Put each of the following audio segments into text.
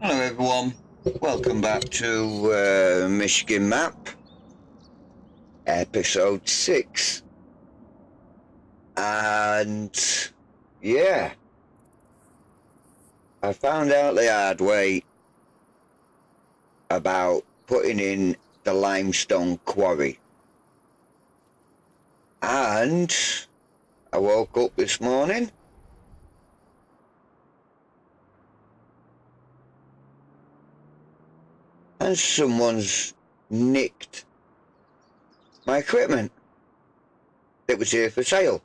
Hello everyone, welcome back to Michigan Map, episode 6, and yeah, I found out the hard way about putting in the limestone quarry, and I woke up this morning and someone's nicked my equipment that was here for sale.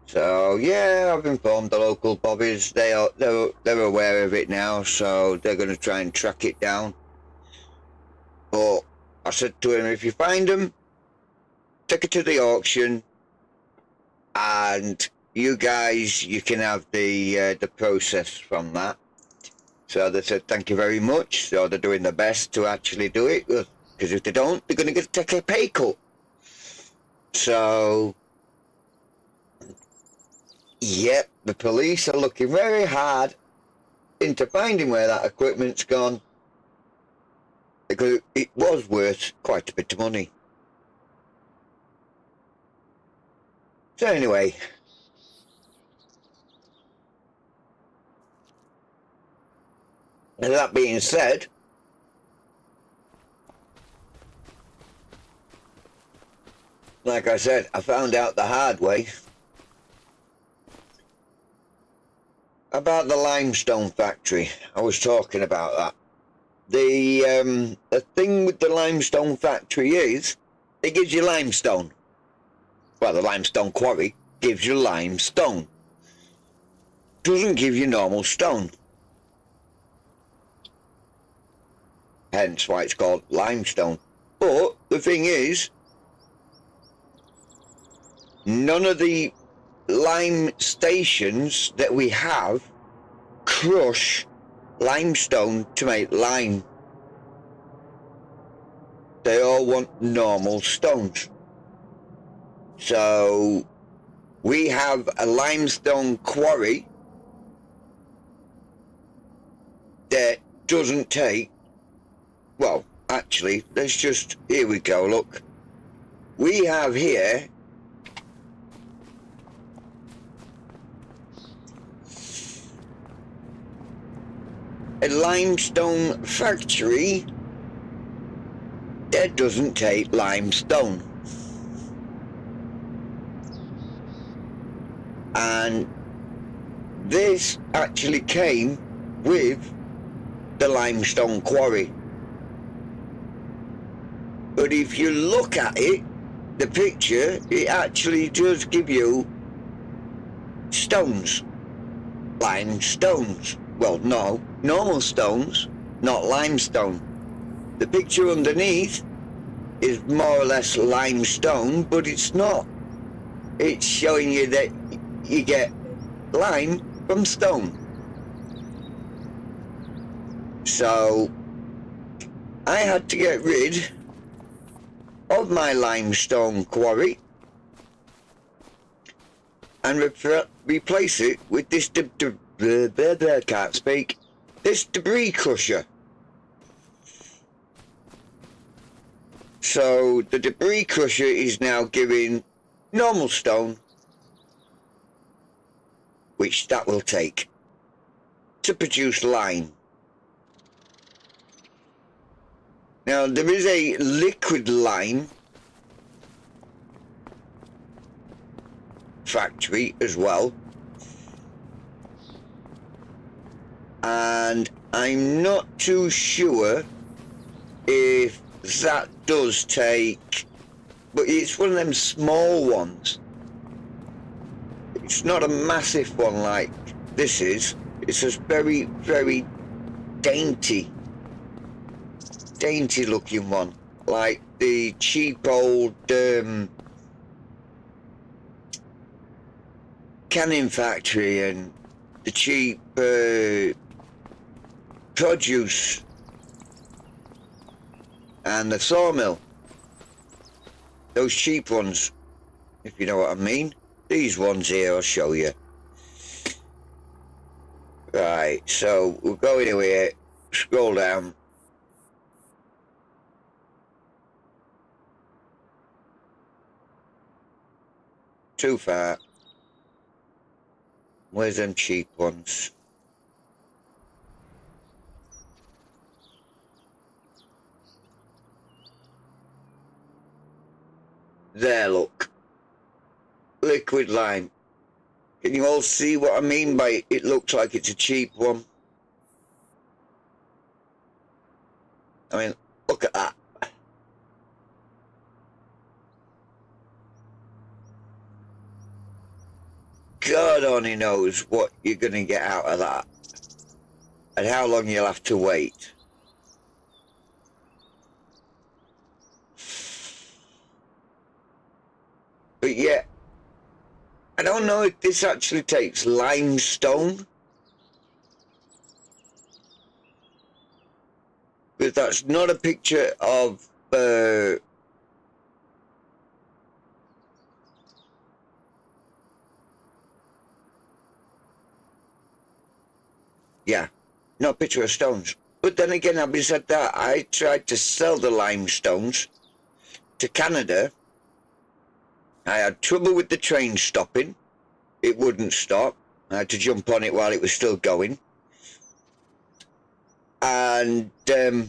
So yeah, I've informed the local bobbies. They're aware of it now, so they're going to try and track it down. But I said to him, if you find them, take it to the auction, and you guys, you can have the process from that. So they said thank you very much. So they're doing their best to actually do it, because if they don't, they're going to take a pay cut. So yep, the police are looking very hard into finding where that equipment's gone, because it was worth quite a bit of money. So anyway, and that being said, like I said, I found out the hard way about the limestone factory. I was talking about that. The thing with the limestone factory is it gives you limestone. Well, the limestone quarry gives you limestone. Doesn't give you normal stone. Hence why it's called limestone. But the thing is, none of the lime stations that we have crush limestone to make lime. They all want normal stones. So we have a limestone quarry that doesn't take, well, actually, let's just, here we go, look. We have here a limestone factory that doesn't take limestone. And this actually came with the limestone quarry. But if you look at it, the picture, it actually does give you stones, limestones. Well, no, normal stones, not limestone. The picture underneath is more or less limestone, but it's not. It's showing you that you get lime from stone. So I had to get rid of my limestone quarry and replace it with this can't speak. This debris crusher. So the debris crusher is now giving normal stone, which that will take to produce lime. Now there is a liquid lime factory as well, and I'm not too sure if that does take, but it's one of them small ones. It's not a massive one like this is. It's a very, very dainty looking one, like the cheap old canning factory and the cheap produce and the sawmill. Those cheap ones, if you know what I mean. These ones here, I'll show you. Right, so we'll go into here, scroll down. Too far. Where's them cheap ones? There, look. Liquid lime. Can you all see what I mean by it? It looks like it's a cheap one. I mean, look at that. God only knows what you're going to get out of that. And how long you'll have to wait. But yeah, I don't know if this actually takes limestone. Because that's not a picture of... yeah, not a picture of stones. But then again, having said that, I tried to sell the limestones to Canada. I had trouble with the train stopping. It wouldn't stop. I had to jump on it while it was still going. And I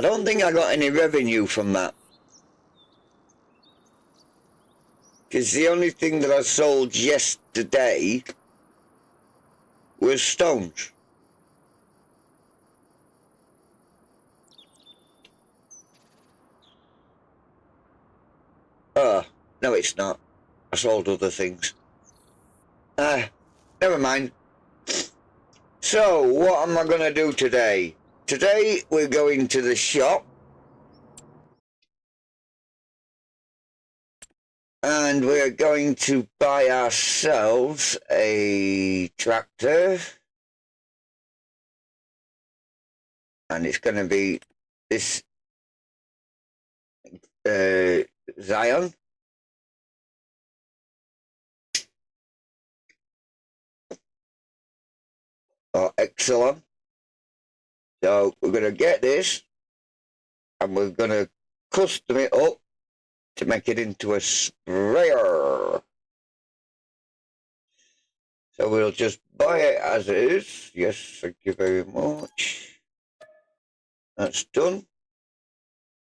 don't think I got any revenue from that. Because the only thing that I sold yesterday was stones. Oh, no it's not. I sold other things. Never mind. So, what am I going to do today? Today, we're going to the shop. And we're going to buy ourselves a tractor. And it's going to be this Zion. Or Exelon. So we're going to get this. And we're going to custom it up to make it into a sprayer. So we'll just buy it as is. Yes, thank you very much. That's done.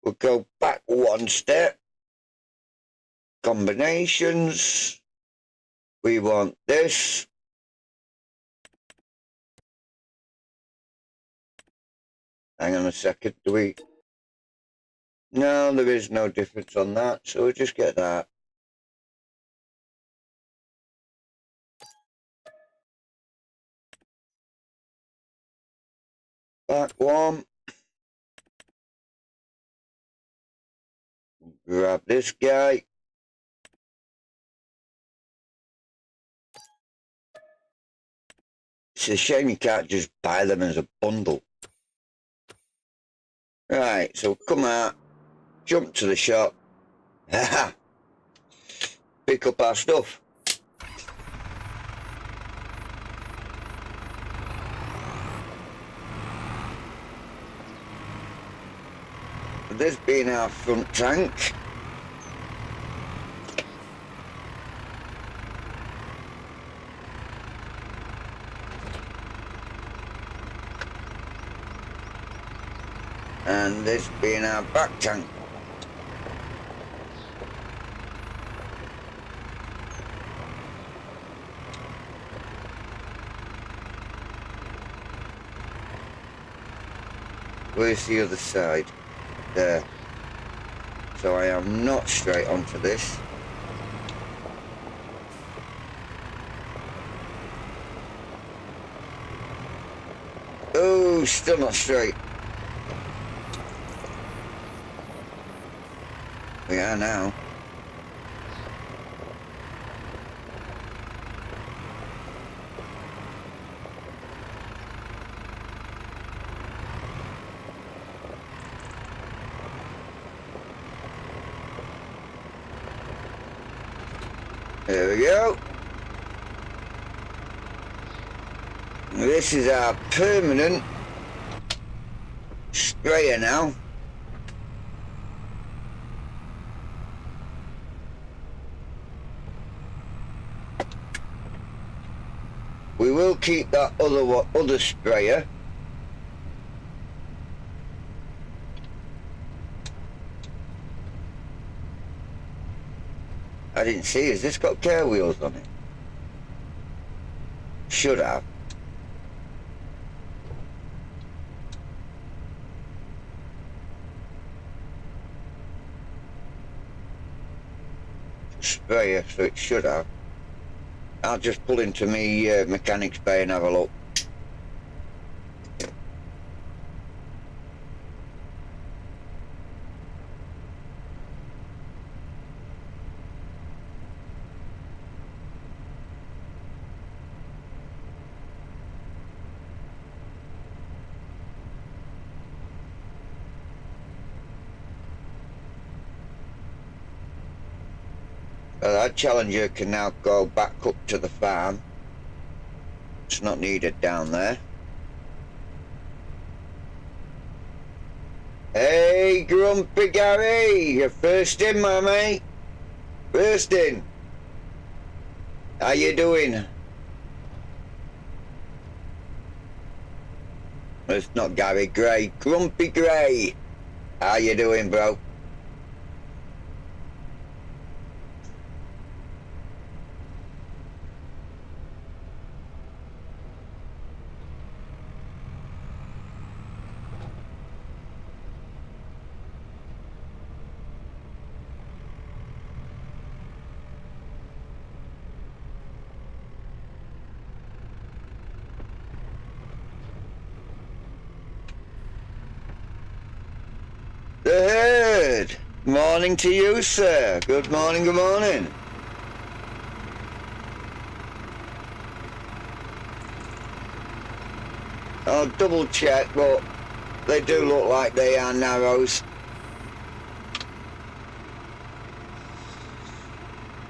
We'll go back one step. Combinations. We want this. Hang on a second, do we? No, there is no difference on that, so we'll just get that. Back one. Grab this guy. It's a shame you can't just buy them as a bundle. Right, so come out, jump to the shop. Pick up our stuff. This being our front tank. And this being our back tank. Where's the other side? There. So I am not straight onto this. Oh, still not straight. We are now. There we go. This is our permanent sprayer now. We will keep that other sprayer. I didn't see, has this got care wheels on it? Should have. Sprayer, so it should have. I'll just pull into me mechanics bay and have a look. That Challenger can now go back up to the farm. It's not needed down there. Hey, Grumpy Gary, you're first in, my mate. First in. How you doing? It's not Gary Gray, Grumpy Gray. How you doing, bro? The herd. Morning to you, sir. Good morning, good morning. I'll double check, but they do look like they are narrows.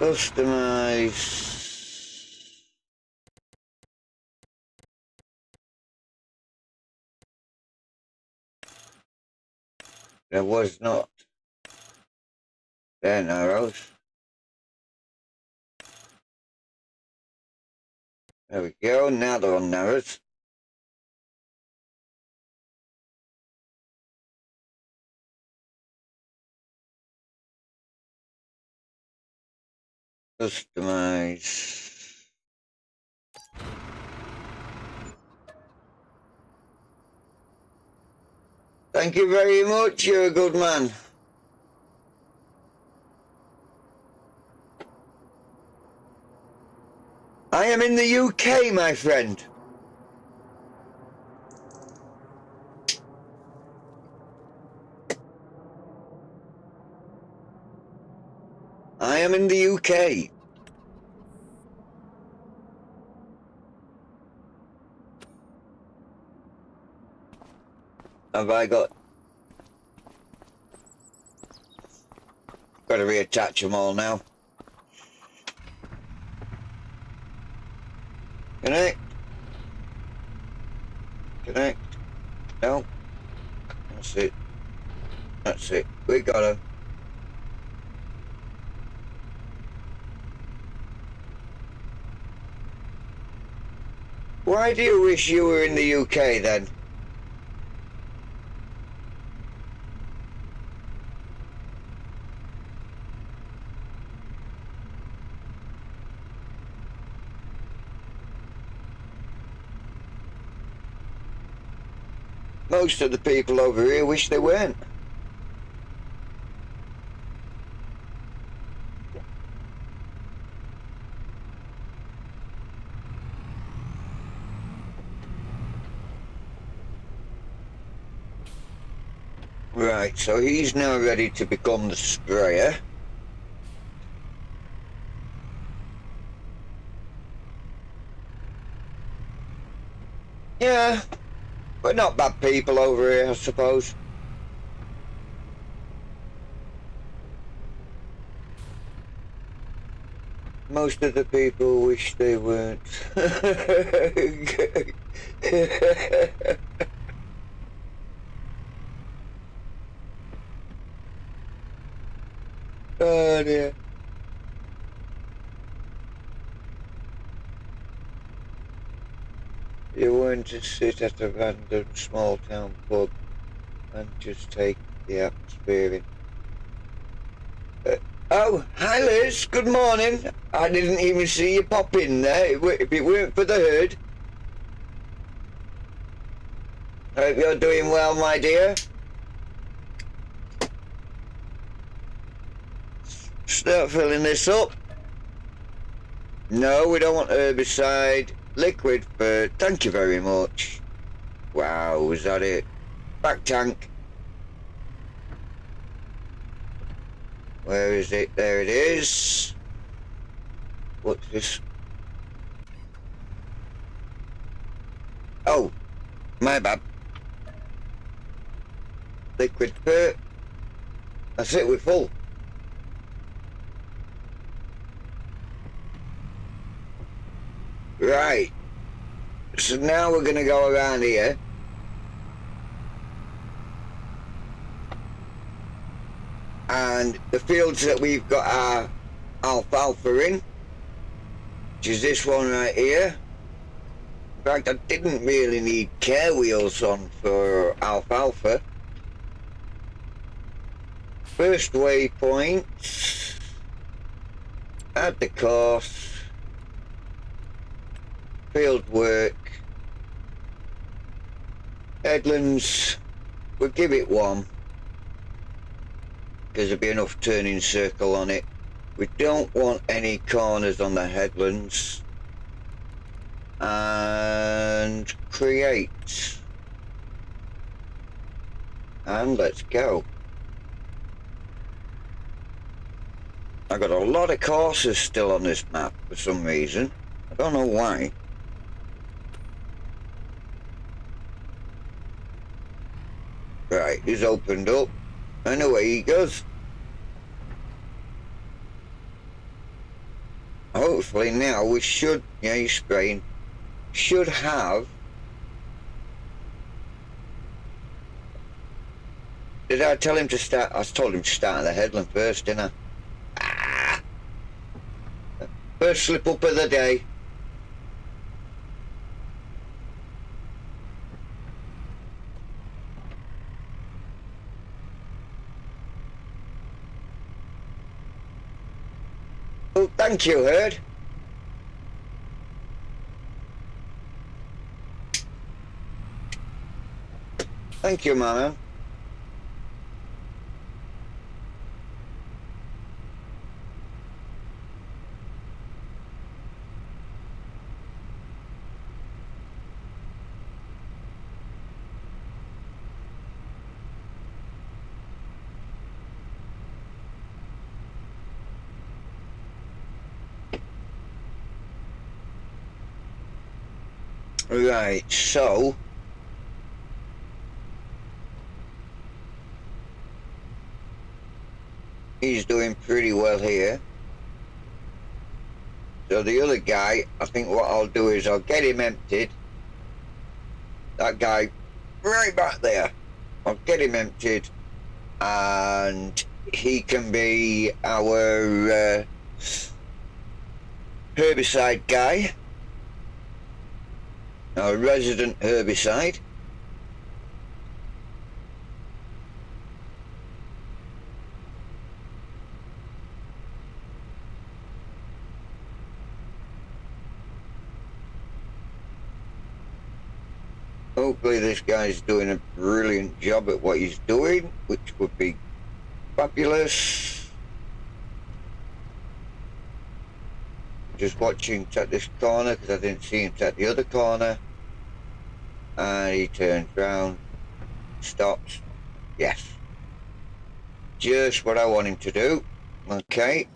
Customize. There was not. They're narrows. There we go, now they're on narrows. Customize. Thank you very much, you're a good man. I am in the UK, my friend. I am in the UK. Have I got to reattach them all now? Connect. Connect. No. That's it. That's it. We got them. Why do you wish you were in the UK then? Most of the people over here wish they weren't. Right, so he's now ready to become the sprayer. Yeah, but not bad people over here, I suppose. Most of the people wish they weren't. Oh dear. You weren't to sit at a random small town pub and just take the atmosphere in. Oh, hi Liz, good morning. I didn't even see you pop in there if it weren't for the herd. Hope you're doing well, my dear. Start filling this up. No, we don't want herbicide. Liquid for... Thank you very much. Wow, was that it? Back tank. Where is it? There it is. What's this? Oh, my bad. Liquid per. That's it, we're full. Right. So now we're going to go around here. And the fields that we've got our alfalfa in, which is this one right here. In fact, I didn't really need care wheels on for alfalfa. First waypoint, add the course, field work, headlands, we'll give it one, because there'll be enough turning circle on it. We don't want any corners on the headlands. And create. And let's go. I got a lot of courses still on this map for some reason. I don't know why. Right, he's opened up. And away he goes. Hopefully now we should, yeah, he's spraying, should have. Did I tell him to start? I told him to start at the headland first, didn't I? First slip up of the day. Oh, thank you, herd. Thank you, Mama. Right, so he's doing pretty well here. So the other guy, I think what I'll do is I'll get him emptied. That guy right back there. I'll get him emptied and he can be our herbicide guy. Our resident herbicide. Hopefully this guy's doing a brilliant job at what he's doing, which would be fabulous. Just watching at this corner because I didn't see him at the other corner. And he turns round, stops. Yes. Just what I want him to do. Okay.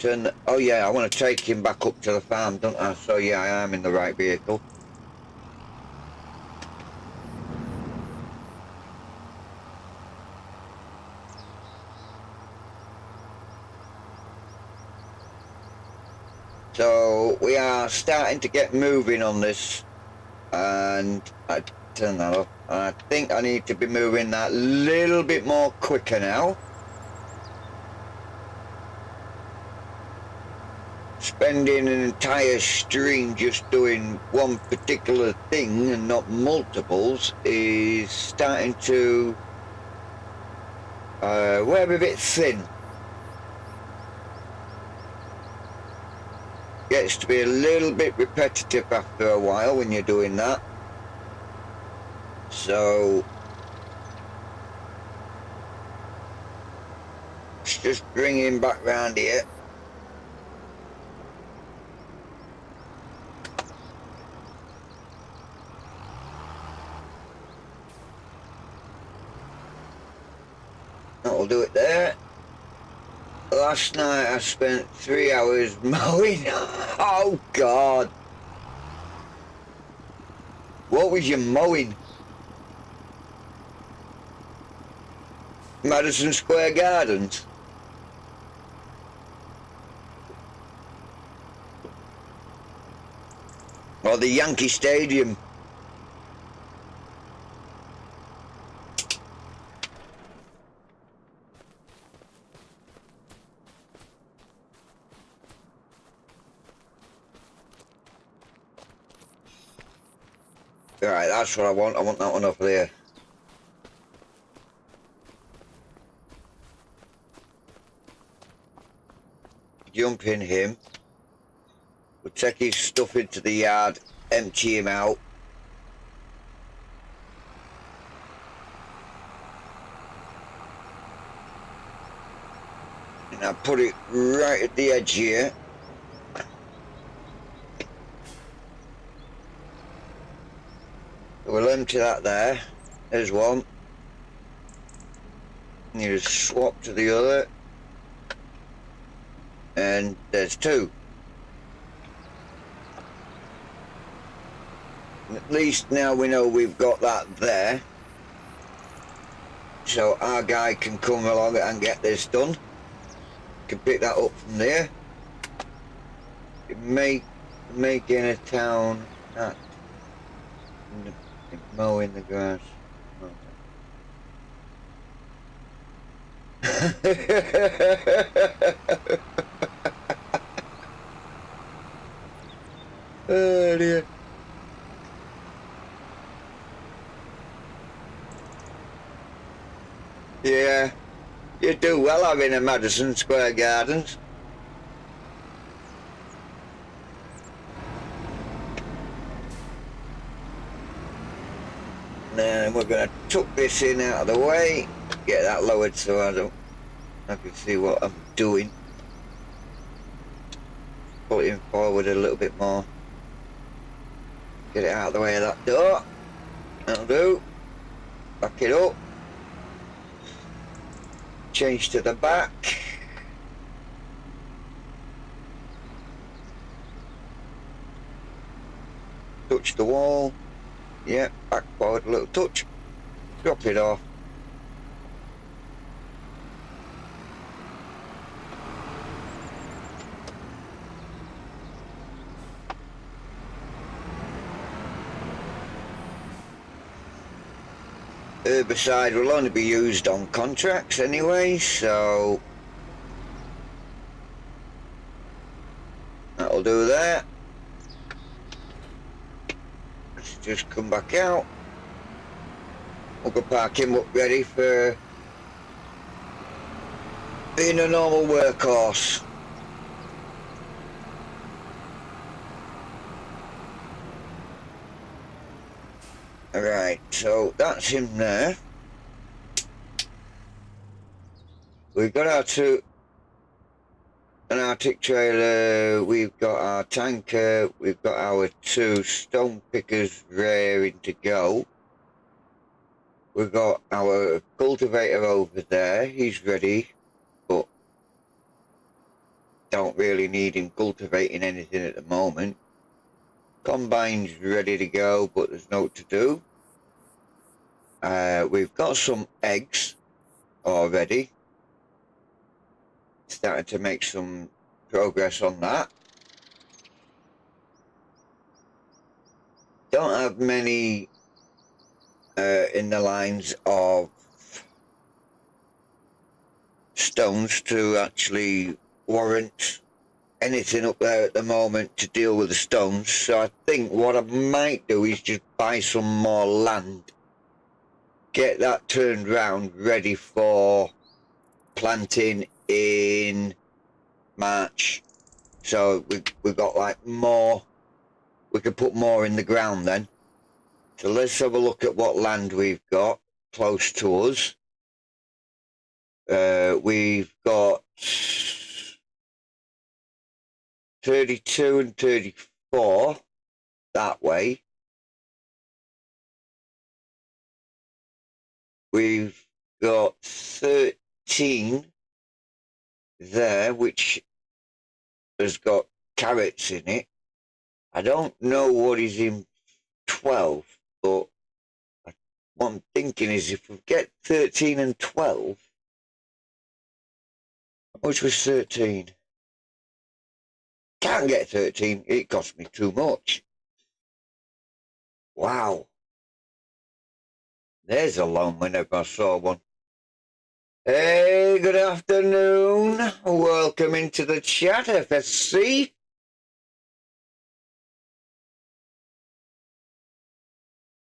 Turn. Oh yeah, I want to take him back up to the farm, don't I? So yeah, I am in the right vehicle. So we are starting to get moving on this, and I turn that off. I think I need to be moving that little bit more quicker now. Spending an entire stream just doing one particular thing and not multiples is starting to wear a bit thin. Gets to be a little bit repetitive after a while when you're doing that. So let's just bring him back round here. That'll do it there. Last night I spent 3 hours mowing. Oh God. What was you mowing? Madison Square Gardens. Or the Yankee Stadium. Alright, that's what I want. I want that one over there. Jump in him. We'll take his stuff into the yard, empty him out. And I put it right at the edge here. We'll empty that there. There's one. And you just swap to the other. And there's two. At least now we know we've got that there. So our guy can come along and get this done. Can pick that up from there. Making a town at mowing the grass. Oh dear. Yeah, you do well having a Madison Square Gardens. Then we're going to tuck this in out of the way, get that lowered so I can see what I'm doing. Pull it in forward a little bit more. Get it out of the way of that door. That'll do. Back it up. Change to the back. Touch the wall. Yeah, back forward a little touch. Drop it off. Herbicide will only be used on contracts anyway, so that'll do that. Let's just come back out. We'll go park him up ready for being a normal workhorse. Alright, so that's him there. We've got an Arctic trailer, we've got our tanker, we've got our 2 stone pickers raring to go. We've got our cultivator over there, he's ready, but don't really need him cultivating anything at the moment. Combine's ready to go, but there's no to do. We've got some eggs already. Starting to make some progress on that. don't have many in the lines of stones to actually warrant anything up there at the moment to deal with the stones. So I think what I might do is just buy some more land, get that turned round, ready for planting in March. So we've got like more, we could put more in the ground then. So let's have a look at what land we've got close to us. We've got 32 and 34 that way. We've got 13 there, which has got carrots in it. I don't know what is in 12, but what I'm thinking is if we get 13 and 12, how much was 13? Can't get 13, it cost me too much. Wow. There's a loan whenever I saw one. Hey, good afternoon. Welcome into the chat, FSC.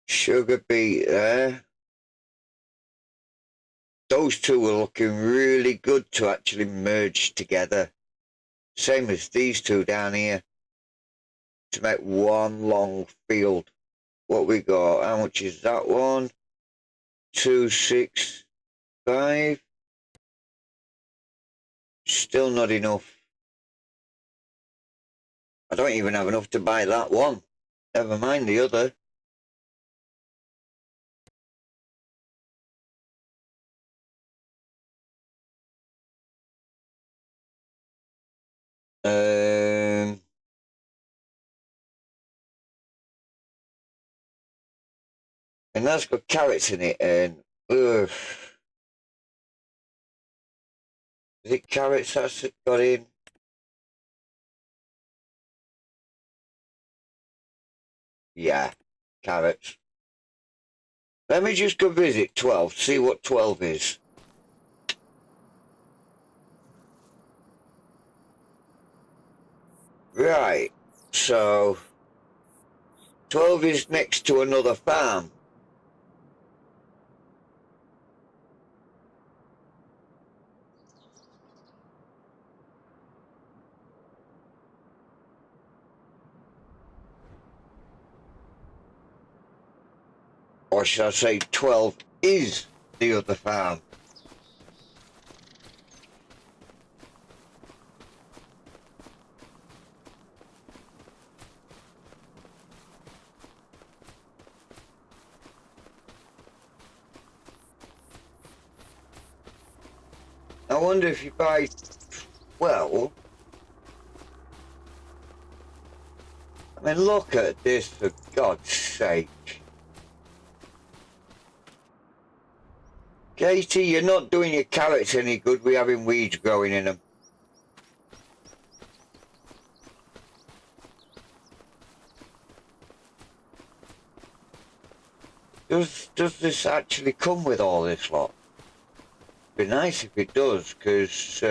Sugar beet there. Those two are looking really good to actually merge together. Same as these two down here. To make one long field. What we got? How much is that one? 265. Still not enough. I don't even have enough to buy that one. Never mind the other. And that's got carrots in it, and is it carrots that's got in? Yeah, carrots. Let me just go visit 12, see what 12 is. Right, so 12 is next to another farm. Or should I say 12 is the other farm? I wonder if you buy 12. I mean, look at this, for God's sake. Katie, you're not doing your carrots any good. We're having weeds growing in them. Does this actually come with all this lot? Be nice if it does, because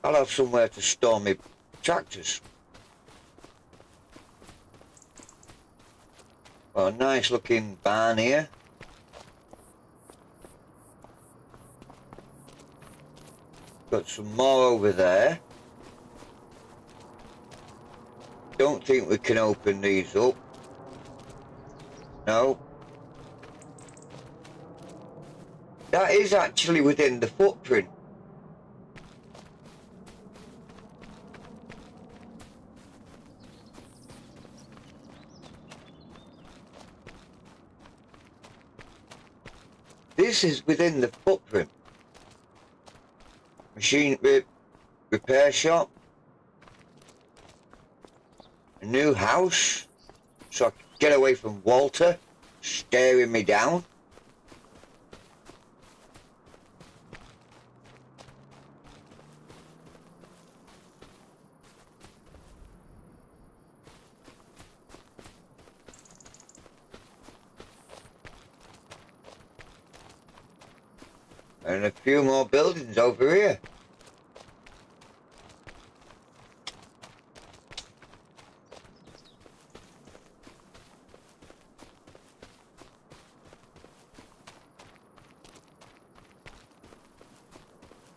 I'll have somewhere to store my tractors. Well, a nice looking barn here. Got some more over there. Don't think we can open these up. No. That is actually within the footprint. This is within the footprint. Machine repair shop. A new house. So I can get away from Walter staring me down. And a few more buildings over here.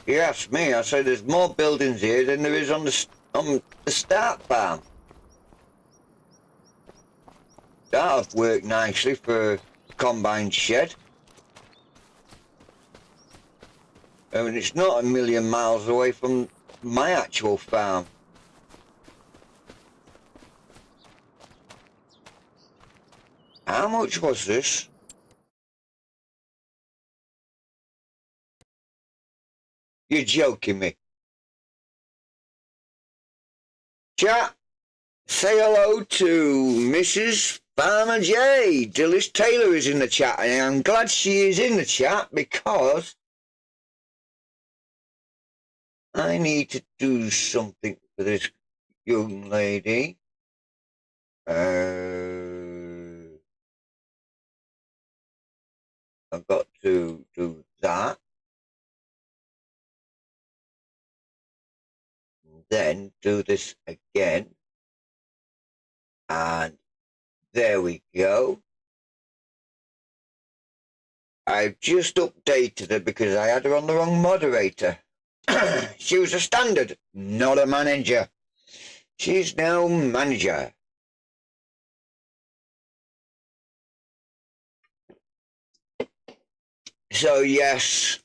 You asked me, I said there's more buildings here than there is on the start farm. That'll work nicely for a combined shed. I mean, it's not a million miles away from my actual farm. How much was this? You're joking me. Chat, say hello to Mrs. Farmer J. Dillis Taylor is in the chat, and I'm glad she is in the chat because I need to do something for this young lady. I've got to do that. Then do this again. And there we go. I've just updated her because I had her on the wrong moderator. She was a standard, not a manager. She's now manager. So yes.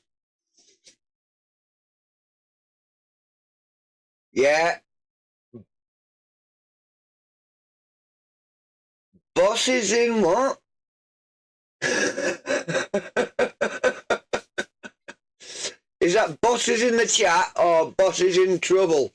Yeah. Bosses in what? Is that bosses in the chat or bosses in trouble?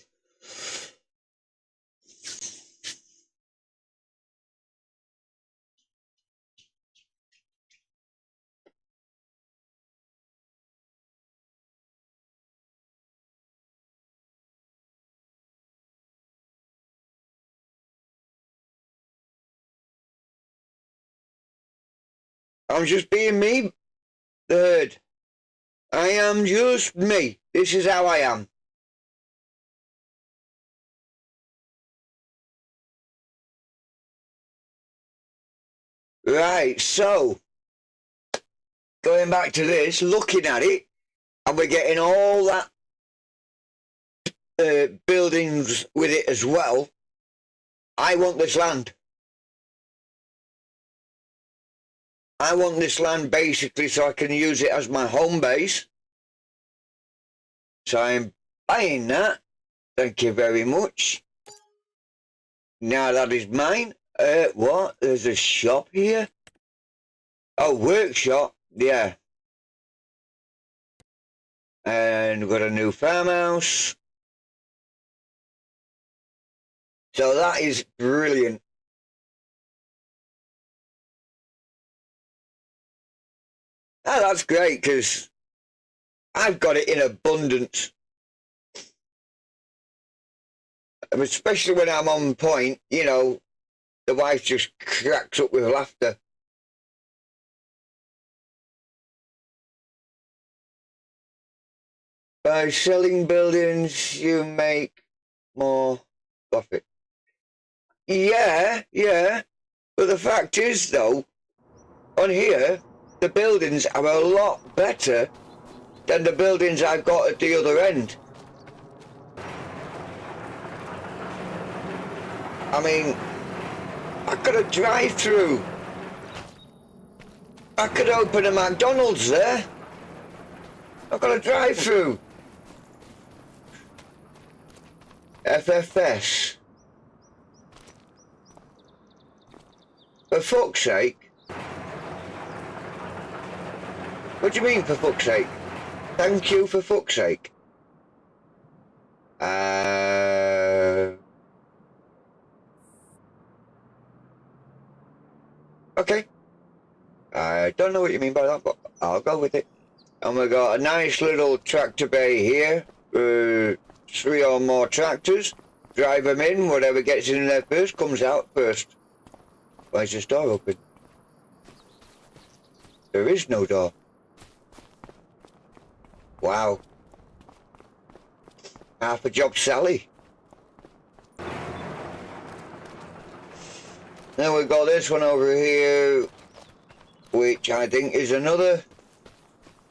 I'm just being me, third. I am just me. This is how I am. Right, so, going back to this, looking at it, and we're getting all that buildings with it as well. I want this land. I want this land basically so I can use it as my home base. So I'm buying that. Thank you very much. Now that is mine. What? There's a shop here? Oh, workshop. Yeah. And we've got a new farmhouse. So that is brilliant. Oh, that's great because I've got it in abundance. Especially when I'm on point, you know, the wife just cracks up with laughter. By selling buildings, you make more profit. Yeah, yeah. But the fact is, though, on here, the buildings are a lot better than the buildings I've got at the other end. I mean, I could have drive-through. I could open a McDonald's there. I've got a drive-through. FFS. For fuck's sake. What do you mean, for fuck's sake? Thank you, for fuck's sake. Okay. I don't know what you mean by that, but I'll go with it. And we've got a nice little tractor bay here. 3 or more tractors. Drive them in, whatever gets in there first comes out first. Why is this door open? There is no door. Wow. Half a job Sally. Then we've got this one over here, which I think is another...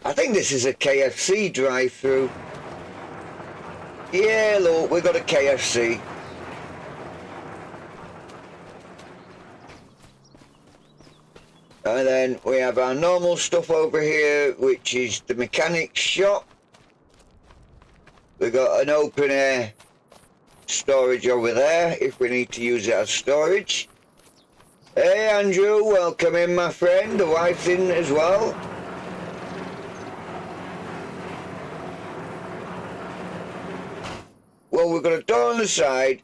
I think this is a KFC drive-through. Yeah, look, we've got a KFC. And then we have our normal stuff over here, which is the mechanic's shop. We've got an open air storage over there, if we need to use it as storage. Hey Andrew, welcome in my friend, the wife's in as well. Well, we've got a door on the side,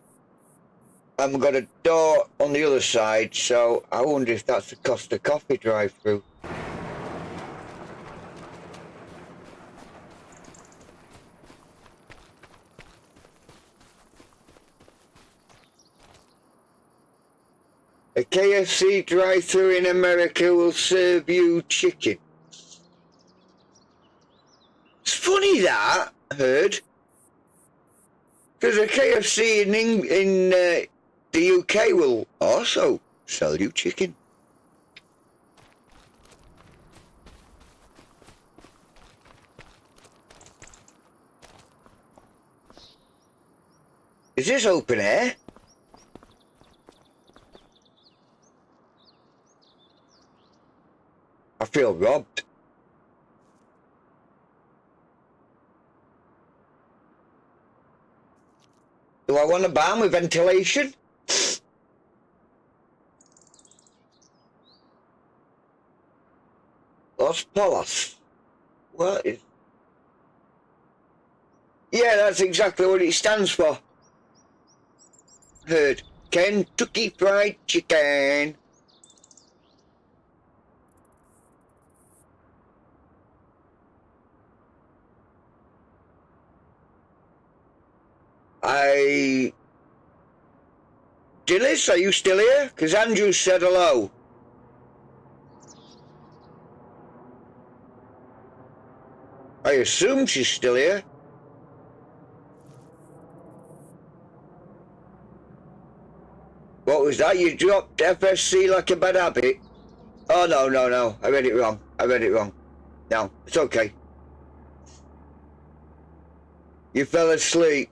and we've got a door on the other side, so I wonder if that's the Costa Coffee drive-through. A KFC drive-through in America will serve you chicken. It's funny that, I heard. Because a KFC in the UK will also sell you chicken. Is this open air? I feel robbed. Do I want a barn with ventilation? Los Polos. What is... Yeah, that's exactly what it stands for. Heard. Kentucky Fried Chicken. Dillis, are you still here? Because Andrew said hello. I assume she's still here. What was that? You dropped FSC like a bad habit? Oh, no, no, no. I read it wrong. I read it wrong. No, it's okay. You fell asleep.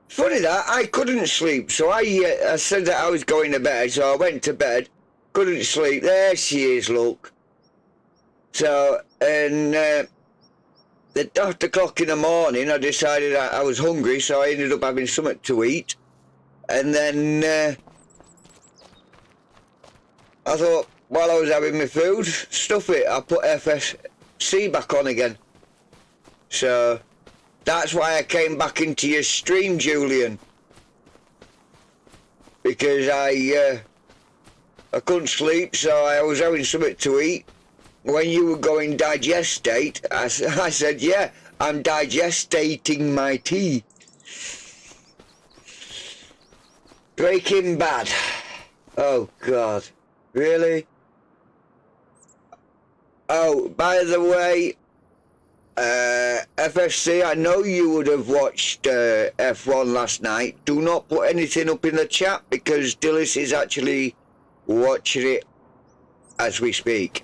Funny that, I couldn't sleep, so I said that I was going to bed, so I went to bed, couldn't sleep. There she is, look. So, and at 8 o'clock in the morning, I decided I was hungry, so I ended up having something to eat. And then I thought, while I was having my food, stuff it, I put FSC back on again. So... that's why I came back into your stream, Julian. Because I couldn't sleep, so I was having something to eat. When you were going digestate, I said, yeah, I'm digestating my tea. Breaking Bad. Oh, God. Really? Oh, by the way... FFC, I know you would have watched F1 last night. Do not put anything up in the chat because Dillis is actually watching it as we speak.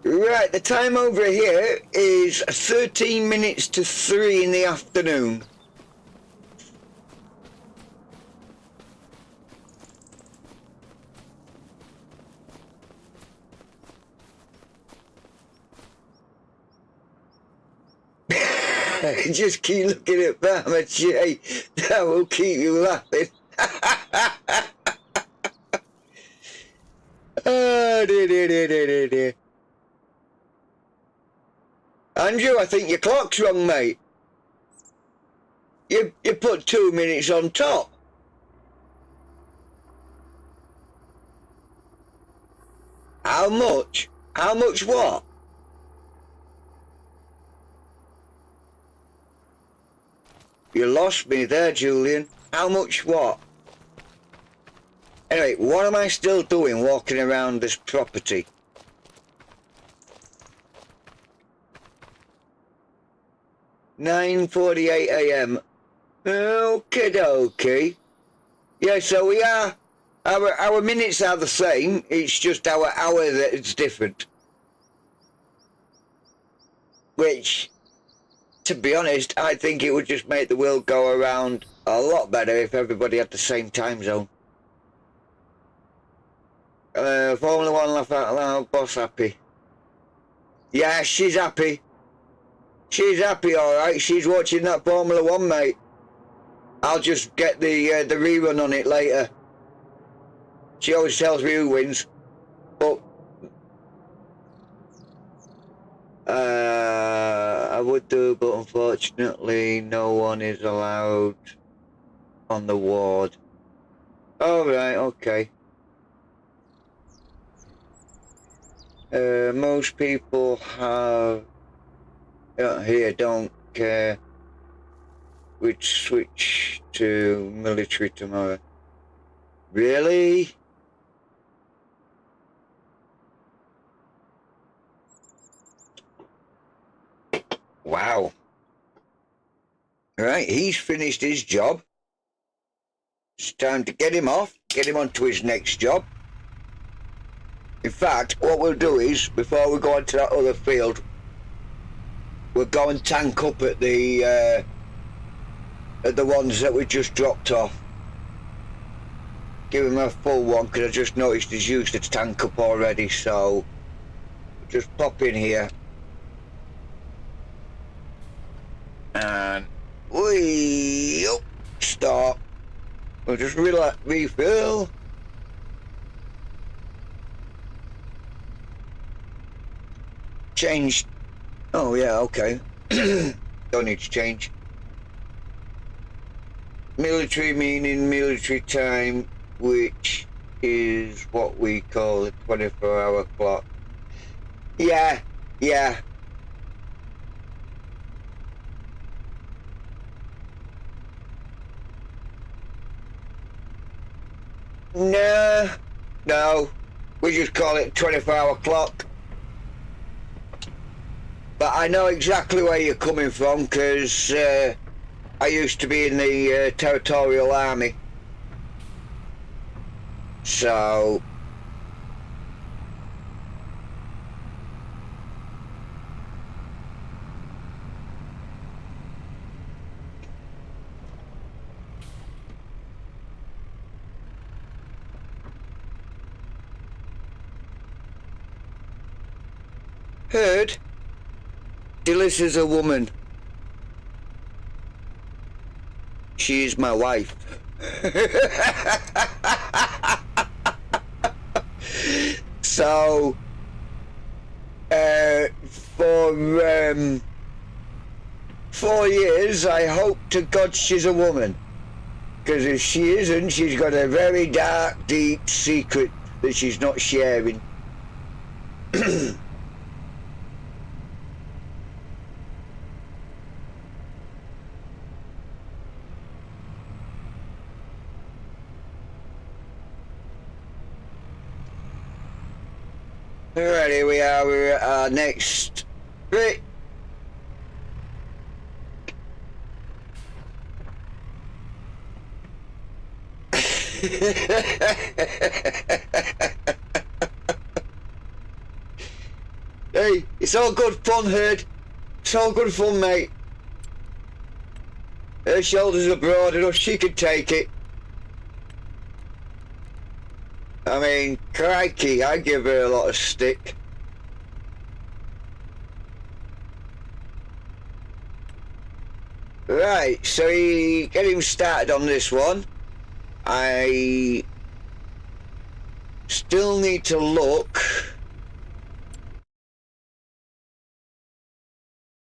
Right, the time over here is 13 minutes to 3 in the afternoon. Just keep looking at Farmer Jay. That will keep you laughing. Oh, dear. Andrew, I think your clock's wrong, mate. You put 2 minutes on top. How much? How much what? You lost me there, Julian. How much what? Anyway, what am I still doing walking around this property? "9:48 AM. Okie dokie. Yeah, so we are. Our minutes are the same. It's just our hour that it's different. Which, to be honest, I think it would just make the world go around a lot better if everybody had the same time zone. Formula One laugh out loud, boss happy. Yeah, she's happy. She's happy, alright. She's watching that Formula One, mate. I'll just get the rerun on it later. She always tells me who wins. But I would do, but unfortunately no one is allowed on the ward. Alright, okay. Most people have here don't care. We'd switch to military tomorrow. Really? Wow. Right, he's finished his job. It's time to get him off, get him onto his next job. In fact, what we'll do is, before we go on to that other field, we'll go and tank up at the ones that we just dropped off. Give him a full one, because I just noticed he's used the tank up already, so just pop in here. And stop. We'll just refill. Change. Oh yeah, okay. Don't need to change. Military meaning military time, which is what we call a 24-hour clock. Yeah, yeah. No. We just call it 24-hour clock. But I know exactly where you're coming from, because I used to be in the territorial army. So heard. Delicious a woman. She is my wife. So, for 4 years, I hope to God she's a woman. Because if she isn't, she's got a very dark, deep secret that she's not sharing. Alright, here we are. We're at our next bit. Hey, it's all good fun, Herd. It's all good fun, mate. Her shoulders are broad enough, she can take it. I mean, crikey, I give her a lot of stick. Right, so get him started on this one. I still need to look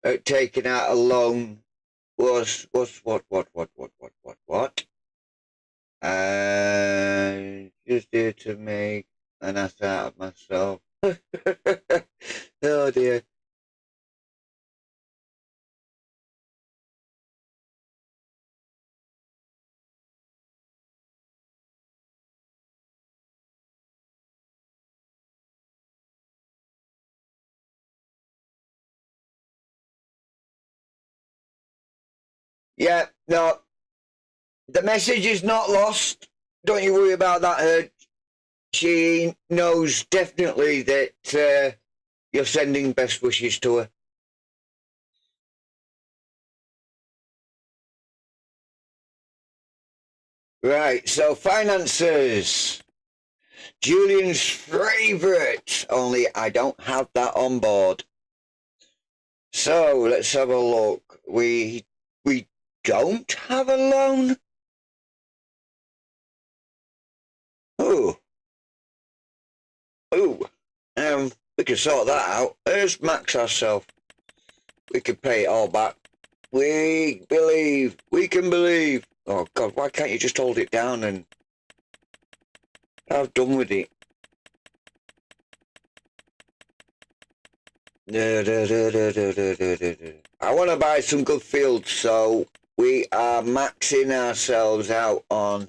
at taking out a loan. What? Just here to make an ass out of myself. Oh dear. Yeah, no, the message is not lost. Don't you worry about that. She knows definitely that you're sending best wishes to her. Right, so finances. Julian's favourite, only I don't have that on board. So let's have a look. We don't have a loan? Oh. Oh. We can sort that out. Let's max ourselves. We can pay it all back. We believe. We can believe. Oh God, why can't you just hold it down and have done with it? I want to buy some good fields, so we are maxing ourselves out on...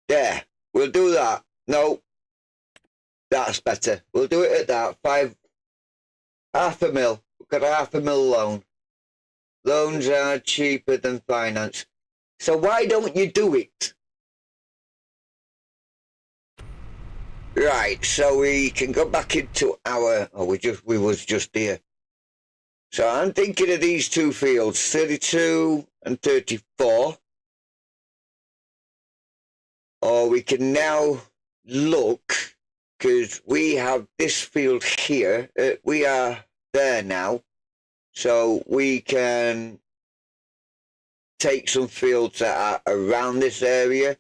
There, we'll do that. No, that's better. We'll do it at that. $500,000. We've got a $500,000 loan. Loans are cheaper than finance. So why don't you do it? Right, so we can go back into our... Oh, we was just here. So I'm thinking of these two fields, 32 and 34. Or we can now look, because we have this field here. We are there now. So we can take some fields that are around this area.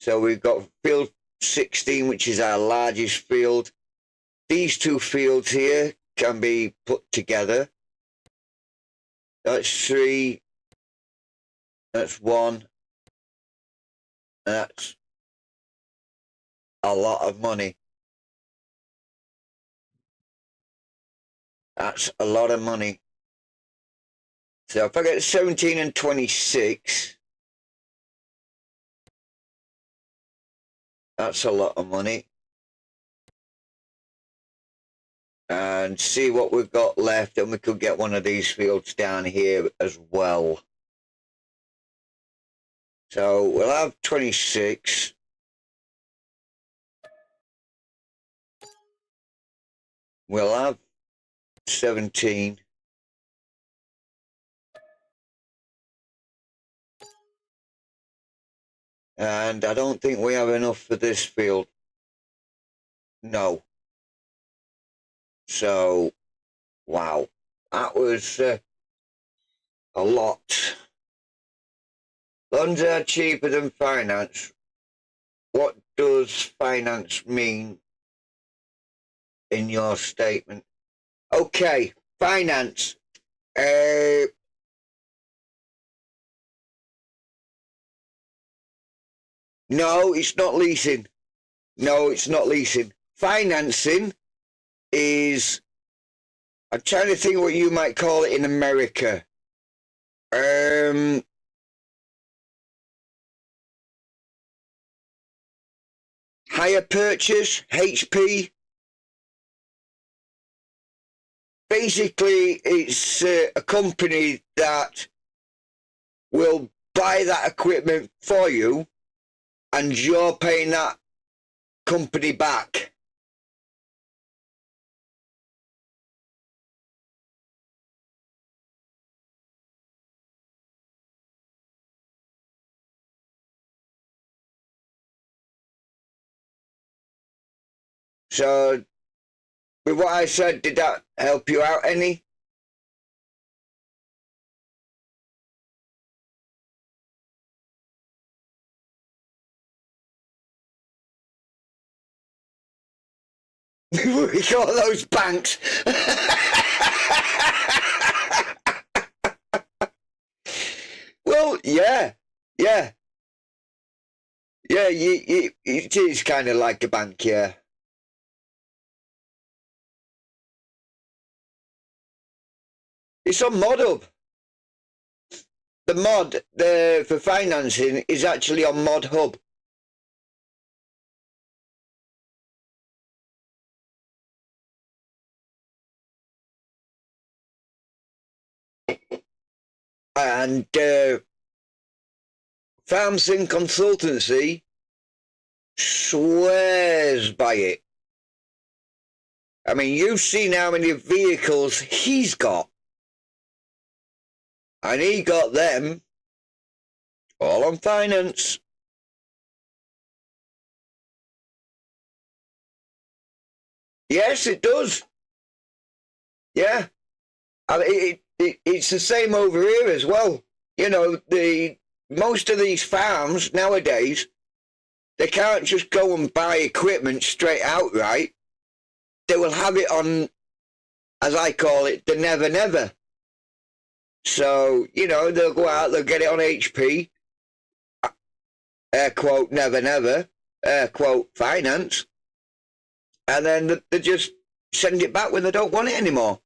So we've got field 16, which is our largest field. These two fields here can be put together. That's 3. That's 1. That's a lot of money. That's a lot of money. So if I get 17 and 26, that's a lot of money. And see what we've got left, and we could get one of these fields down here as well. So we'll have 26. We'll have 17. And I don't think we have enough for this field. No. So, wow. That was a lot. Loans are cheaper than finance. What does finance mean in your statement? Okay, finance. No, it's not leasing. No, it's not leasing. Financing is... I'm trying to think what you might call it in America. Hire purchase, HP. Basically, it's a company that will buy that equipment for you, and you're paying that company back. So, with what I said, did that help you out any? We got those banks. Well, yeah. Yeah, it is kind of like a bank, yeah. It's on ModHub. The mod for financing is actually on ModHub. And Farms and Consultancy swears by it. I mean, you've seen how many vehicles he's got. And he got them all on finance. Yes, it does. Yeah. I mean, it's the same over here as well. You know, most of these farms nowadays, they can't just go and buy equipment straight outright. They will have it on, as I call it, the never never. So, you know, they'll go out, they'll get it on HP, air quote never never, air quote finance, and then they just send it back when they don't want it anymore.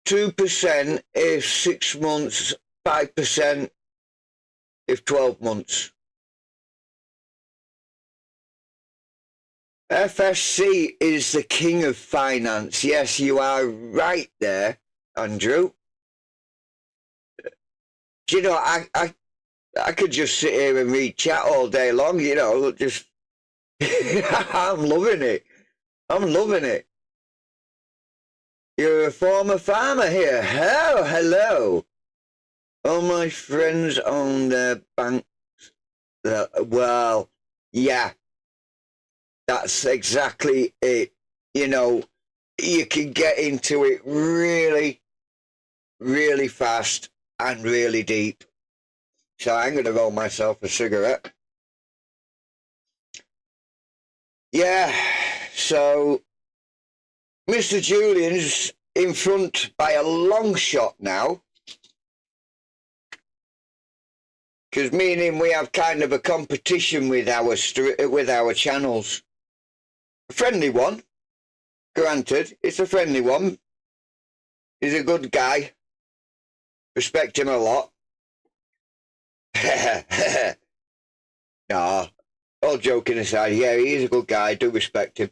2% if 6 months, 5% if 12 months. FSC is the king of finance. Yes, you are right there, Andrew. Do you know, I could just sit here and read chat all day long, you know, just I'm loving it. I'm loving it. You're a former farmer here. Oh, hello. All my friends own their banks. Well, yeah. That's exactly it. You know, you can get into it really, really fast and really deep. So I'm going to roll myself a cigarette. Yeah, so Mr. Julian's in front by a long shot now. Because me and him, we have kind of a competition with our channels. A friendly one, granted, it's a friendly one. He's a good guy. Respect him a lot. Nah, all joking aside, yeah, he is a good guy, I do respect him.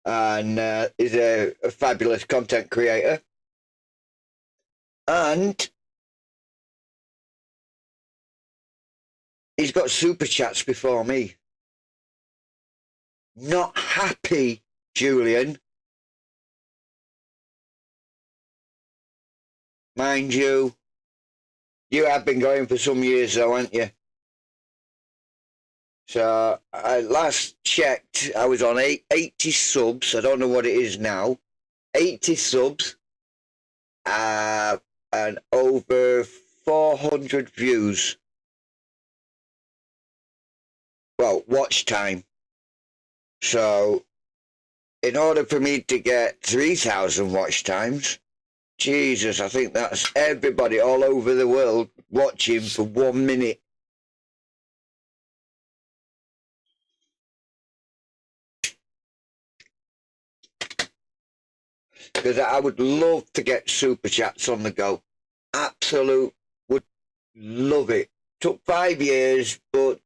And he's a fabulous content creator. And he's got super chats before me. Not happy, Julian. Mind you, you have been going for some years though, haven't you? So I last checked, I was on 80 subs. I don't know what it is now. 80 subs and over 400 views. Well, watch time. So in order for me to get 3,000 watch times, Jesus, I think that's everybody all over the world watching for 1 minute. Because I would love to get super chats on the go. Absolute would love it. Took 5 years, but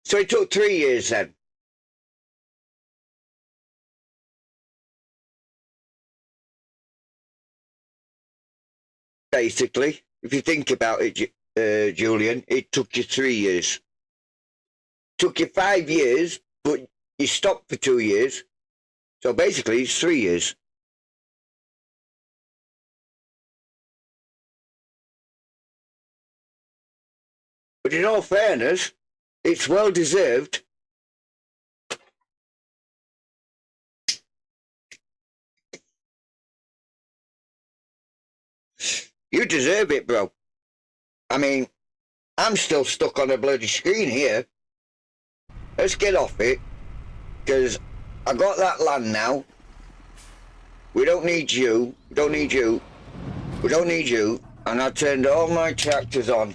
so it took 3 years then. Basically, if you think about it, Julian, it took you 3 years. Took you 5 years, but you stopped for 2 years. So basically, it's 3 years. But in all fairness, it's well deserved. You deserve it, bro. I mean, I'm still stuck on a bloody screen here. Let's get off it, because I got that land now. We don't need you. We don't need you. We don't need you. And I turned all my tractors on.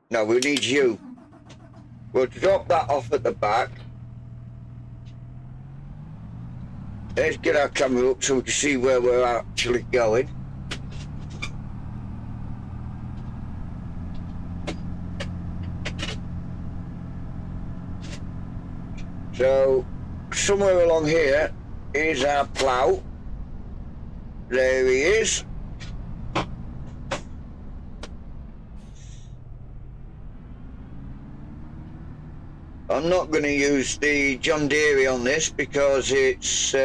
No, we need you. We'll drop that off at the back. Let's get our camera up so we can see where we're actually going. So somewhere along here is our plough. There he is. I'm not going to use the John Deere on this because it's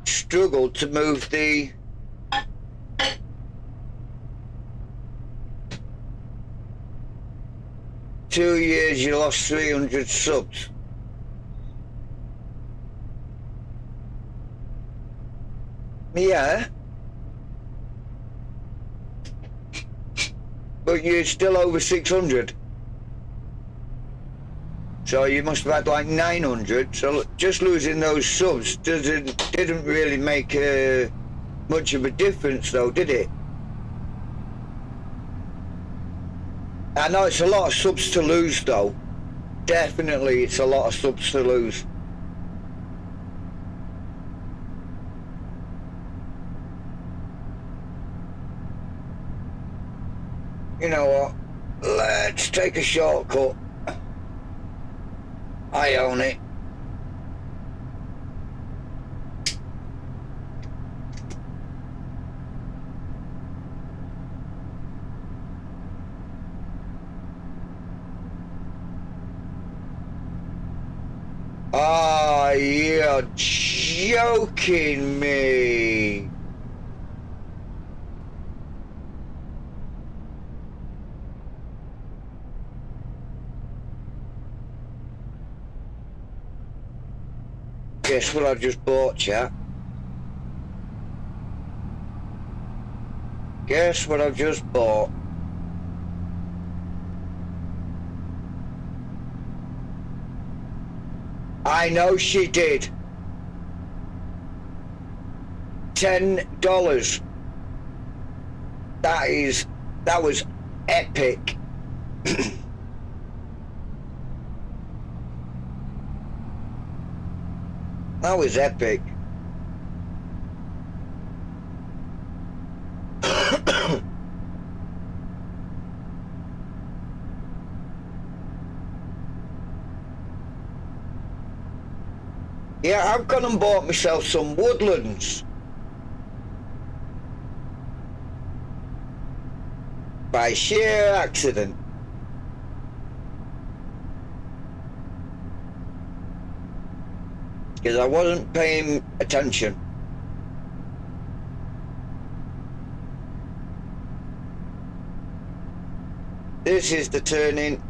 struggled to move the two years you lost 300 subs. Yeah. But you're still over 600. So you must have had like 900. So just losing those subs didn't really make much of a difference though, did it? I know it's a lot of subs to lose though. Definitely it's a lot of subs to lose. You know what? Let's take a shortcut. I own it. Ah, you're joking me. Guess what I've just bought, chat? Guess what I've just bought? I know she did. $10. That was epic. That was epic. Yeah, I've gone and bought myself some woodlands. By sheer accident. Because I wasn't paying attention. This is the turning.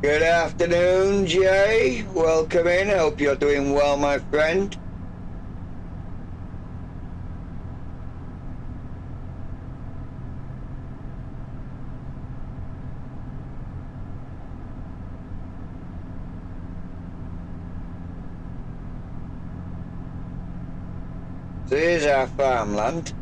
Good afternoon, Jay. Welcome in. Hope you're doing well, my friend. So here's our farmland.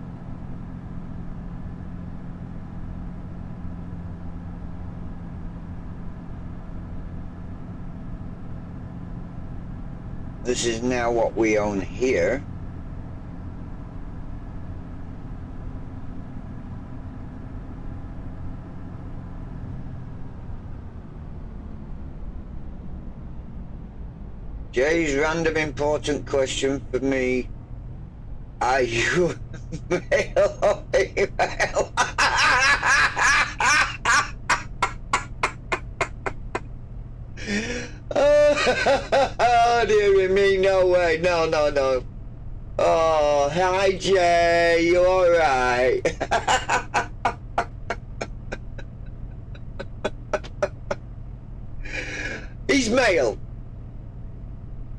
This is now what we own here. Jay's random important question for me. Are you male or female? Oh, dear me, no way. No, no, no. Oh, hi, Jay. You all right? He's male.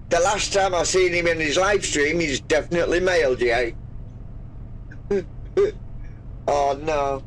The last time I seen him in his live stream, he's definitely male, Jay. Oh, no.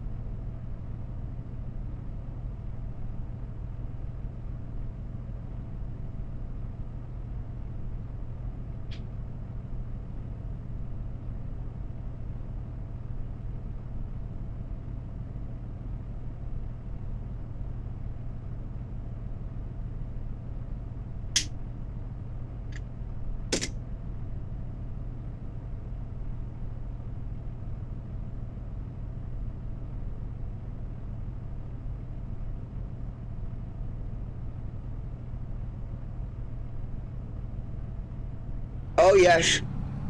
Oh yes,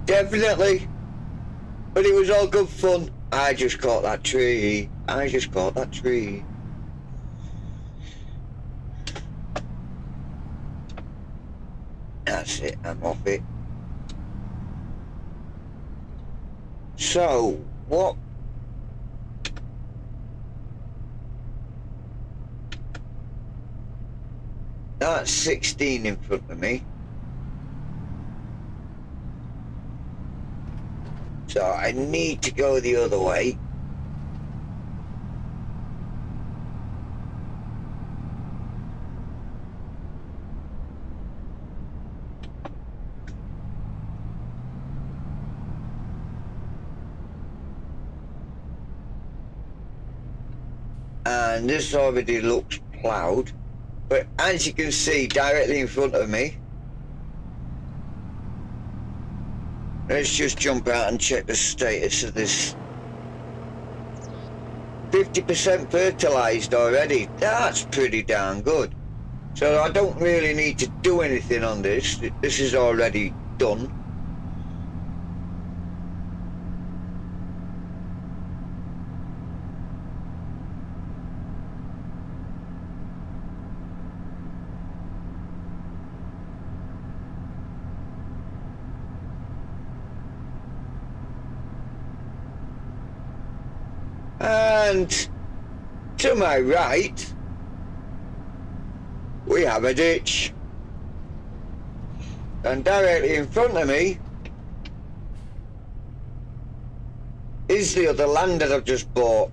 definitely. But it was all good fun. I just caught that tree. I just caught that tree. That's it, I'm off it. So, what? That's 16 in front of me. So I need to go the other way. And this already looks ploughed, but as you can see directly in front of me, let's just jump out and check the status of this. 50% fertilized already. That's pretty darn good. So I don't really need to do anything on this. This is already done. And to my right, we have a ditch. And directly in front of me is the other land that I've just bought.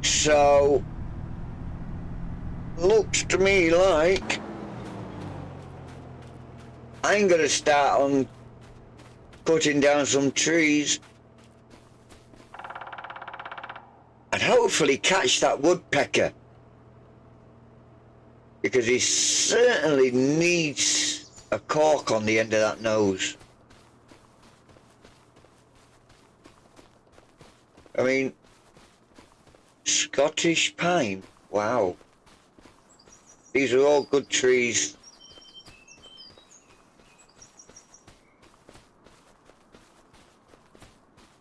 So, looks to me like I'm gonna start on cutting down some trees and hopefully catch that woodpecker, because he certainly needs a cork on the end of that nose. I mean, Scottish pine, wow. These are all good trees.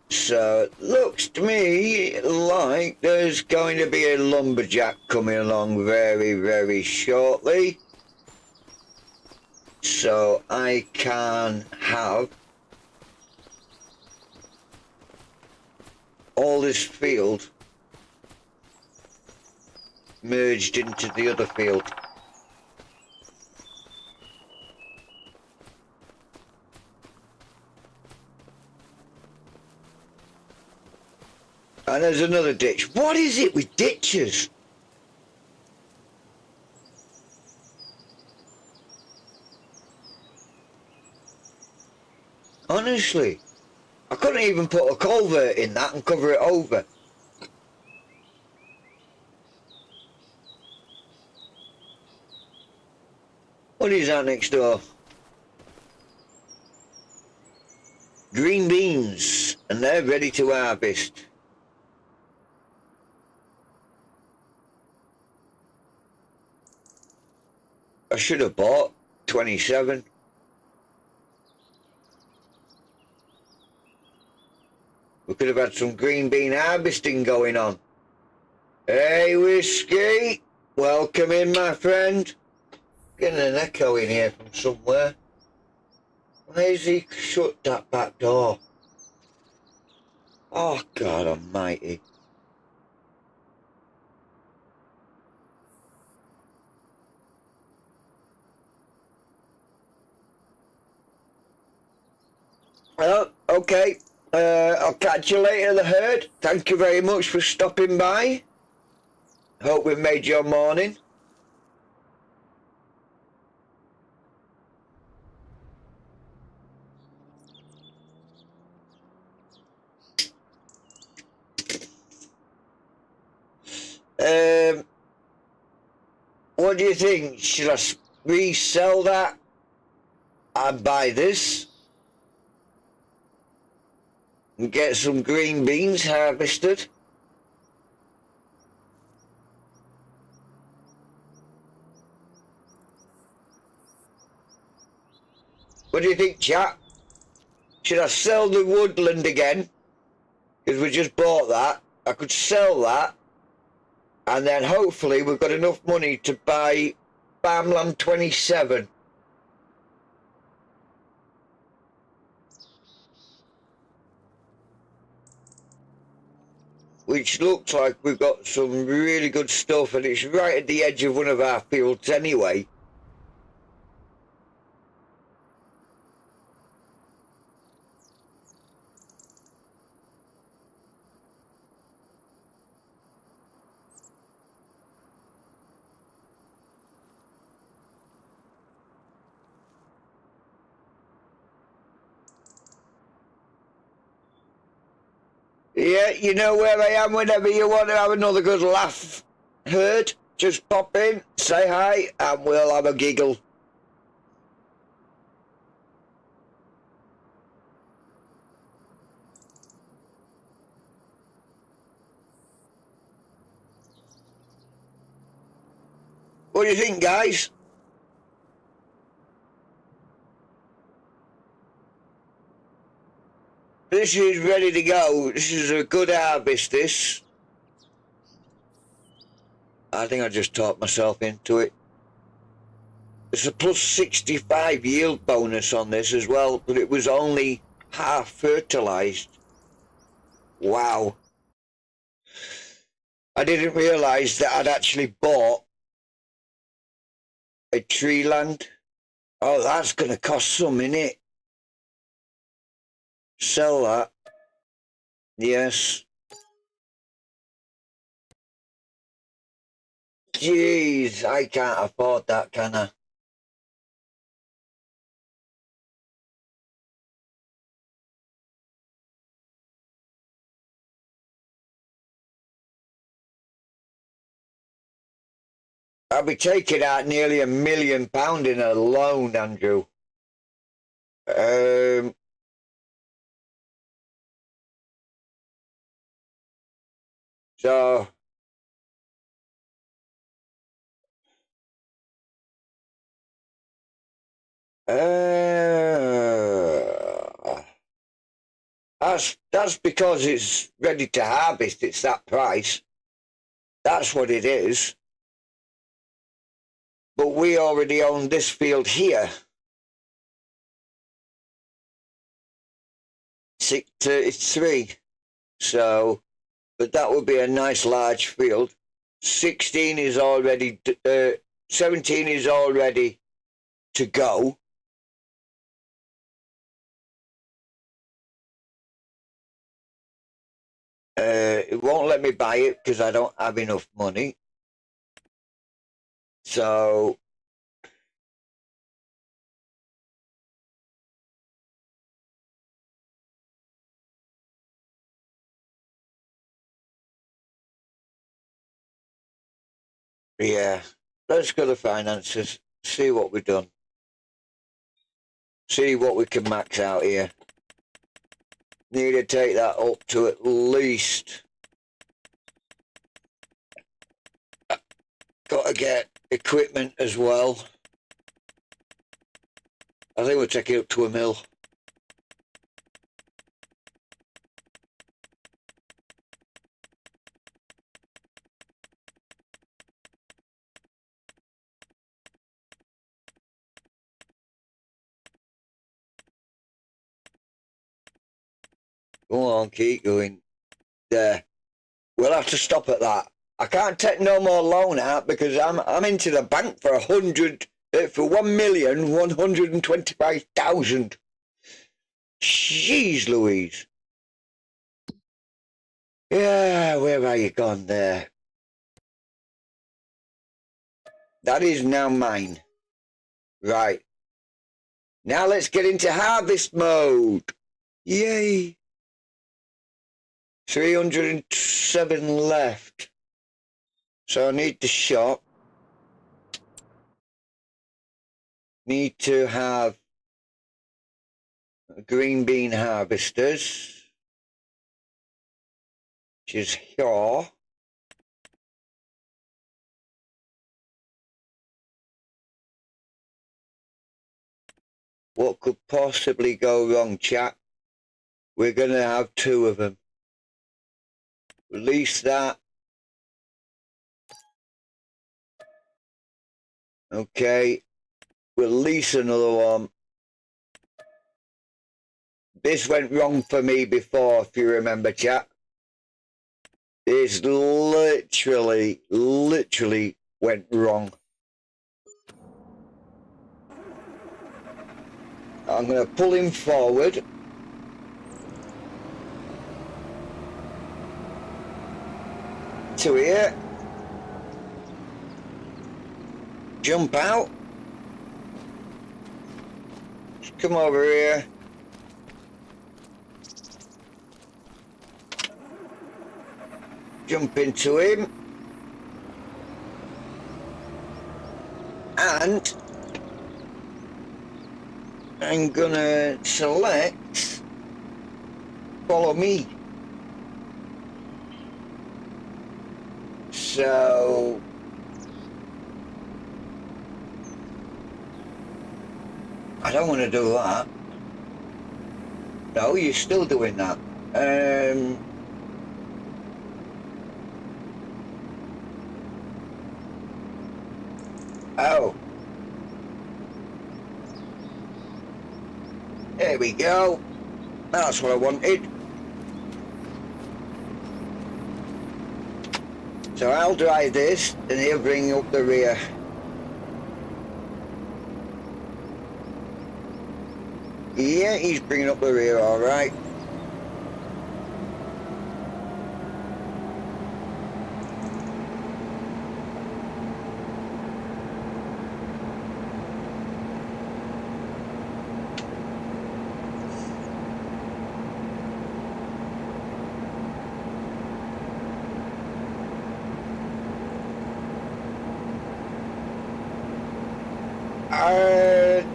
So it looks to me like there's going to be a lumberjack coming along very, very shortly. So I can have all this field merged into the other field. And there's another ditch. What is it with ditches? Honestly, I couldn't even put a culvert in that and cover it over. What is that next door? Green beans, and they're ready to harvest. I should have bought 27. We could have had some green bean harvesting going on. Hey, Whiskey, welcome in, my friend. Getting an echo in here from somewhere. Why has he shut that back door? Oh, God almighty. Well, okay. I'll catch you later, the herd. Thank you very much for stopping by. Hope we've made your morning. What do you think? Should I resell that and buy this and get some green beans harvested? What do you think, chap? Should I sell the woodland again? Because we just bought that. I could sell that. And then hopefully we've got enough money to buy Farmland 27. Which looks like we've got some really good stuff, and it's right at the edge of one of our fields anyway. Yeah, you know where I am whenever you want to have another good laugh. Heard? Just pop in, say hi, and we'll have a giggle. What do you think, guys? This is ready to go. This is a good harvest, this. I think I just talked myself into it. There's a plus 65 yield bonus on this as well, but it was only half fertilized. Wow. I didn't realize that I'd actually bought a tree land. Oh, that's going to cost some, innit? Sell that. Yes. Jeez, I can't afford that, can I? I'll be taking out nearly £1 million in a loan, Andrew. So that's because it's ready to harvest. It's that price. That's what it is. But we already own this field here. 633. So, but that would be a nice large field. 16 is already, 17 is already to go. It won't let me buy it because I don't have enough money. So yeah, let's go to finances, see what we've done. See what we can max out here. Need to take that up to at least. Got to get equipment as well. I think we'll take it up to £1 million. Go on, keep going. There. We'll have to stop at that. I can't take no more loan out because I'm into the bank for 1,125,000. Jeez Louise. Yeah, where are you gone there? That is now mine. Right. Now let's get into harvest mode. Yay. 307 left. So I need the shop. Need to have green bean harvesters, which is here. What could possibly go wrong, chat? We're going to have two of them. Release that. Okay. Release another one. This went wrong for me before, if you remember, chat. This literally went wrong. I'm going to pull him forward. To here. Jump out. Just come over here. Jump into him. And I'm gonna select follow me. So I don't want to do that. No, you're still doing that. Oh. There we go. That's what I wanted. So I'll drive this and he'll bring up the rear. Yeah, he's bringing up the rear, all right.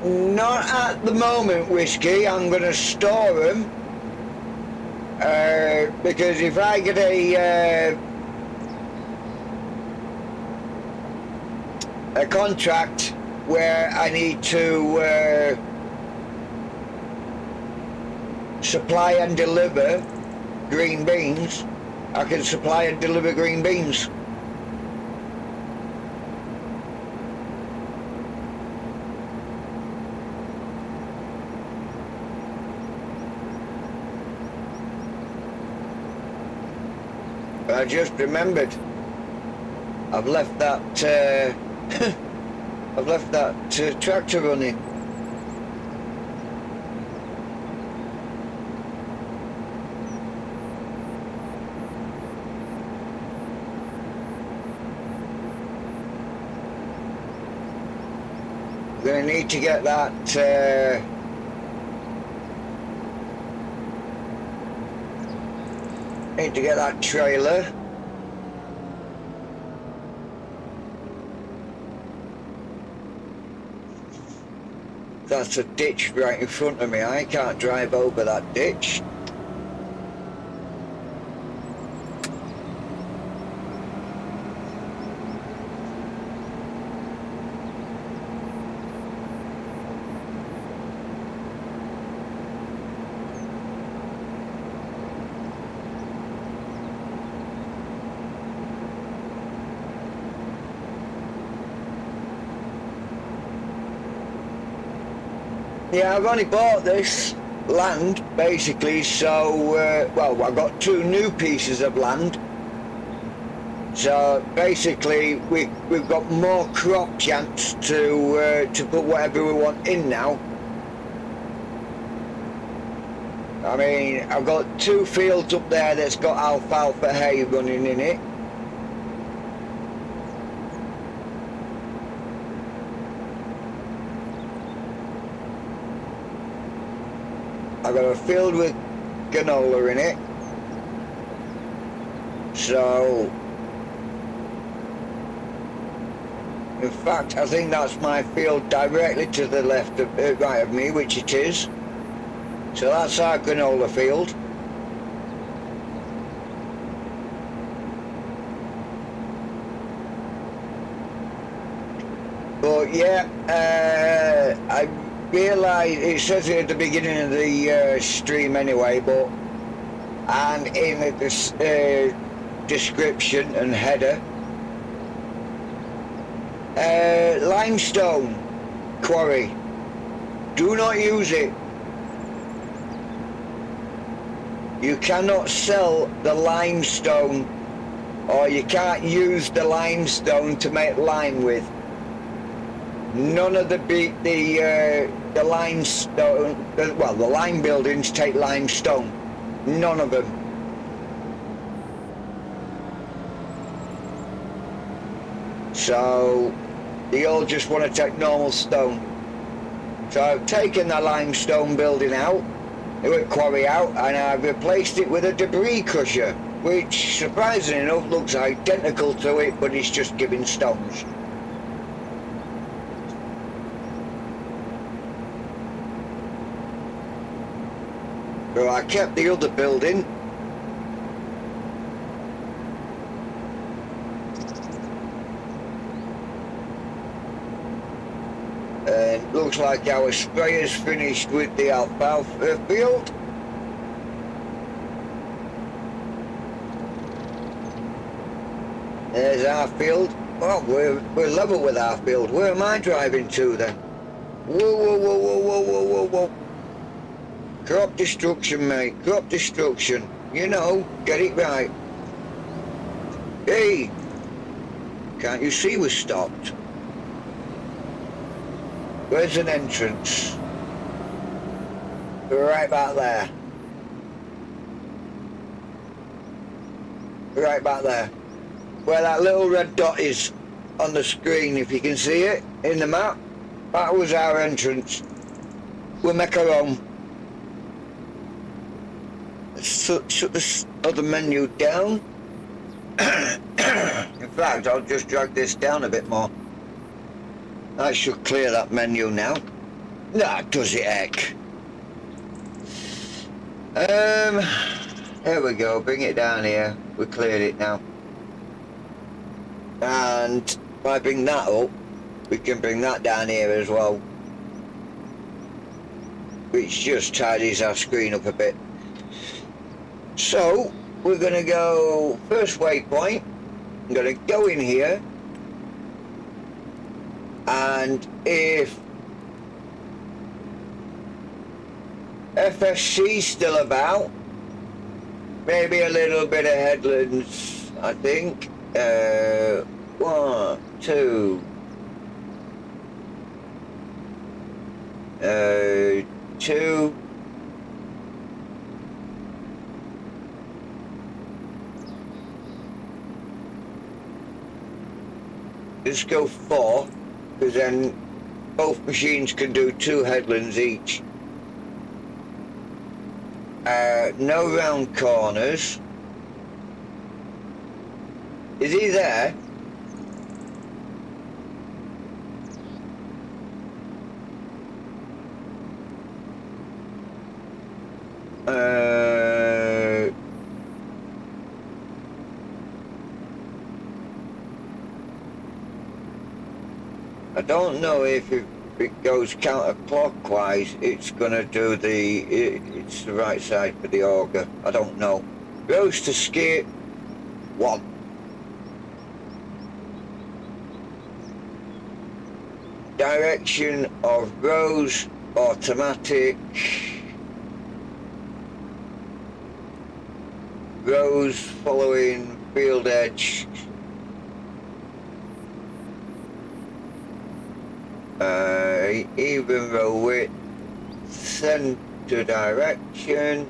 Not at the moment, Whiskey. I'm going to store them because if I get a contract where I need to supply and deliver green beans, I can supply and deliver green beans. I just remembered I've left that I've left that tractor running. I'm gonna need to get that trailer. That's a ditch right in front of me. I can't drive over that ditch. Yeah, I've only bought this land basically, so well, I've got two new pieces of land. So basically, we've got more crop chance to put whatever we want in now. I mean, I've got two fields up there that's got alfalfa hay running in it. I've got a field with canola in it. So, in fact, I think that's my field directly to the left of right of me, which it is. So that's our canola field. But yeah, I realise, it says it at the beginning of the stream anyway, but, and in the description and header, limestone quarry, do not use it. You cannot sell the limestone, or you can't use the limestone to make lime with. None of the limestone, well, the lime buildings take limestone. None of them. So they all just want to take normal stone. So I've taken the limestone building out, the quarry out, and I've replaced it with a debris crusher, which surprisingly enough looks identical to it, but it's just giving stones. So I kept the other building. And looks like our sprayer's finished with the alfalfa field. There's our field. Well, we're level with our field. Where am I driving to then? Whoa, whoa, whoa, whoa, whoa, whoa, whoa, whoa. Crop destruction, mate. Crop destruction. You know, get it right. Hey! Can't you see we're stopped? Where's an entrance? Right back there. Right back there. Where that little red dot is on the screen, if you can see it, in the map. That was our entrance. We'll make our own. Shut this other menu down. In fact, I'll just drag this down a bit more. I should clear that menu now. That does it, heck. There we go, bring it down here. We cleared it now. And if I bring that up, we can bring that down here as well. Which just tidies our screen up a bit. So, we're going to go first waypoint. I'm going to go in here. And if FSC's still about, maybe a little bit of headlands, I think. 1, 2, 2. Just go 4, because then both machines can do 2 headlands each. No round corners. Is he there? I don't know if it goes counterclockwise, it's gonna do it's the right side for the auger. I don't know. Goes to skip 1. Direction of rows automatic. Rows following field edge. Even row width, center direction.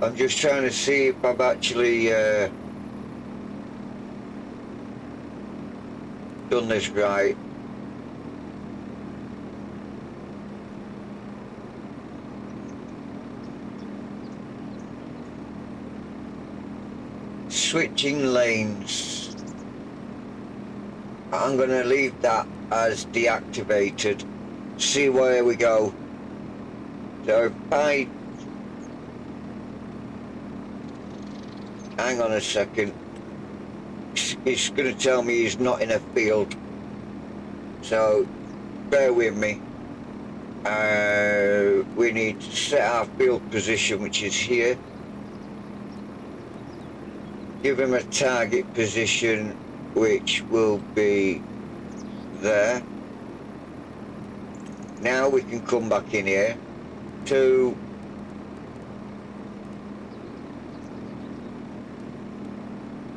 I'm just trying to see if I've actually done this right. Switching lanes. I'm going to leave that as deactivated. See where we go. So if I... Hang on a second. It's going to tell me he's not in a field. So bear with me. We need to set our field position, which is here. Give him a target position, which will be there. Now we can come back in here to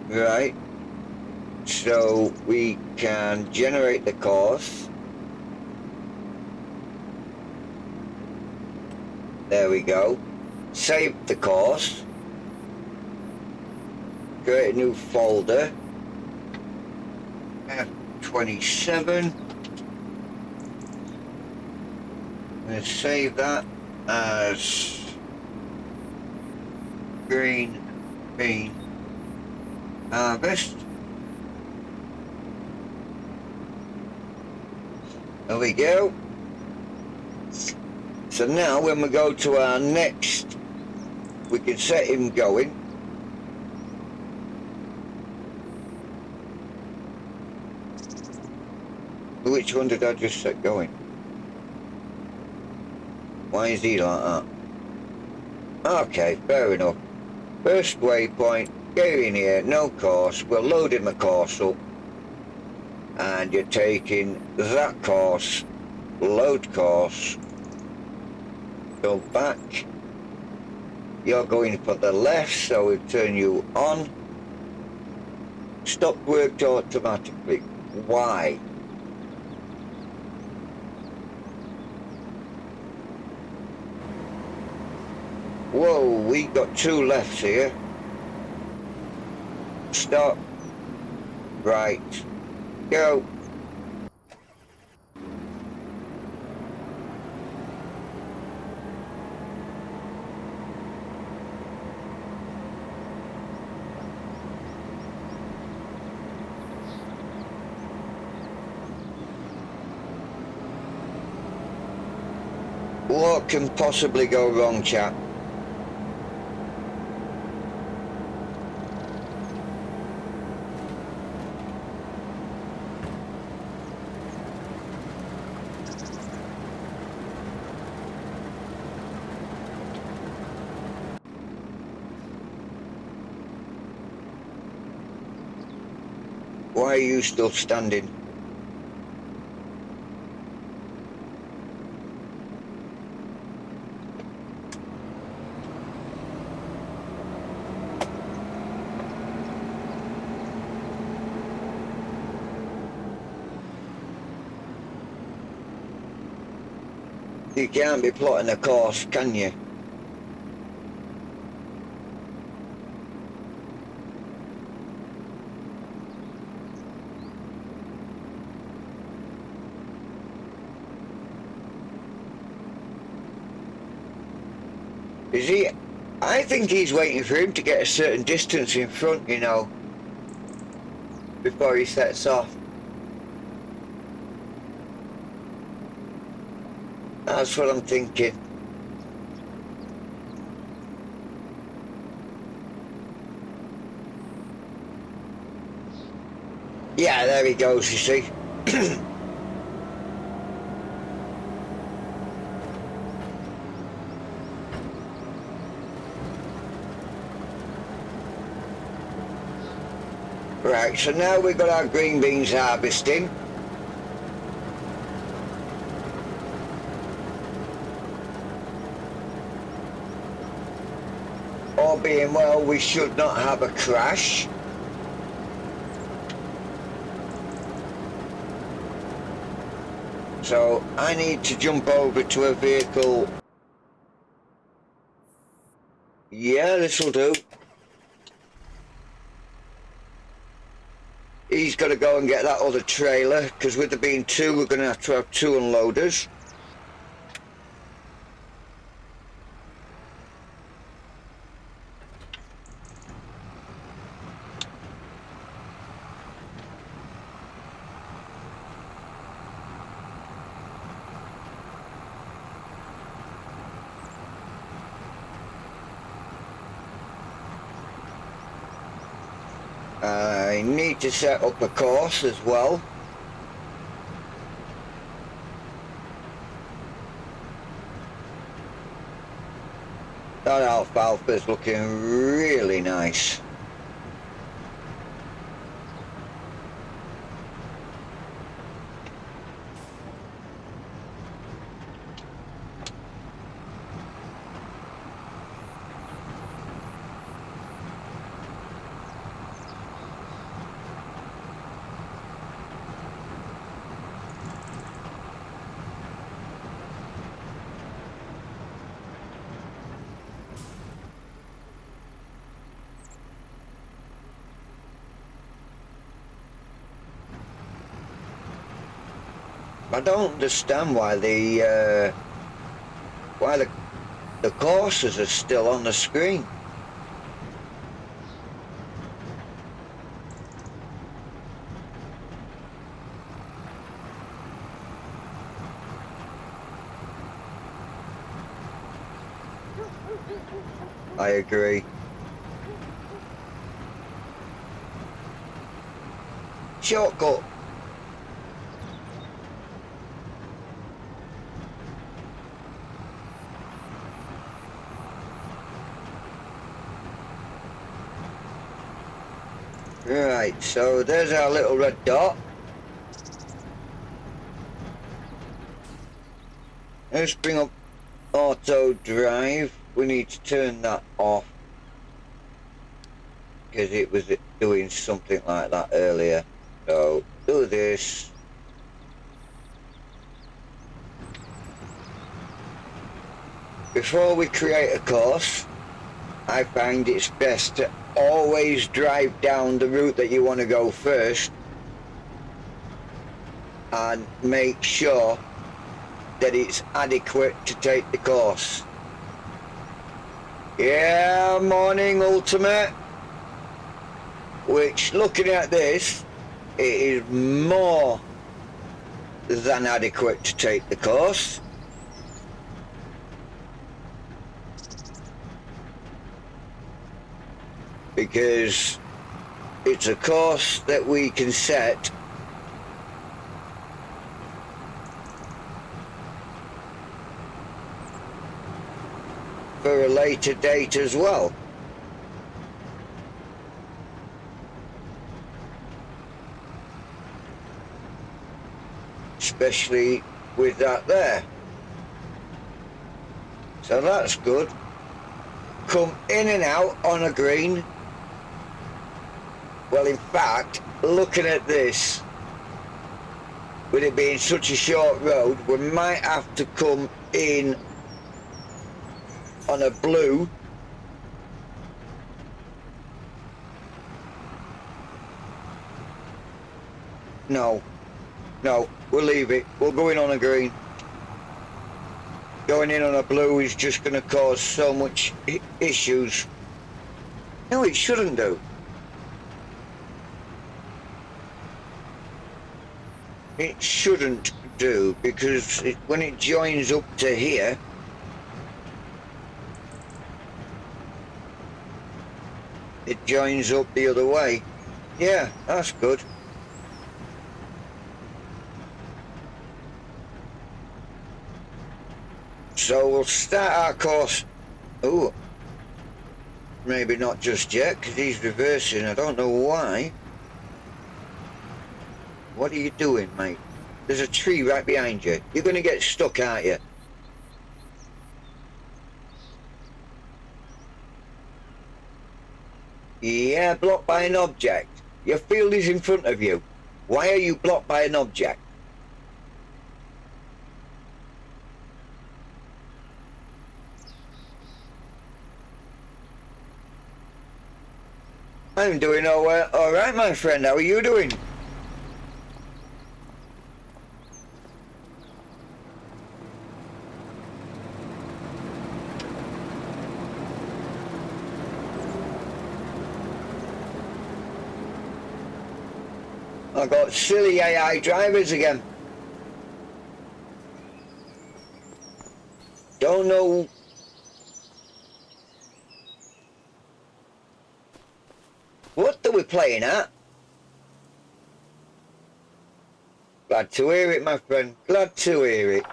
right, so we can generate the course. There we go. Save the course. Create a new folder. F27. I'm going to save that as green bean harvest. There we go. So now when we go to our next, we can set him going. Which one did I just set going? Why is he like that? Okay, fair enough. First waypoint, get in here, no course. We'll load him a course up. And you're taking that course, load course. Go back. You're going for the left, so we'll turn you on. Stop worked automatically. Why? Whoa, we got two lefts here. Stop. Right. Go. What can possibly go wrong, chap? Why are you still standing? You can't be plotting a course, can you? Is he? I think he's waiting for him to get a certain distance in front, you know, before he sets off. That's what I'm thinking. Yeah, there he goes, you see. Right, so now we've got our green beans harvesting. All being well, we should not have a crash. So I need to jump over to a vehicle. Yeah, this'll do. He's got to go and get that other trailer, because with there being two, we're going to have two unloaders. I need to set up a course as well. That alfalfa's looking really nice. I don't understand why the courses are still on the screen. I agree. Shortcut. Right, so there's our little red dot. Let's bring up auto drive. We need to turn that off because it was doing something like that earlier. So do this. Before we create a course, I find it's best to always drive down the route that you want to go first and make sure that it's adequate to take the course. Yeah, morning Ultimate. Which, looking at this, it is more than adequate to take the course. Because it's a course that we can set for a later date as well. Especially with that there. So that's good. Come in and out on a green. Well, in fact, looking at this, with it being such a short road, we might have to come in on a blue. No, we'll leave it. We'll go in on a green. Going in on a blue is just going to cause so much issues. No, it shouldn't do. It shouldn't do, because when it joins up to here, it joins up the other way. Yeah, that's good. So we'll start our course. Oh, maybe not just yet, because he's reversing. I don't know why. What are you doing, mate? There's a tree right behind you. You're going to get stuck, aren't you? Yeah, blocked by an object. Your field is in front of you. Why are you blocked by an object? I'm doing all right, my friend. How are you doing? I got silly AI drivers again. Don't know. What are we playing at? Glad to hear it, my friend. Glad to hear it.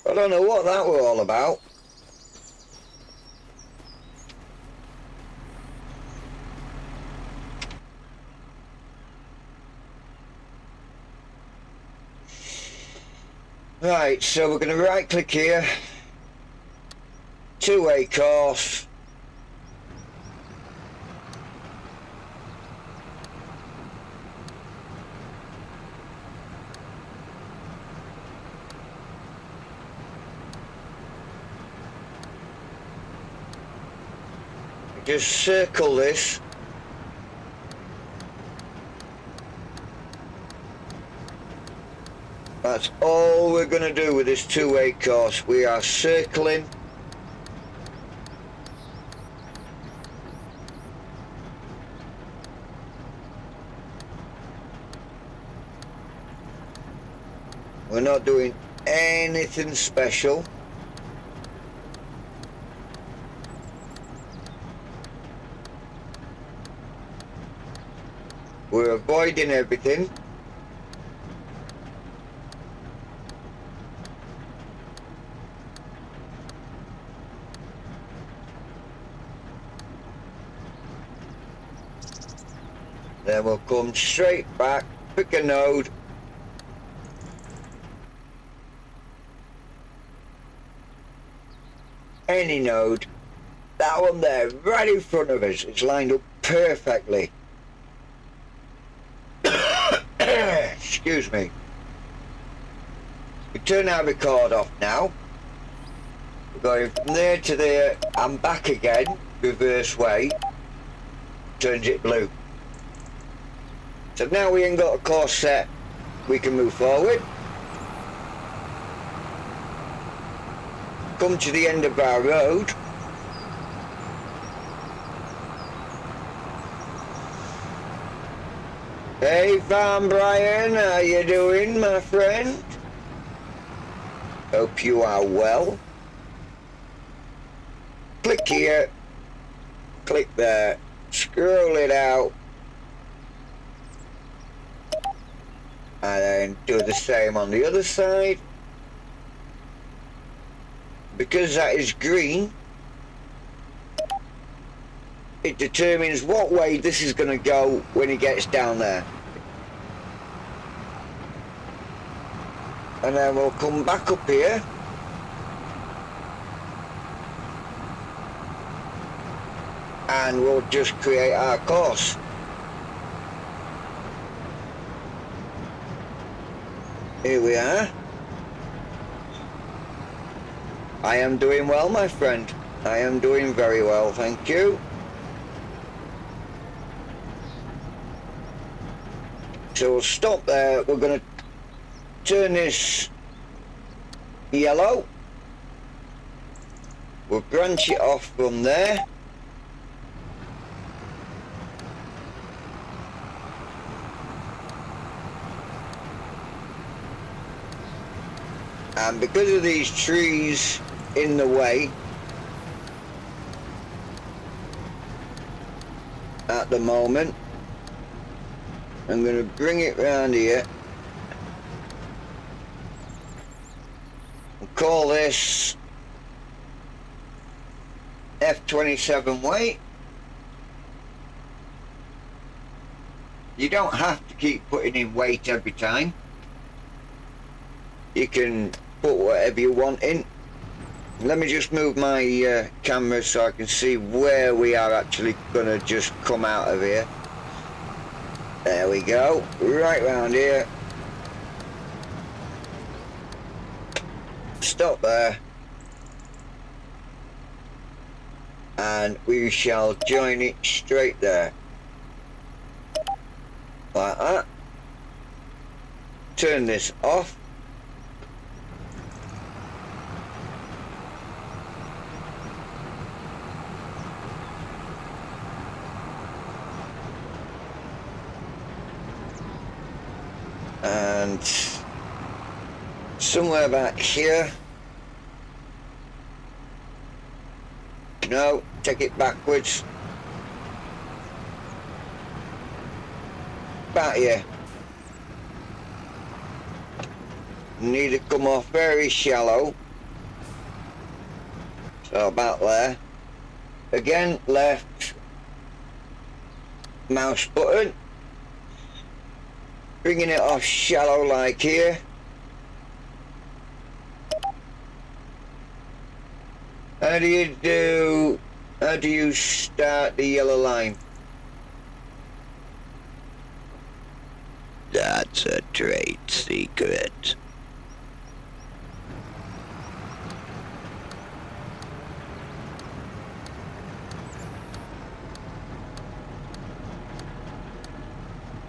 I don't know what that were all about. Right, so we're going to right click here, two-way course, just circle this. That's all we're going to do with this two-way course. We are circling. We're not doing anything special. We're avoiding everything. Then we'll come straight back, pick a node, any node, that one there, right in front of us, it's lined up perfectly. Excuse me. We turn our record off now. We're going from there to there and back again, reverse way, turns it blue. So now we ain't got a course set, we can move forward. Come to the end of our road. Hey Farm Brian, how you doing, my friend? Hope you are well. Click here, click there, scroll it out, and then do the same on the other side. Because that is green, it determines what way this is going to go when it gets down there. And then we'll come back up here. And we'll just create our course. Here we are. I am doing well, my friend. I am doing very well, thank you. So we'll stop there. We're going to turn this yellow. We'll branch it off from there. And because of these trees in the way at the moment, I'm going to bring it round here and call this F27 weight. You don't have to keep putting in weight every time. You can put whatever you want in. Let me just move my camera so I can see where we are actually going to just come out of here. There we go, right round here. Stop there. And we shall join it straight there. Like that. Turn this off. And somewhere back here, no, take it backwards, back here, need to come off very shallow, so about there, again left mouse button, bringing it off shallow like here, How do you start the yellow line? That's a trade secret.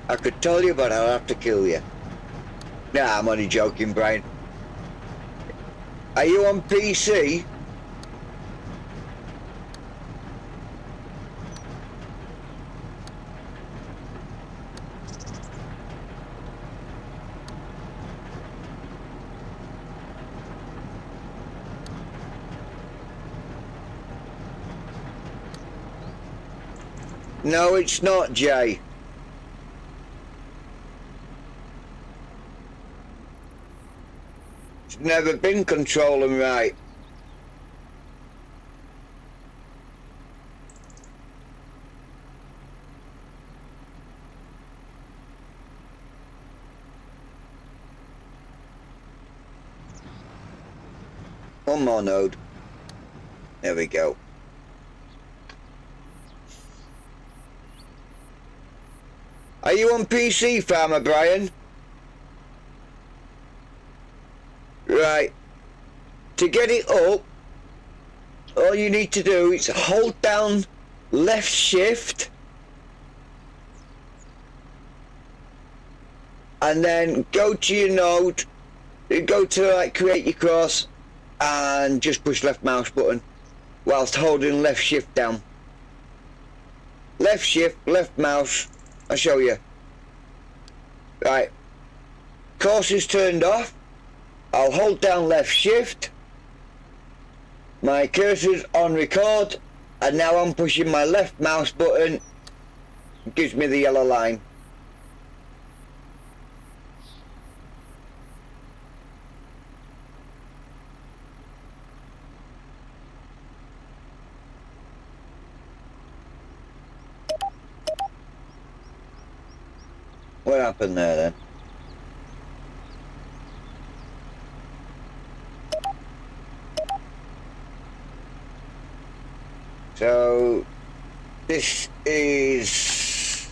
I could tell you, but I'll have to kill you. Nah, I'm only joking, Brian. Are you on PC? No, it's not, Jay. It's never been controlling right. One more node. There we go. Are you on PC, Farmer Brian? Right. To get it up, all you need to do is hold down left shift and then go to your node, go to like create your cross and just push left mouse button whilst holding left shift down. Left shift, left mouse, I'll show you. Right, course is turned off. I'll hold down left shift, my cursor's on record, and now I'm pushing my left mouse button. It gives me the yellow line. What happened there then? So this is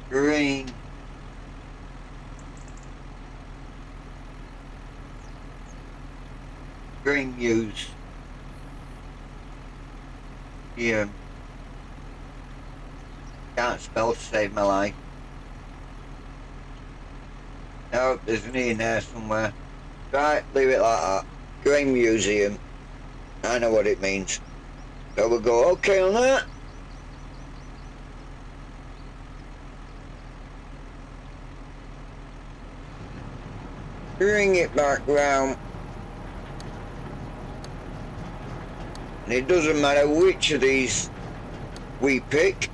green news. Yeah, can't spell to save my life. No, there's an E in there somewhere. Right, leave it like that. Grain Museum. I know what it means. So we'll go okay on that. Bring it back round. And it doesn't matter which of these we pick.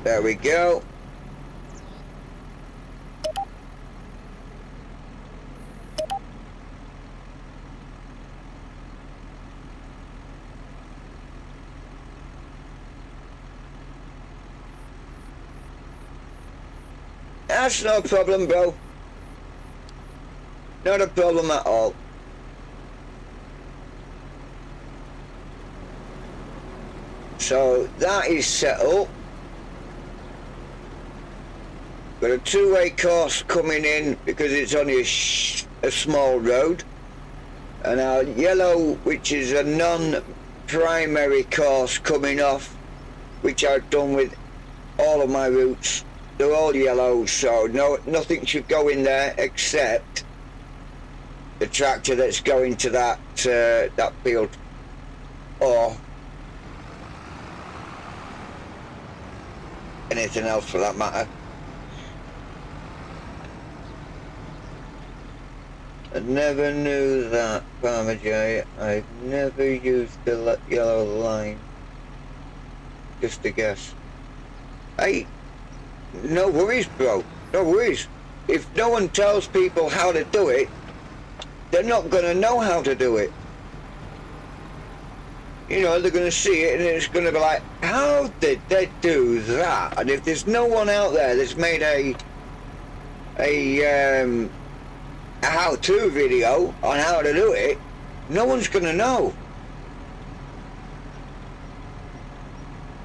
There we go. That's no problem, bro. Not a problem at all. So that is set up. Got a two-way course coming in because it's only a small road. And our yellow, which is a non-primary course coming off, which I've done with all of my routes. They're all yellow, so nothing should go in there except the tractor that's going to that field, or anything else for that matter. I never knew that, Farmer J. I've never used the yellow line. Just a guess. Hey, no worries, bro. No worries. If no one tells people how to do it, they're not going to know how to do it. You know, they're going to see it and it's going to be like, how did they do that? And if there's no one out there that's made a a how-to video on how to do it, no one's gonna know.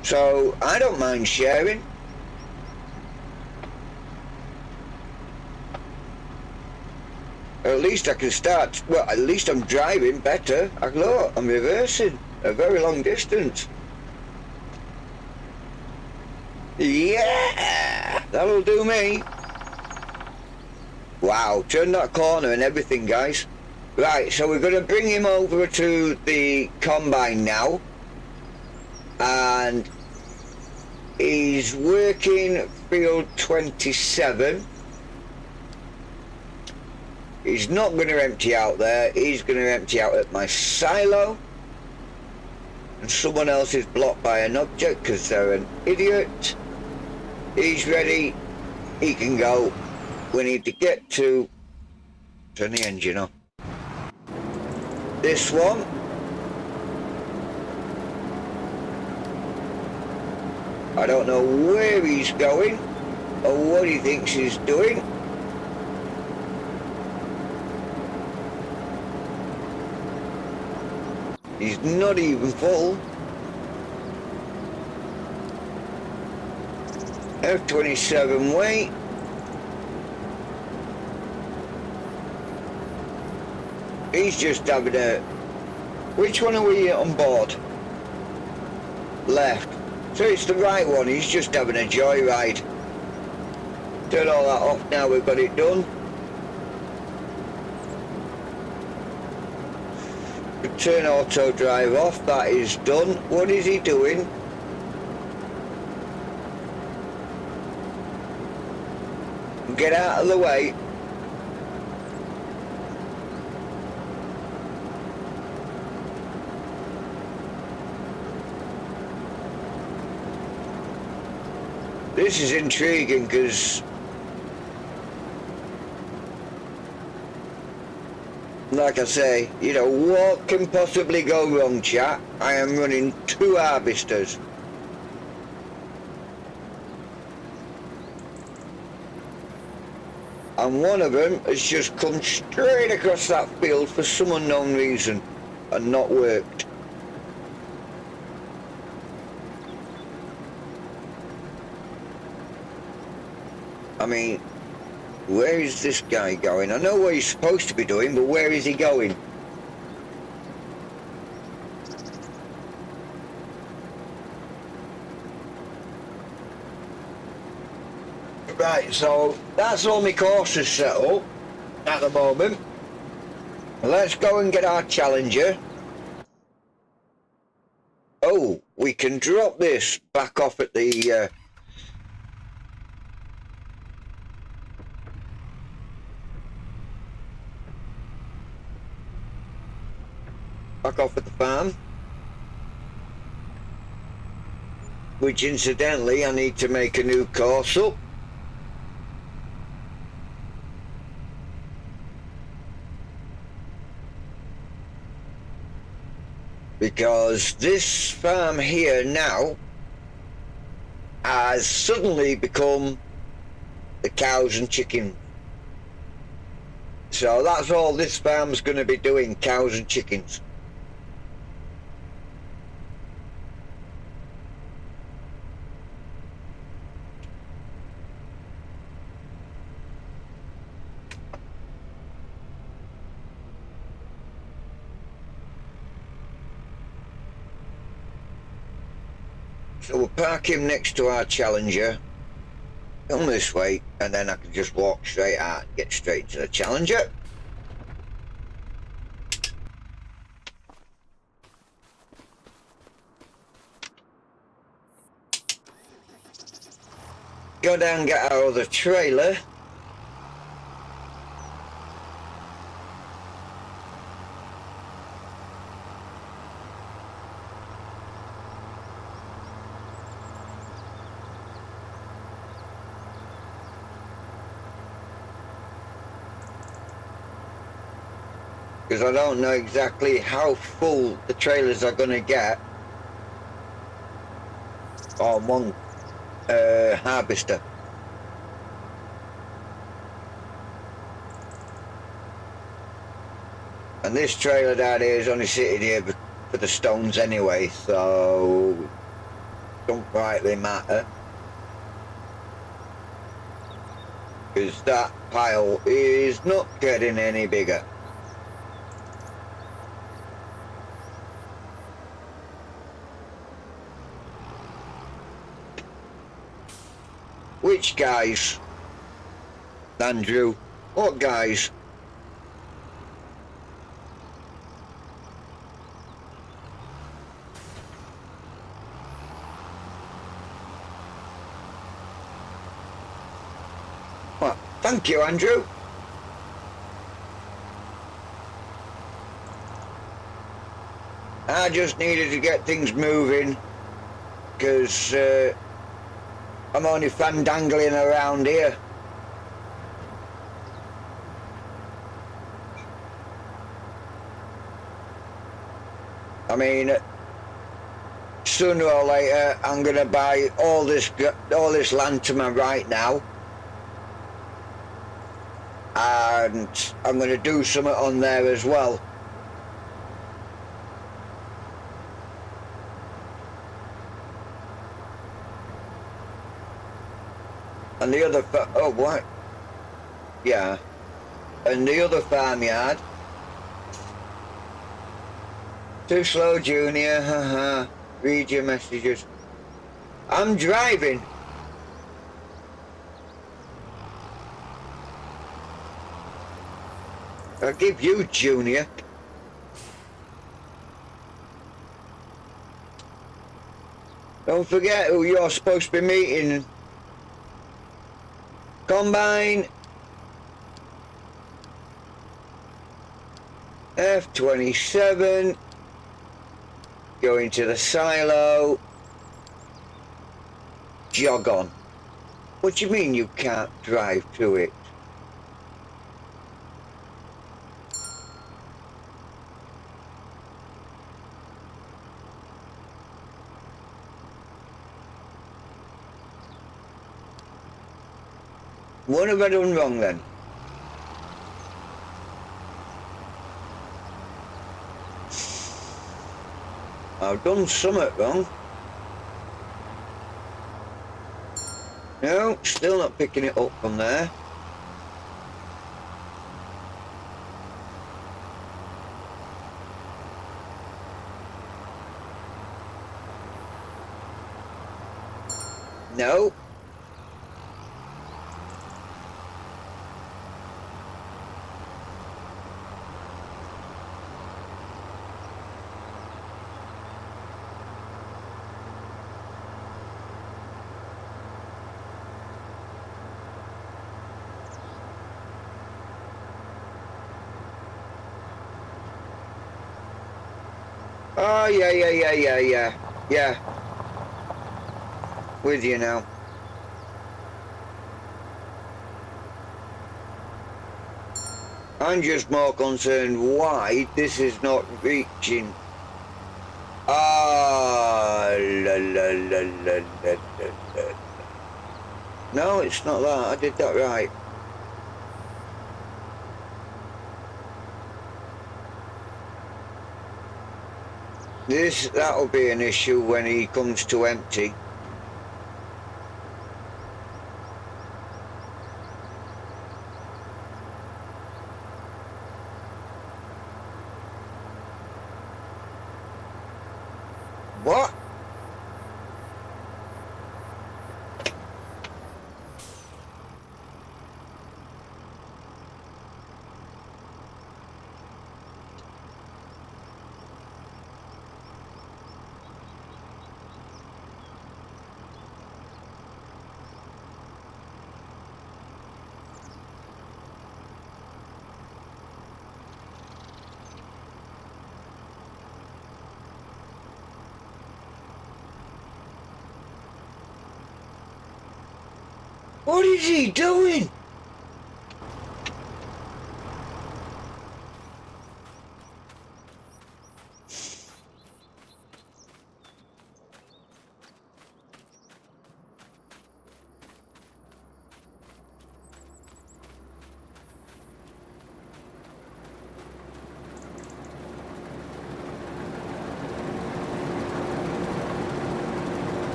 So I don't mind sharing. At least I can start, well, at least I'm driving better. Look, I'm reversing a very long distance. Yeah, that'll do me. Wow, turn that corner and everything, guys. Right, so we're going to bring him over to the combine now. And he's working field 27. He's not going to empty out there. He's going to empty out at my silo. And someone else is blocked by an object because they're an idiot. He's ready. He can go. We need to get to... Turn the engine off. This one. I don't know where he's going or what he thinks he's doing. He's not even full. F27 weight. He's just having a... Which one are we on board? Left. So it's the right one. He's just having a joyride. Turn all that off now, we've got it done. Turn auto drive off, that is done. What is he doing? Get out of the way. This is intriguing because like I say, you know, what can possibly go wrong, chat? I am running 2 harvesters. And one of them has just come straight across that field for some unknown reason and not worked. I mean, where is this guy going? I know what he's supposed to be doing, but where is he going? Right, so that's all my courses set up at the moment. Let's go and get our Challenger. Oh, we can drop this back off at the... back off at the farm, which incidentally I need to make a new course up. Because this farm here now has suddenly become the cows and chickens. So that's all this farm's going to be doing, cows and chickens. So we'll park him next to our Challenger, come this way, and then I can just walk straight out and get straight into the Challenger. Go down and get our other trailer. Because I don't know exactly how full the trailers are going to get on one harvester. And this trailer down here is only sitting here for the stones anyway, so don't rightly matter. Because that pile is not getting any bigger. Which guys? Andrew, what guys? What? Thank you, Andrew. I just needed to get things moving because I'm only fandangling around here. I mean, sooner or later, I'm gonna buy all this land to my right now, and I'm gonna do something on there as well. And the other, oh what? Yeah, and the other farmyard. Too slow, Junior, haha. Read your messages. I'm driving. I'll give you, Junior. Don't forget who you're supposed to be meeting. Combine. F27. Going to the silo. Jog on. What do you mean you can't drive to it? What have I done wrong then? I've done something wrong. No, still not picking it up from there. No. Oh, yeah. With you now. I'm just more concerned why this is not reaching. Ah, la. No, it's not that. I did that right. That'll be an issue when he comes to empty. What? What is he doing?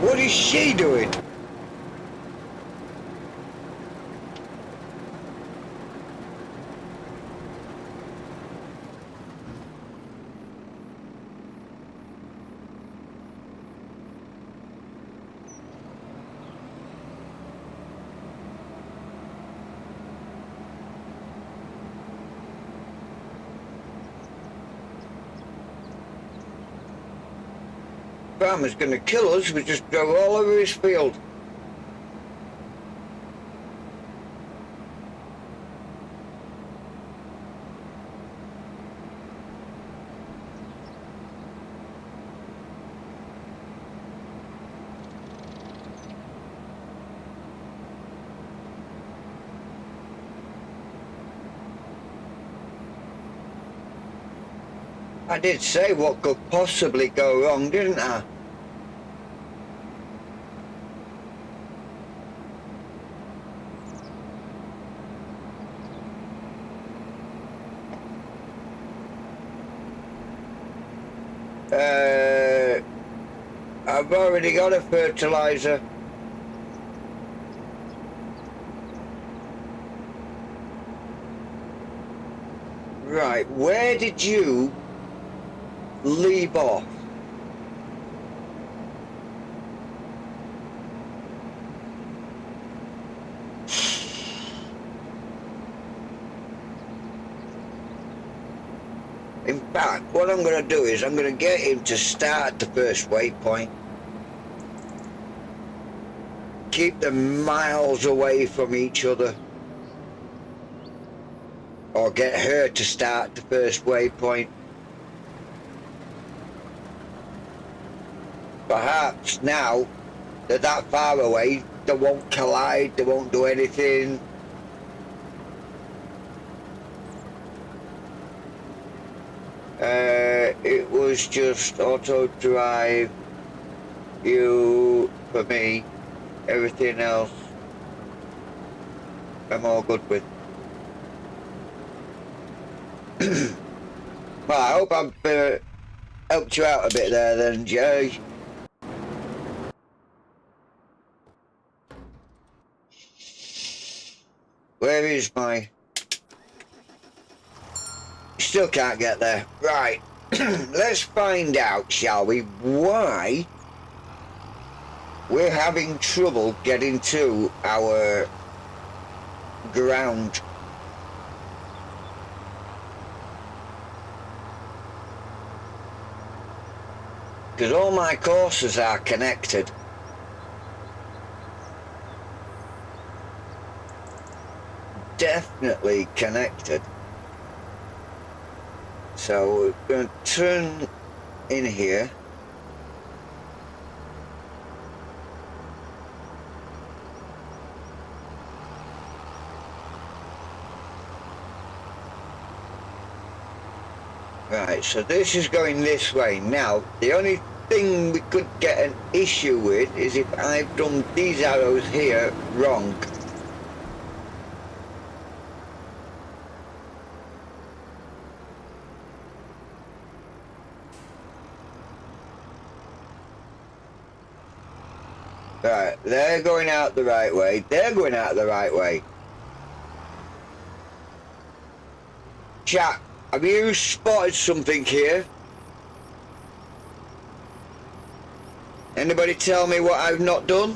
What is she doing? Farmer's gonna kill us. We just drove all over his field. I did say what could possibly go wrong, didn't I? I've already got a fertilizer. Right, where did you leave off? In fact, what I'm going to do is I'm going to get him to start at the first waypoint. Keep them miles away from each other. Or get her to start the first waypoint. Perhaps now they're that far away, they won't collide, they won't do anything. It was just auto drive, you for me, everything else I'm all good with. Well, I hope I've helped you out a bit there then, Jay. Where is my... Still can't get there. Right. Let's find out, shall we, why we're having trouble getting to our ground. Because all my courses are connected. Definitely connected. So we're going to turn in here. Right, so this is going this way. Now, the only thing we could get an issue with is if I've done these arrows here wrong. Right, they're going out the right way, they're going out the right way. Chat, have you spotted something here? Anybody tell me what I've not done?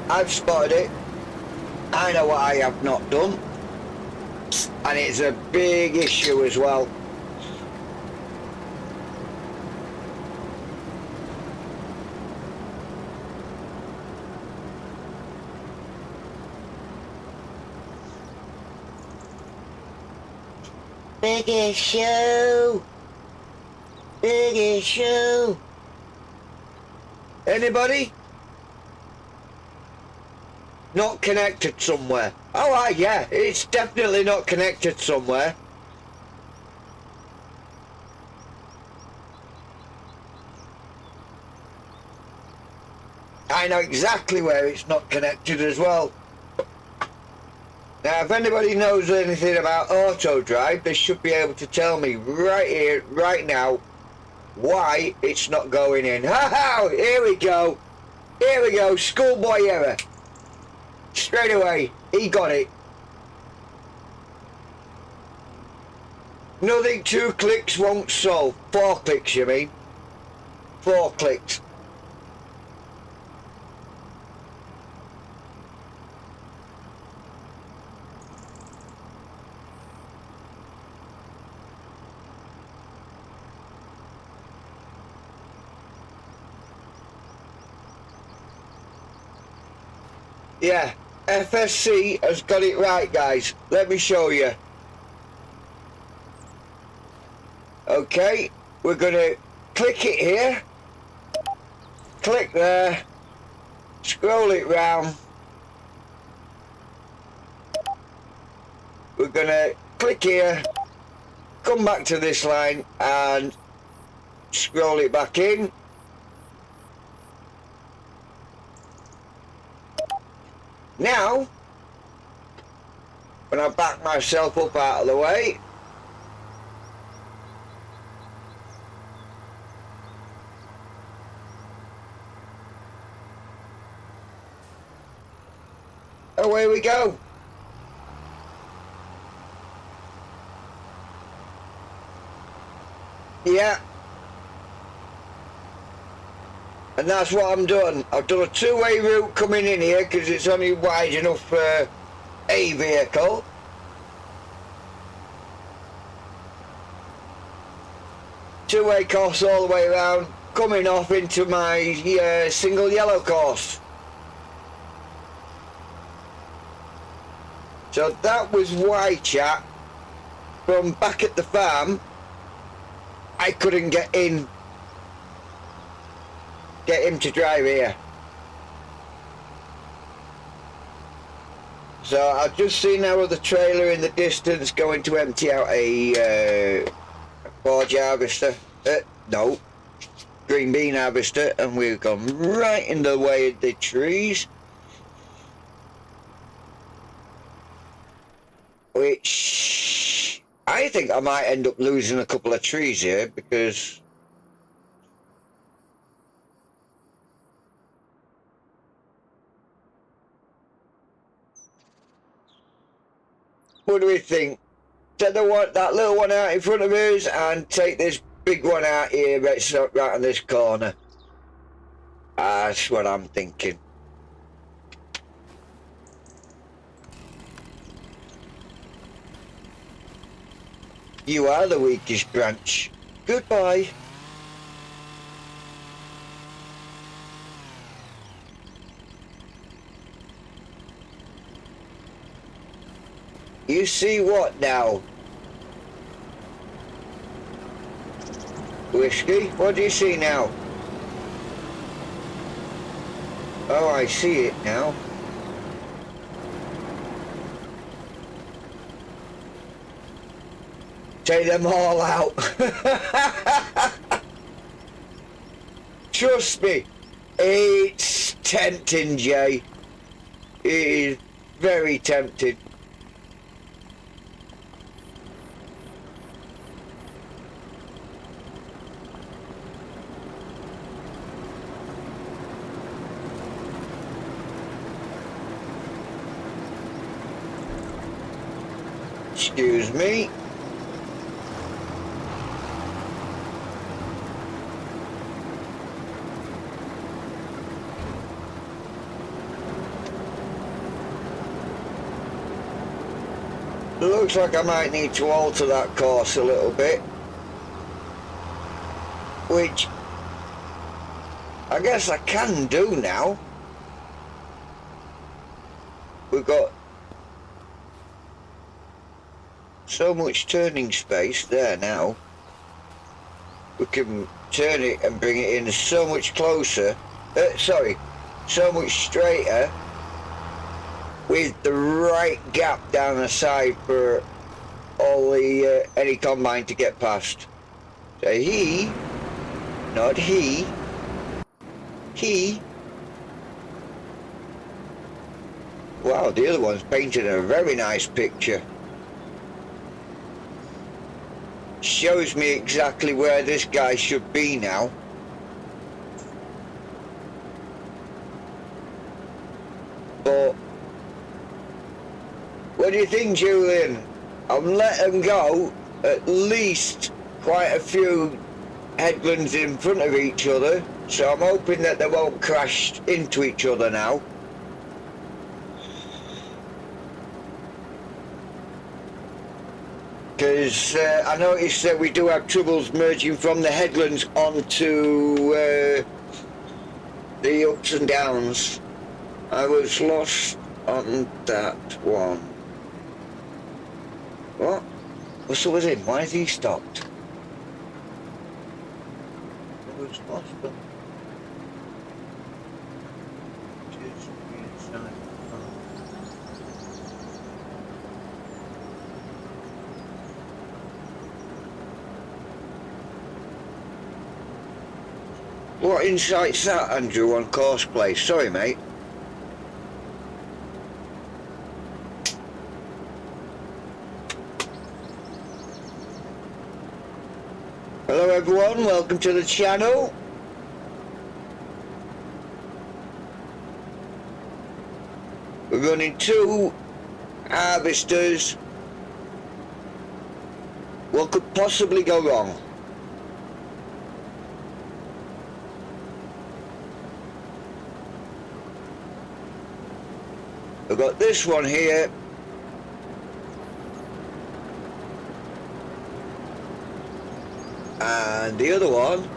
I've spotted it. I know what I have not done, and it's a big issue as well. Big issue. Big issue. Anybody? Not connected somewhere. Oh, yeah, it's definitely not connected somewhere. I know exactly where it's not connected as well. Now, if anybody knows anything about auto drive, they should be able to tell me right here, right now, why it's not going in. Ha ha! Here we go. Here we go. Schoolboy error. Straight away, he got it. Nothing 2 clicks won't solve. 4 clicks, you mean? 4 clicks. Yeah, FSC has got it right, guys. Let me show you. Okay, we're gonna click it here. Click there. Scroll it round. We're gonna click here. Come back to this line and scroll it back in. Now, when I back myself up out of the way, away we go. Yeah. And that's what I'm doing. I've done a 2-way route coming in here because it's only wide enough for a vehicle. Two-way course all the way around, coming off into my single yellow course. So that was why, chat, from back at the farm, I couldn't get him to drive here. So I've just seen our other trailer in the distance going to empty out a forage harvester. No, green bean harvester, and we've gone right in the way of the trees. Which I think I might end up losing a couple of trees here because what do we think? Take that little one out in front of us and take this big one out here right on this corner. That's what I'm thinking. You are the weakest branch. Goodbye. You see what now? Whiskey, what do you see now? Oh, I see it now. Take them all out. Trust me, it's tempting, Jay. It is very tempting. Excuse me. Looks like I might need to alter that course a little bit, which I guess I can do now. We've got so much turning space there now. We can turn it and bring it in so much closer, so much straighter, with the right gap down the side for all the any combine to get past. So he, not he, Wow, the other one's painted a very nice picture. Shows me exactly where this guy should be now. But what do you think, Julian? I've let them go at least quite a few headlands in front of each other, so I'm hoping that they won't crash into each other now. Because I noticed that we do have troubles merging from the headlands onto the ups and downs. I was lost on that one. What? What's up with him? Why has he stopped? I was lost on... What insight's that, Andrew, on courseplay? Sorry, mate. Hello everyone, welcome to the channel. We're running 2 harvesters. What could possibly go wrong? We've got this one here. And the other one.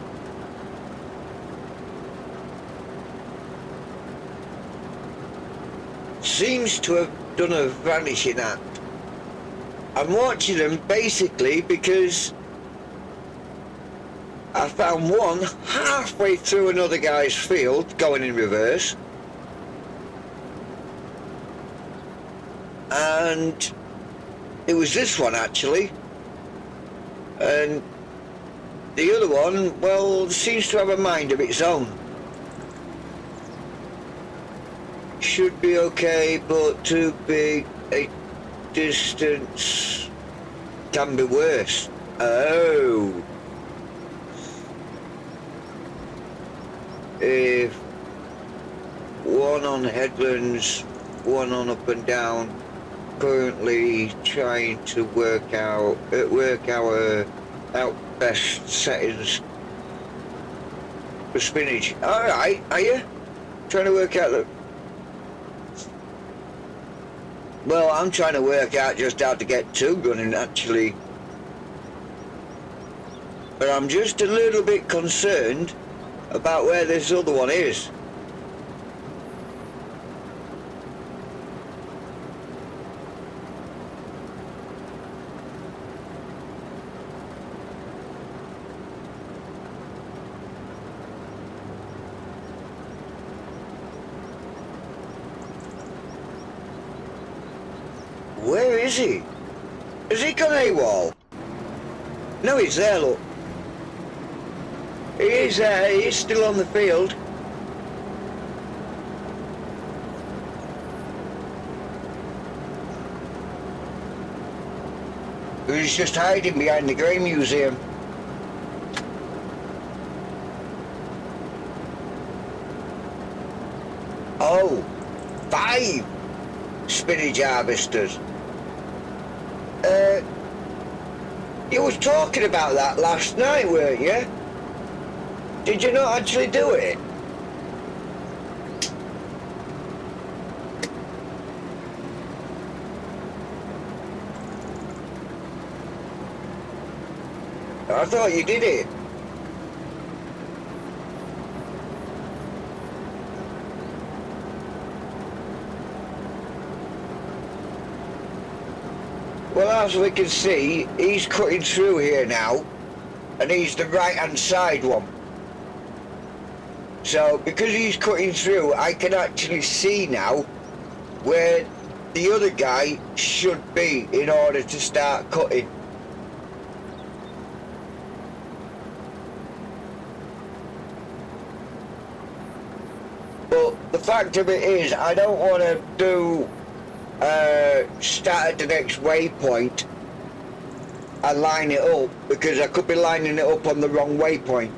Seems to have done a vanishing act. I'm watching them basically because I found one halfway through another guy's field going in reverse. And it was this one actually, and the other one, well, seems to have a mind of its own. Should be okay, but too big a distance can be worse. Oh, if one on headlands, one on up and down. Currently trying to work our best settings for spinach. Alright, are you? Trying to work out the... Well, I'm trying to work out just how to get 2 running actually. But I'm just a little bit concerned about where this other one is. Where is he? Has he gone AWOL? No, he's there, look. He is there, he is still on the field. He's just hiding behind the Grey Museum. Oh, 5 spinach harvesters. You was talking about that last night, weren't you? Did you not actually do it? I thought you did it. Well, as we can see, he's cutting through here now, and he's the right-hand side one. So, because he's cutting through, I can actually see now where the other guy should be in order to start cutting. But the fact of it is, I don't want to do start at the next waypoint and line it up, because I could be lining it up on the wrong waypoint.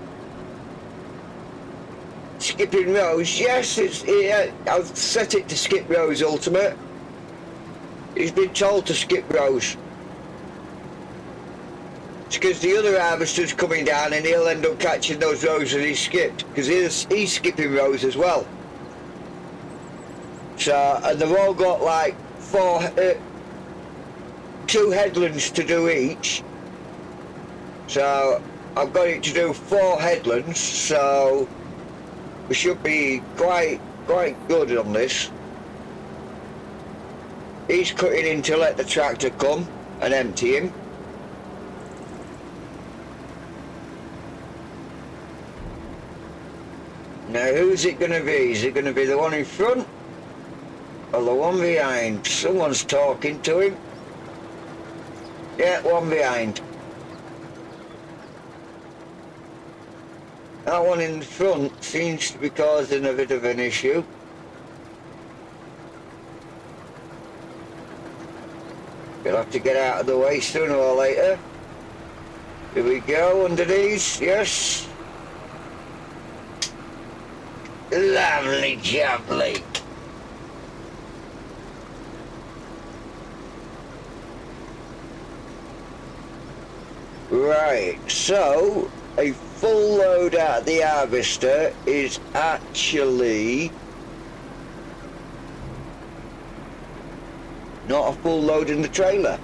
Skipping rows, yes, I've set it to skip rows ultimate. He's been told to skip rows. It's because the other harvester's coming down and he'll end up catching those rows that he skipped, because he's skipping rows as well. So, and they've all got like 2 headlands to do each. So I've got it to do 4 headlands, so we should be quite good on this. He's cutting in to let the tractor come and empty him. Now who's it going to be? Is it going to be the one in front or the one behind? Someone's talking to him. Yeah, one behind. That one in front seems to be causing a bit of an issue. You'll have to get out of the way sooner or later. Here we go, under these, yes. Lovely jubbly. Right, so a full load out of the harvester is actually not a full load in the trailer.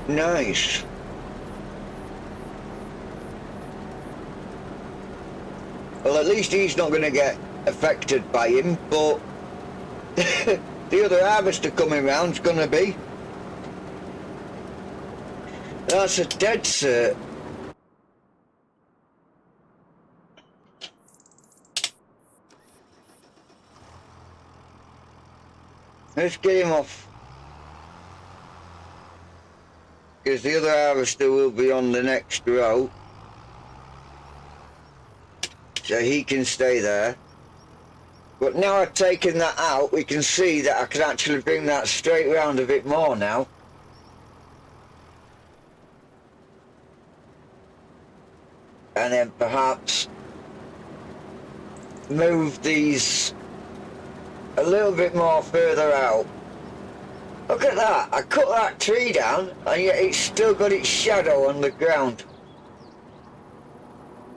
Nice. Well, at least he's not going to get affected by him, but the other harvester coming round's going to be. That's a dead cert. Let's get him off, because the other harvester will be on the next row, so he can stay there. But now I've taken that out, we can see that I can actually bring that straight round a bit more now. And then perhaps move these a little bit more further out. Look at that, I cut that tree down and yet it's still got its shadow on the ground.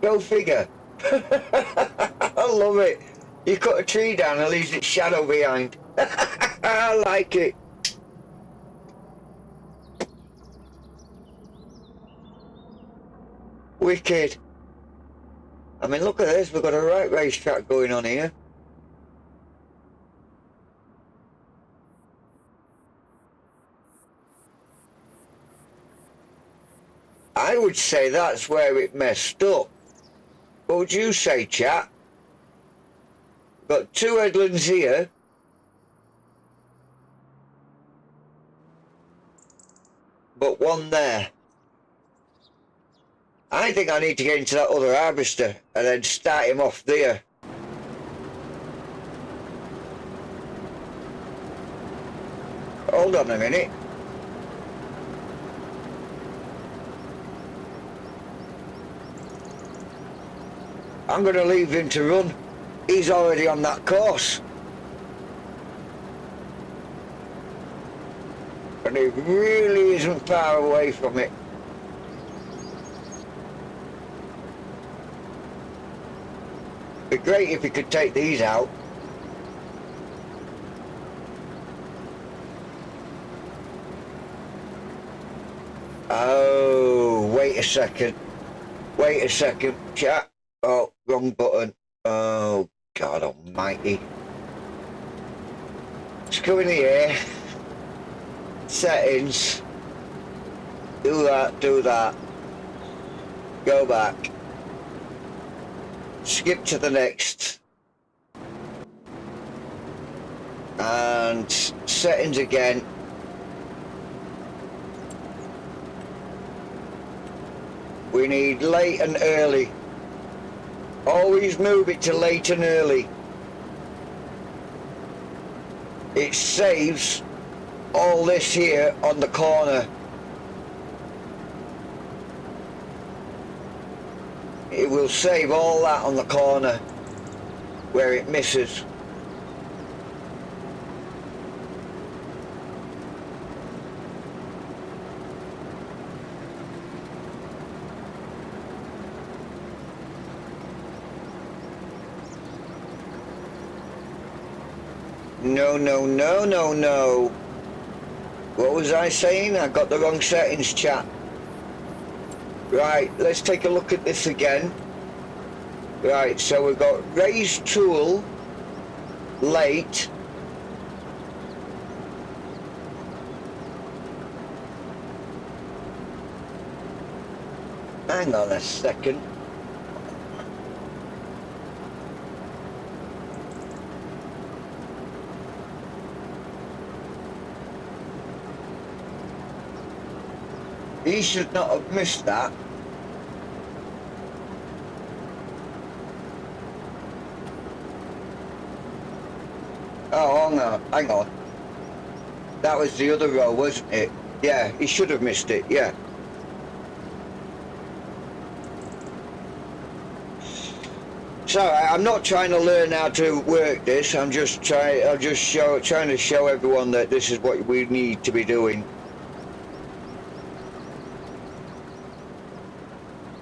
Go figure. I love it. You cut a tree down and leaves its shadow behind. I like it. Wicked. I mean, look at this, we've got a right racetrack going on here. I would say that's where it messed up. What would you say, chat? Got 2 headlands here. But 1 there. I think I need to get into that other harvester and then start him off there. Hold on a minute. I'm going to leave him to run. He's already on that course. And he really isn't far away from it. It'd be great if he could take these out. Oh, wait a second. Wait a second, chat. Oh, wrong button. Oh, God almighty. Let's go in here. Settings. Do that, do that. Go back. Skip to the next. And settings again. We need late and early. Always move it to late and early. It saves all this here on the corner. It will save all that on the corner where it misses. No, no, no, no, no. What was I saying? I got the wrong settings, chat. Right, let's take a look at this again. Right, so we've got raise tool, late. Hang on a second. He should not have missed that. Oh, hang on. That was the other row, wasn't it? Yeah, he should have missed it, yeah. So I'm not trying to learn how to work this. I'm just trying to show everyone that this is what we need to be doing.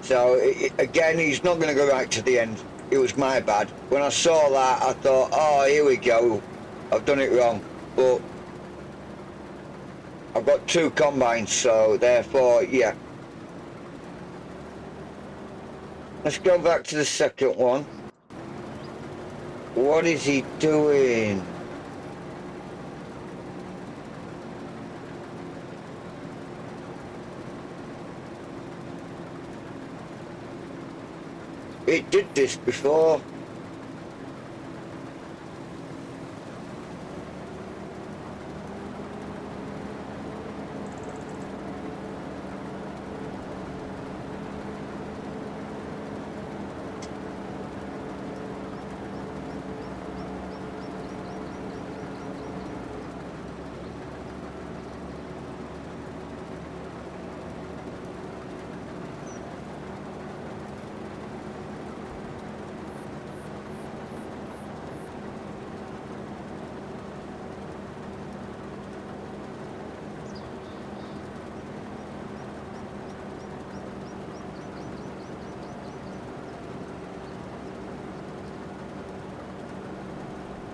So again, he's not going to go back to the end. It was my bad. When I saw that, I thought, oh, here we go. I've done it wrong. But I've got 2 combines, so therefore, yeah. Let's go back to the second one. What is he doing? It did this before.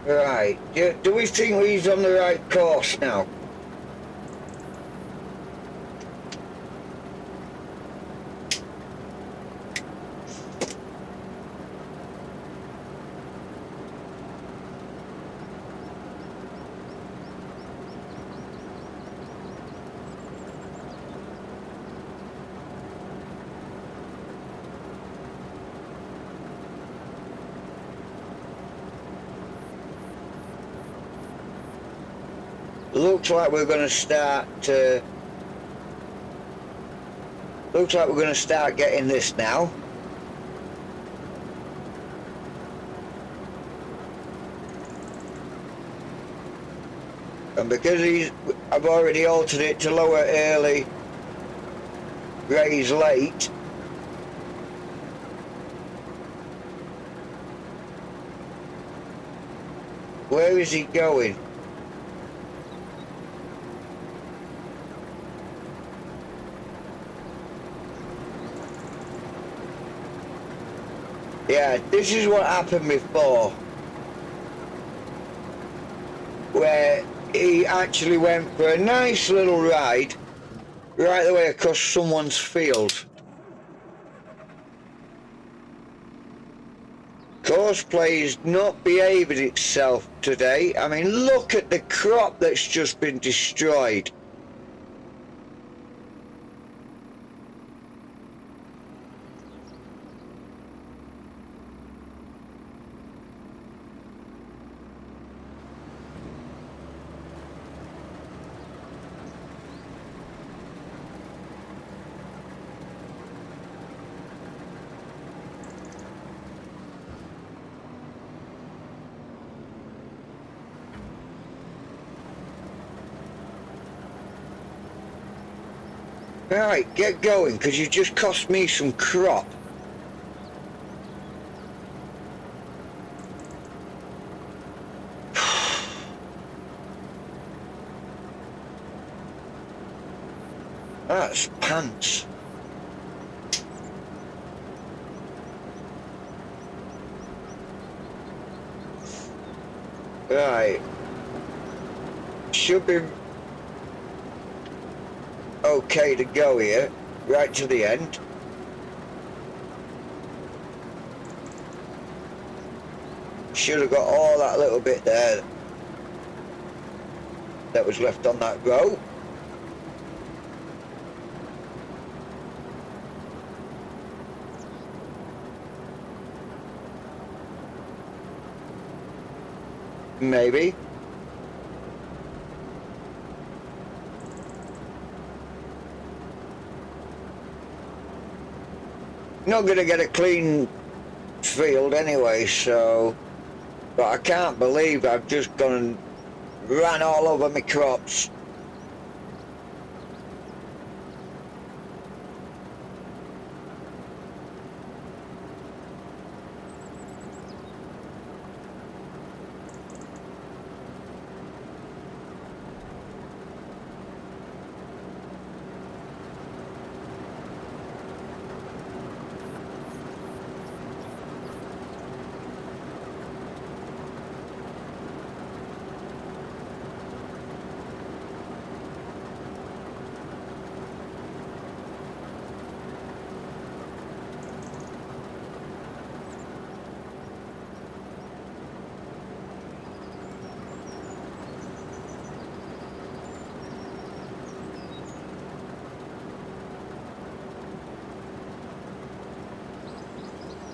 Right, do we think he's on the right course now? Looks like we're going to start. Looks like we're going to start getting this now. And because I've already altered it to lower early, raise late. Where is he going? Yeah, this is what happened before, where he actually went for a nice little ride right the way across someone's field. Courseplay is not behaving itself today. I mean, look at the crop that's just been destroyed. Right, get going, because you just cost me some crop. That's pants. Right. Should be okay to go here, right to the end. Should have got all that little bit there that was left on that row. Maybe. Not gonna get a clean field anyway, so, but I can't believe I've just gone and ran all over my crops.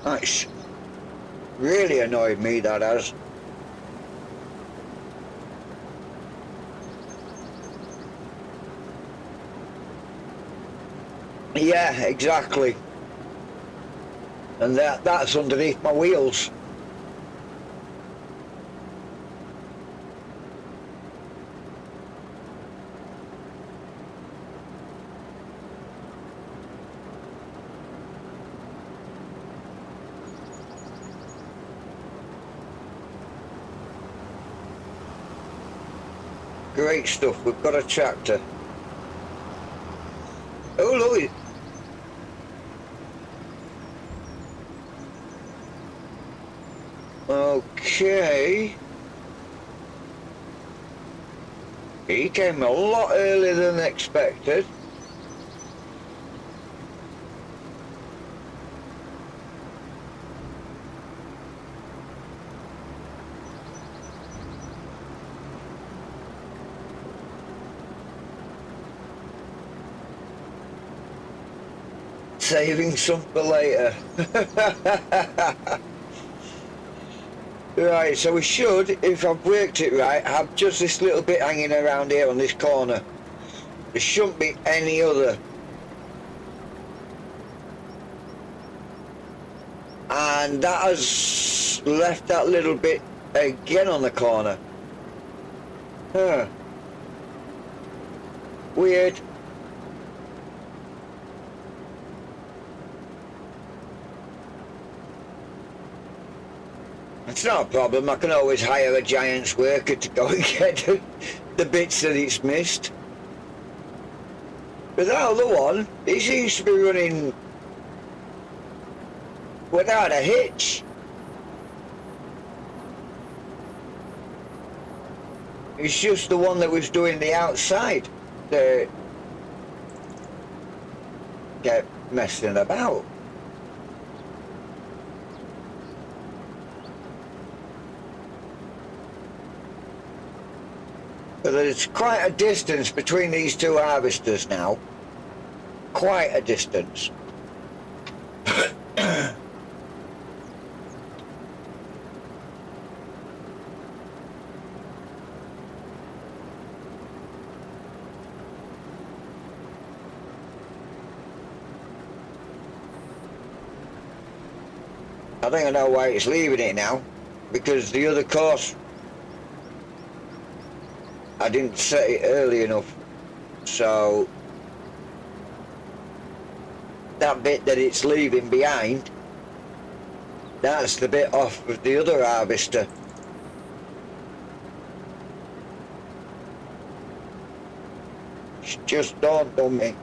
That's really annoyed me, that has. Yeah, exactly. And that's underneath my wheels. Great stuff, we've got a tractor. Oh look, okay. He came a lot earlier than expected. Saving some for later. Right, so we should, if I've worked it right, have just this little bit hanging around here on this corner. There shouldn't be any other. And that has left that little bit again on the corner. Huh. Weird. It's not a problem, I can always hire a giant's worker to go and get the bits that it's missed. But that other one, it seems to be running without a hitch. It's just the one that was doing the outside that kept messing about. But there's quite a distance between these two harvesters now. Quite a distance. I think I know why it's leaving it now, because the other course I didn't set it early enough, so that bit that it's leaving behind, that's the bit off of the other harvester. It's just dawned on me.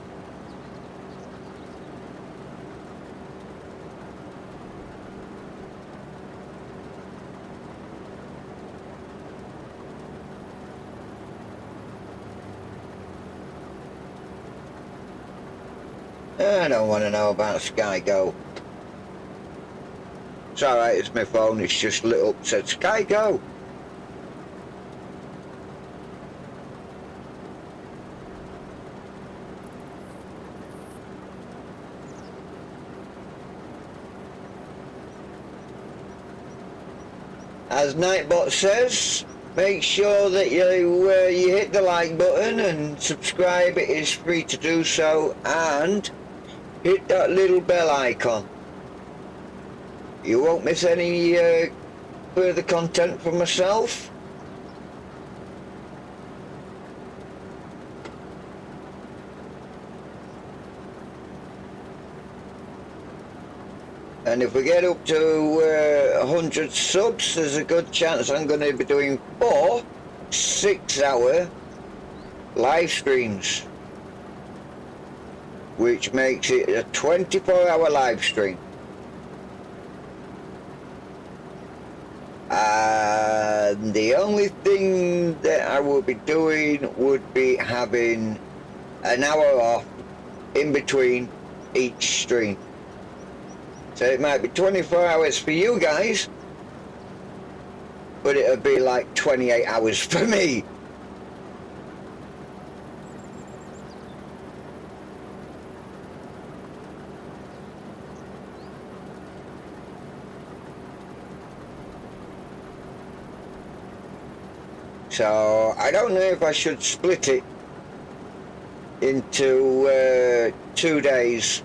I don't want to know about Sky Go. It's alright, it's my phone, it's just lit up, said Sky Go. As Nightbot says, make sure that you hit the like button, and subscribe, it is free to do so, and hit that little bell icon. You won't miss any further content from myself. And if we get up to 100 subs, there's a good chance I'm going to be doing 4 6-hour live streams, which makes it a 24-hour live stream. And the only thing that I will be doing would be having an hour off in between each stream. So it might be 24 hours for you guys, but it'll be like 28 hours for me. So I don't know if I should split it into 2 days.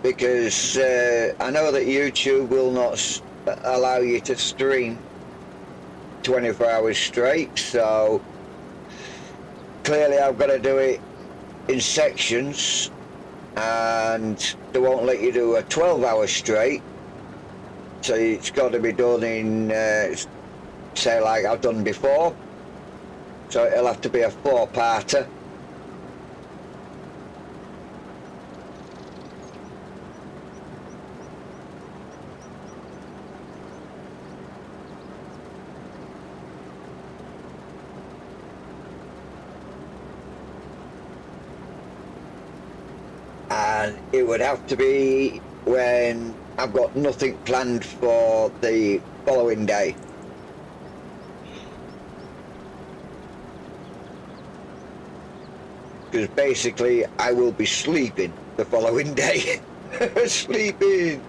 Because I know that YouTube will not allow you to stream 24 hours straight, so clearly I've got to do it in sections, and they won't let you do a 12-hour straight, so it's got to be done in say like I've done before, so it'll have to be a 4-parter. And it would have to be when I've got nothing planned for the following day. Because basically I will be sleeping the following day. Sleeping!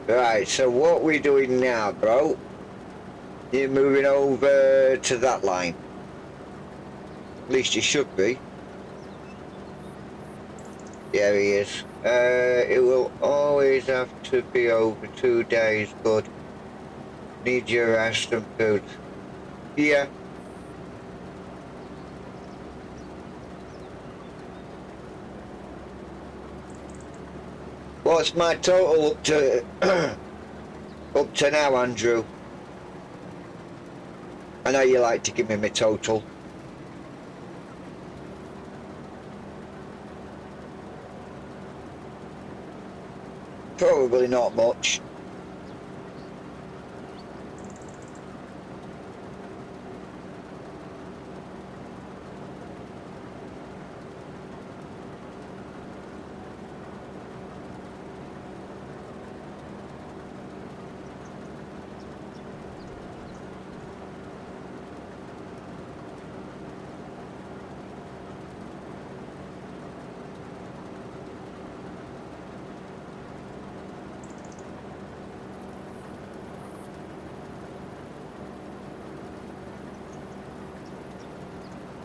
Right, so what we're doing now, bro, you're moving over to that line. At least you should be. Yeah, he is. It will always have to be over 2 days, bud. Need your rest and food. Yeah. What's my total up to up to now, Andrew? I know you like to give me my total. Probably not much.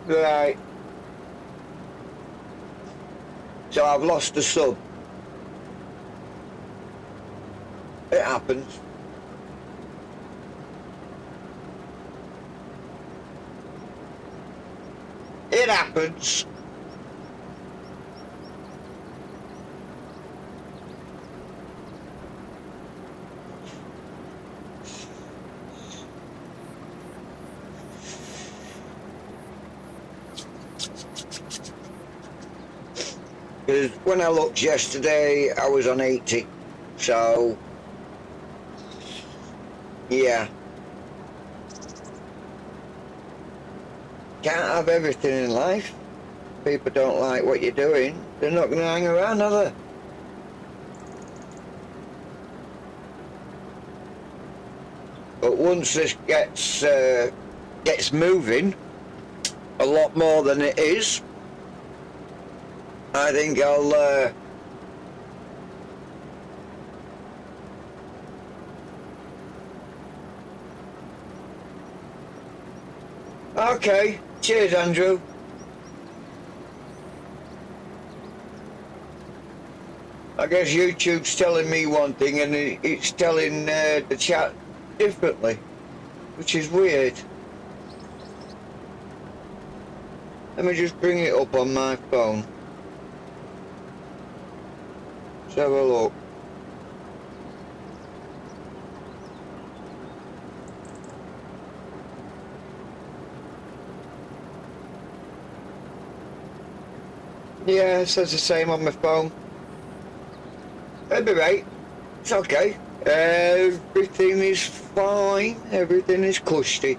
Right. So I've lost a sub. It happens. happens. Because when I looked yesterday, I was on 80. So, yeah. Can't have everything in life. People don't like what you're doing, they're not going to hang around, are they? But once this gets moving a lot more than it is, I think I'll okay, cheers Andrew. I guess YouTube's telling me one thing and it's telling the chat differently, which is weird. Let me just bring it up on my phone. Let's have a look. Yeah, it says the same on my phone. It'll be right. It's okay. Everything is fine. Everything is cushy.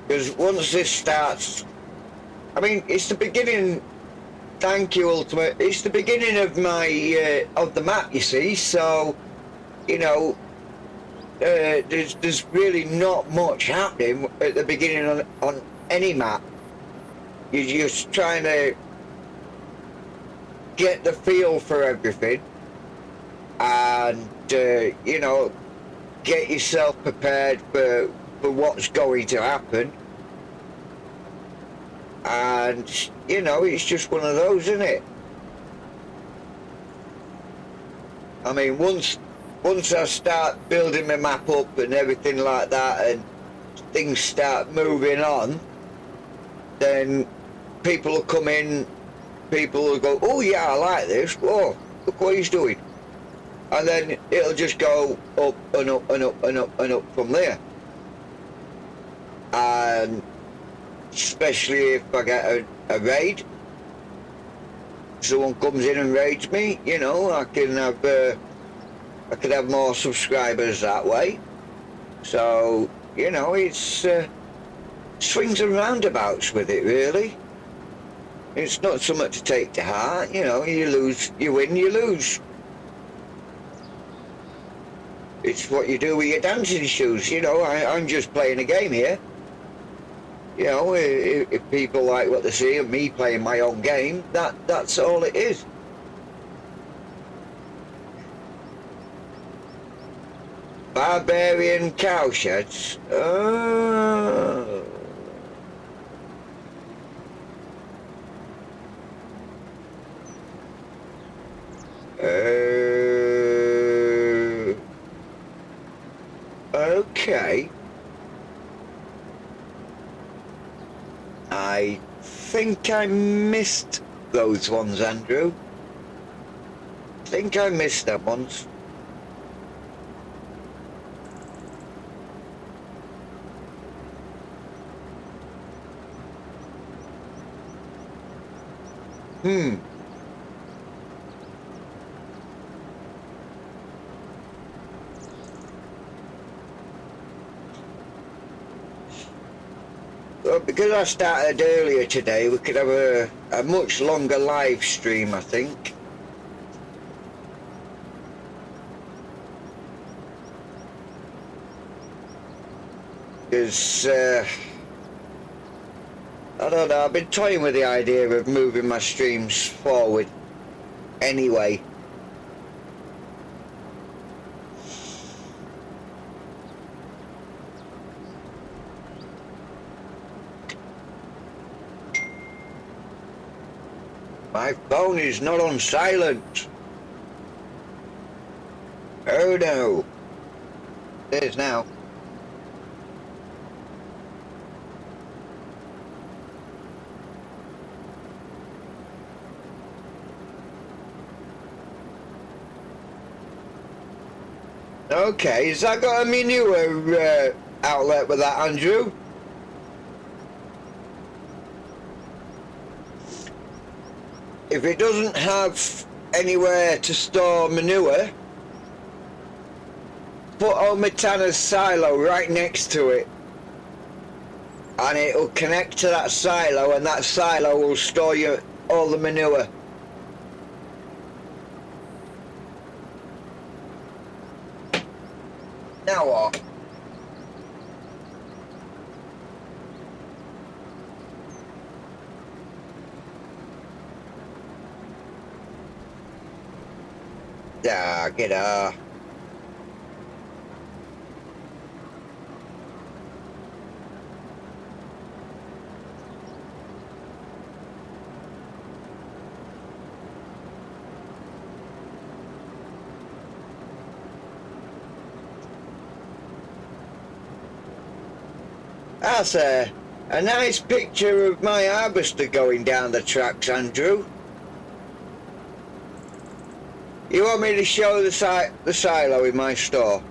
Because once this starts, I mean, it's the beginning. Thank you, Ultimate. It's the beginning of my of the map, you see. So, you know, there's really not much happening at the beginning on any map. You're just trying to get the feel for everything, and you know, get yourself prepared for what's going to happen. And you know, it's just one of those, isn't it? I mean, once I start building my map up and everything like that, and things start moving on, then people will come in, people will go, oh yeah, I like this, oh, look what he's doing. And then it'll just go up and up and up and up and up from there. And especially if I get a raid, someone comes in and raids me, you know, I could have more subscribers that way. So, you know, it's swings and roundabouts with it, really. It's not so much to take to heart, you know, you lose, you win, you lose. It's what you do with your dancing shoes, you know. I'm just playing a game here. You know, if people like what they see of me playing my own game, that's all it is. Barbarian cowsheds. Okay. I think I missed those ones, Andrew. I think I missed them ones. Well, because I started earlier today, we could have a much longer live stream, I think. Because, I don't know, I've been toying with the idea of moving my streams forward anyway. My phone is not on silent. Oh no. It is now. Okay, has that got a manure outlet with that, Andrew? If it doesn't have anywhere to store manure, put old Metana's silo right next to it, and it'll connect to that silo, and that silo will store you all the manure. Now what? Ah, get her. That's a nice picture of my harvester going down the tracks, Andrew. You want me to show the silo in my store?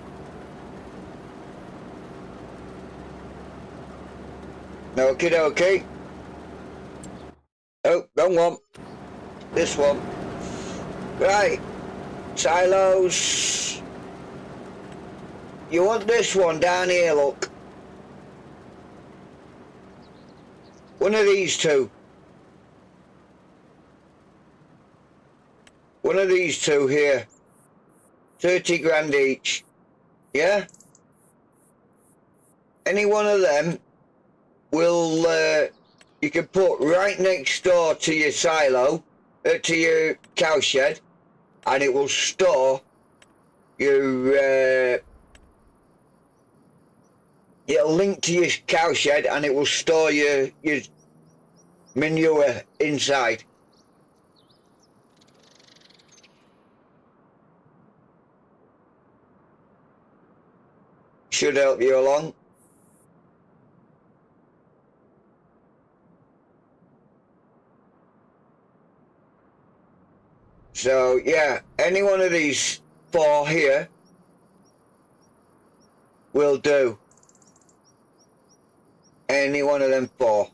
Okie dokie. Oh, wrong one. This one. Right. Silos. You want this one down here, look. One of these two. One of these two here. 30 grand each. Yeah? Any one of them will, you can put right next door to your silo, to your cow shed, and it will store your, it'll link to your cow shed, and it will store your manure inside. Should help you along. So yeah, any one of these 4 here will do. Any one of them 4.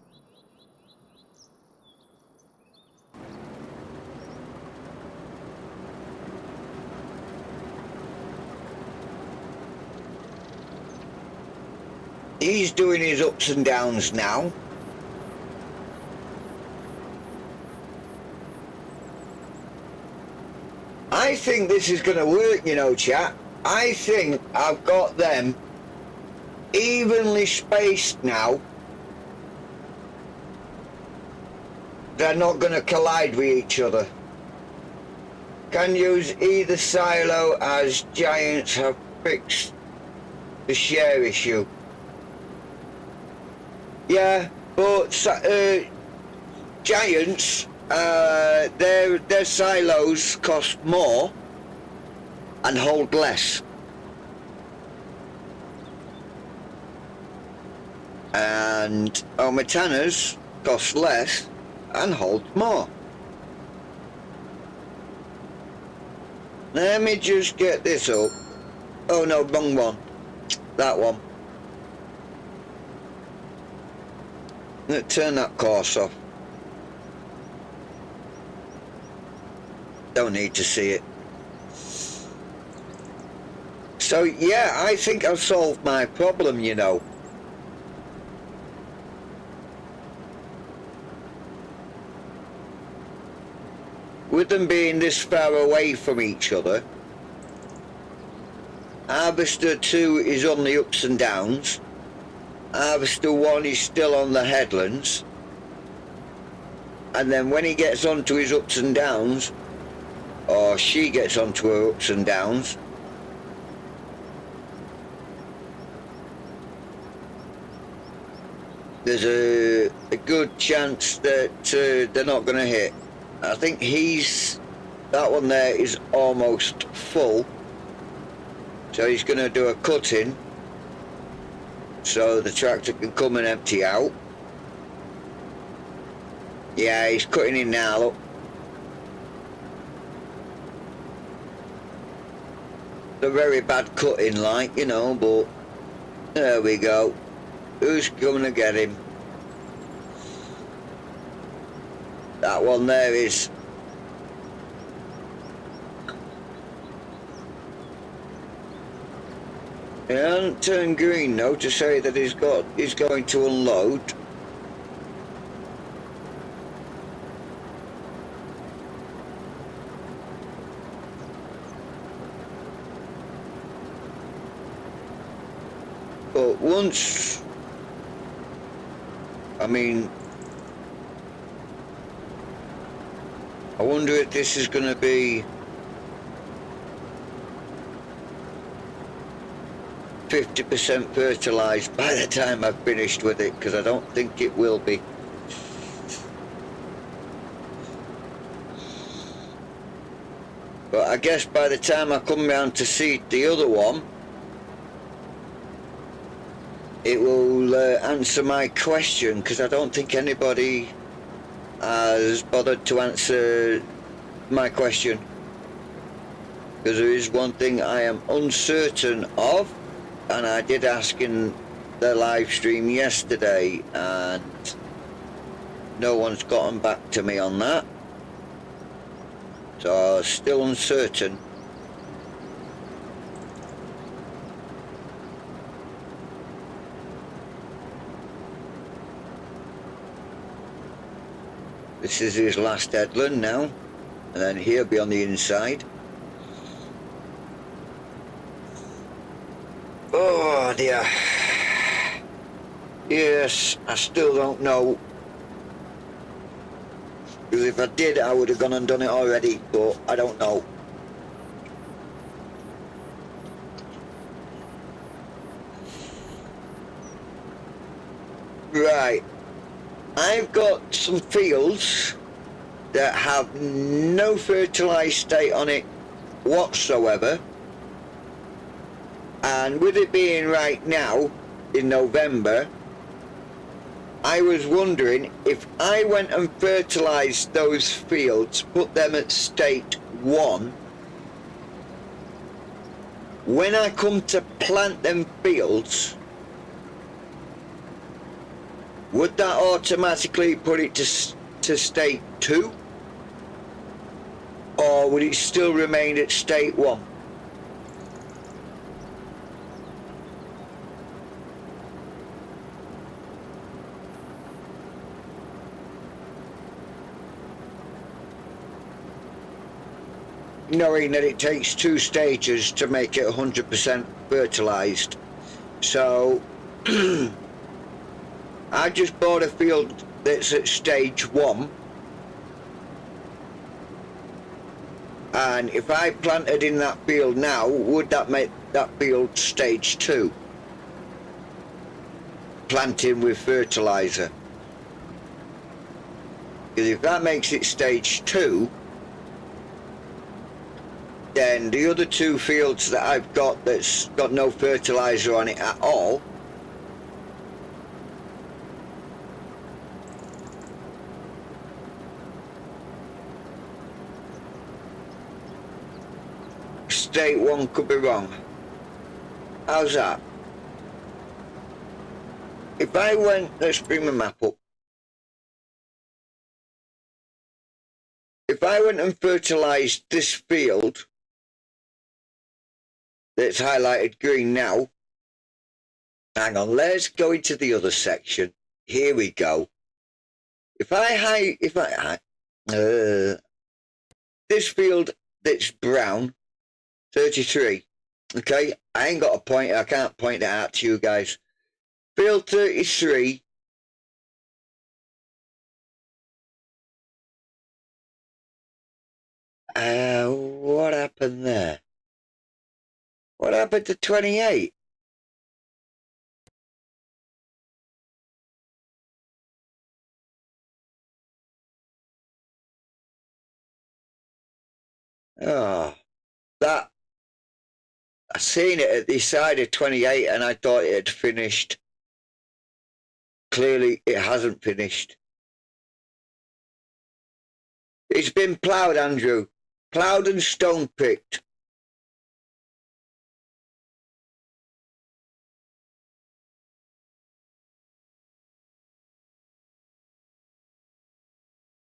He's doing his ups and downs now. I think this is going to work, you know, chat. I think I've got them evenly spaced now. They're not going to collide with each other. Can use either silo as giants have fixed the share issue. Yeah, but giants, their silos cost more and hold less. And Ometanas cost less and hold more. Let me just get this up. Oh no, wrong one. That one. Let's turn that course off. Don't need to see it. So yeah, I think I've solved my problem, you know. With them being this far away from each other, Harvester 2 is on the ups and downs. Harvester 1 is still on the headlands, and then when he gets onto his ups and downs, or she gets onto her ups and downs, there's a good chance that they're not going to hit. I think that one there is almost full, so he's going to do a cut-in so the tractor can come and empty out. Yeah, he's cutting in now, look. a very bad cutting, like, you know, but there we go. Who's going to get him? That one there is. He hasn't turned green though to say that he's going to unload. But once, I mean, I wonder if this is going to be 50% fertilised by the time I've finished with it, because I don't think it will be. But I guess by the time I come round to seed the other one, it will answer my question, because I don't think anybody has bothered to answer my question. Because there is one thing I am uncertain of, and I did ask in the live stream yesterday, and no one's gotten back to me on that. So still uncertain. This is his last headland now, and then he'll be on the inside. Oh dear. Yes, I still don't know. Because if I did, I would have gone and done it already, but I don't know. Right. I've got some fields that have no fertilised state on it whatsoever. And with it being right now, in November, I was wondering if I went and fertilised those fields, put them at state 1, when I come to plant them fields, would that automatically put it to state 2? Or would it still remain at state 1? Knowing that it takes 2 stages to make it 100% fertilised. So I just bought a field that's at stage 1, and if I planted in that field now, would that make that field stage 2? Planting with fertiliser. Because if that makes it stage 2, then the other 2 fields that I've got that's got no fertiliser on it at all, state 1 could be wrong. How's that? If I went, let's bring my map up. If I went and fertilised this field that's highlighted green now, hang on, let's go into the other section. Here we go. If this field that's brown, 33, okay, I ain't got a point, I can't point that out to you guys. Field 33, what happened there? What happened to 28? Oh, that, I seen it at the side of 28 and I thought it had finished. Clearly it hasn't finished. It's been ploughed, Andrew. Ploughed and stone picked.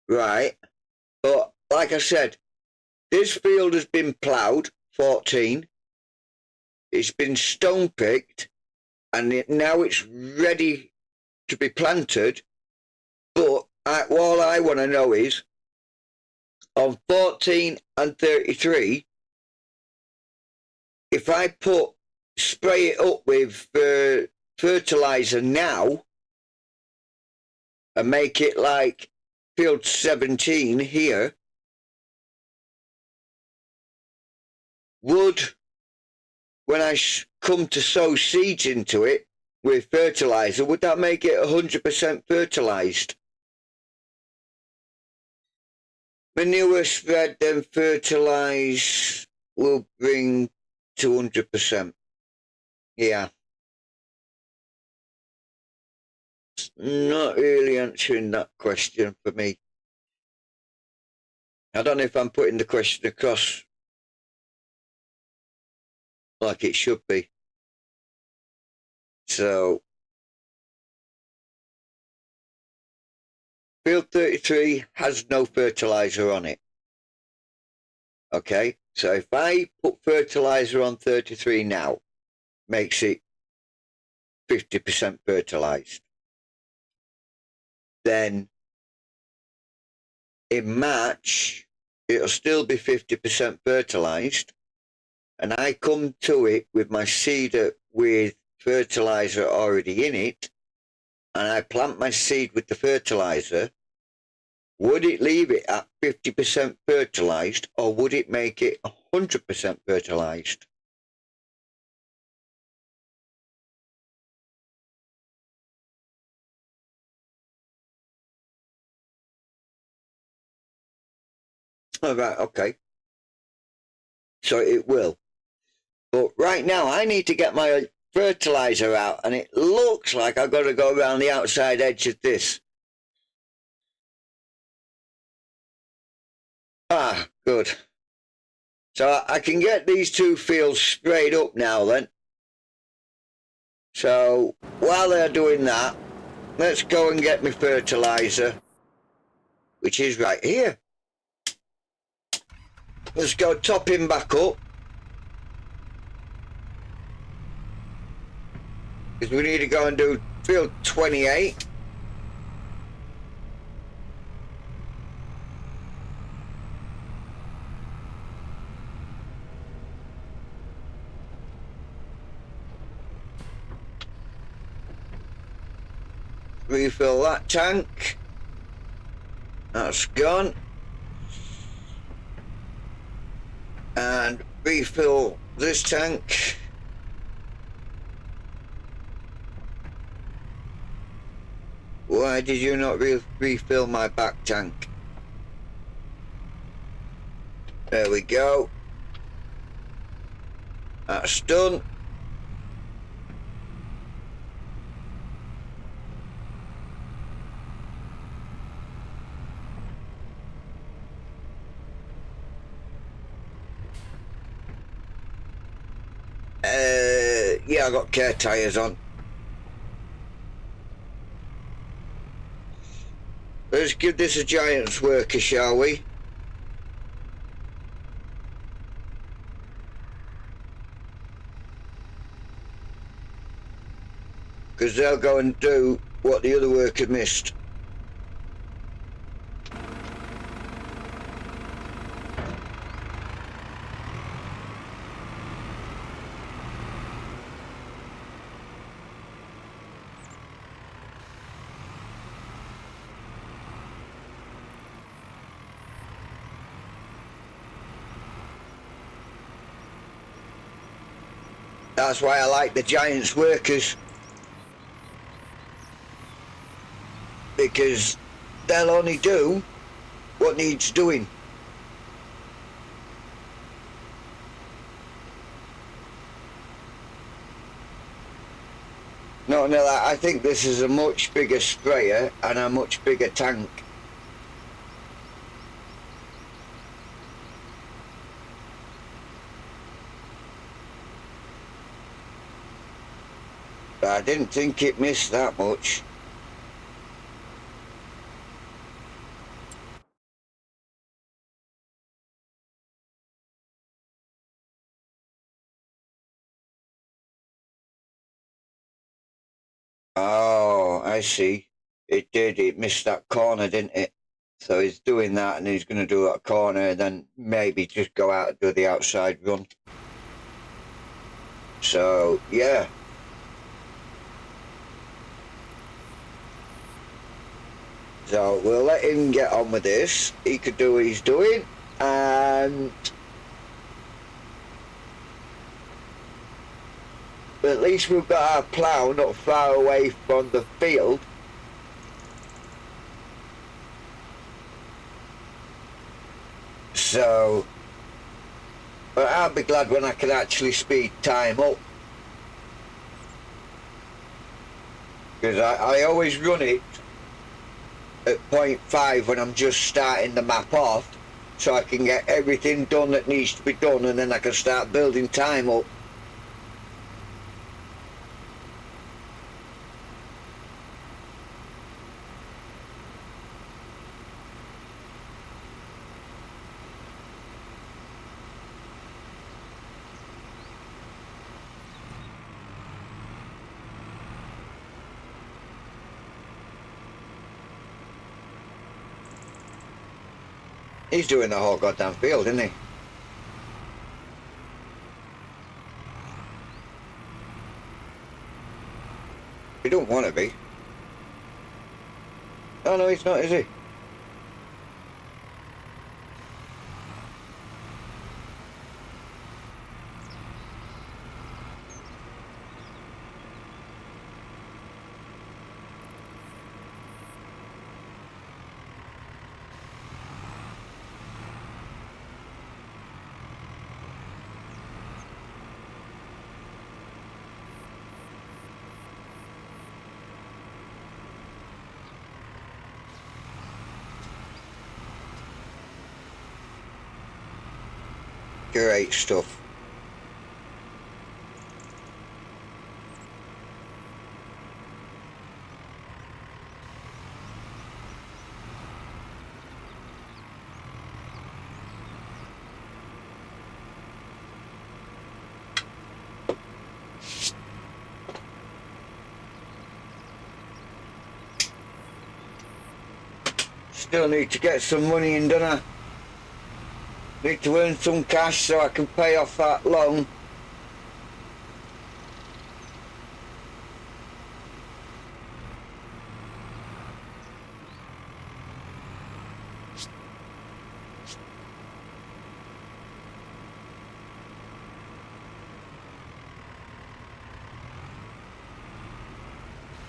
right? But like I said, this field has been ploughed, 14. It's been stone picked, and now it's ready to be planted. But all I want to know is, on 14 and 33, if I spray it up with fertilizer now and make it like field 17 here, would, when I come to sow seeds into it with fertilizer, would that make it 100% fertilized? Manure spread then fertilize will bring 200%. Yeah. Not really answering that question for me. I don't know if I'm putting the question across like it should be. So, field 33 has no fertilizer on it. Okay, so if I put fertilizer on 33 now, makes it 50% fertilized. Then in March, it'll still be 50% fertilized. And I come to it with my seeder with fertilizer already in it, and I plant my seed with the fertilizer, would it leave it at 50% fertilized, or would it make it 100% fertilized? All right, okay. So it will. But right now, I need to get my fertilizer out, and it looks like I've got to go around the outside edge of this. Ah, good. So I can get these two fields sprayed up now then. So while they're doing that, let's go and get my fertilizer, which is right here. Let's go top him back up, because we need to go and do field 28. Refill that tank. That's gone. And refill this tank. Why did you not refill my back tank? There we go. That's done. Yeah, I got care tyres on. Let's give this a giant's worker, shall we? Because they'll go and do what the other worker missed. That's why I like the giant's workers, because they'll only do what needs doing. No, I think this is a much bigger sprayer and a much bigger tank. But I didn't think it missed that much. Oh, I see. It did. It missed that corner, didn't it? So he's doing that, and he's going to do that corner, and then maybe just go out and do the outside run. So, yeah. So we'll let him get on with this. He could do what he's doing, and at least we've got our plough not far away from the field. So, but I'll be glad when I can actually speed time up. Because I always run it at 0.5 when I'm just starting the map off, so I can get everything done that needs to be done, and then I can start building time up. He's doing the whole goddamn field, isn't he? He don't want to be. Oh no, he's not, is he? Great stuff. Still need to get some money in, don't I? Need to earn some cash so I can pay off that loan.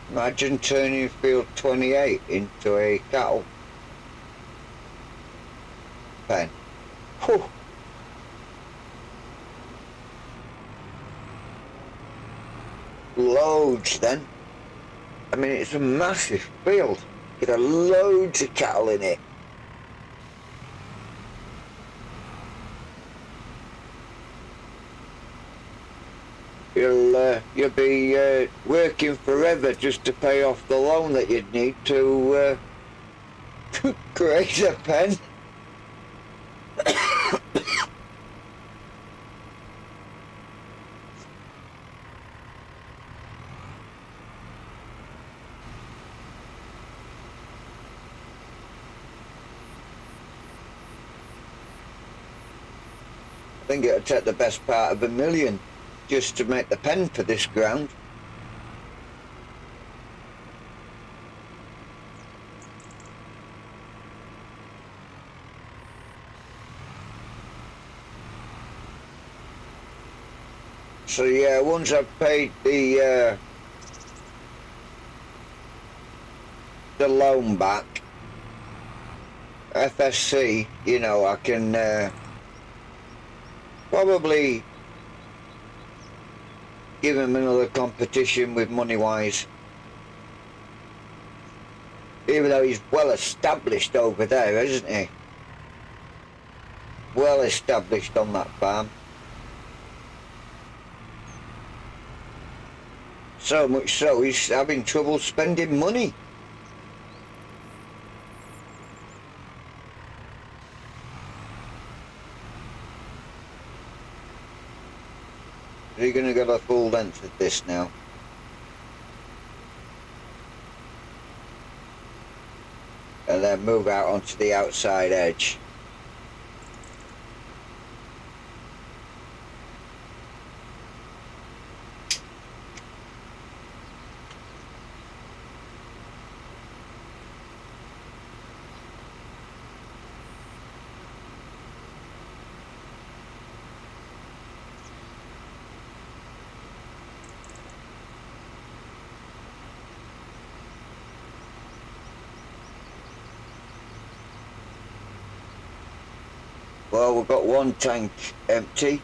Imagine turning field 28 into a cattle pen. Whew. Loads then. I mean, it's a massive field. Get a loads of cattle in it. You'll be working forever just to pay off the loan that you'd need to create a pen. I think it'll take the best part of $1 million just to make the pen for this ground. So yeah, once I've paid the loan back, FSC, you know, I can probably give him another competition with money-wise. Even though he's well established over there, isn't he? Well established on that farm. So much so, he's having trouble spending money. Are you going to get a full length of this now? then move out onto the outside edge. Well, we've got one tank empty.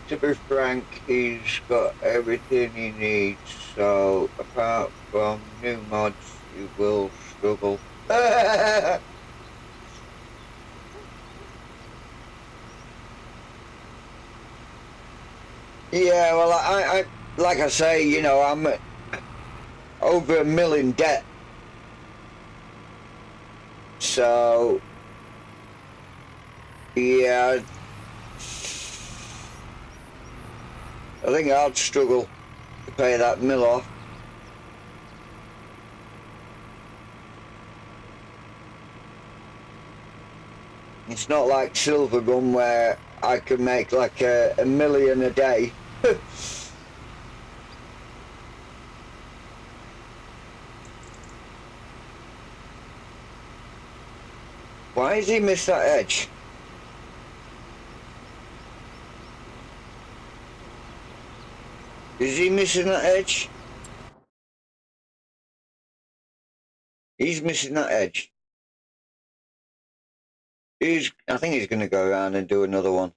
To be frank, he's got everything he needs, so apart from new mods, you will struggle. Yeah, well, I like I say, you know, I'm over $1 million in debt, so yeah, I think I'd struggle to pay that mill off. It's not like Silvergun where I can make like a million a day. Why has he missed that edge? Is he missing that edge? He's missing that edge. I think he's going to go around and do another one.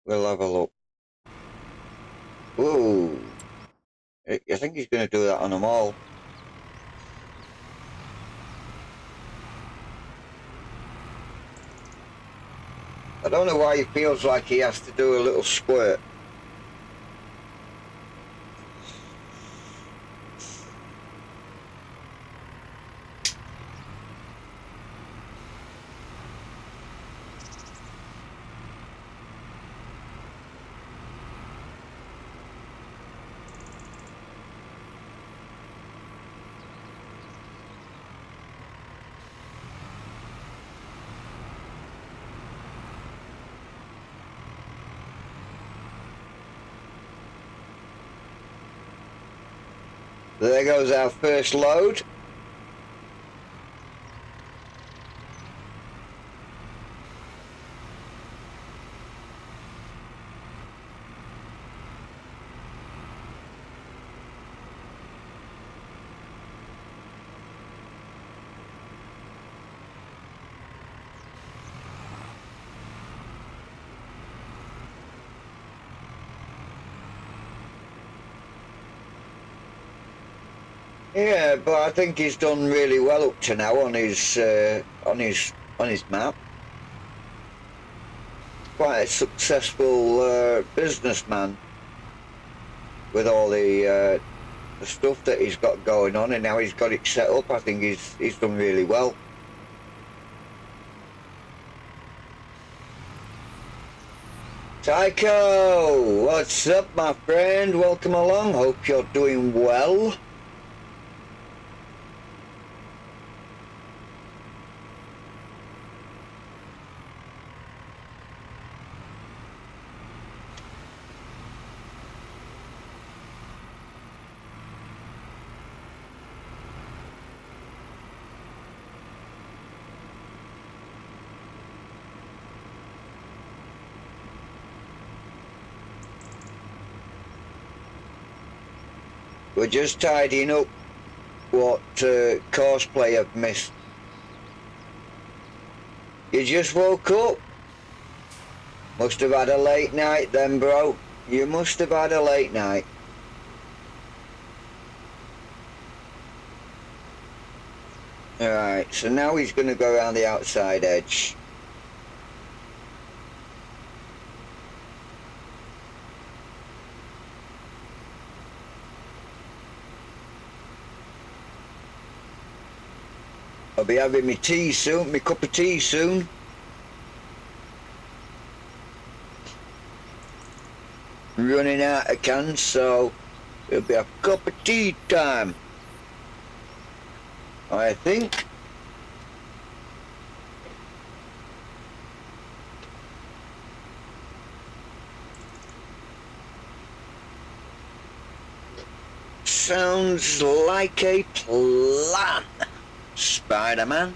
We'll have a look. Whoa. I think he's going to do that on them all. I don't know why he feels like he has to do a little squirt. There goes our first load. Yeah, but I think he's done really well up to now on his map. Quite a successful businessman with all the stuff that he's got going on, and now he's got it set up. I think he's done really well. Tycho, what's up, my friend? Welcome along. Hope you're doing well. We're just tidying up what cosplay have missed. You just woke up? Must have had a late night then, bro. You must have had a late night. Alright, so now he's going to go around the outside edge. I'll be having my tea soon, my cup of tea soon. Running out of cans, so it'll be a cup of tea time, I think. Sounds like a plan, Spider-Man.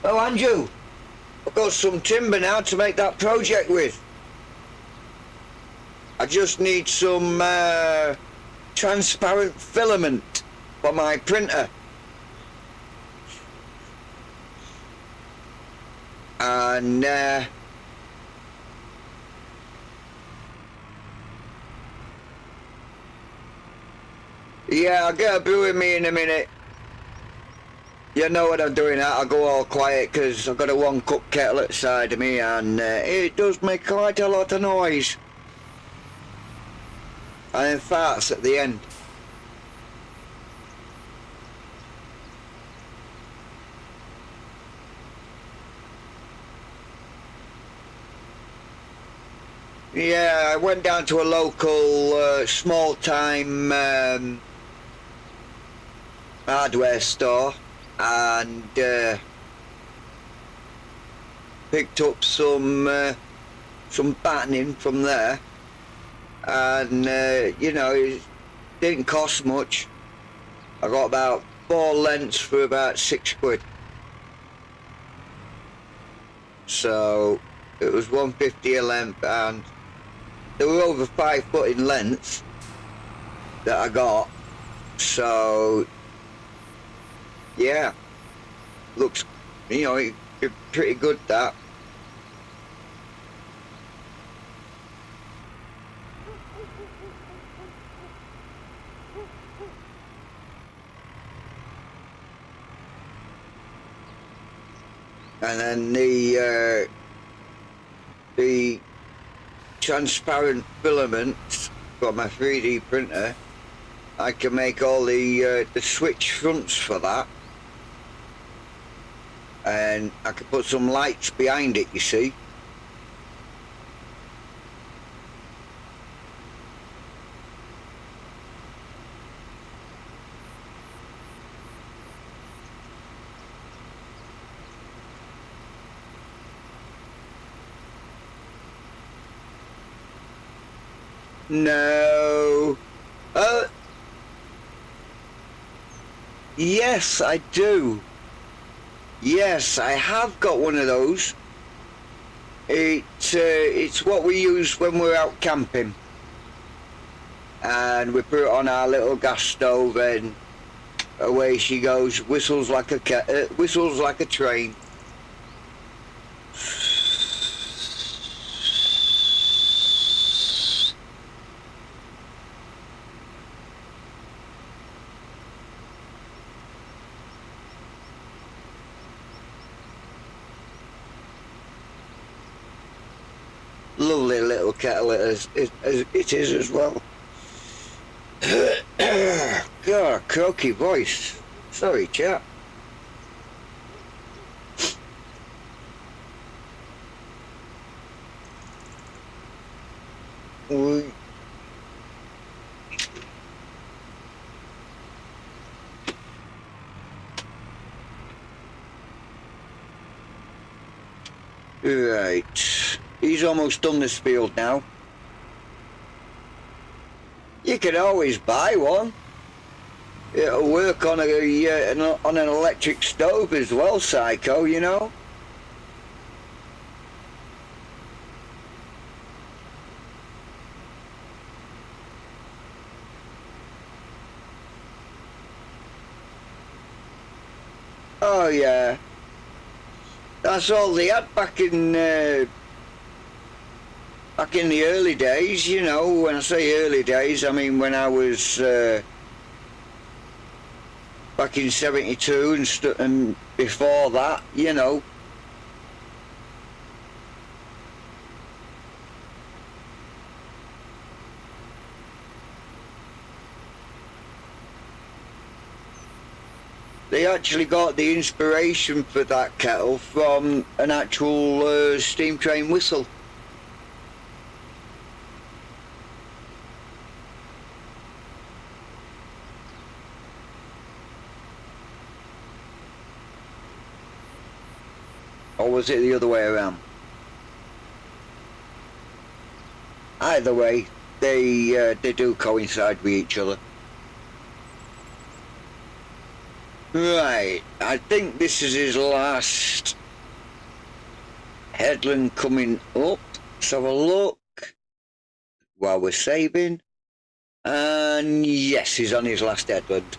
Oh, Andrew, I've got some timber now to make that project with. I just need some transparent filament for my printer. And yeah, I'll get a brew with me in a minute. You know what I'm doing at. I'll go all quiet because I've got a 1-cup kettle at the side of me, and it does make quite a lot of noise. And then farts at the end. Yeah, I went down to a local small-time hardware store and picked up some battening from there, and you know, it didn't cost much. I got about 4 lengths for about £6. So it was £1.50 a length, and they were over 5 foot in length that I got. So yeah, looks, you know, it's pretty good, that. And then the transparent filaments for my 3D printer, I can make all the switch fronts for that, and I can put some lights behind it, you see. No. Yes, I do. Yes, I have got one of those. It's what we use when we're out camping, and we put it on our little gas stove, and away she goes. Whistles like a train. Lovely little kettle it is as well. God, croaky voice. Sorry, chap. Right. He's almost done this field now. You can always buy one. It'll work on on an electric stove as well, Psycho, you know. Oh yeah. That's all they had back in Back in the early days, you know, when I say early days, I mean when I was back in 72 and before that, you know. They actually got the inspiration for that kettle from an actual steam train whistle. Or was it the other way around? Either way, they do coincide with each other. Right, I think this is his last headland coming up. Let's have a look while we're saving. And yes, he's on his last headland.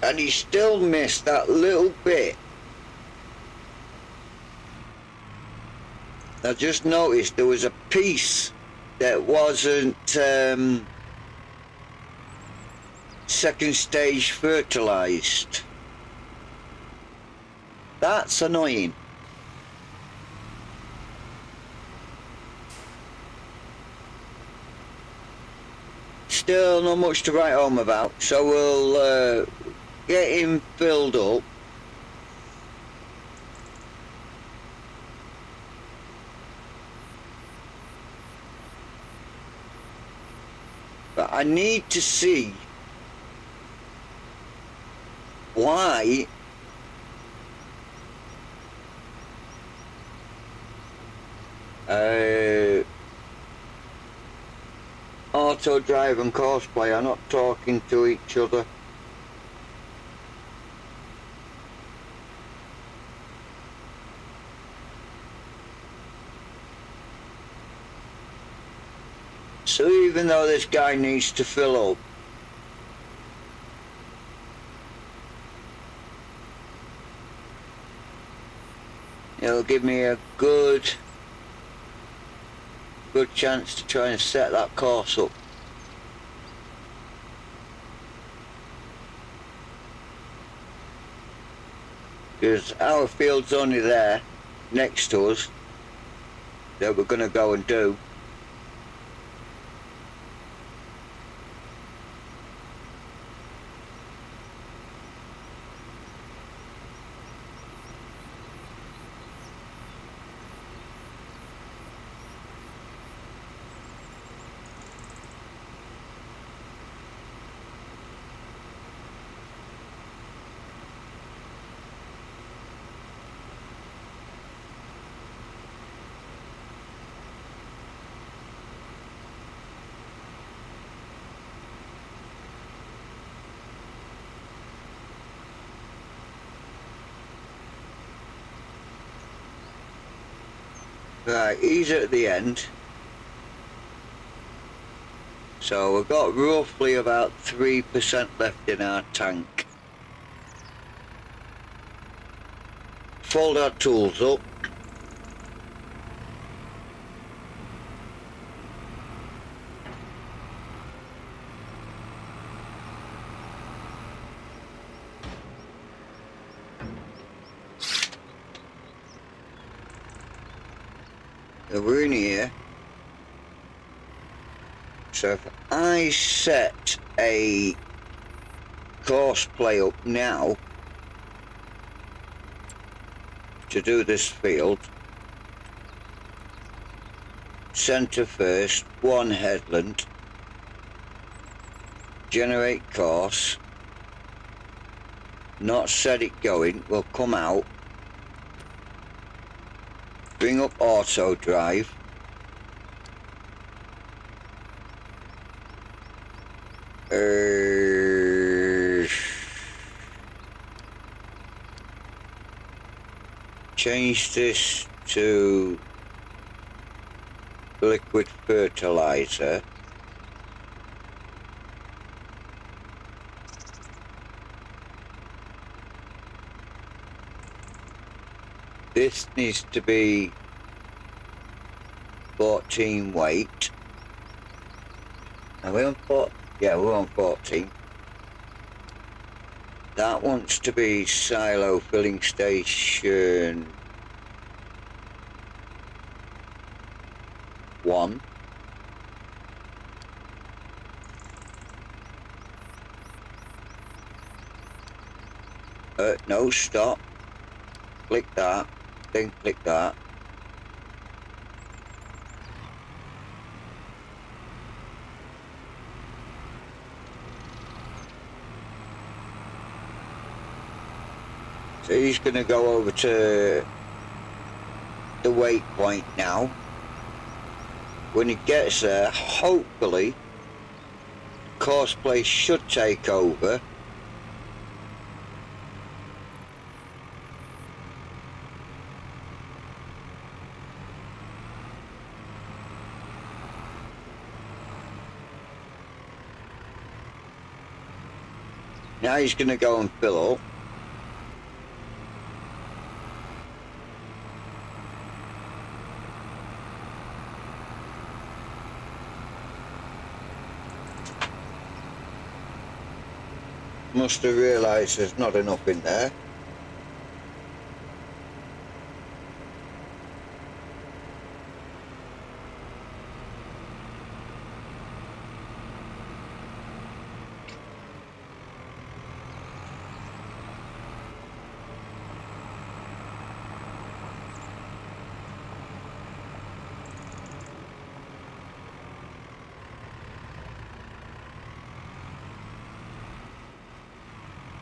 And he still missed that little bit. I just noticed there was a piece that wasn't second stage fertilized. That's annoying. Still not much to write home about, so we'll get him filled up. But I need to see why auto drive and course play are not talking to each other. So even though this guy needs to fill up, it'll give me a good chance to try and set that course up. Because our field's only there next to us that we're going to go and do. Right, he's at the end. So we've got roughly about 3% left in our tank. Fold our tools up. So we're in here. So if I set a course play up now to do this field, centre first, one headland, generate course, not set it going, will come out, bring up auto drive, change this to liquid fertilizer. This needs to be 14 weight. Are we on 4? Yeah, we're on 14. That wants to be silo filling station 1. No, stop. Click that, then click that. So he's going to go over to the waypoint now. When he gets there, hopefully, course place should take over. Now he's going to go and fill up. Must have realised there's not enough in there.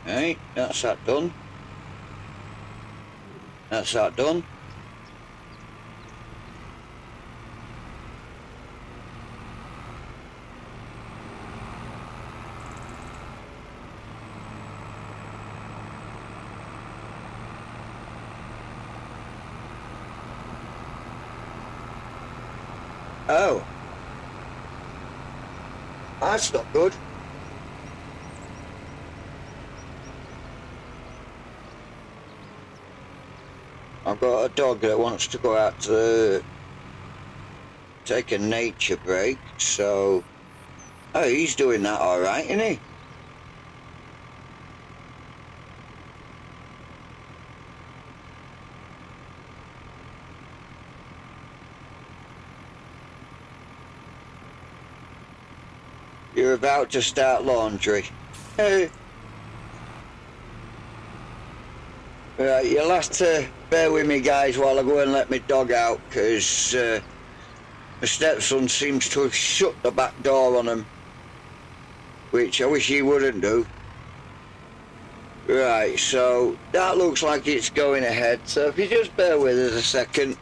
Right, that's that done. That's that done. Oh. That's not good. I've got a dog that wants to go out to take a nature break, so... Oh, he's doing that alright, isn't he? You're about to start laundry. Hey. Right, you'll have to bear with me, guys, while I go and let my dog out, because my stepson seems to have shut the back door on him, which I wish he wouldn't do. Right, so that looks like it's going ahead, so if you just bear with us a second.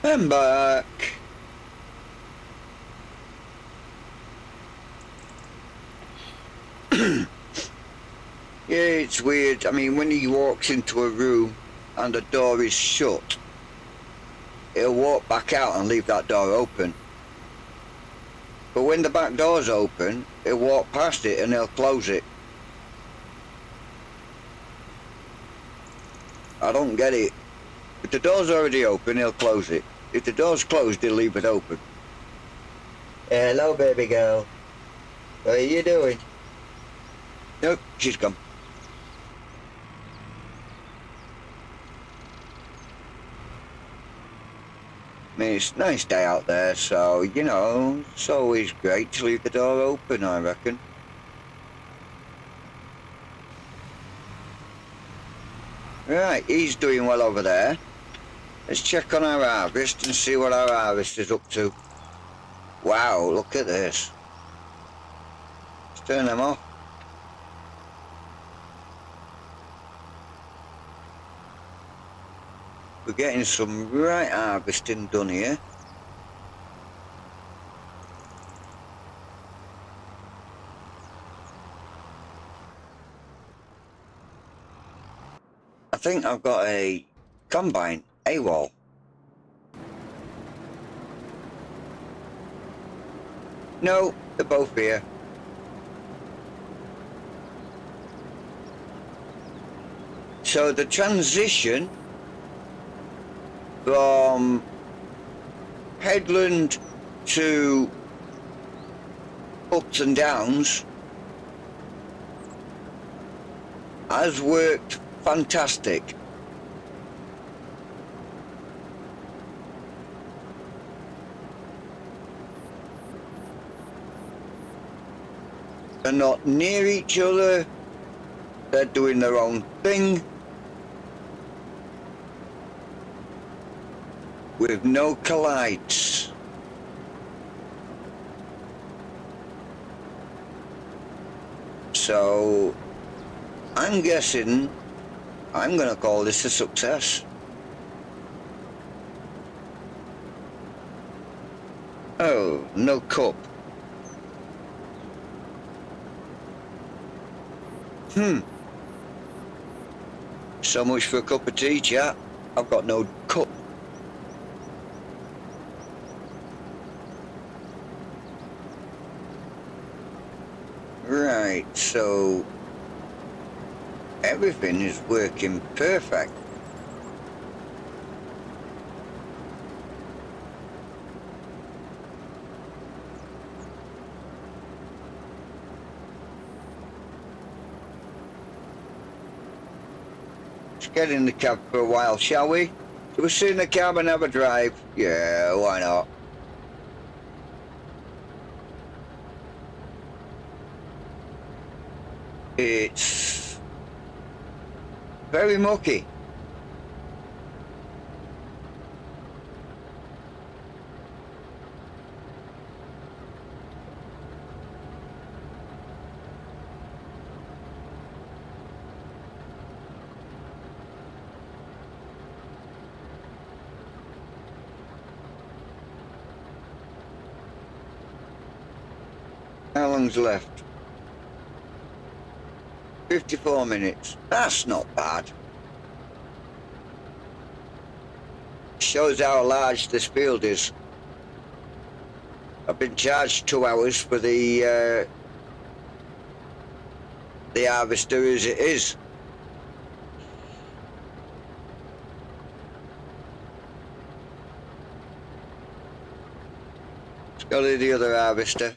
I'm back. Yeah, it's weird. I mean, when he walks into a room and the door is shut, he'll walk back out and leave that door open. But when the back door's open, he'll walk past it and he'll close it. I don't get it. If the door's already open, he'll close it. If the door's closed, he'll leave it open. Hello, baby girl. What are you doing? Nope, she's gone. I mean, it's a nice day out there, so, you know, it's always great to leave the door open, I reckon. Right, he's doing well over there. Let's check on our harvest and see what our harvest is up to. Wow, look at this. Let's turn them off. We're getting some right harvesting done here. I think I've got a combine AWOL. No, they're both here. So the transition from headland to ups and downs has worked fantastic. They're not near each other, they're doing their own thing with no collides. So I'm guessing I'm going to call this a success. Oh, no cup. So much for a cup of tea, chat. I've got no cup. Right, so everything is working perfect. Let's get in the cab for a while, shall we? Shall we sit in the cab and have a drive? Yeah, why not? It's very mucky. How long's left? 54 minutes. That's not bad. Shows how large this field is. I've been charged 2 hours for the harvester as it is. Let's go to the other harvester.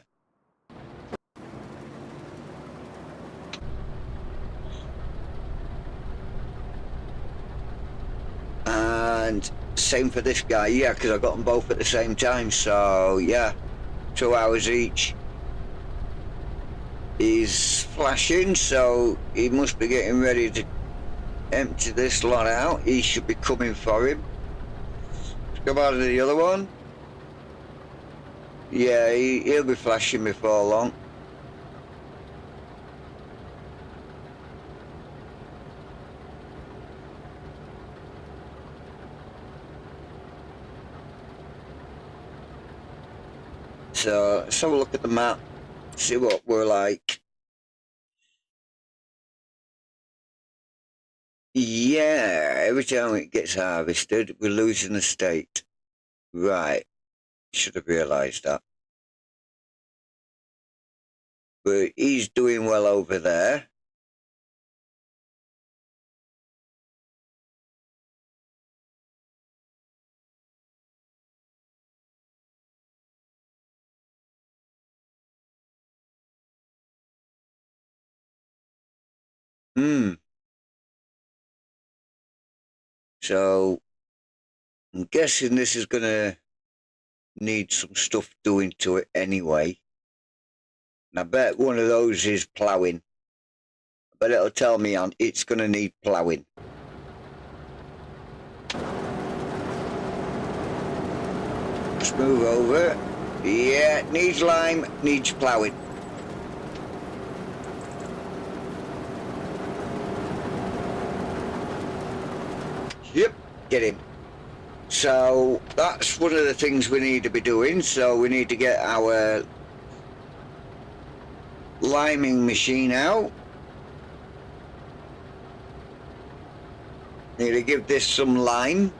And same for this guy, yeah, because I got them both at the same time, so yeah, 2 hours each. He's flashing, so he must be getting ready to empty this lot out. He should be coming for him. Let's go back to the other one. Yeah, he'll be flashing before long. So let's have a look at the map, see what we're like. Yeah, every time it gets harvested, we're losing a state. Right, should have realised that. But he's doing well over there. So I'm guessing this is going to need some stuff doing to it anyway. And I bet one of those is ploughing. But it'll tell me it's going to need ploughing. Let's move over. Yeah, needs lime, needs ploughing. Yep, get in. So that's one of the things we need to be doing. So we need to get our liming machine out. Need to give this some lime.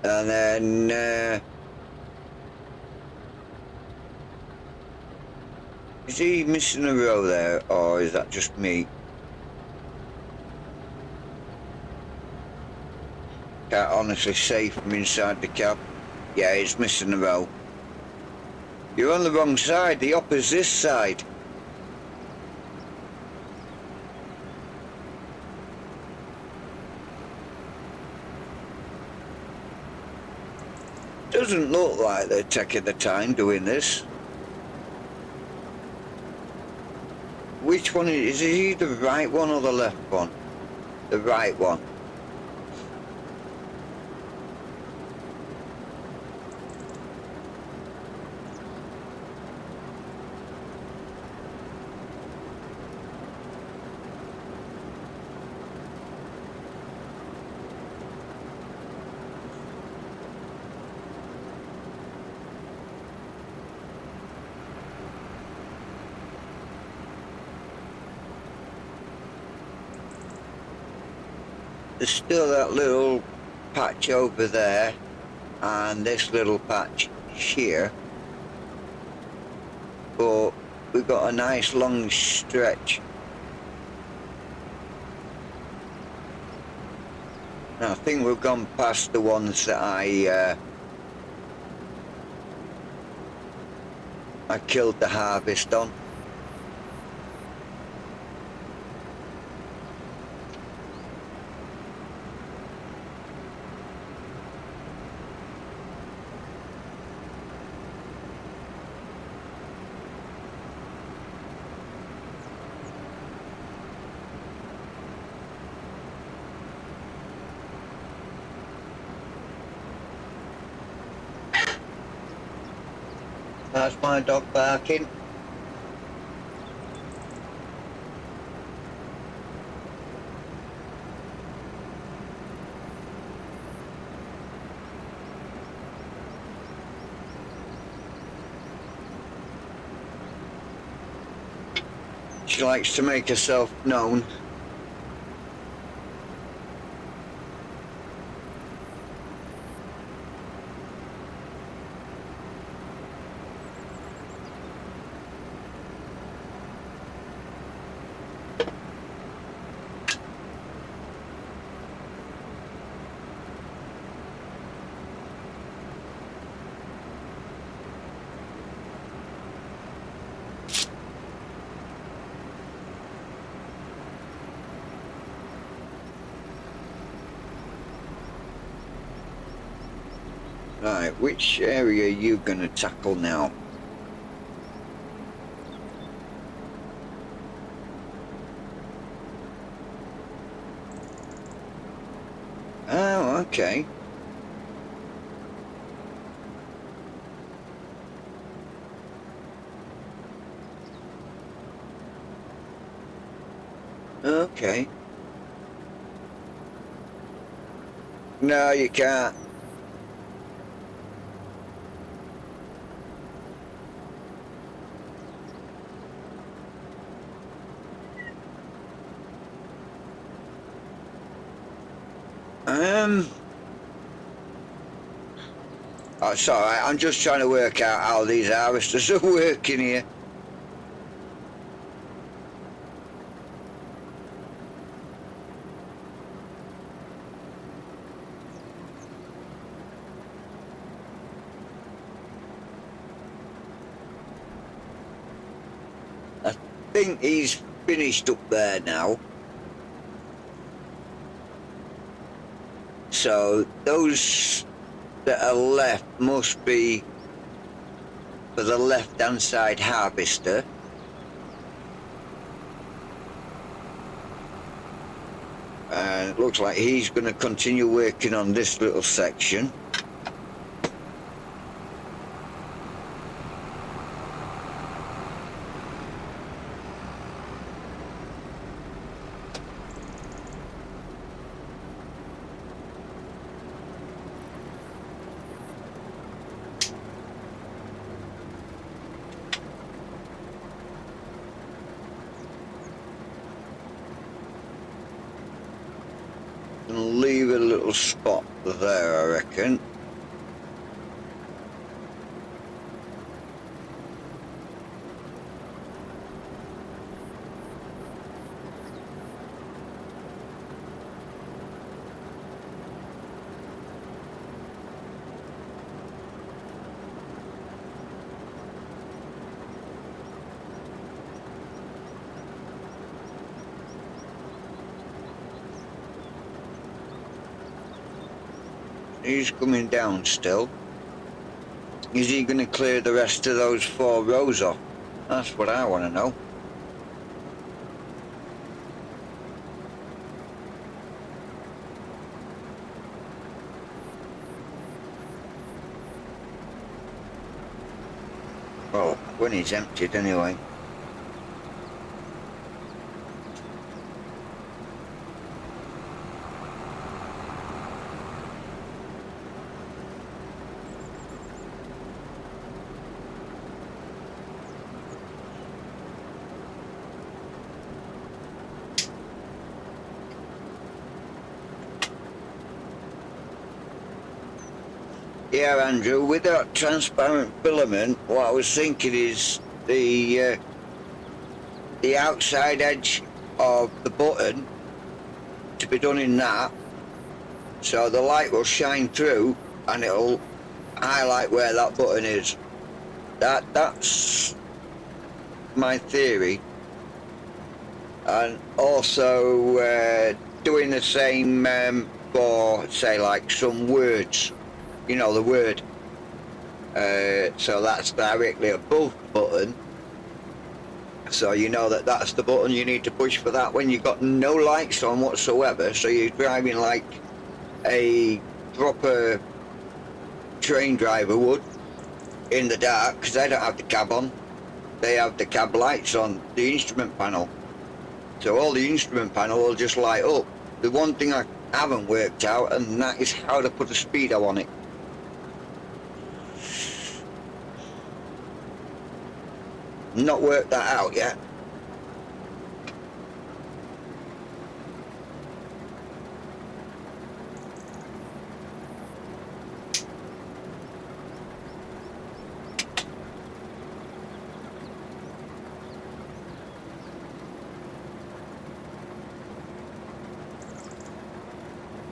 And then is he missing a row there, or is that just me? Can't honestly say from inside the cab. Yeah, he's missing a row. You're on the wrong side, the opposite side. Doesn't look like they're taking the time doing this. Which one is he, the right one or the left one? The right one. There's still that little patch over there and this little patch here, but we've got a nice long stretch. Now, I think we've gone past the ones that I killed the harvest on. That's my dog barking. She likes to make herself known. Right, which area are you going to tackle now? Oh, okay. Okay. No, you can't. Oh, it's alright, I'm just trying to work out how these harvesters are working here. think he's finished up there now. So those that are left must be for the left-hand side harvester. And it looks like he's going to continue working on this little section. And leave a little spot there, I reckon. He's coming down still. Is he going to clear the rest of those 4 rows off? That's what I want to know. Well, when he's emptied anyway. Yeah, Andrew, with that transparent filament, what I was thinking is the outside edge of the button to be done in that, so the light will shine through and it'll highlight where that button is. That's my theory. And also doing the same for, say, like some words. You know, the word. So that's directly above the button. So you know that that's the button you need to push for that when you've got no lights on whatsoever. So you're driving like a proper train driver would in the dark, because they don't have the cab on. They have the cab lights on the instrument panel. So all the instrument panel will just light up. The one thing I haven't worked out, and that is how to put a speedo on it. Not worked that out yet.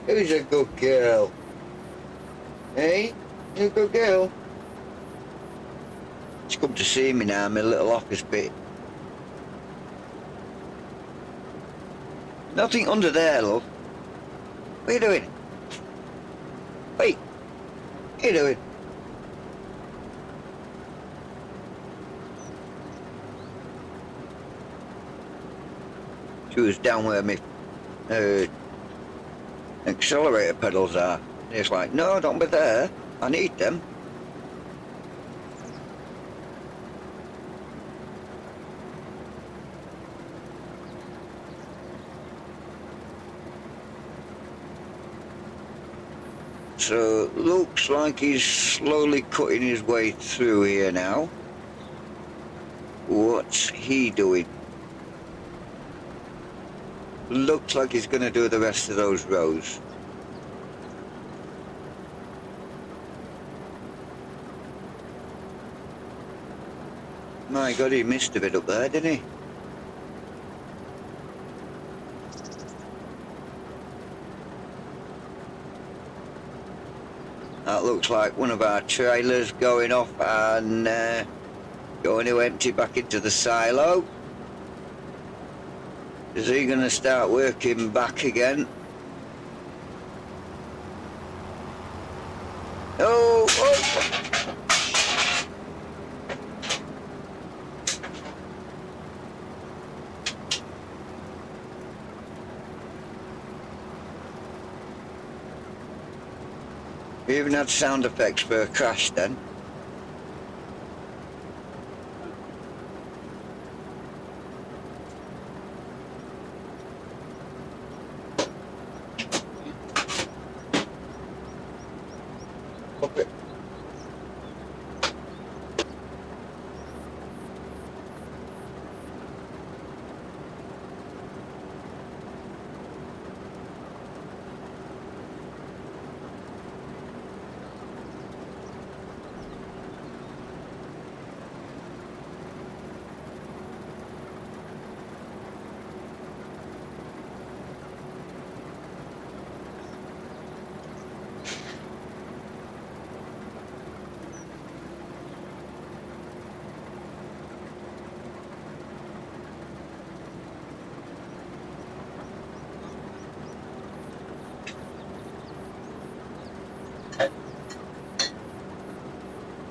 Who's a good girl? Hey? Who's a good girl? She's come to see me now in my little office bit. Nothing under there, love. What are you doing? Wait. What are you doing? She was down where my accelerator pedals are. And it's like, no, don't be there. I need them. So, looks like he's slowly cutting his way through here now. What's he doing? Looks like he's going to do the rest of those rows. My God, he missed a bit up there, didn't he? That looks like one of our trailers going off and going to empty back into the silo. Is he going to start working back again? Oh, oh! We even had sound effects for a crash then. Okay.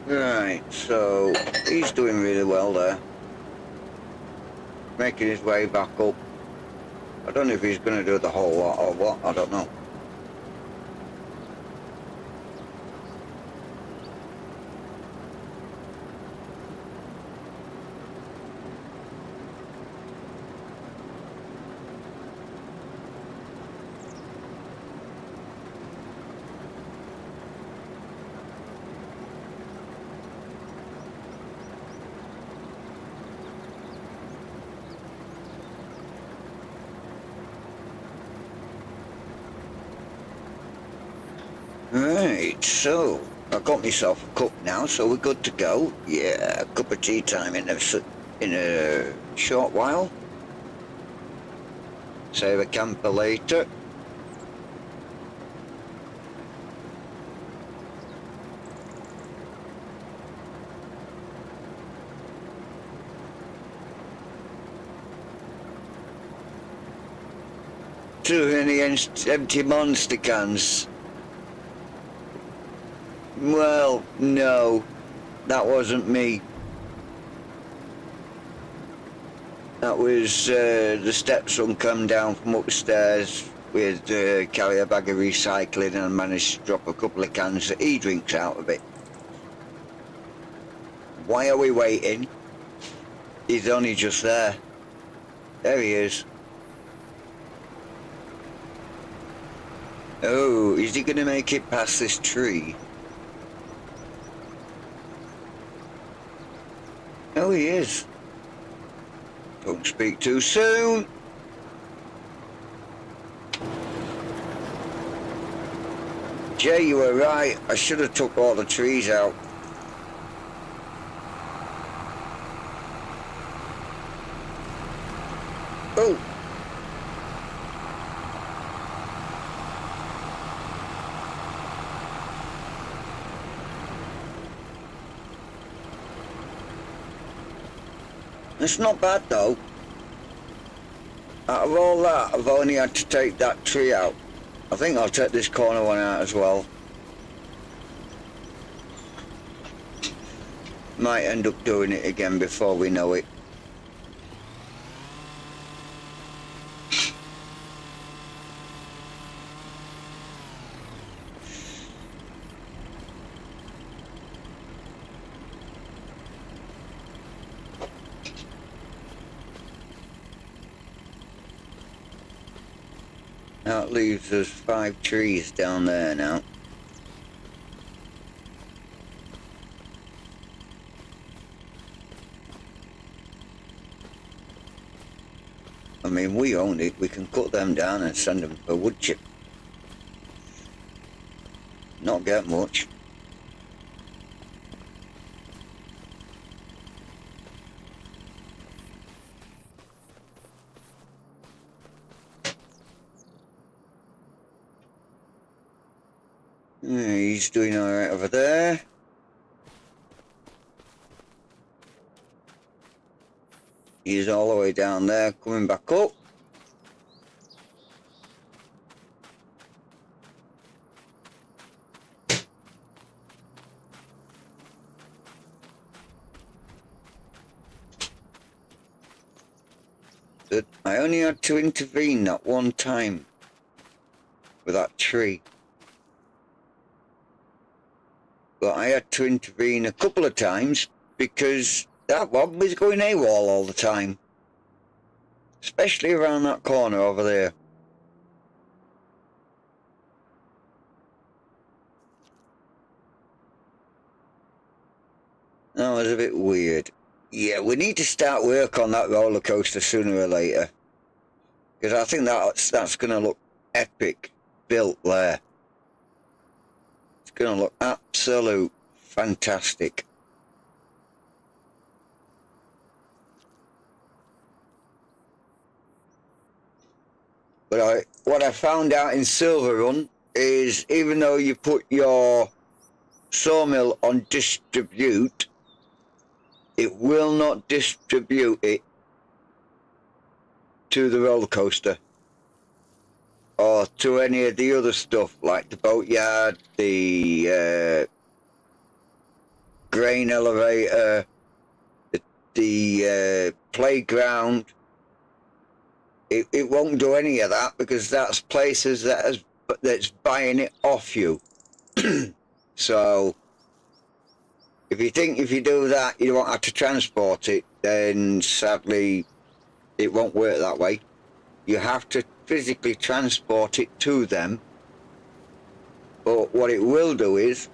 Right, so he's doing really well there. Making his way back up. I don't know if he's going to do the whole lot or what, I don't know. Right, so I got myself a cup now, so we're good to go. Yeah, a cup of tea time in a short while. Save a camper later. Too many empty monster cans. Well, no, that wasn't me. That was the stepson come down from upstairs with carry a bag of recycling and managed to drop a couple of cans that he drinks out of it. Why are we waiting? He's only just there. There he is. Oh, is he going to make it past this tree? Oh, he is. Don't speak too soon. Jay, you were right. I should have took all the trees out. Oh. It's not bad though. Out of all that, I've only had to take that tree out. I think I'll take this corner one out as well. Might end up doing it again before we know it. That leaves us 5 trees down there now. I mean, we own it. We can cut them down and send them for wood chip. Not get much. Yeah, he's doing alright over there. He's all the way down there, coming back up. I only had to intervene that one time with that tree. But I had to intervene a couple of times because that one was going AWOL all the time. Especially around that corner over there. That was a bit weird. Yeah, we need to start work on that roller coaster sooner or later. Because I think that's going to look epic built there. It's going to look absolute fantastic. But what I found out in Silver Run is even though you put your sawmill on distribute, it will not distribute it to the roller coaster or to any of the other stuff like the boatyard, the grain elevator, the playground. It won't do any of that because that's places that's buying it off you. So if you think if you do that you won't have to transport it, then sadly it won't work that way. You have to physically transport it to them. But what it will do is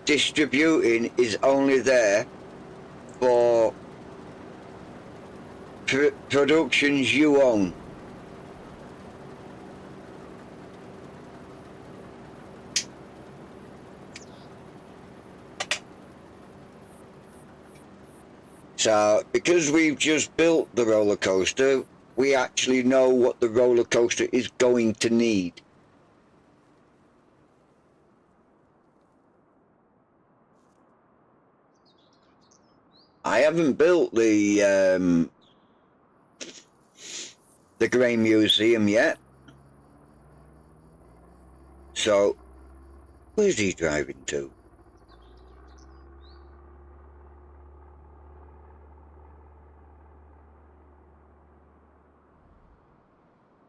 distributing is only there for productions you own. So because we've just built the roller coaster, we actually know what the roller coaster is going to need. I haven't built the Grain Museum yet. So, where's he driving to?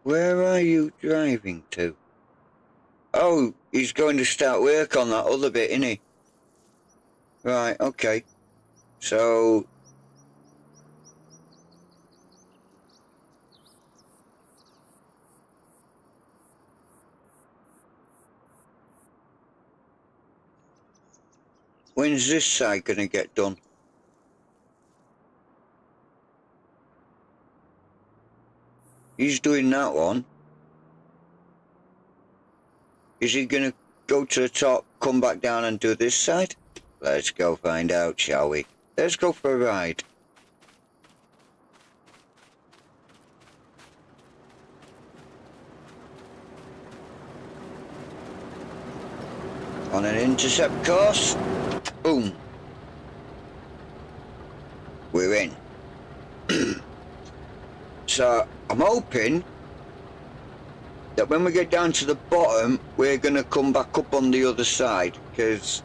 Where are you driving to? Oh, he's going to start work on that other bit, isn't he? Right, okay. So, when's this side going to get done? He's doing that one. Is he going to go to the top, come back down and do this side? Let's go find out, shall we? Let's go for a ride. On an intercept course. Boom. We're in. So, I'm hoping that when we get down to the bottom, we're going to come back up on the other side, because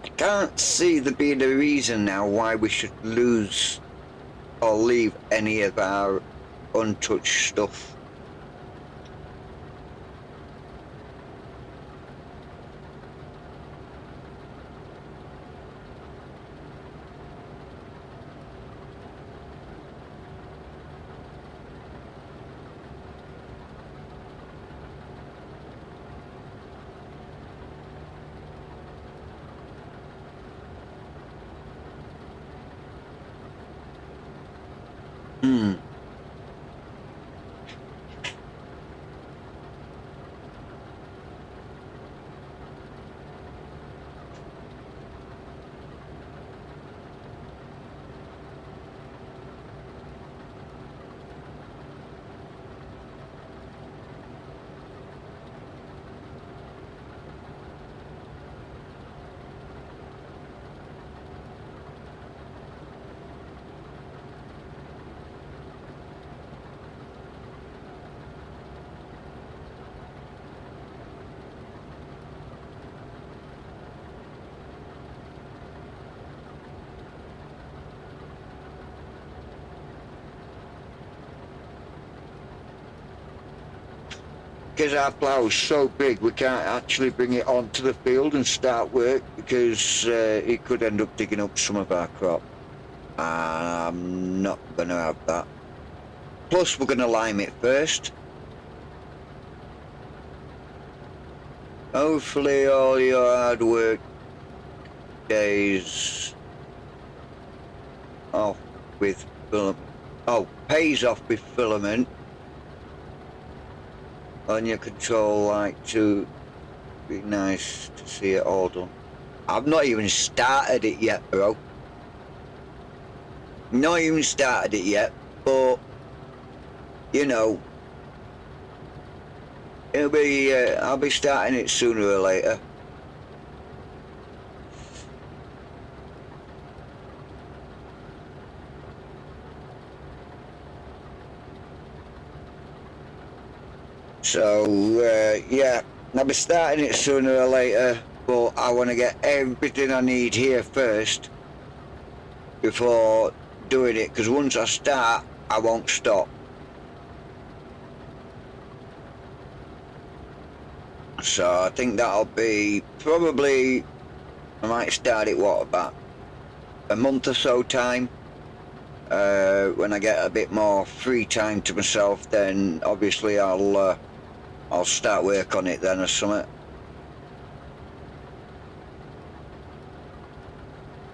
I can't see there being a reason now why we should lose or leave any of our untouched stuff. because our plough is so big, we can't actually bring it onto the field and start work because it could end up digging up some of our crop. And I'm not going to have that. Plus, we're going to lime it first. Hopefully, all your hard work days off with filament. Oh, pays off with filament on your control light to be nice to see it all done. I've not even started it yet, bro. Not even started it yet, but you know, it'll be. I'll be starting it sooner or later. So yeah, I'll be starting it sooner or later, but I want to get everything I need here first before doing it, because once I start, I won't stop. So I think that'll be probably, I might start it, what, about a month or so time. When I get a bit more free time to myself, then obviously I'll start work on it then or something.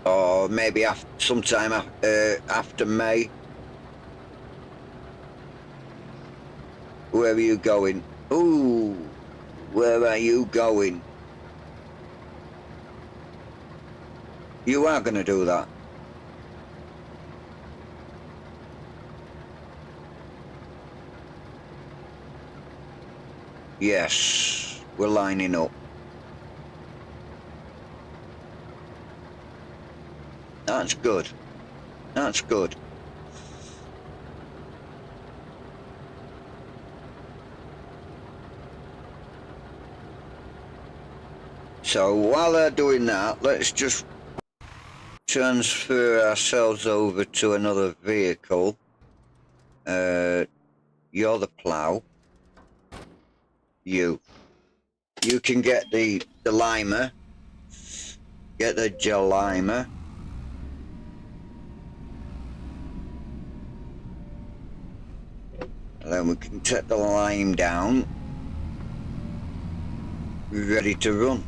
Or maybe sometime after May. Where are you going? Ooh, where are you going? You are going to do that. Yes, we're lining up. That's good. That's good. So while they're doing that, let's just transfer ourselves over to another vehicle. You're the plough. You can get the limer. Get the gel limer. And then we can take the lime down. Ready to run.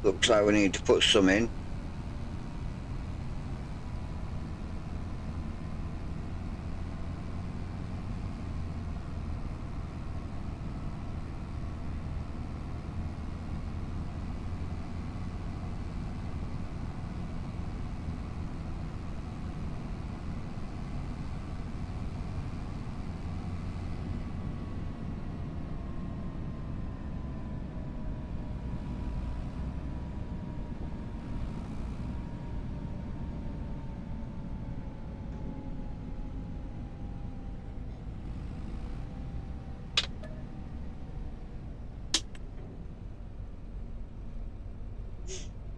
Looks like we need to put some in.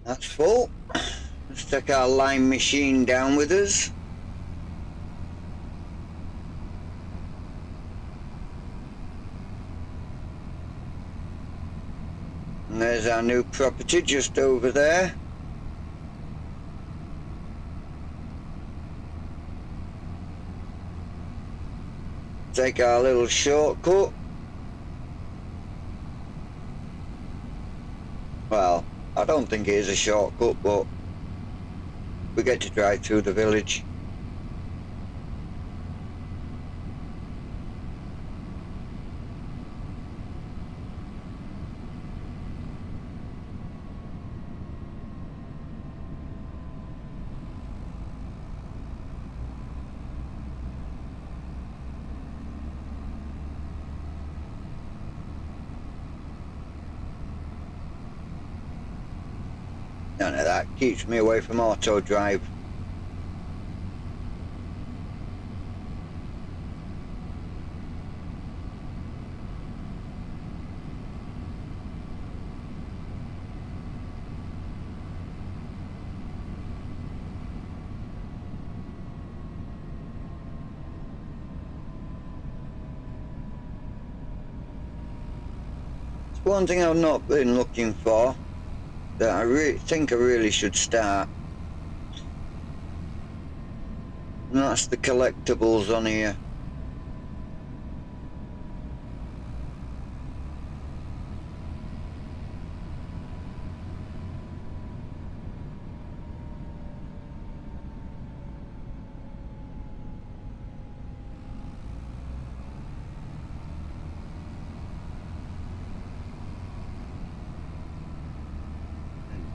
That's full. Let's take our lime machine down with us. And there's our new property just over there. Take our little shortcut. Well, I don't think it is a shortcut, but we get to drive through the village. None of that. Keeps me away from auto drive. It's one thing I've not been looking for that I think I really should start. And that's the collectibles on here.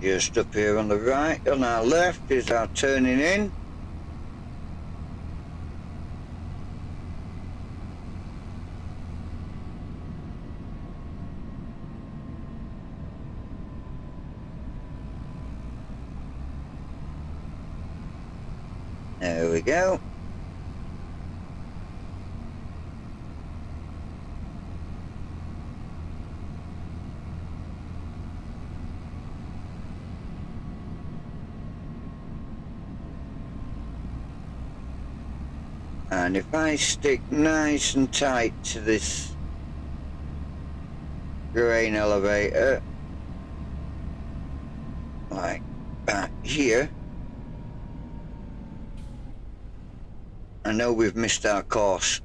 Just up here on the right, on our left is our turning in. There we go. And if I stick nice and tight to this grain elevator, like back here, I know we've missed our course.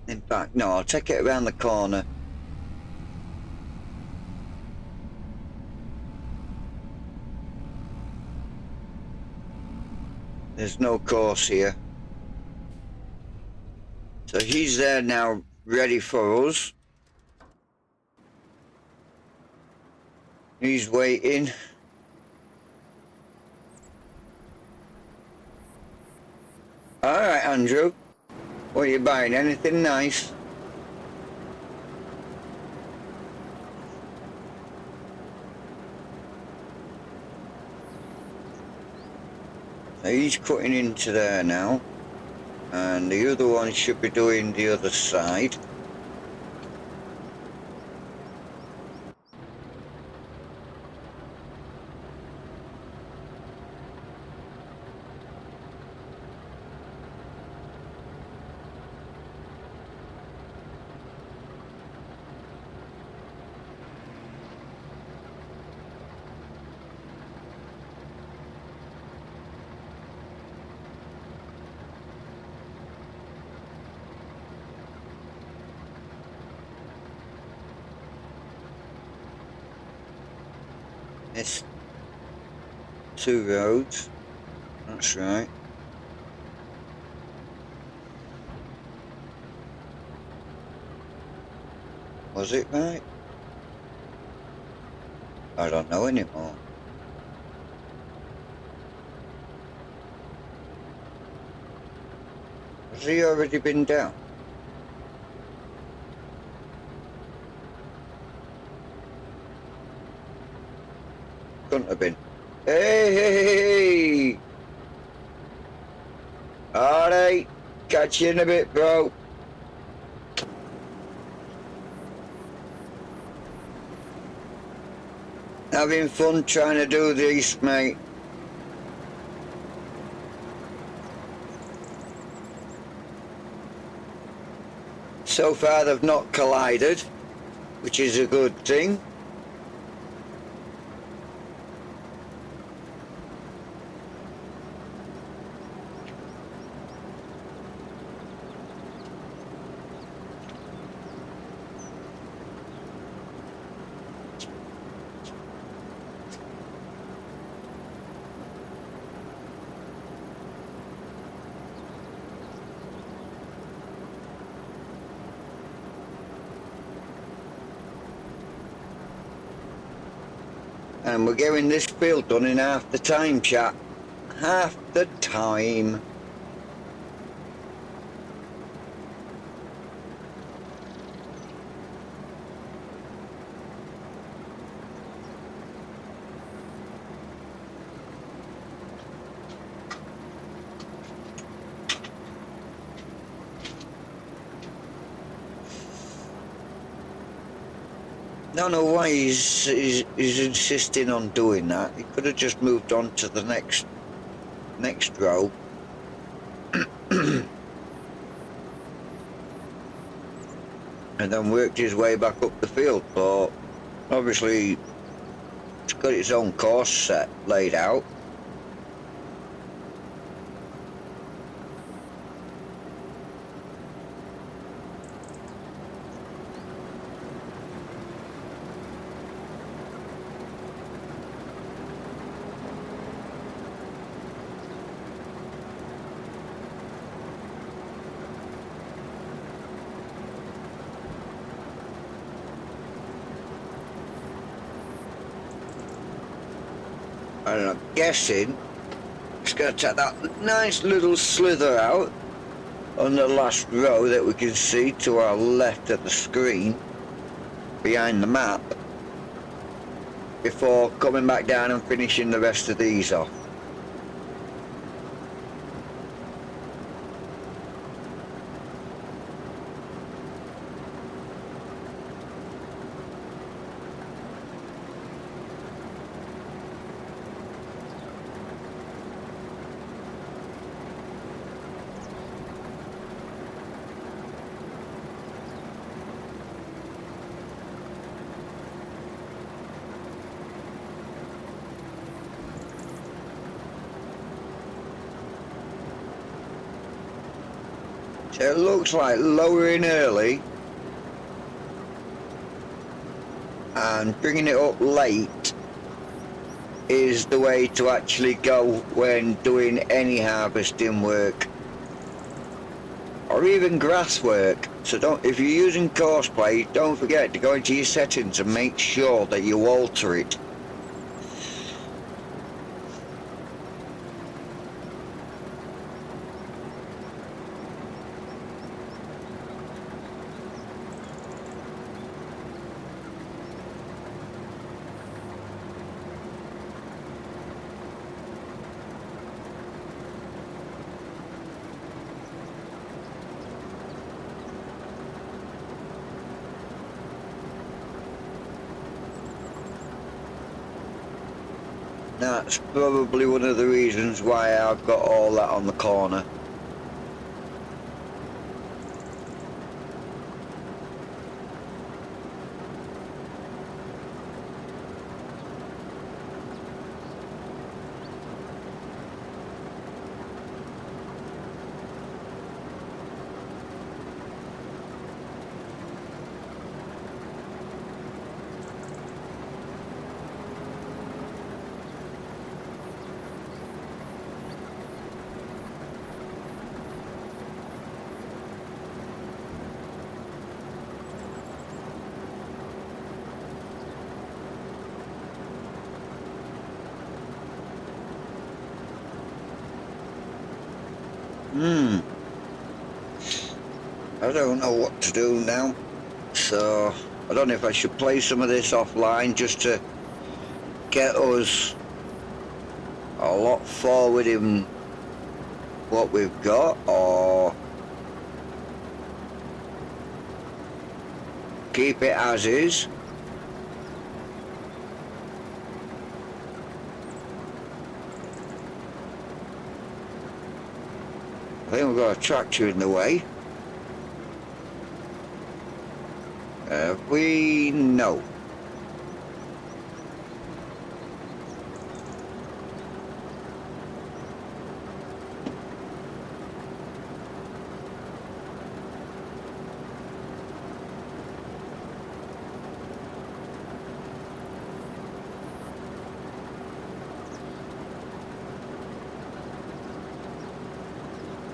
In fact, no, I'll take it around the corner. There's no course here. So he's there now, ready for us. He's waiting. All right, Andrew. What are you buying? Anything nice? So he's cutting into there now. And the other one should be doing the other side. It's 2 roads, that's right. Was it right? I don't know anymore. Has he already been down? Couldn't have been. Hey! Alright, catch you in a bit, bro. Having fun trying to do this, mate. So far they've not collided, which is a good thing. And we're getting this field done in half the time, chat. Half the time. don't know why he's insisting on doing that. He could have just moved on to the next row. And then worked his way back up the field, but obviously it's got its own course set laid out. And I'm guessing it's going to take that nice little slither out on the last row that we can see to our left of the screen behind the map before coming back down and finishing the rest of these off. So it looks like lowering early and bringing it up late is the way to actually go when doing any harvesting work or even grass work. So if you're using courseplay, don't forget to go into your settings and make sure that you alter it. That's probably one of the reasons why I've got all that on the corner. I don't know what to do now, so I don't know if I should play some of this offline just to get us a lot forward in what we've got, or keep it as is. I think we've got a tractor in the way. We know.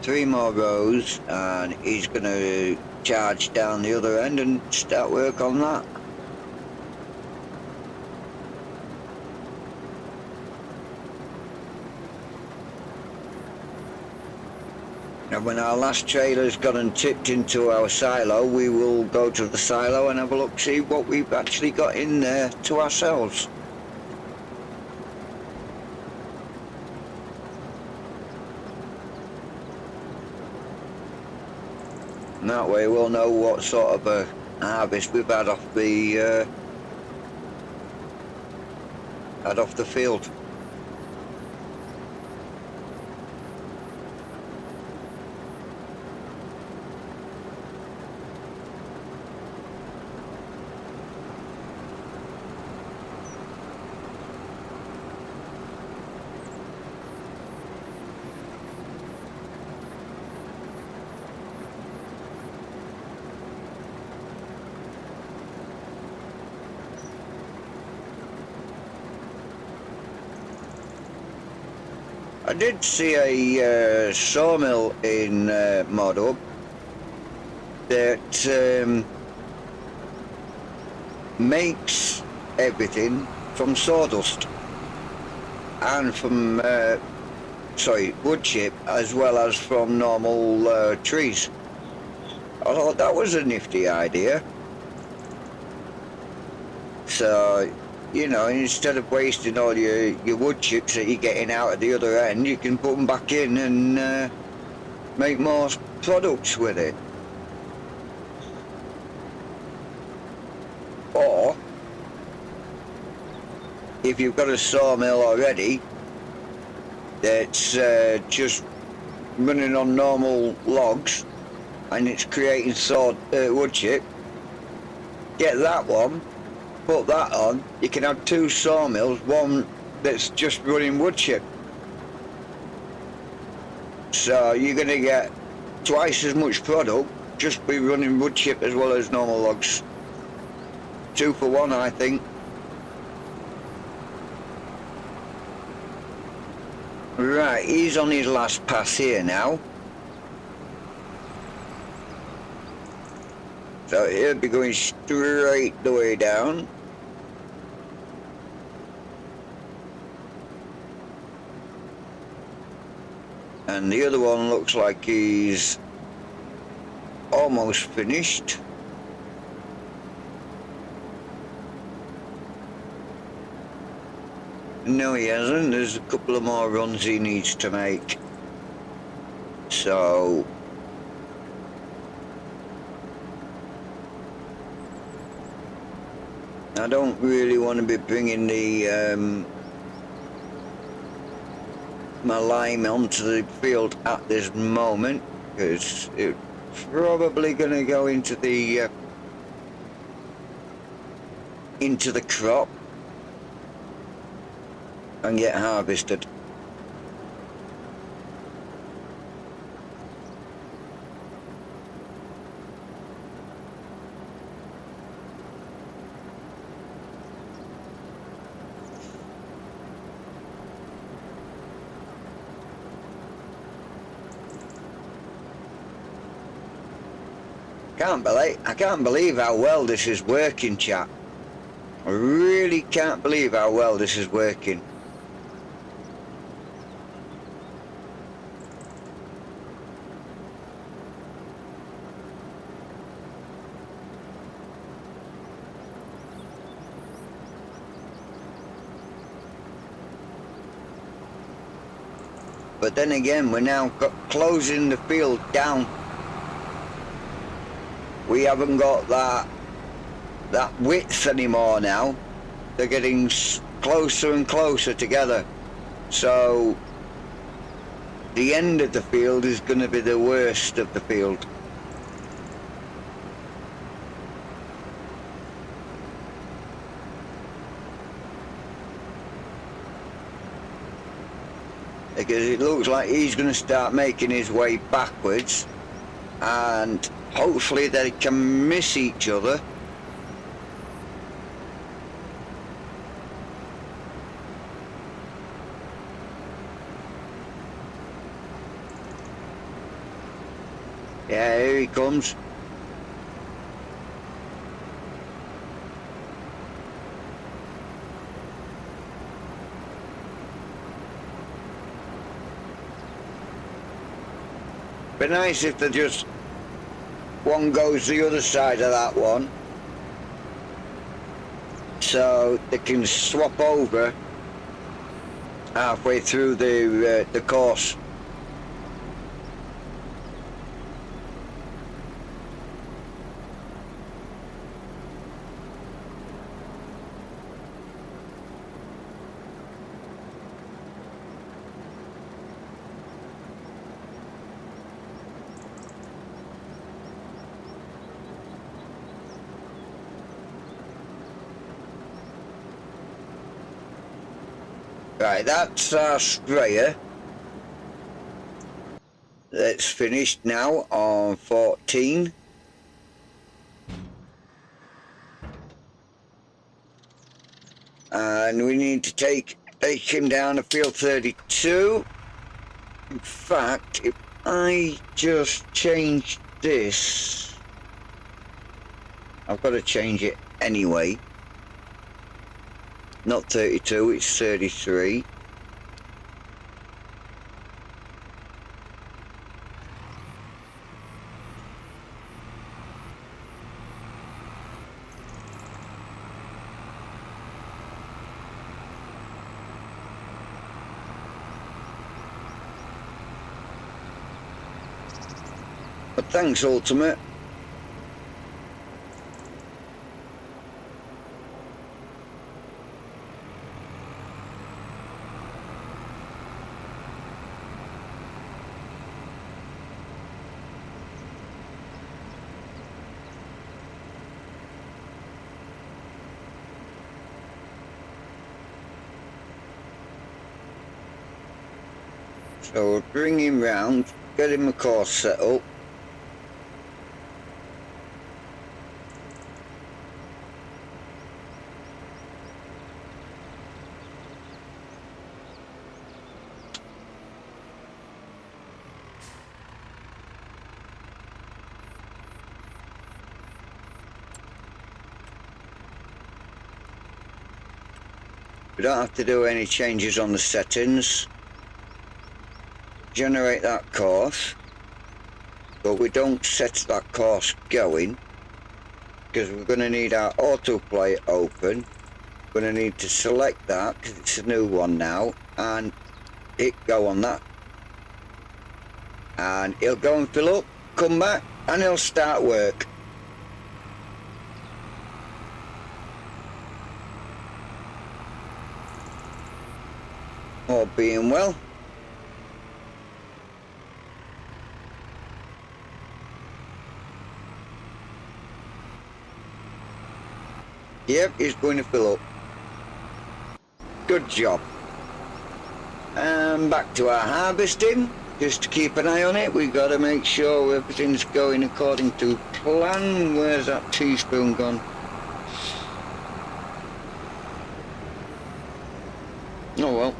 Three more rows and he's going to charge down the other end and start work on that. And when our last trailer's gone and tipped into our silo, we will go to the silo and have a look, see what we've actually got in there to ourselves. And that way we'll know what sort of a harvest we've had off the head off the field. I did see a sawmill in Mod Hub that makes everything from sawdust and from wood chip, as well as from normal trees. I thought that was a nifty idea. So, you know, instead of wasting all your wood chips that you're getting out at the other end, you can put them back in and make more products with it. Or, if you've got a sawmill already that's just running on normal logs and it's creating wood chip, get that one, put that on. You can have two sawmills, one that's just running wood chip. So you're going to get twice as much product just by running wood chip as well as normal logs. 2 for 1, I think. Right, he's on his last pass here now. So he'll be going straight the way down. And the other one looks like he's almost finished. No, he hasn't. There's a couple of more runs he needs to make. So I don't really want to be bringing the my lime onto the field at this moment, because it's probably going to go into the crop and get harvested. I can't believe how well this is working, chat. I really can't believe how well this is working. But then again, we're now closing the field down. We haven't got that width anymore now. They're getting closer and closer together. So the end of the field is going to be the worst of the field. Because it looks like he's going to start making his way backwards, and hopefully they can miss each other. Yeah, here he comes. Be nice if they just one goes the other side of that one, so they can swap over halfway through the course. Right, that's our sprayer. That's finished now on 14. And we need to take him down to field 32. In fact, if I just change this, I've got to change it anyway. Not 32, it's 33. But thanks, Ultimate. So we'll bring him round, get him a course set up. We don't have to do any changes on the settings. Generate that course, but we don't set that course going because we're going to need our autoplay open. We're going to need to select that because it's a new one now and hit go on that, and he'll go and fill up, come back, and he'll start work. All being well. Yep, he's going to fill up. Good job. And back to our harvesting. Just to keep an eye on it, we've got to make sure everything's going according to plan. Where's that teaspoon gone? Oh well.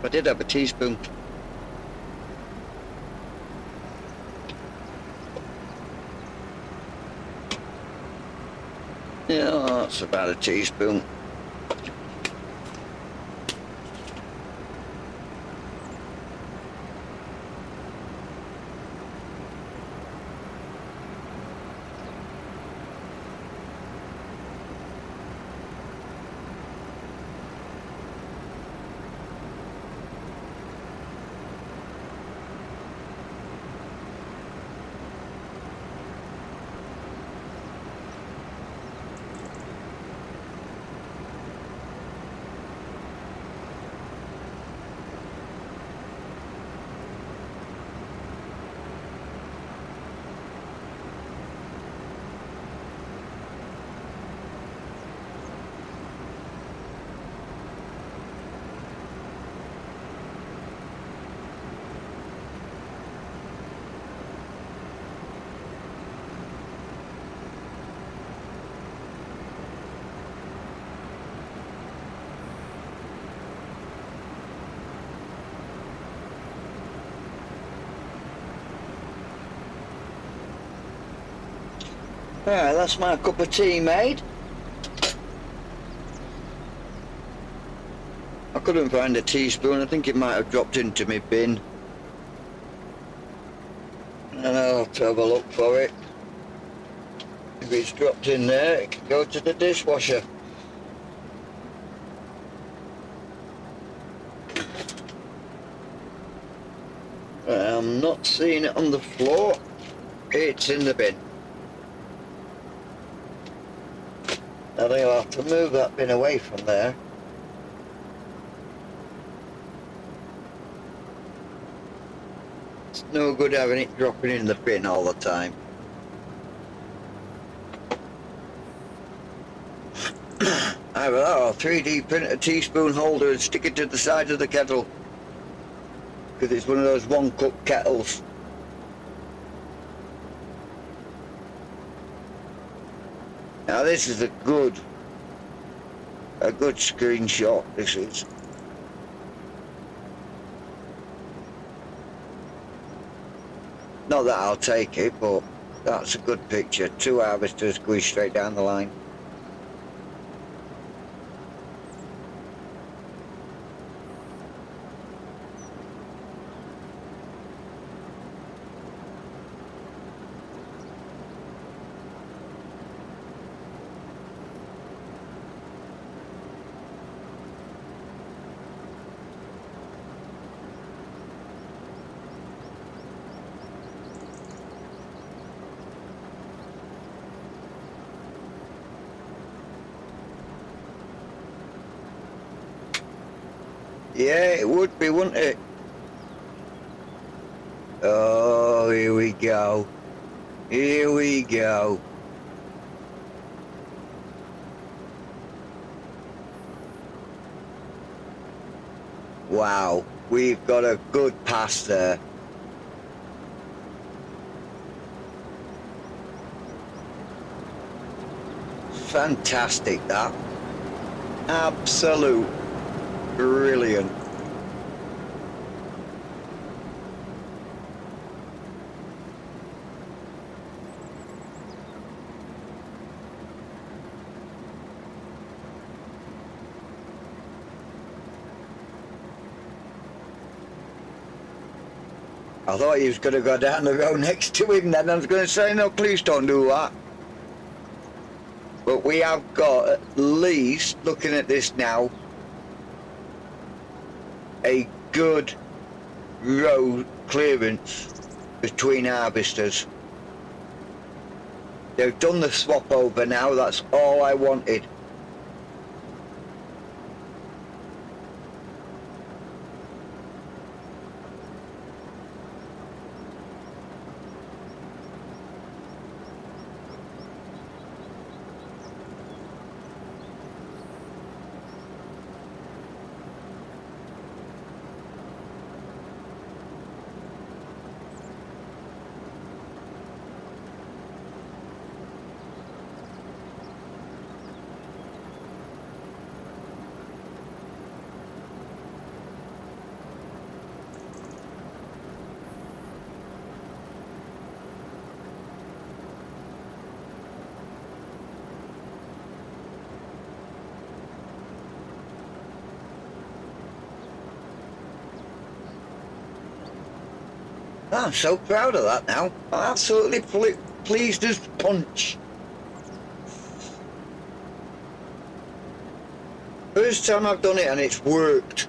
I did have a teaspoon. Yeah, that's about a teaspoon. Alright, that's my cup of tea made. I couldn't find a teaspoon. I think it might have dropped into my bin. And I'll have to have a look for it. If it's dropped in there, it can go to the dishwasher. I'm not seeing it on the floor. It's in the bin. I think I'll have to move that bin away from there. It's no good having it dropping in the bin all the time. Either that or 3D print a teaspoon holder and stick it to the side of the kettle. Because it's one of those one-cup kettles. Now this is a good screenshot, this is. Not that I'll take it, but that's a good picture. 2 harvesters going straight down the line. Yeah, it would be, wouldn't it? Oh, here we go. Here we go. Wow, we've got a good pass there. Fantastic, that. Absolute brilliant. I thought he was going to go down the road next to him then. I was going to say, no, please don't do that. But we have got, at least, looking at this now, a good road clearance between harvesters. They've done the swap over now, that's all I wanted. I'm so proud of that now. I'm absolutely pleased as punch. First time I've done it and it's worked.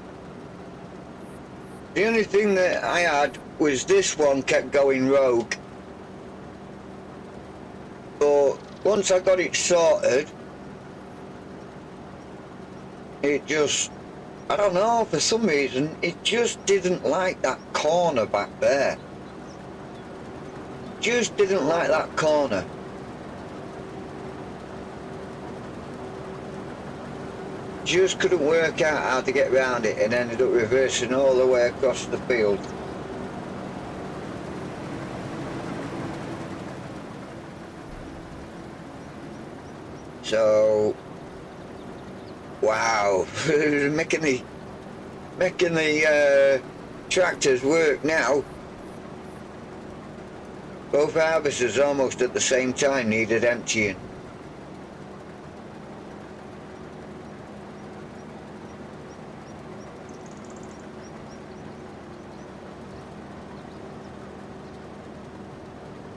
The only thing that I had was this one kept going rogue. But once I got it sorted, it just, I don't know, for some reason, it just didn't like that corner back there. Just didn't like that corner. Just couldn't work out how to get around it and ended up reversing all the way across the field. So, wow, making the tractors work now. Both harvesters almost at the same time needed emptying.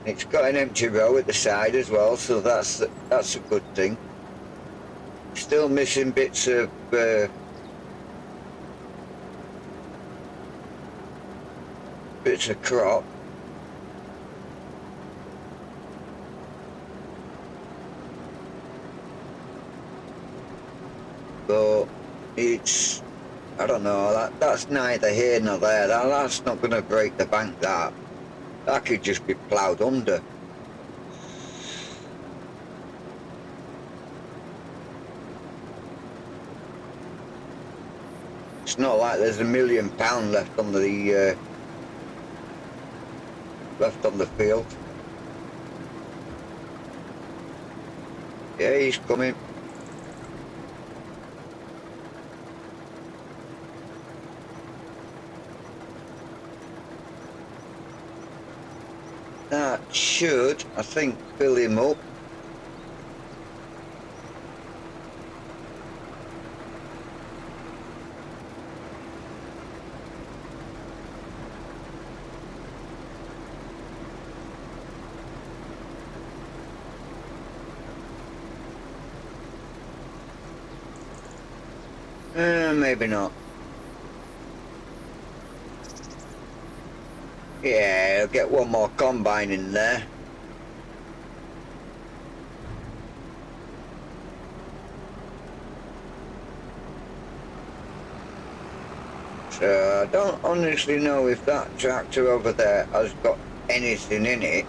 It's got an empty row at the side as well, so that's a good thing. Still missing bits of crop. But it's, I don't know, that's neither here nor there. That's not going to break the bank, that could just be ploughed under. It's not like there's £1,000,000 left on the field. Yeah, he's coming. That should, I think, fill him up. Maybe not. Yeah, I'll get one more combine in there. So I don't honestly know if that tractor over there has got anything in it.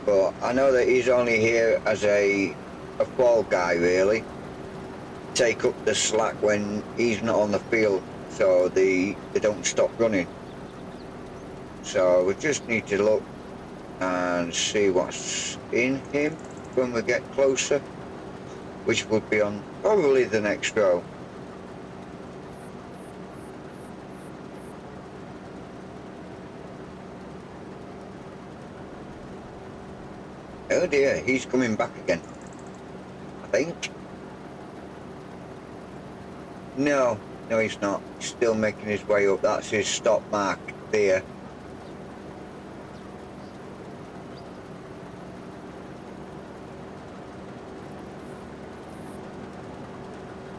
But I know that he's only here as a fall guy, really. Take up the slack when he's not on the field, so they don't stop running. So we just need to look and see what's in him when we get closer, which would be on probably the next row. Oh dear, he's coming back again, I think. No, he's not. He's still making his way up. That's his stop mark there.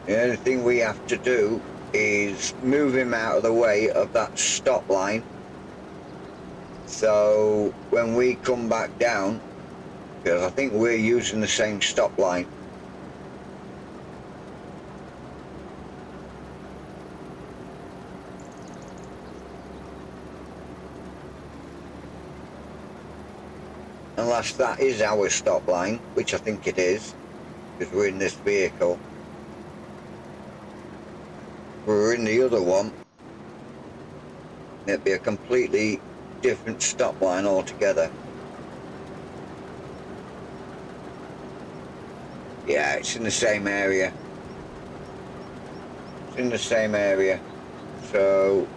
The only thing we have to do is move him out of the way of that stop line. So when we come back down, because I think we're using the same stop line. Unless that is our stop line, which I think it is, because we're in this vehicle. If we were in the other one, it'd be a completely different stop line altogether. Yeah, it's in the same area. It's in the same area. So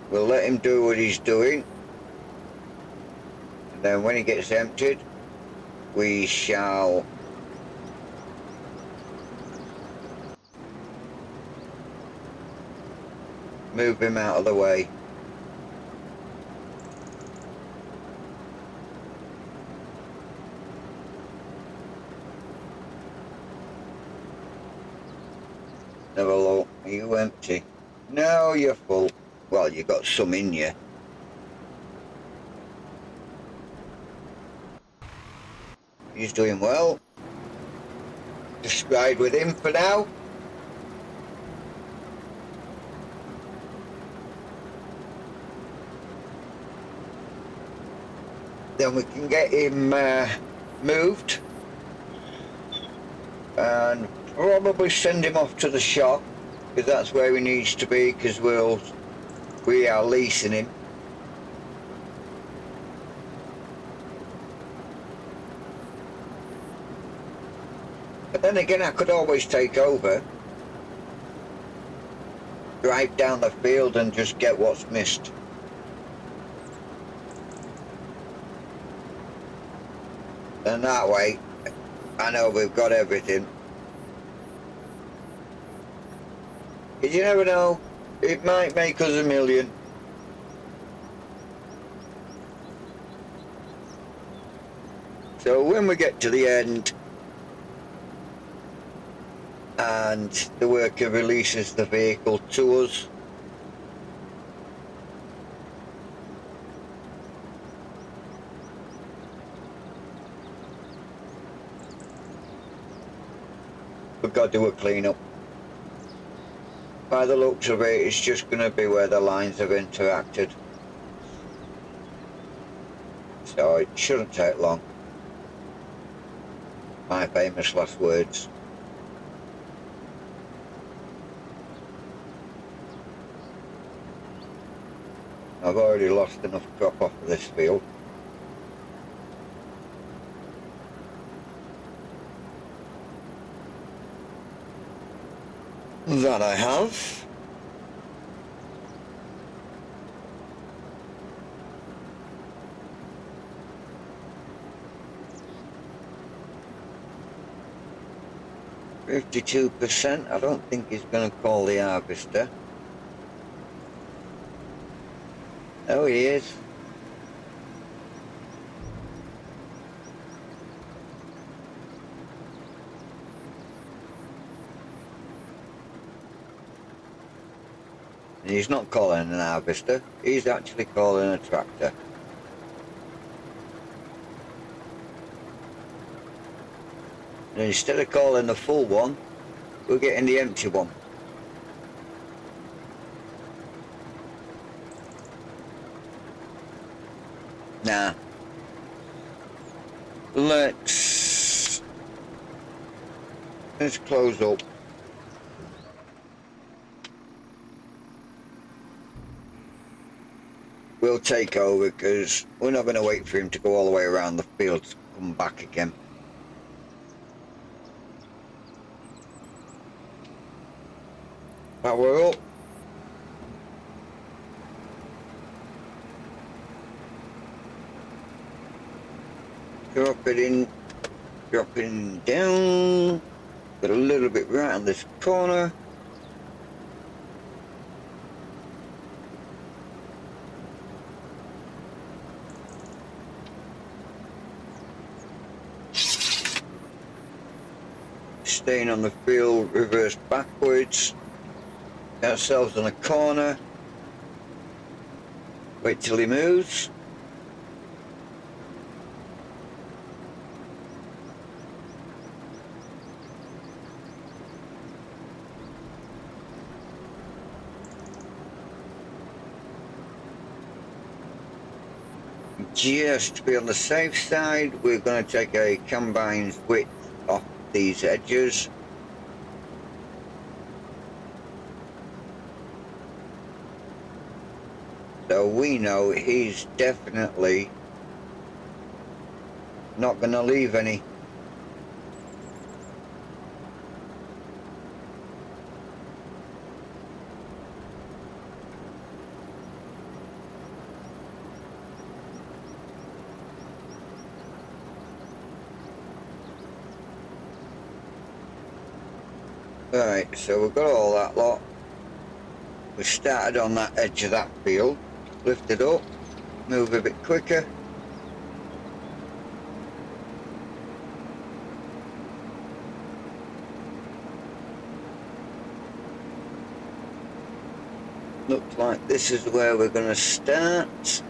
we'll let him do what he's doing. And then when he gets emptied, we shall move him out of the way. Have a look. Are you empty? No, you're full. Well, you got some in you. He's doing well. Just ride with him for now. Then we can get him moved and probably send him off to the shop, because that's where he needs to be, because we are leasing him. But then again, I could always take over, drive down the field and just get what's missed. And that way, I know we've got everything. Because you never know, it might make us $1 million. So when we get to the end and the worker releases the vehicle to us, we've got to do a clean-up. By the looks of it, it's just going to be where the lines have interacted. So it shouldn't take long. My famous last words. I've already lost enough crop off of this field. That I have. %. I don't think he's going to call the harvester. Oh, he is. And he's not calling an harvester, he's actually calling a tractor. And instead of calling the full one, we're getting the empty one. Nah. Let's close up. We'll take over because we're not going to wait for him to go all the way around the field to come back again. Power up. Drop it in down. Got a little bit right on this corner. Staying on the field, reverse backwards. Get ourselves on a corner. Wait till he moves. Just to be on the safe side, we're going to take a combine's width off these edges. So we know he's definitely not going to leave any. Right, so we've got all that lot. We started on that edge of that field, lift it up, move a bit quicker. Looks like this is where we're going to start.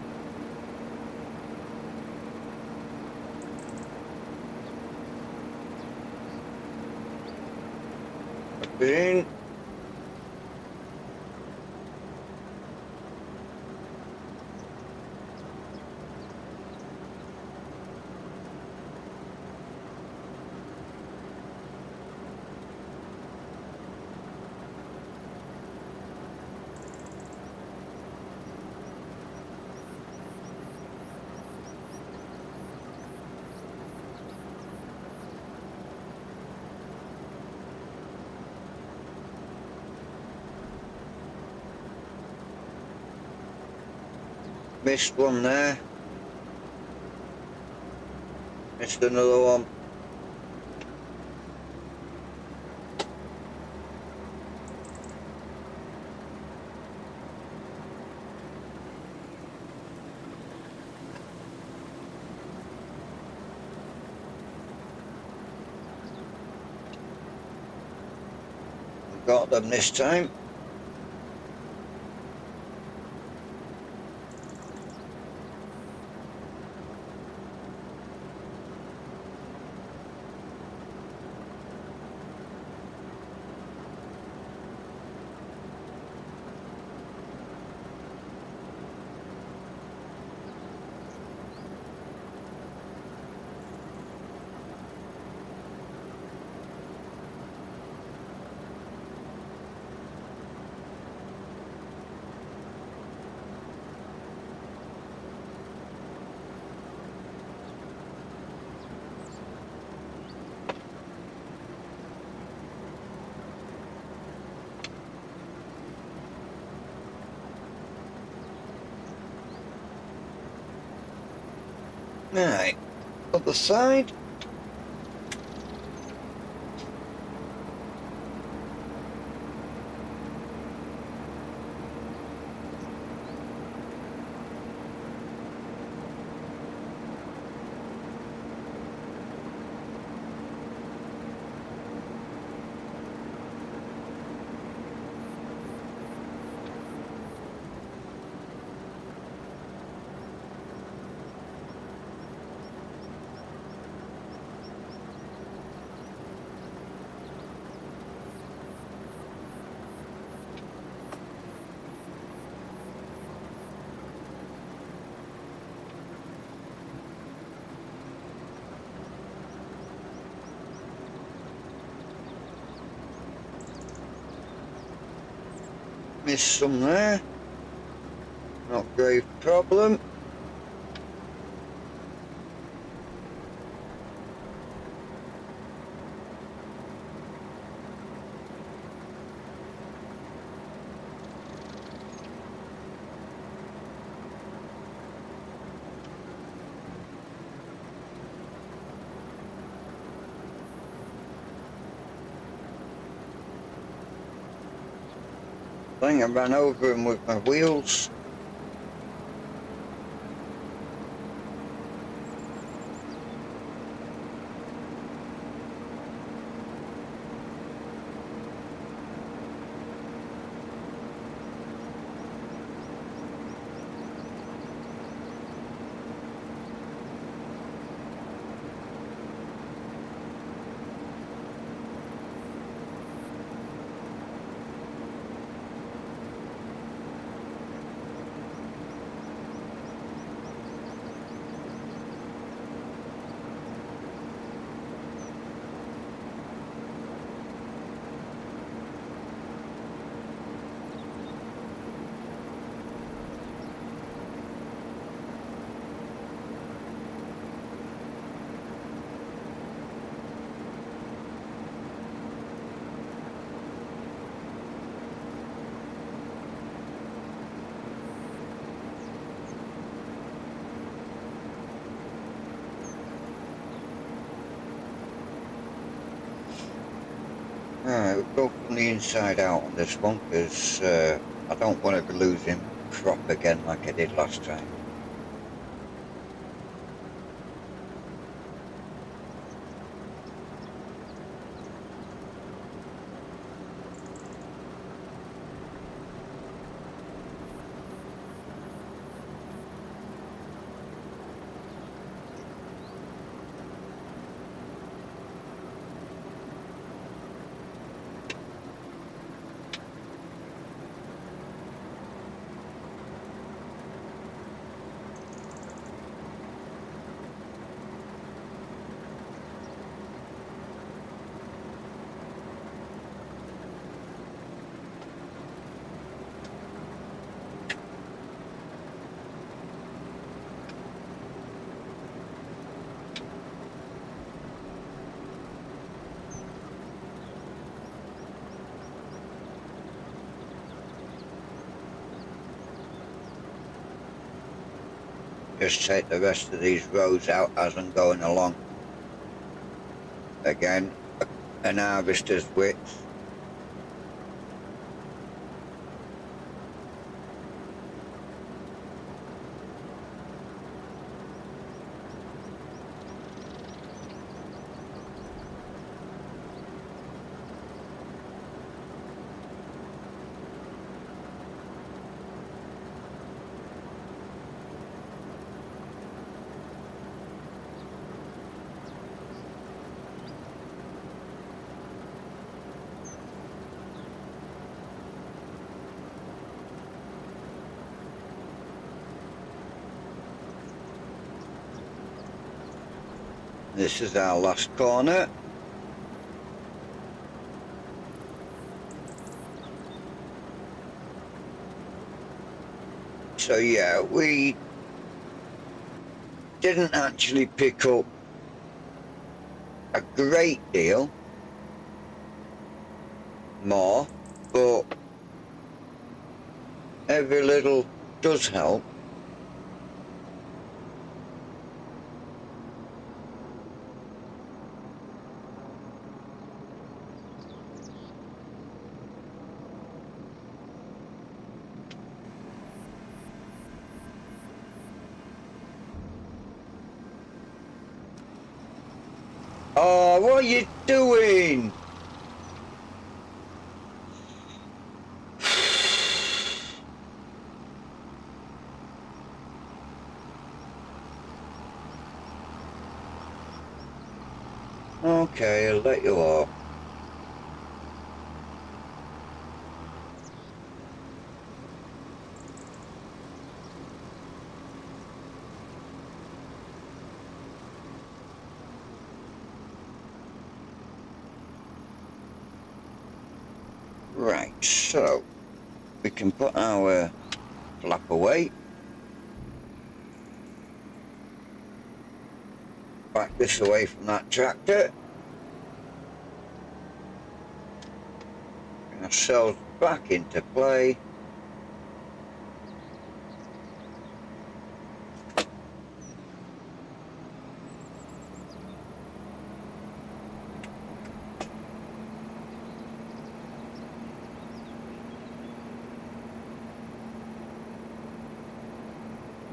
Up it in. Missed one there. Missed another one. Got them this time. Right, other side. Missed some there. Not grave problem. I think I ran over him with my wheels. Alright, we'll go from the inside out on this one because I don't want to be losing crop again like I did last time. Just take the rest of these rows out as I'm going along. Again, an harvester's width. This is our last corner. So yeah, we didn't actually pick up a great deal more, but every little does help. Oh, what are you doing? Okay, I'll let you off. Right, so we can put our flap away. Back this away from that tractor. Bring ourselves back into play.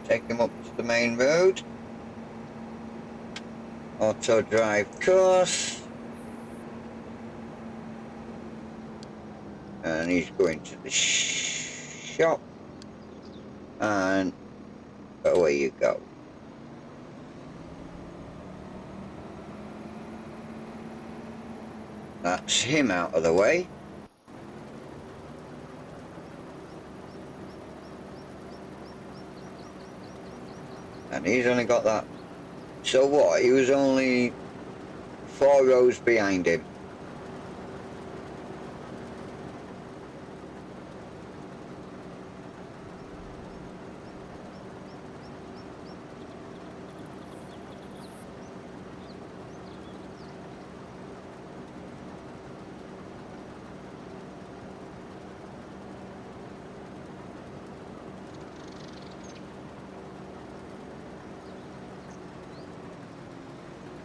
Take them up to the main road. Auto drive course. And he's going to the shop. And away you go. That's him out of the way. And he's only got that. So what? He was only 4 rows behind him.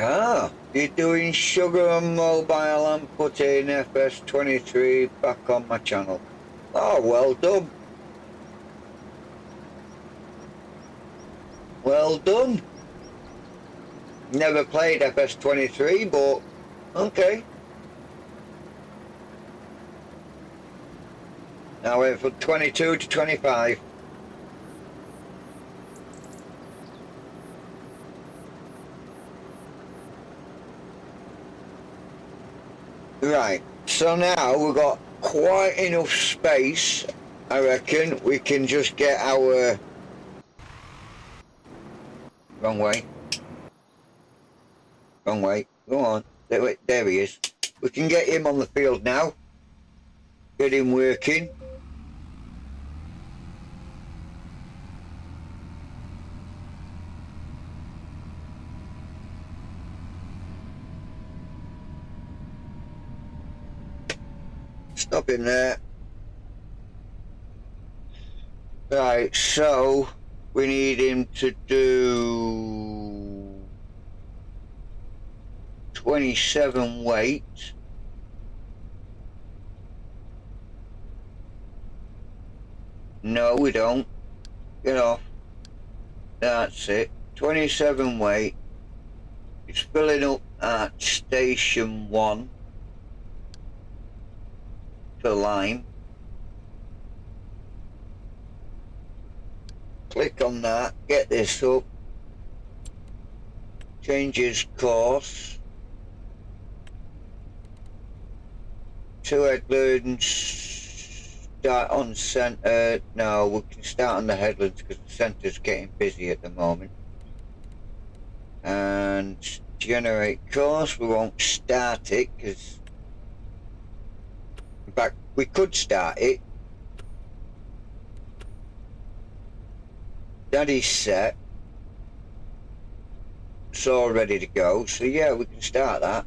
Ah, you're doing sugar and mobile and putting FS23 back on my channel. Oh, well done. Well done. Never played FS23, but okay. Now we're from 22 to 25. Right, so now we've got quite enough space. I reckon we can just get our... Wrong way. Wrong way. Go on. There he is. We can get him on the field now. Get him working. Stop him there. Right, so we need him to do 27 weight. No, we don't. Get off. That's it. 27 weight. It's filling up at station 1 for lime. Click on that, get this up, change his course to headlands, start on centre. No, we can start on the headlands because the centre's getting busy at the moment. And generate course, we won't start it because, in fact, we could start it. That is set. It's all ready to go. So yeah, we can start that.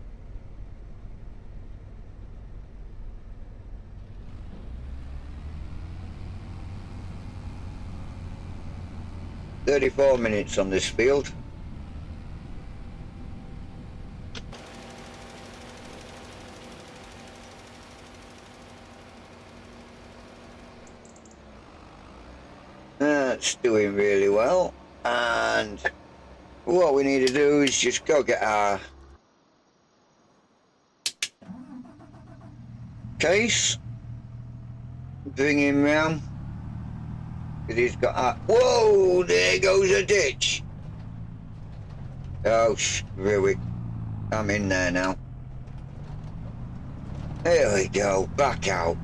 "34 minutes on this field." That's doing really well. And what we need to do is just go get our case. Bring him round. Because he's got a... Whoa! There goes a ditch. Oh, screw it. I'm in there now. There we go. Back out.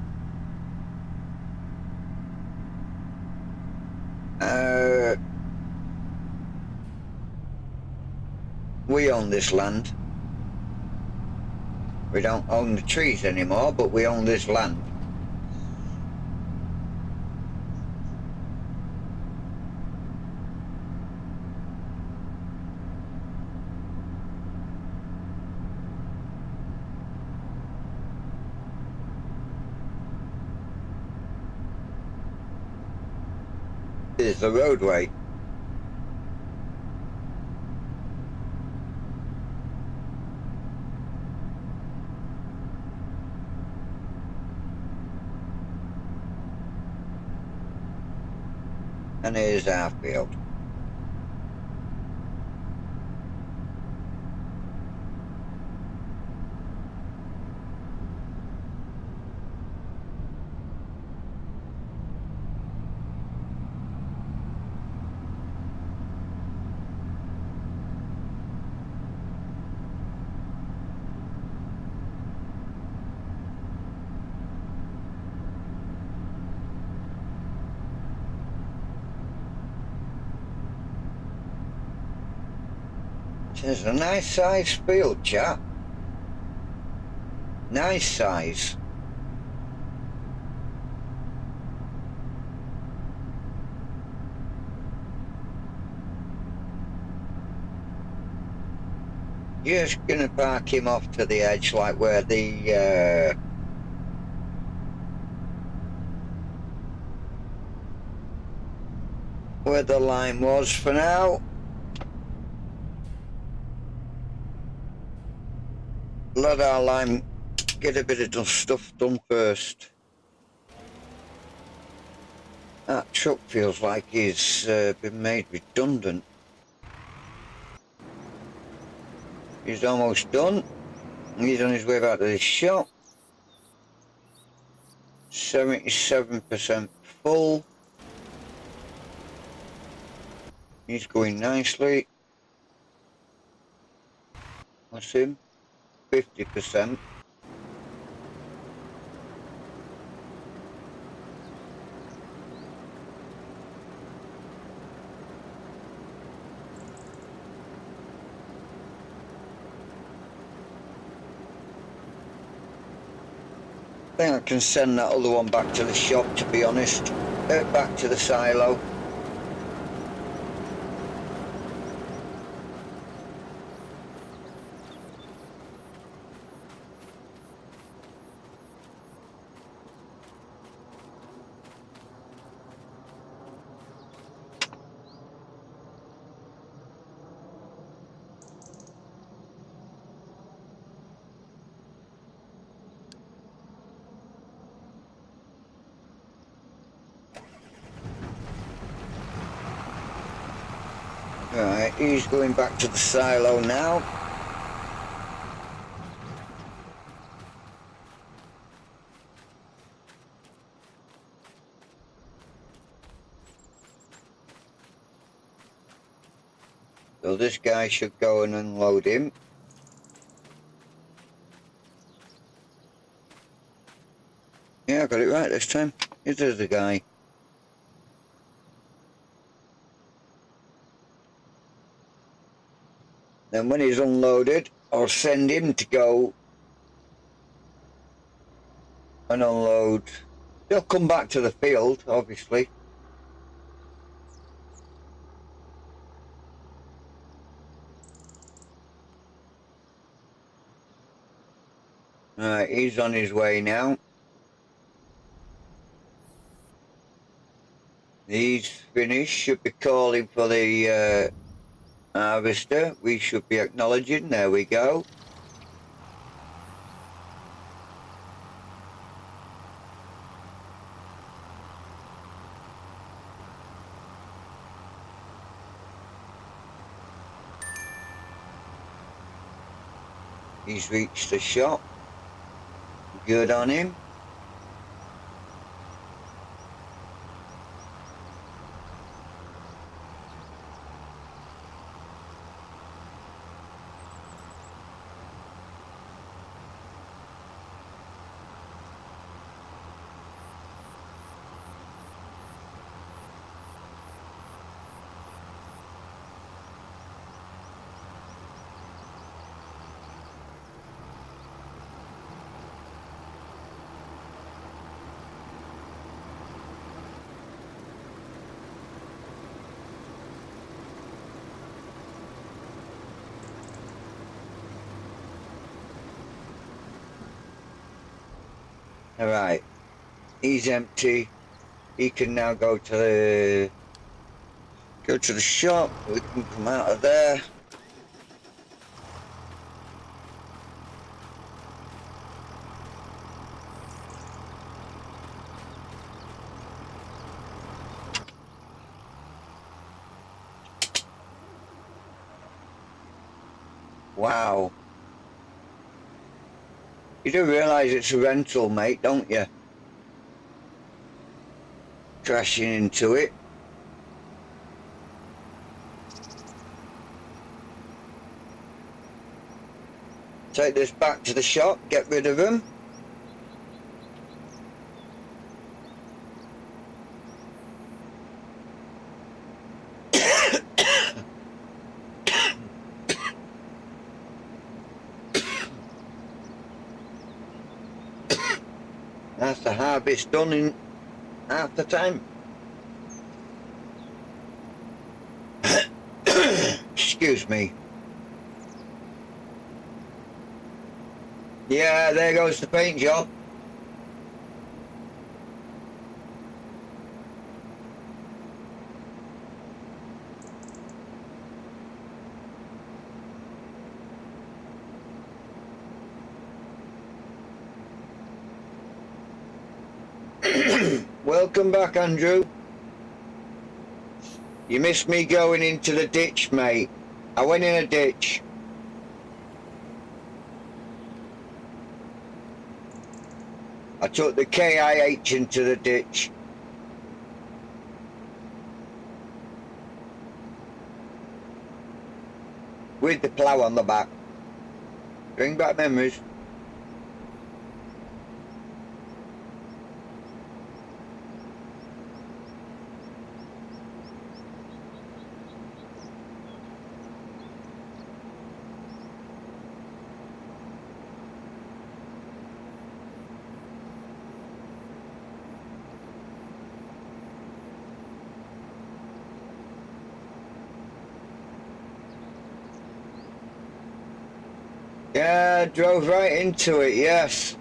We own this land. We don't own the trees anymore, but we own this land. This is the roadway. And here's our field. It's a nice size field, chap. Nice size. Just gonna park him off to the edge, like where the line was for now. Let our lime get a bit of stuff done first. That truck feels like he's been made redundant. He's almost done. He's on his way back to the shop. 77% full. He's going nicely. That's him. 50%. I think I can send that other one back to the shop, to be honest. Back to the silo. Right, he's going back to the silo now. So this guy should go and unload him. Yeah, I got it right this time. It is the guy. Then when he's unloaded, I'll send him to go and unload. He'll come back to the field, obviously. Alright, he's on his way now. He's finished, should be calling for the harvester. We should be acknowledging, there we go. He's reached the shop. Good on him. Alright, he's empty. He can now go to the shop. We can come out of there. Wow. You do realise it's a rental, mate, don't you? Crashing into it. Take this back to the shop, get rid of him. That's the harvest done in half the time. Excuse me. Yeah, there goes the paint job. Welcome back, Andrew. You missed me going into the ditch, mate. I went in a ditch. I took the KIH into the ditch. With the plough on the back. Bring back memories. Yeah, drove right into it, yes.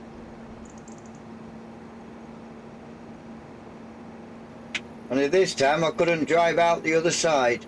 Only this time I couldn't drive out the other side.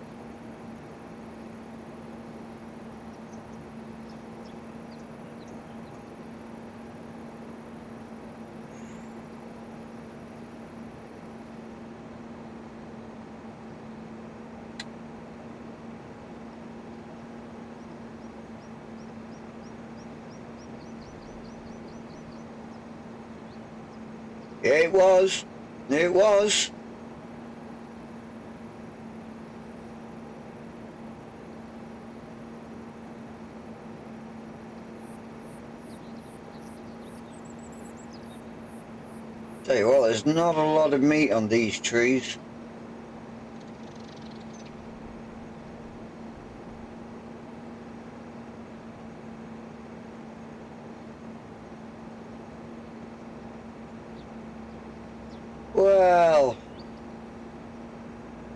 It was. It was. Tell you what, there's not a lot of meat on these trees. Well,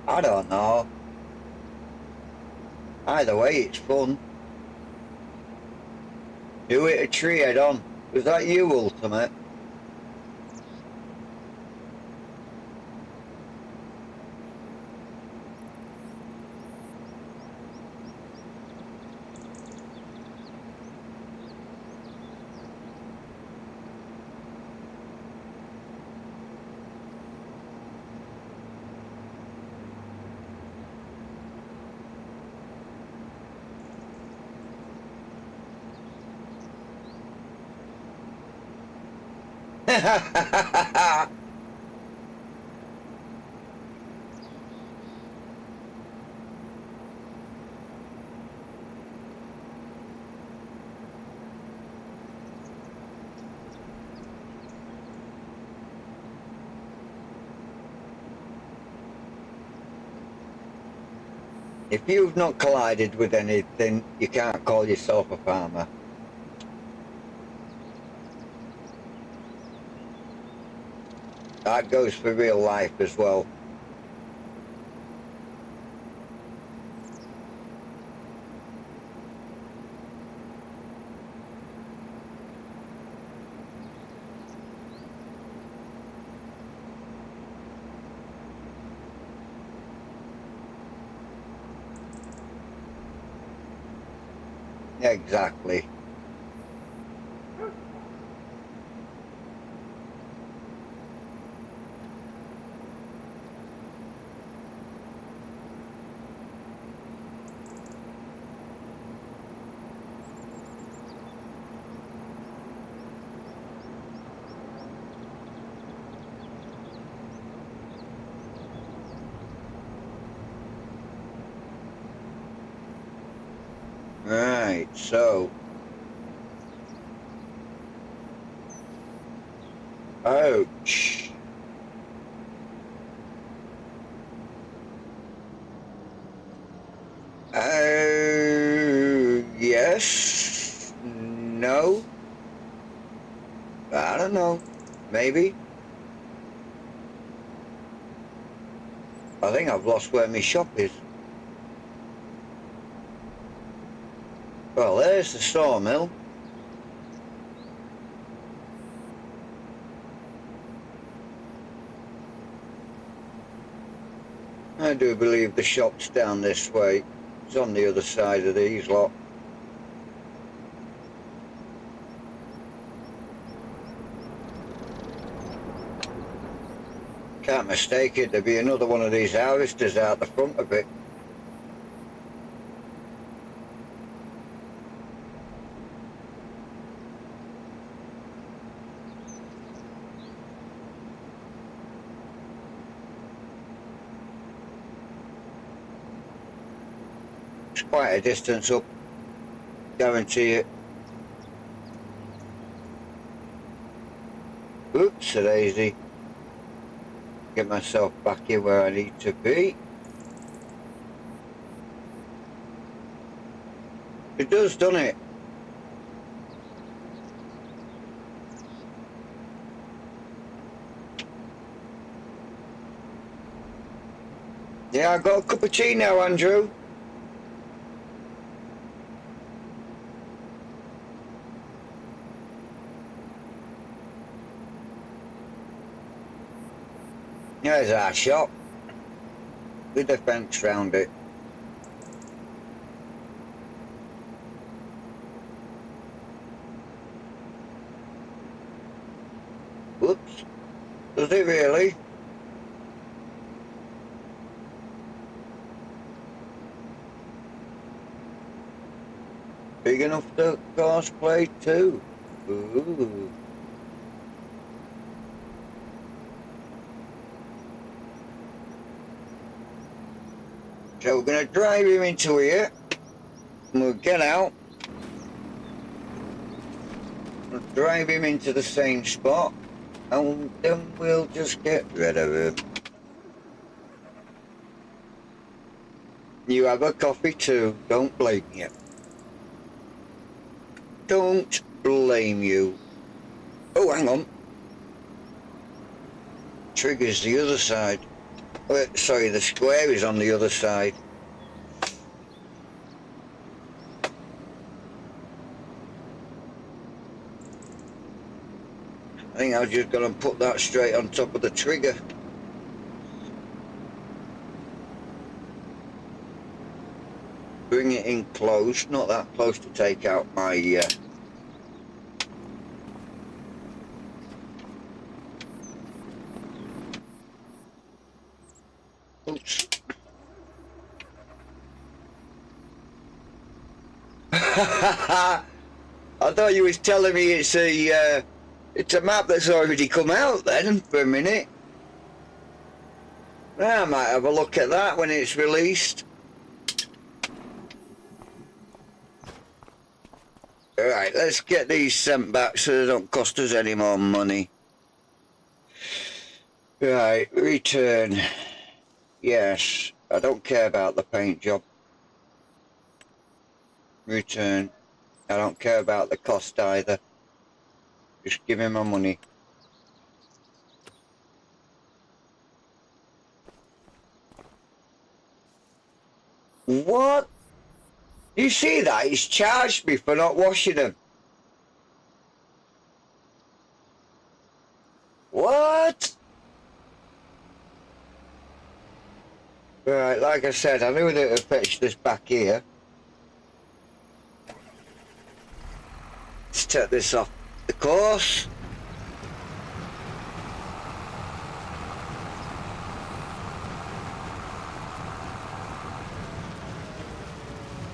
I don't know. Either way, it's fun. You hit a tree head on. Was that you, Ultimate? If you've not collided with anything, you can't call yourself a farmer. That goes for real life as well. Exactly. Right, so ouch. Yes. No. I don't know. Maybe. I think I've lost where my shop is. Well, there's the sawmill. I do believe the shop's down this way. It's on the other side of these lot. Can't mistake it, there'll be another one of these harvesters out the front of it. It's quite a distance up, guarantee it. Oops, a daisy. Get myself back here where I need to be. It does, doesn't it? Yeah, I got a cup of tea now, Andrew. There's our shop, with a fence round it. Whoops, does it really? Big enough to cosplay too. Ooh. So we're gonna drive him into here, and we'll get out, we'll drive him into the same spot, and then we'll just get rid of him. You have a coffee too, don't blame you. Don't blame you. Oh, hang on. Trigger's the other side. Wait, sorry, the square is on the other side. I think I've just got to put that straight on top of the trigger. Bring it in close, not that close to take out my oops. I thought you was telling me it's a map that's already come out then for a minute. I might have a look at that when it's released. Alright, let's get these sent back so they don't cost us any more money. Right, return. Yes, I don't care about the paint job. Return. I don't care about the cost either. Just give me my money. What? You see that? He's charged me for not washing them. What? Right, like I said, I knew that it would fetch this back here. take this off the course.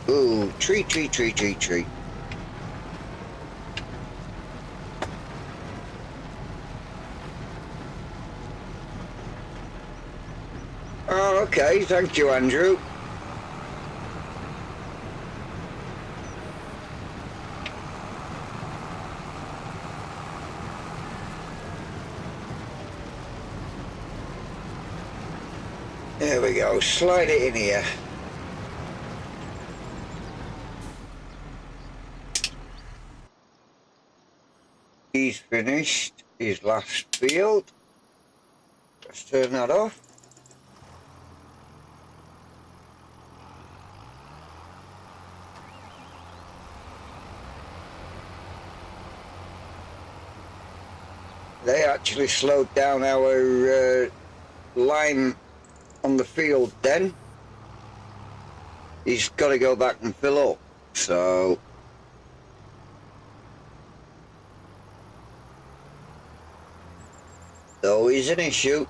Ooh, tree. Oh, okay, thank you, Andrew. There we go, slide it in here. He's finished his last field. Let's turn that off. They actually slowed down our lime on the field then. He's got to go back and fill up, so always an issue.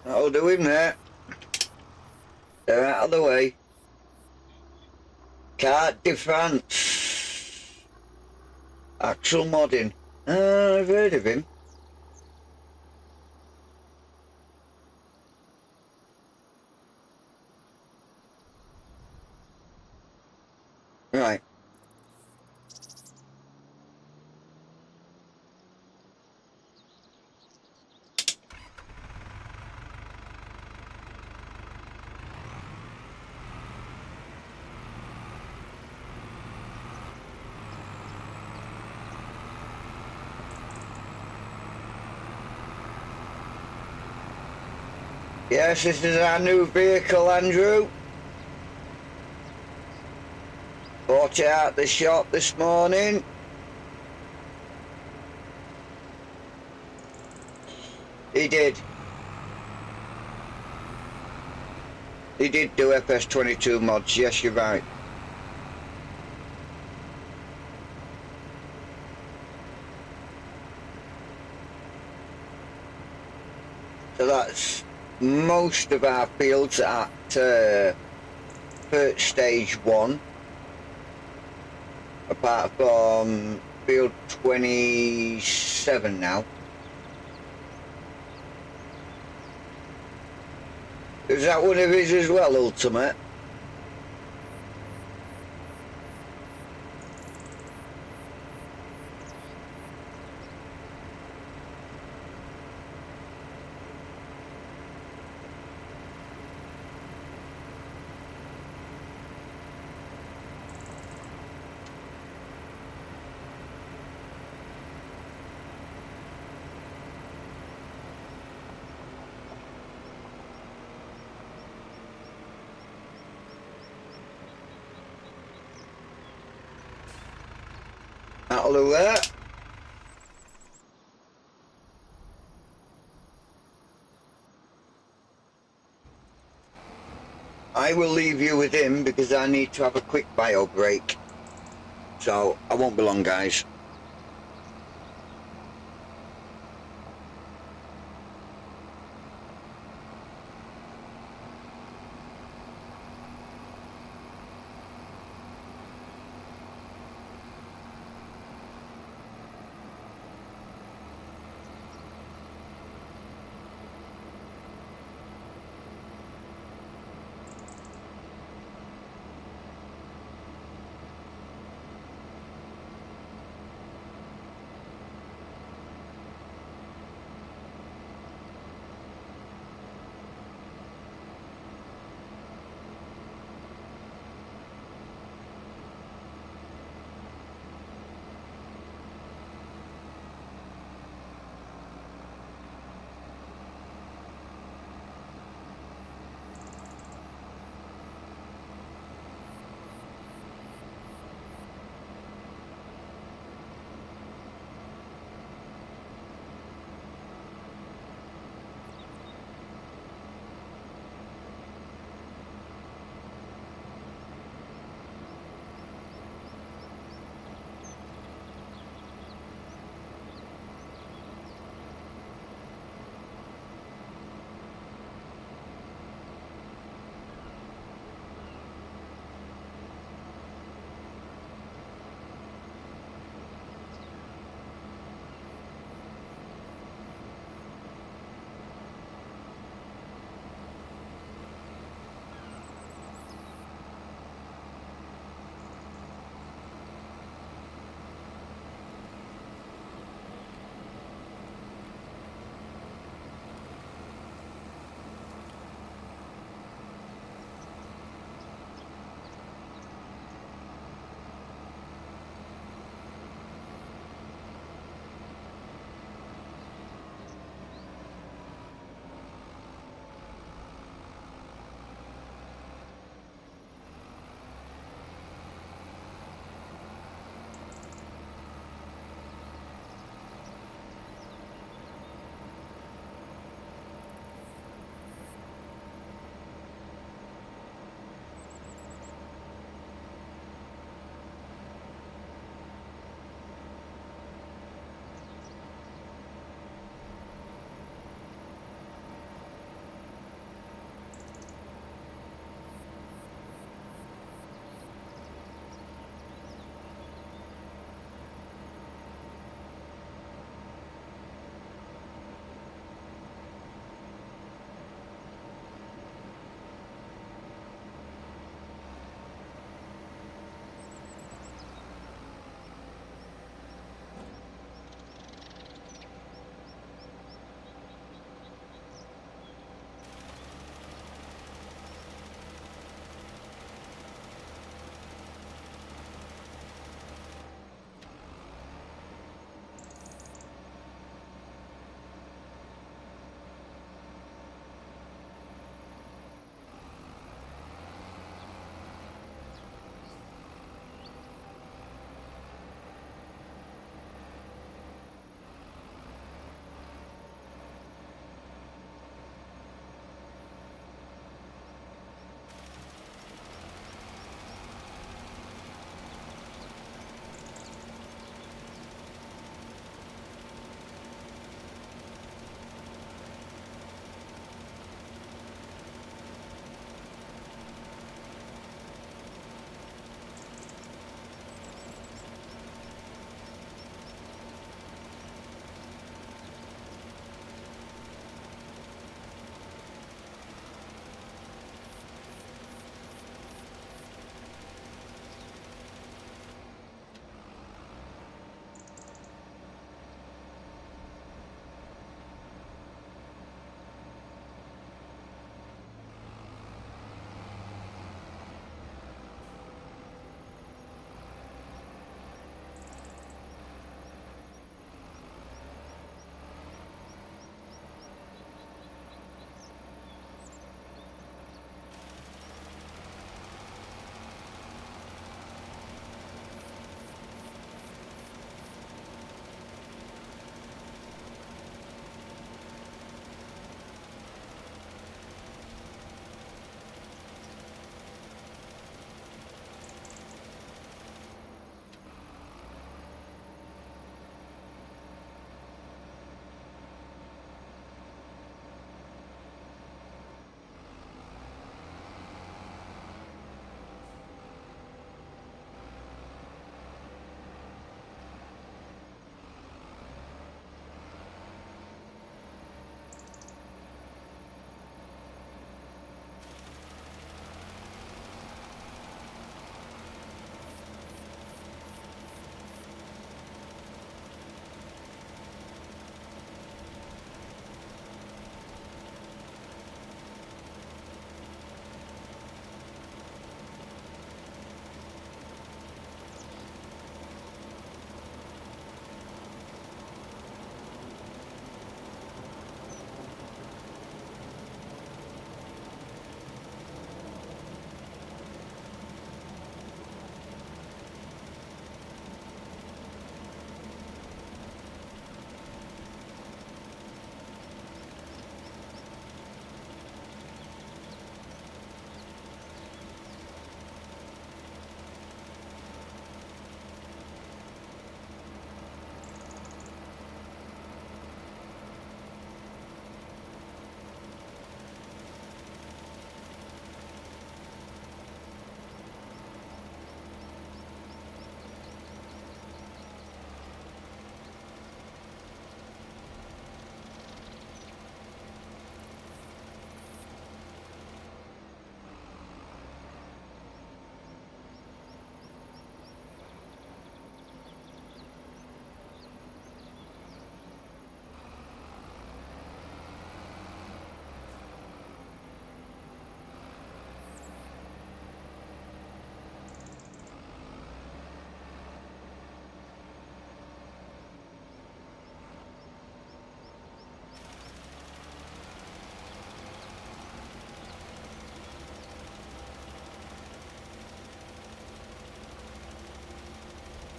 That'll do him there. They're out of the way. Cart defense. Axle modding. I've heard of him. Right. Yes, this is our new vehicle, Andrew. Bought it out the shop this morning. He did. He did do FS22 mods, yes, you're right. So that's most of our fields at first stage 1, apart from field 27 now. Is that one of his as well, Ultimate? That'll do that. I will leave you with him because I need to have a quick bio break. So I won't be long, guys.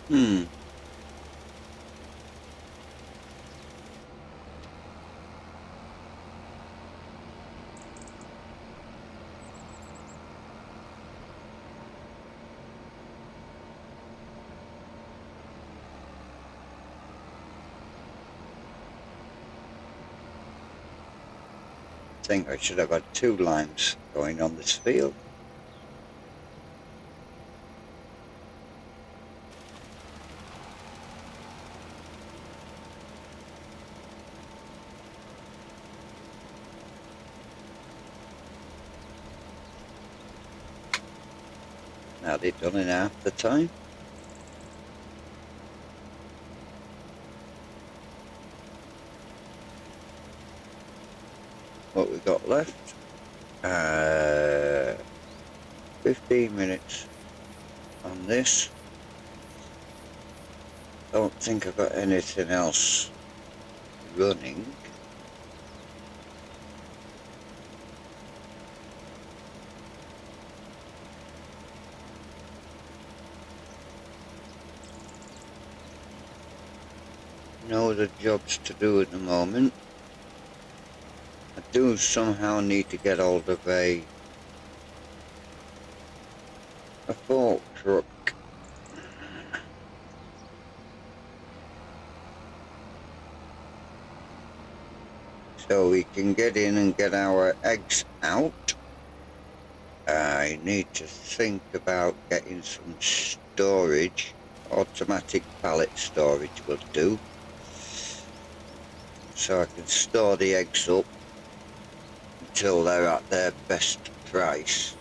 Hmm. I think I should have had 2 limes going on this field. Now they're done in half the time. What we got left? 15 minutes on this. Don't think I've got anything else running. No other jobs to do at the moment. I do somehow need to get hold of a fork truck. So we can get in and get our eggs out. I need to think about getting some storage. Automatic pallet storage will do. So I can store the eggs up until they're at their best price.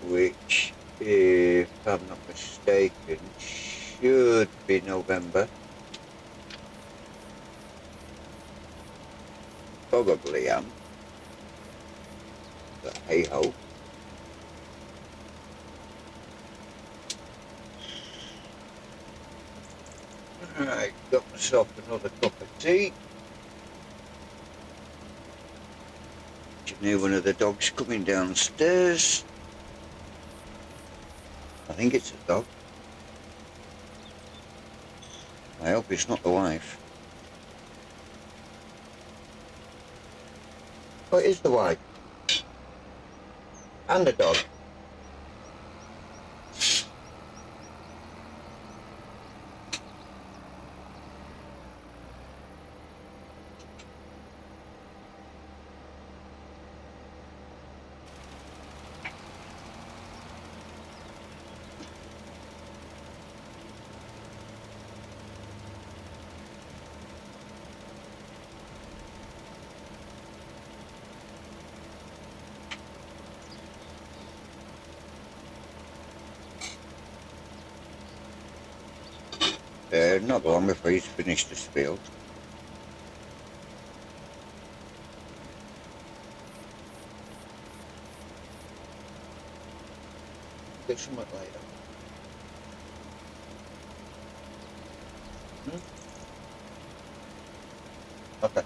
Which, if I'm not mistaken, should be November. Probably am. But hey ho. Alright, got myself another cup of tea. You know, one of the dogs coming downstairs. I think it's a dog. I hope it's not the wife. Oh, it is the wife. And the dog. Not long before he's finished this field. Get some later. Okay.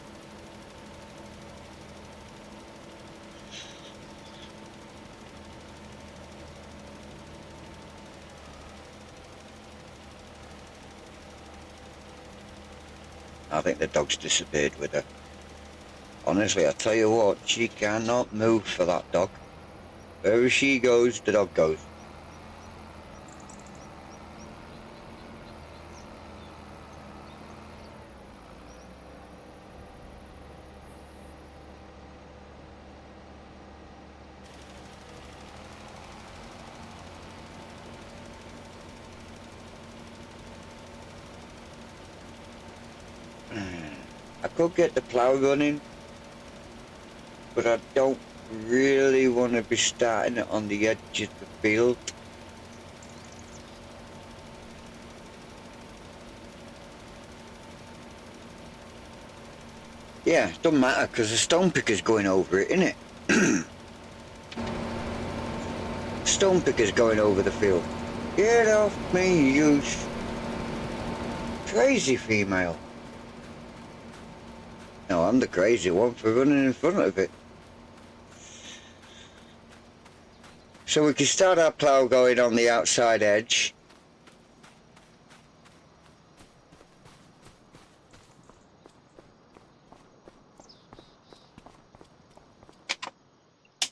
I think the dog's disappeared with her. Honestly, I tell you what, she cannot move for that dog. Wherever she goes, the dog goes. I could get the plough running, but I don't really want to be starting it on the edge of the field. Yeah, it doesn't matter because the stone picker's going over it, innit? Stone picker's going over the field. Get off me, you crazy female. No, I'm the crazy one for running in front of it. So we can start our plough going on the outside edge.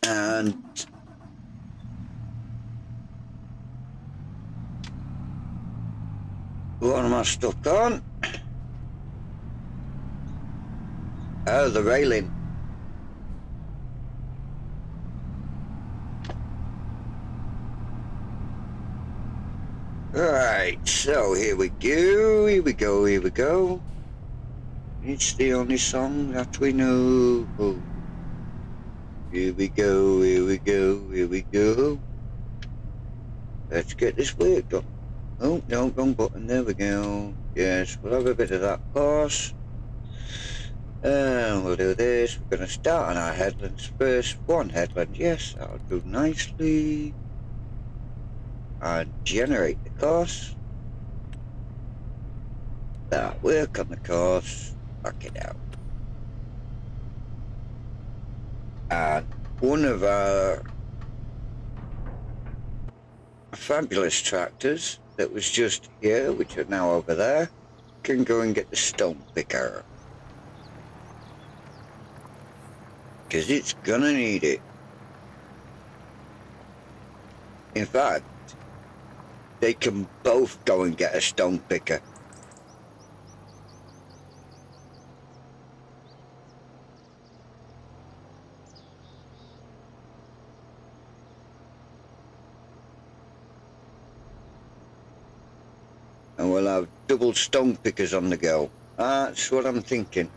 And what am I stuck on? Oh, the railing. Right, so here we go, here we go, here we go. It's the only song that we know. Here we go, here we go, here we go. Let's get this work done. Oh, no, wrong button, there we go. Yes, we'll have a bit of that course. And we'll do this. We're going to start on our headlands first. One headland, yes, that'll do nicely. And generate the course. That work on the course. Back it out. And one of our fabulous tractors that was just here, which are now over there, can go and get the stone picker. Because it's gonna need it. In fact, they can both go and get a stone picker. And we'll have double stone pickers on the go. That's what I'm thinking.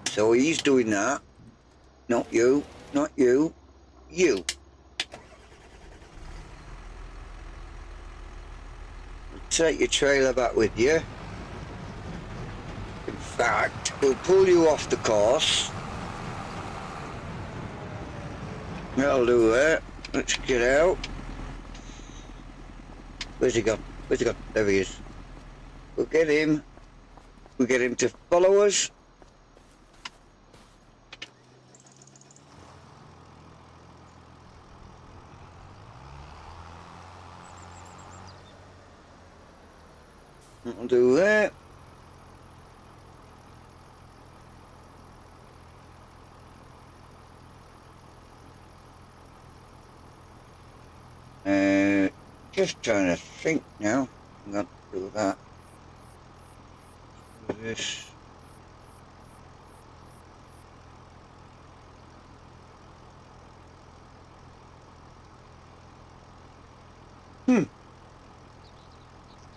So he's doing that. Not you, not you, you. Take your trailer back with you. In fact, we'll pull you off the course. That'll do that. Let's get out. Where's he gone? Where's he gone? There he is. We'll get him. We'll get him to follow us. We'll do that. Just trying to think now. I'm going to do that. Do this.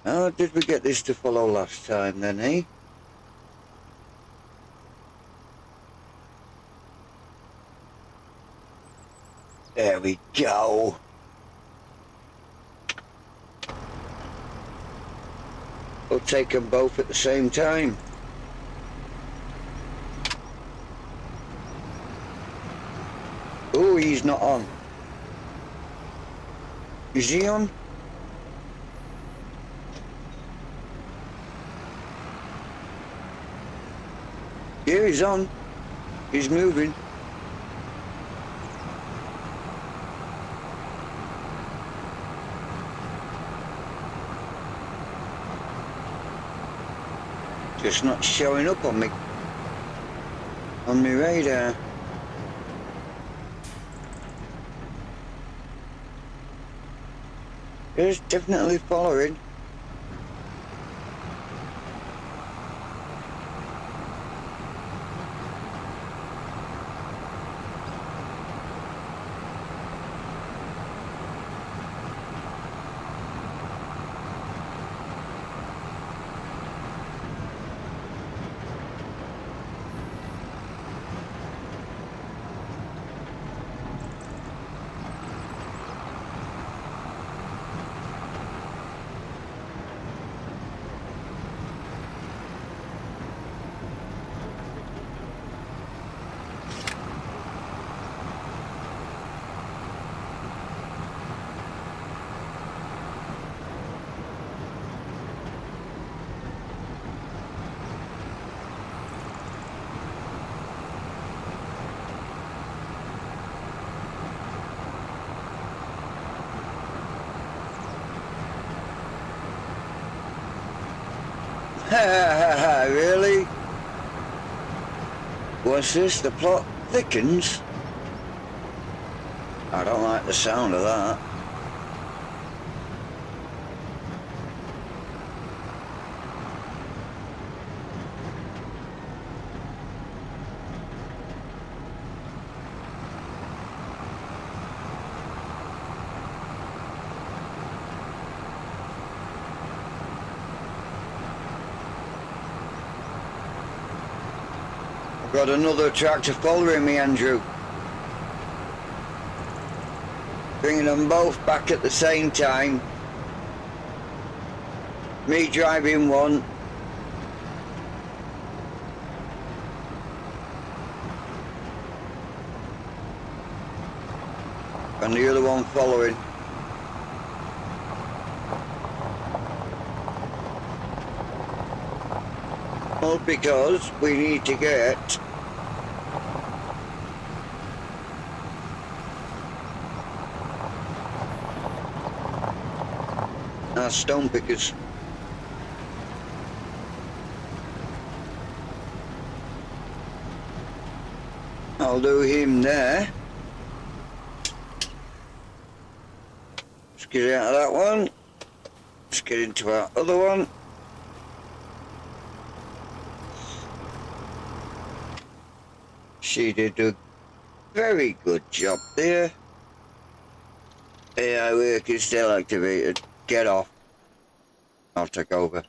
How did we get this to follow last time then, eh? There we go. We'll take them both at the same time. Oh, he's not on. Is he on? Yeah, he's on. He's moving. Just not showing up on me radar. It's definitely following. Really? What's this? The plot thickens? I don't like the sound of that. I've got another tractor following me, Andrew. Bringing them both back at the same time. Me driving one. And the other one following. All because we need to get our stone pickers. I'll do him there. Let's get out of that one. Let's get into our other one. She did a very good job there. AI work is still activated. Get off. I'll take over.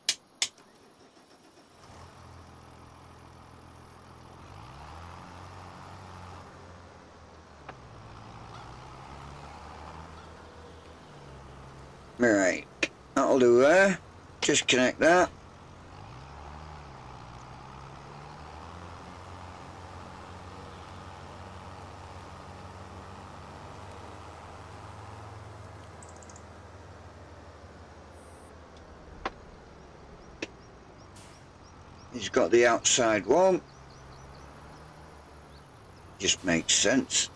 Right, that'll do there. Just connect that. He's got the outside one. Just makes sense.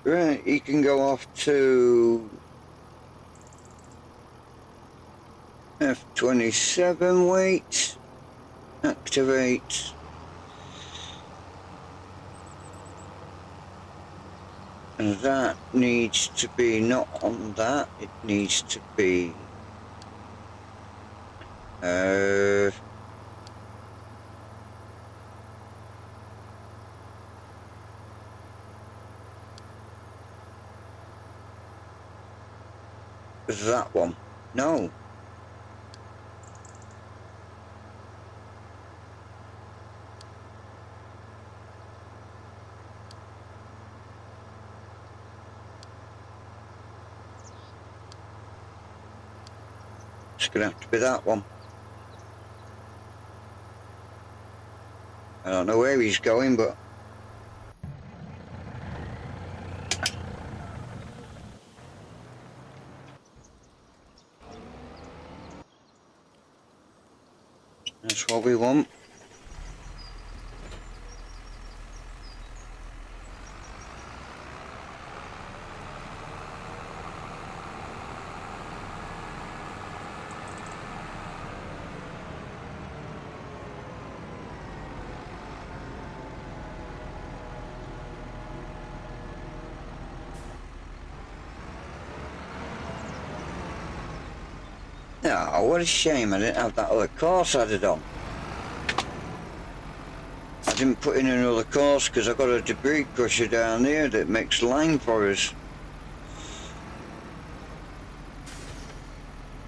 Right, he can go off to F27 wait. Activate. And that needs to be not on that, it needs to be that one. No. It's gonna have to be that one. I don't know where he's going, but that's what we want. Oh, what a shame I didn't have that other course added on. I didn't put in another course because I've got a debris crusher down there that makes lime for us.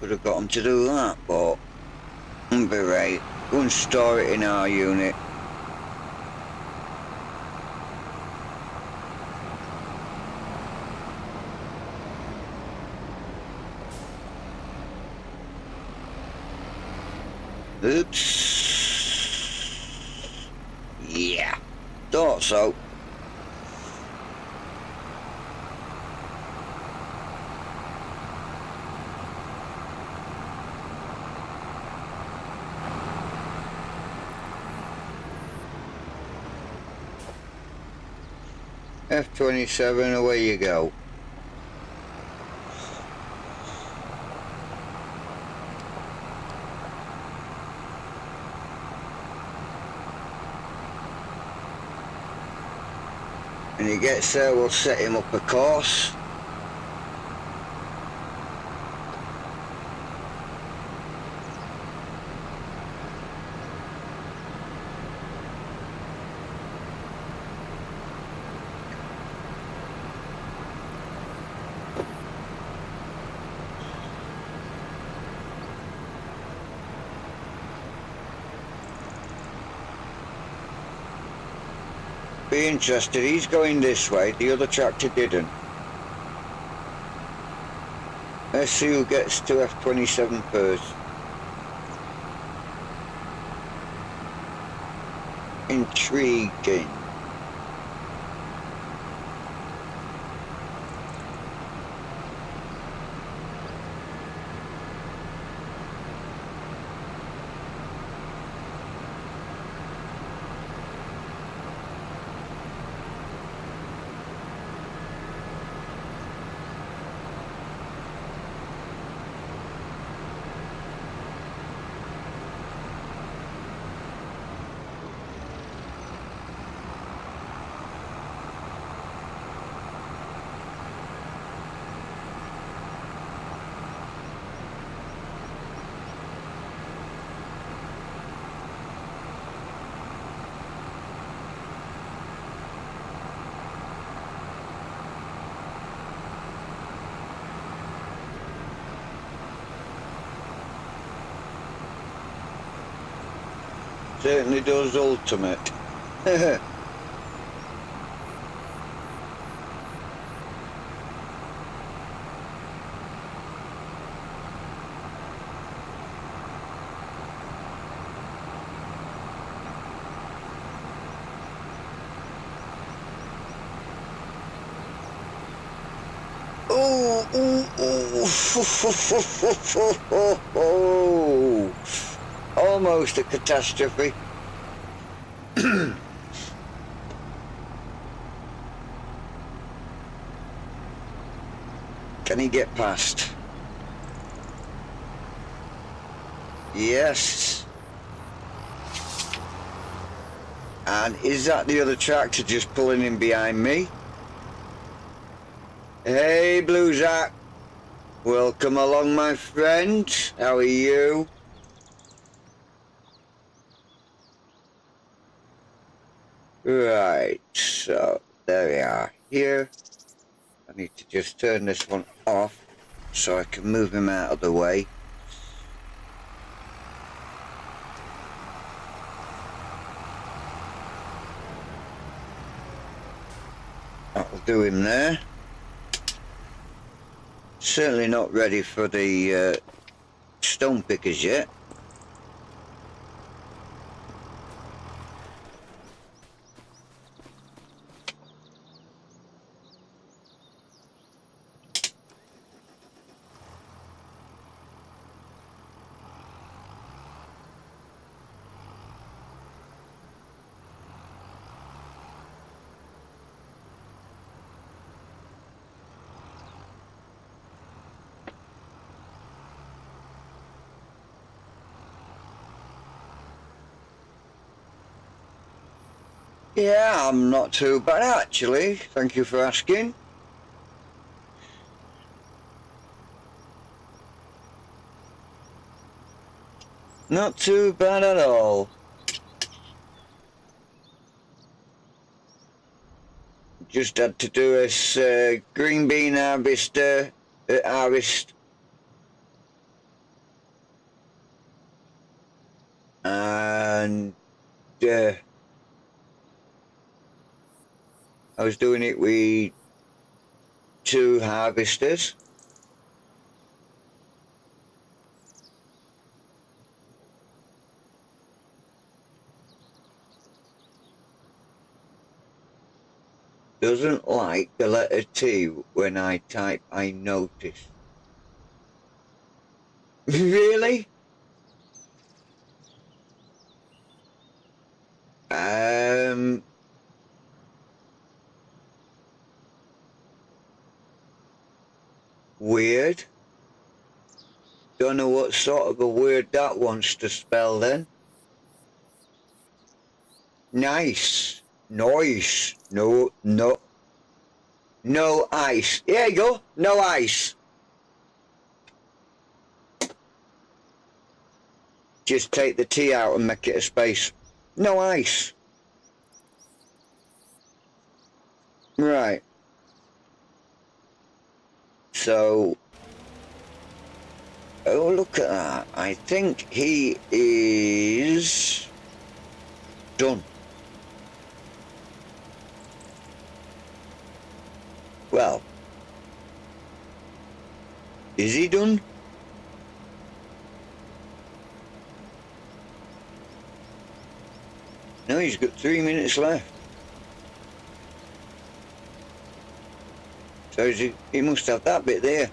Could have got them to do that, but I'm be right. Go and store it in our unit. Oops. Yeah, thought so. F27, away you go. When he gets there, we'll set him up a course. Be interested, he's going this way, the other tractor didn't. Let's see who gets to F27 first. Intriguing. Certainly does ultimate. Oh, almost a catastrophe. Can he get past? Yes. And is that the other tractor just pulling in behind me? Hey, Blue Zack. Welcome along, my friend. How are you? Right, so there we are. Here, I need to just turn this one off so I can move him out of the way. That'll do him there. Certainly not ready for the stone pickers yet. Yeah, I'm not too bad actually. Thank you for asking. Not too bad at all. Just had to do this green bean harvester harvest. And I was doing it with 2 harvesters. Doesn't like the letter T when I type I notice. Really? Weird. Don't know what sort of a word that wants to spell then. Nice. Noise. No, no. No ice. Here you go. No ice. Just take the T out and make it a space. No ice. Right. So, oh, look at that. I think he is done. Well, is he done? No, he's got 3 minutes left. So he must have that bit there.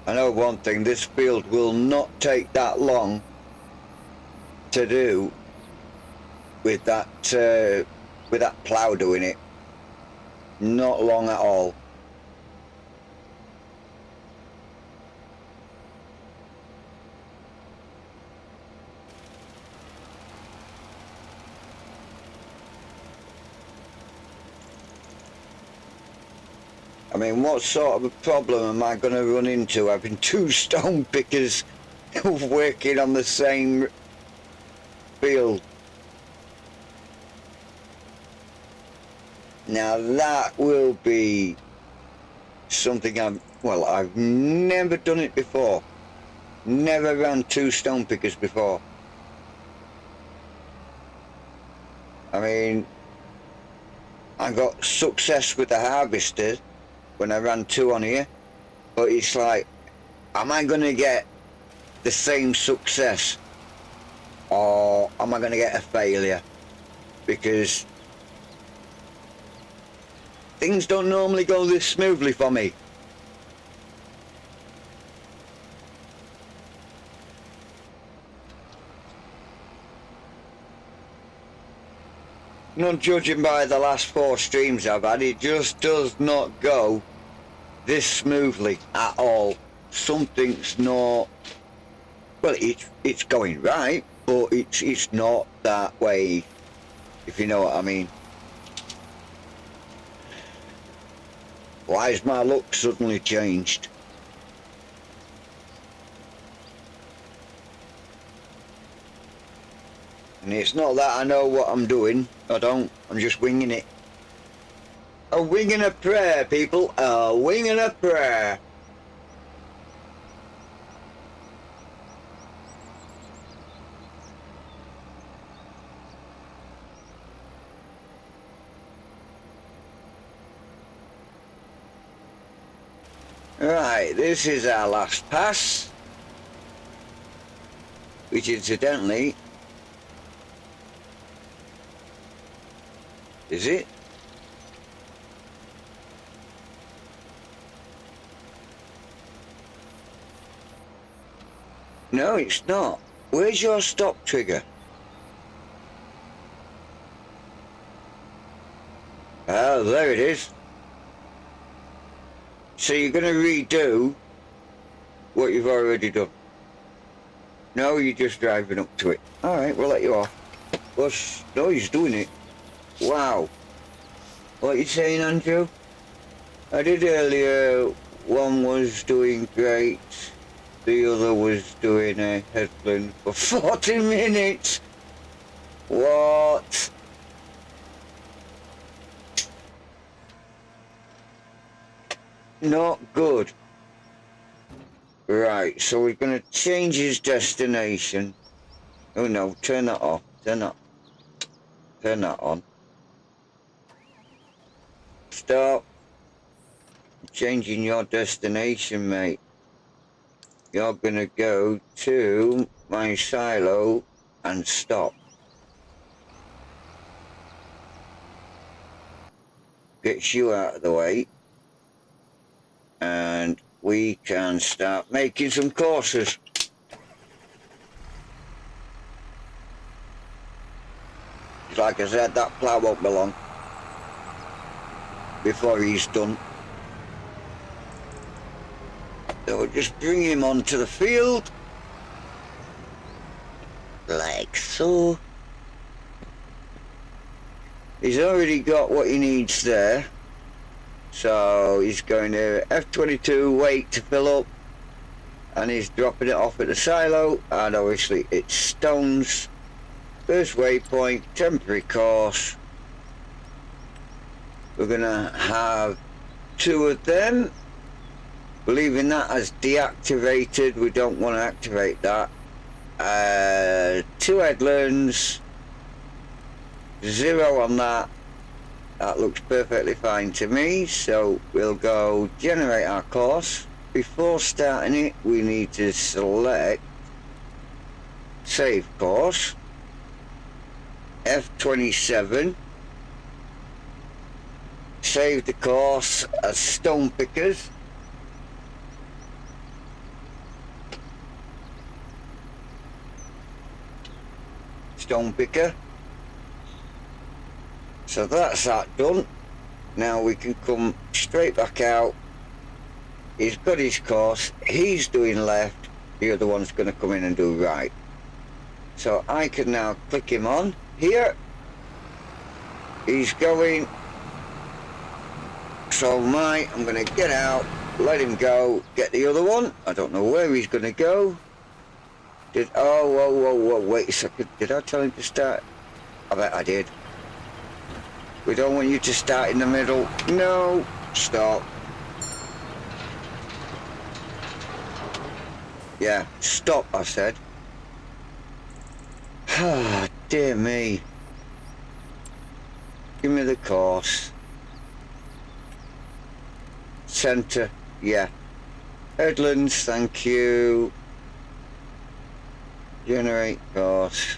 I know one thing, this field will not take that long to do with that plough doing it. Not long at all. I mean, what sort of a problem am I going to run into having 2 stone pickers working on the same field? Now that will be something I've never done it before. Never ran 2 stone pickers before. I mean, I got success with the harvester when I ran 2 on here, but it's like, am I going to get the same success or am I going to get a failure? Because things don't normally go this smoothly for me. Not judging by the last 4 streams I've had, it just does not go this smoothly at all. Something's not, well, it's going right, but it's not that way, if you know what I mean. Why has my luck suddenly changed? And it's not that I know what I'm doing, I don't, I'm just winging it. A wing and a prayer, people, a wing and a prayer. Right, this is our last pass, which incidentally, is it? No, it's not. Where's your stop trigger? Oh, there it is. So you're going to redo what you've already done. No, you're just driving up to it. Alright, we'll let you off. Well, no, he's doing it. Wow. What are you saying, Andrew? I did earlier, one was doing great, the other was doing a headland for 40 minutes. What? Not good. Right, so we're going to change his destination. Oh no, turn that off. Turn that on. Stop. Changing your destination, mate. You're going to go to my silo and stop. Gets you out of the way. And we can start making some courses. Like I said, that plough won't be long before he's done. So we'll just bring him onto the field. Like so. He's already got what he needs there. So he's going to F22, wait to fill up. And he's dropping it off at the silo. And obviously it's stones. First waypoint, temporary course. We're going to have 2 of them. Leaving that as deactivated. We don't want to activate that. 2 headlands. 0 on that. That looks perfectly fine to me. So we'll go generate our course. Before starting it, we need to select save course. F27. Save the course as stone pickers. Stone picker. So that's that done. Now we can come straight back out. He's got his course. He's doing left. The other one's going to come in and do right. So I can now click him on here. He's going. So I'm going to get out, let him go, get the other one. I don't know where he's going to go. Whoa, wait a second. Did I tell him to start? I bet I did. We don't want you to start in the middle. No, stop. Yeah, stop, I said. Ah, dear me. Give me the course. Centre, yeah. Headlands, thank you. Generate course.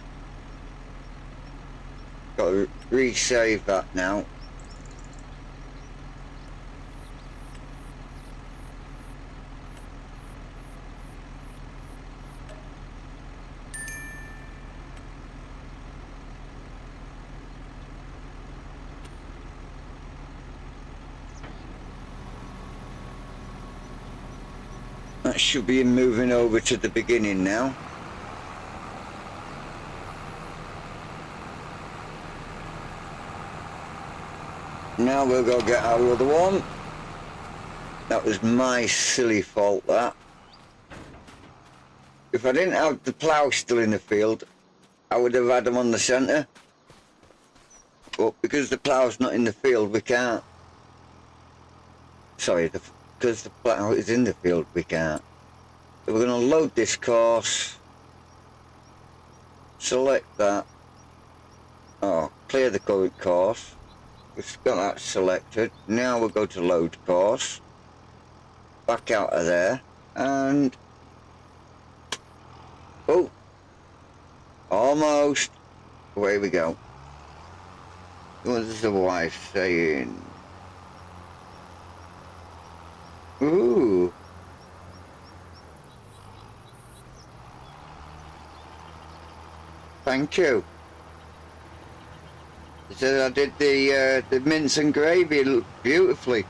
Got to resave that now. That should be moving over to the beginning now. Now we'll go get our other one. That was my silly fault, that. If I didn't have the plough still in the field, I would have had them on the centre. But because the plough's not in the field, we can't. Sorry, because the plough is in the field, we can't. So we're going to load this course. Select that. Oh, clear the current course. We've got that selected. Now we'll go to load course. Back out of there. And... oh! Almost. Away we go. What is the wife saying? Ooh. Thank you. He said I did the mince and gravy beautifully.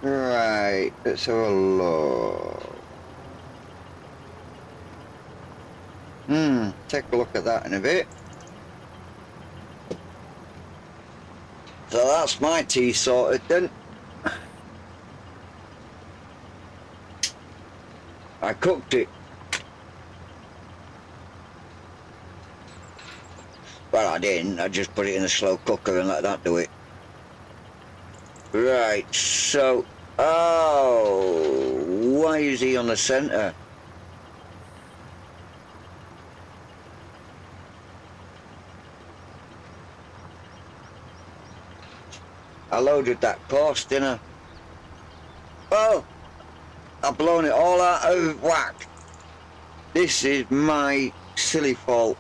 Right, let's have a look. Take a look at that in a bit. So that's my tea sorted then. I cooked it. Well, I didn't. I just put it in a slow cooker and let that do it. Right, so... oh, why is he on the centre? I loaded that course, didn't I? Oh! I've blown it all out of whack. This is my silly fault.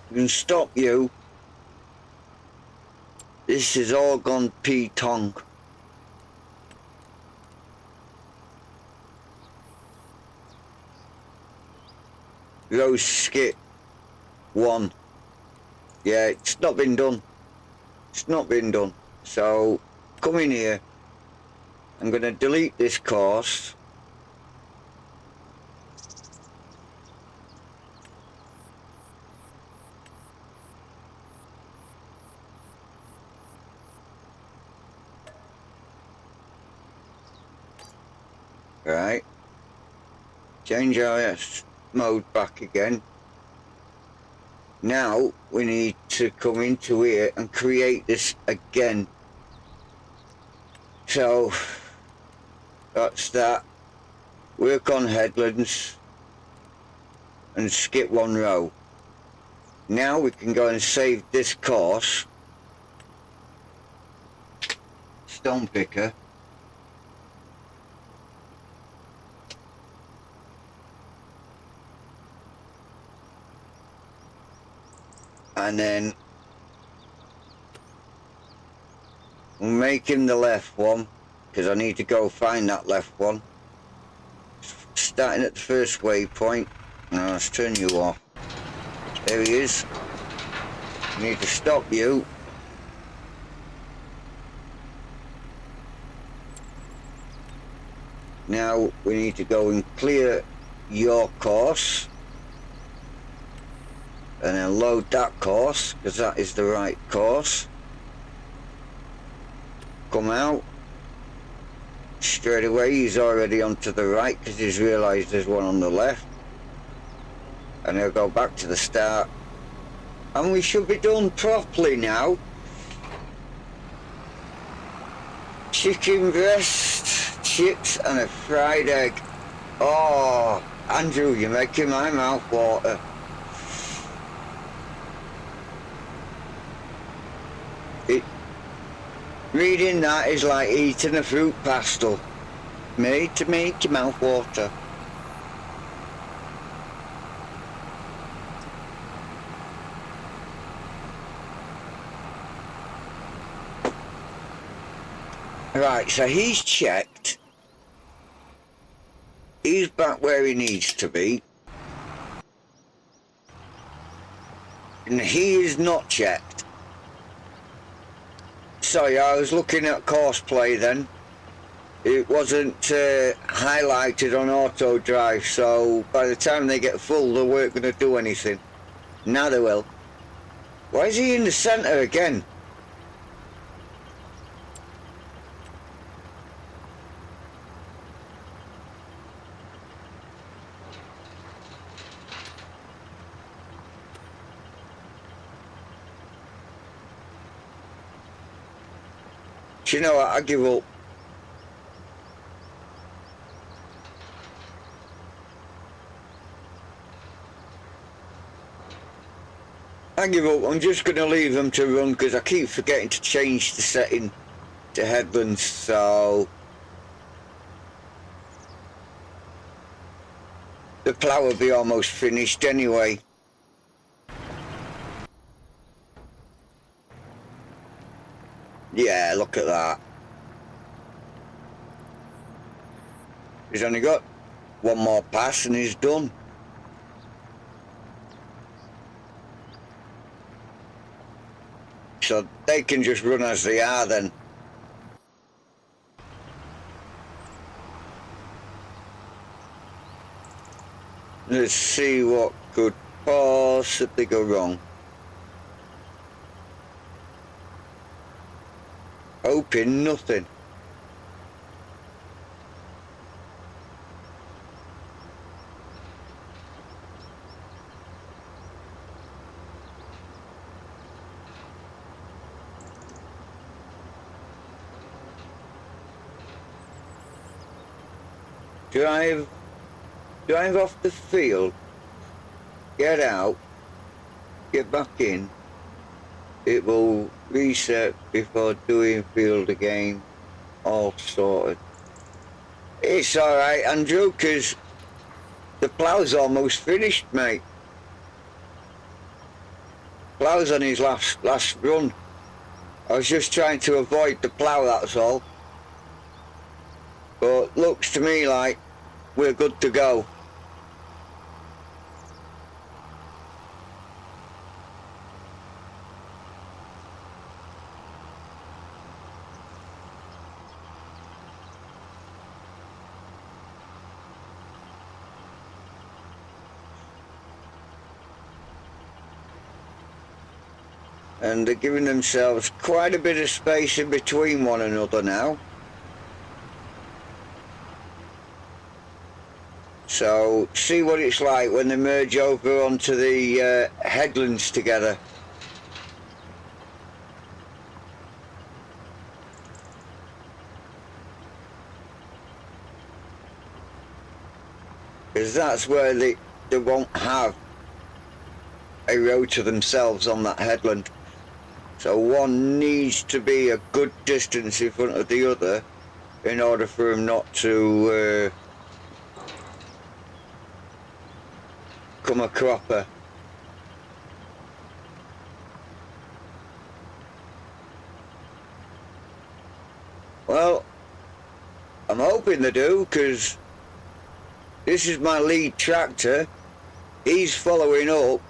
I can stop you. This is all gone pee-tonk. row skip 1. Yeah, it's not been done. It's not been done. So come in here. I'm going to delete this course. Right. Change our mode back again. Now we need to come into here and create this again. So that's that. Work on headlands and skip 1 row. Now we can go and save this course. Stone picker. And then we'll make him the left one, because I need to go find that left one. Starting at the first waypoint. Now let's turn you off. There he is. I need to stop you. Now we need to go and clear your course. And then load that course, because that is the right course. Come out. Straight away he's already onto the right, because he's realised there's one on the left. And he'll go back to the start. And we should be done properly now. Chicken breast, chips and a fried egg. Oh, Andrew, you're making my mouth water. Reading that is like eating a fruit pastel, made to make your mouth water. Right, so he's checked. He's back where he needs to be. And he is not checked. Sorry, I was looking at courseplay then. It wasn't highlighted on auto drive, so by the time they get full, they weren't going to do anything. Now they will. Why is he in the centre again? Do you know what? I give up. I give up. I'm just going to leave them to run because I keep forgetting to change the setting to headlands, so the plough will be almost finished anyway. Yeah, look at that. He's only got one more pass and he's done. So they can just run as they are then. Let's see what could possibly go wrong. Hoping nothing. Drive off the field, get out, get back in. It will reset before doing field again, all sorted. It's alright, Andrew, because the plough's almost finished, mate. Plough's on his last run. I was just trying to avoid the plough, that's all. But looks to me like we're good to go. and they're giving themselves quite a bit of space in between one another now. So see what it's like when they merge over onto the headlands together. Because that's where they won't have a row to themselves on that headland. So one needs to be a good distance in front of the other in order for them not to come a cropper. Well, I'm hoping they do, because this is my lead tractor. He's following up,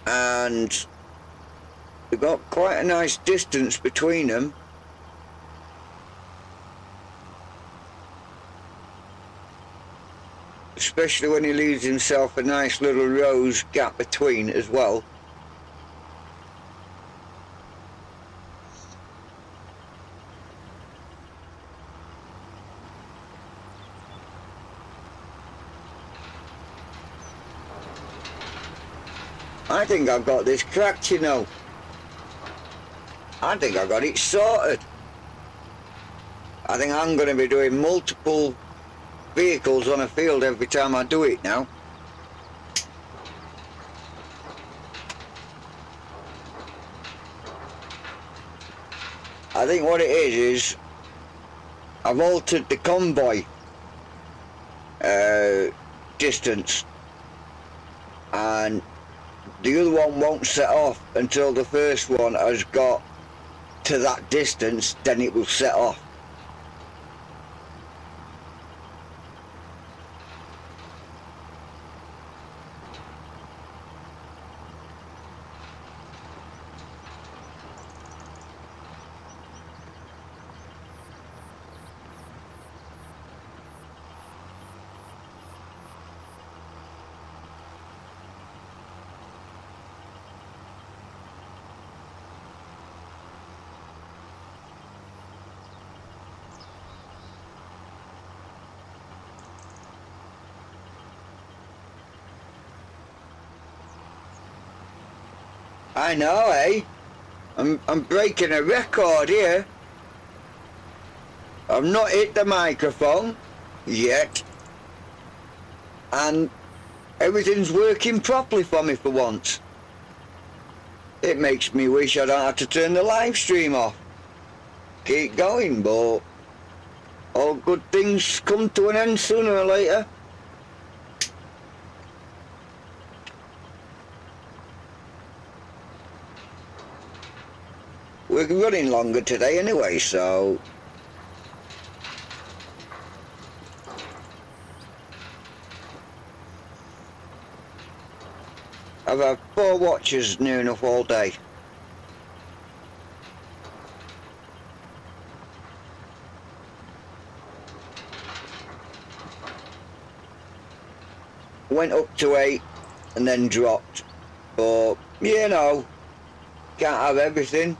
and they've got quite a nice distance between them. Especially when he leaves himself a nice little rose gap between as well. I think I've got this cracked, you know. I think I got it sorted. I think I'm going to be doing multiple vehicles on a field every time I do it now. I think what it is I've altered the convoy distance, and the other one won't set off until the first one has got to that distance, then it will set off. I know, eh? I'm breaking a record here. I've not hit the microphone yet, and everything's working properly for me for once. It makes me wish I don't have to turn the live stream off. Keep going, but all good things come to an end sooner or later. We're running longer today anyway, so I've had 4 watches near enough all day. Went up to 8 and then dropped, but you know, can't have everything.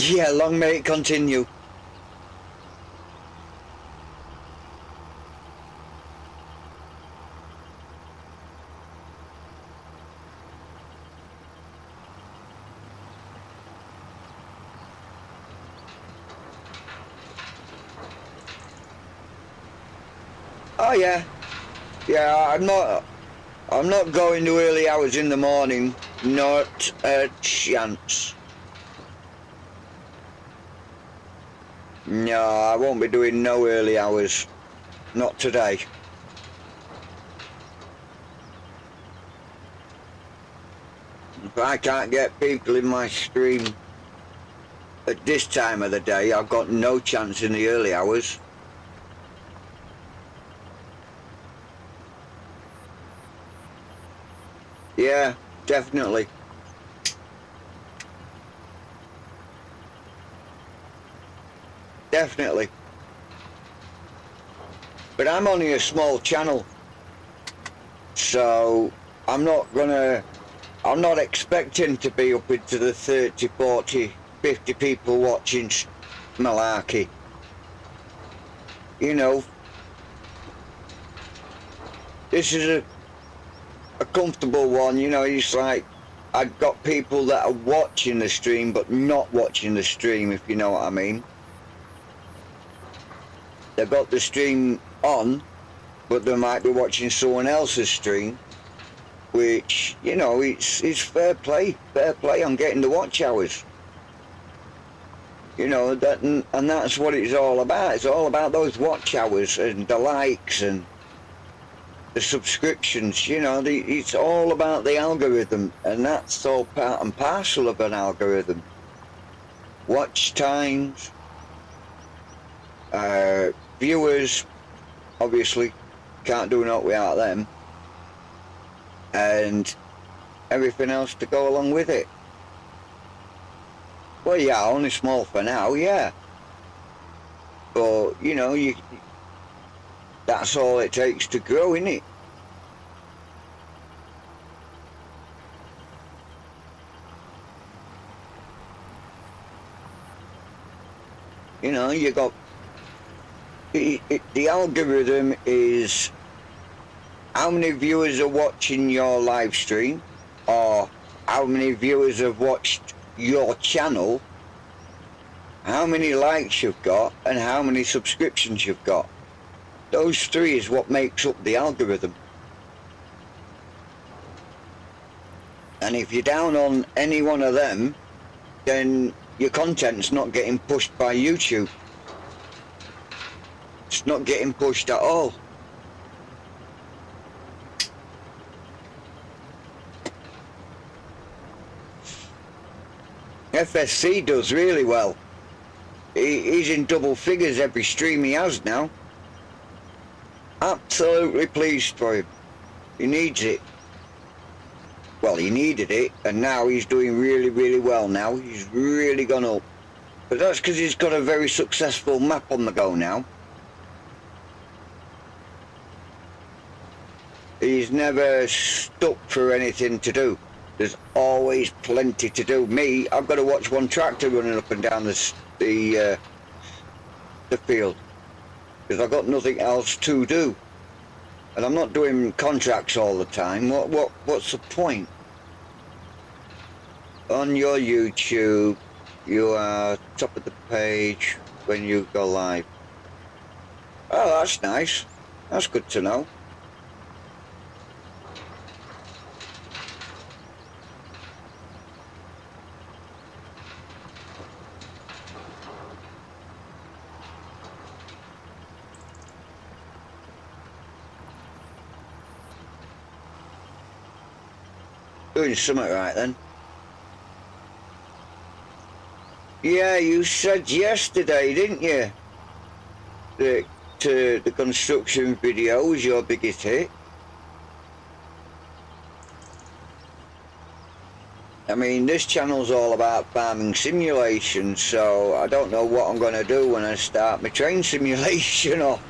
Yeah, long may it continue. Oh yeah, yeah. I'm not going to early hours in the morning. Not a chance. No, I won't be doing no early hours. Not today. If I can't get people in my stream at this time of the day, I've got no chance in the early hours. Yeah, definitely. Definitely. But I'm only a small channel, so I'm not gonna I'm not expecting to be up into the 30, 40, 50 people watching malarkey. You know, this is a comfortable one. You know, it's like I've got people that are watching the stream but not watching the stream, if you know what I mean. They've got the stream on, but they might be watching someone else's stream, which, you know, it's fair play on getting the watch hours. You know, that, and that's what it's all about. It's all about those watch hours and the likes and the subscriptions. You know, it's all about the algorithm, and that's all part and parcel of an algorithm. Watch times, viewers, obviously, can't do naught without them, and everything else to go along with it. Well, yeah, only small for now, yeah. But, you know, that's all it takes to grow, isn't it? You know, you got... the algorithm is how many viewers are watching your live stream, or how many viewers have watched your channel, how many likes you've got, and how many subscriptions you've got. Those three is what makes up the algorithm. And if you're down on any one of them, then your content's not getting pushed by YouTube. It's not getting pushed at all. FSC does really well. He's in double figures every stream he has now. Absolutely pleased for him. He needs it. Well, he needed it, and now he's doing really, really well now. He's really gone up. But that's because he's got a very successful map on the go now. He's never stuck for anything to do. There's always plenty to do. Me, I've got to watch one tractor running up and down the field, because I've got nothing else to do. And I'm not doing contracts all the time. What's the point? On your YouTube, you are top of the page when you go live. Oh, that's nice. That's good to know. Doing something right then. Yeah, you said yesterday, didn't you, that the construction video was your biggest hit? I mean, this channel's all about farming simulation, so I don't know what I'm going to do when I start my train simulation off.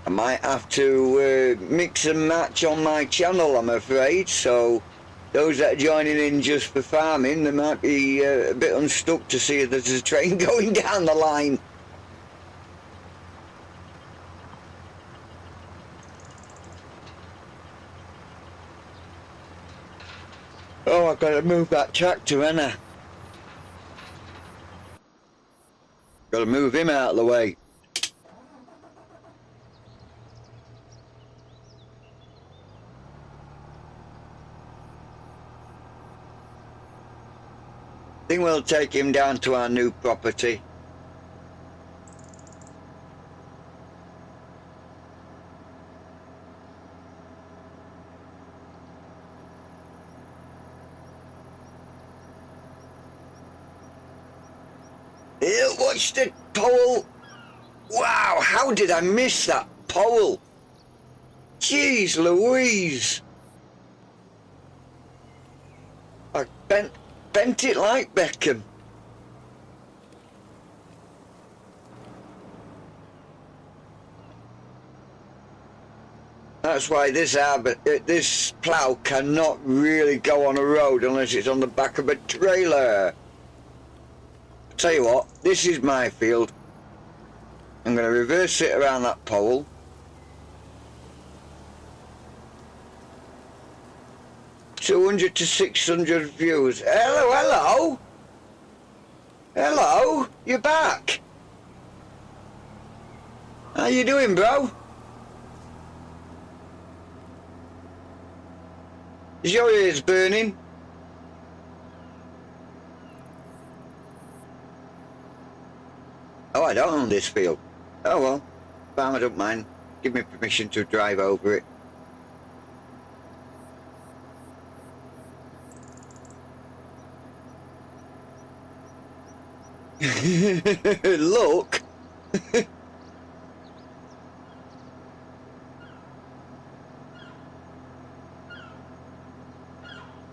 I might have to mix and match on my channel, I'm afraid, so those that are joining in just for farming, they might be a bit unstuck to see if there's a train going down the line. Oh, I've got to move that tractor, haven't I? Got to move him out of the way. I think we'll take him down to our new property. Watch the pole. Wow, how did I miss that pole? Jeez Louise. I bent it like Beckham. That's why this plough cannot really go on a road unless it's on the back of a trailer. I'll tell you what, this is my field. I'm going to reverse it around that pole. $200 to 600 views. Hello, hello. Hello, you're back. How you doing, bro? Is your ears burning? Oh, I don't own this field. Oh well, farmer don't mind. Give me permission to drive over it. Look.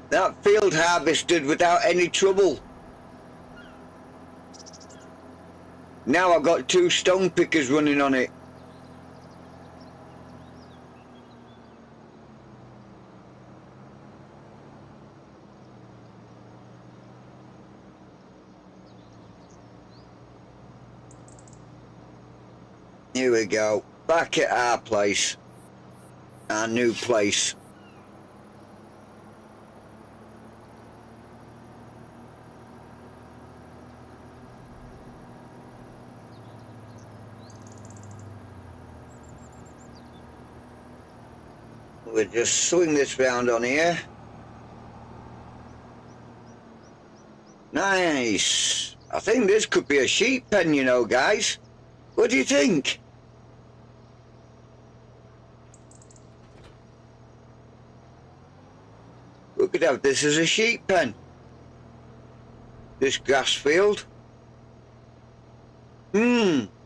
That field harvested without any trouble. Now I've got 2 stone pickers running on it. Here we go. Back at our place. Our new place. We'll just swing this round on here. Nice. I think this could be a sheep pen, you know, guys. What do you think? We could have this as a sheep pen. This grass field.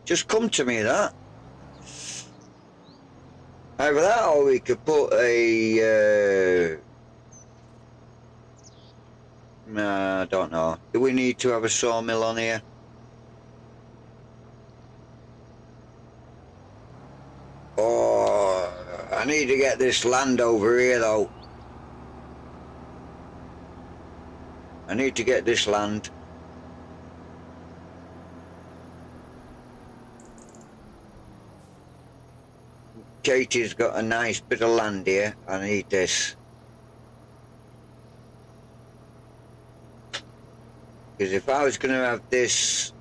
Just come to me, that. Either that, or we could put a... I don't know. Do we need to have a sawmill on here? Oh, I need to get this land over here, though. I need to get this land. Katie's got a nice bit of land here. I need this. Because if I was going to have this,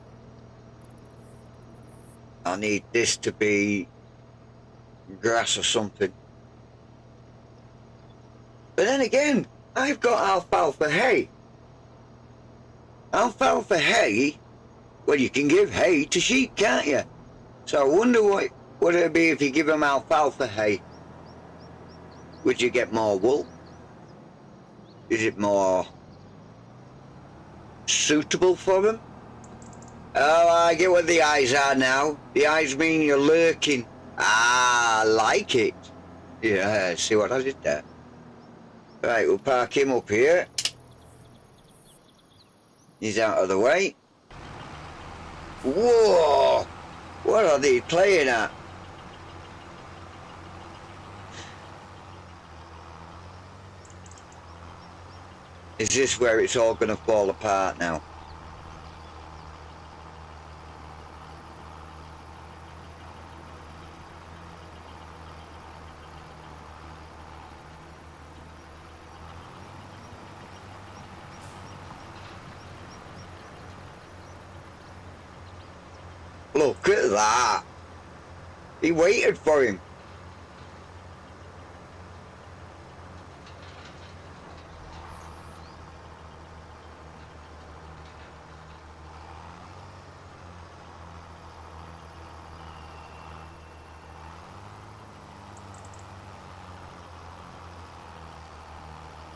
I need this to be grass or something. But then again, I've got alfalfa hay. Alfalfa hay, well, you can give hay to sheep, can't you? So I wonder what would it be if you give them alfalfa hay? Would you get more wool? Is it more suitable for them? Oh, I get what the eyes are now. The eyes mean you're lurking. Ah, I like it. Yeah, see what I did there? Right, we'll park him up here. He's out of the way. Whoa! What are they playing at? Is this where it's all going to fall apart now? Look at that. He waited for him.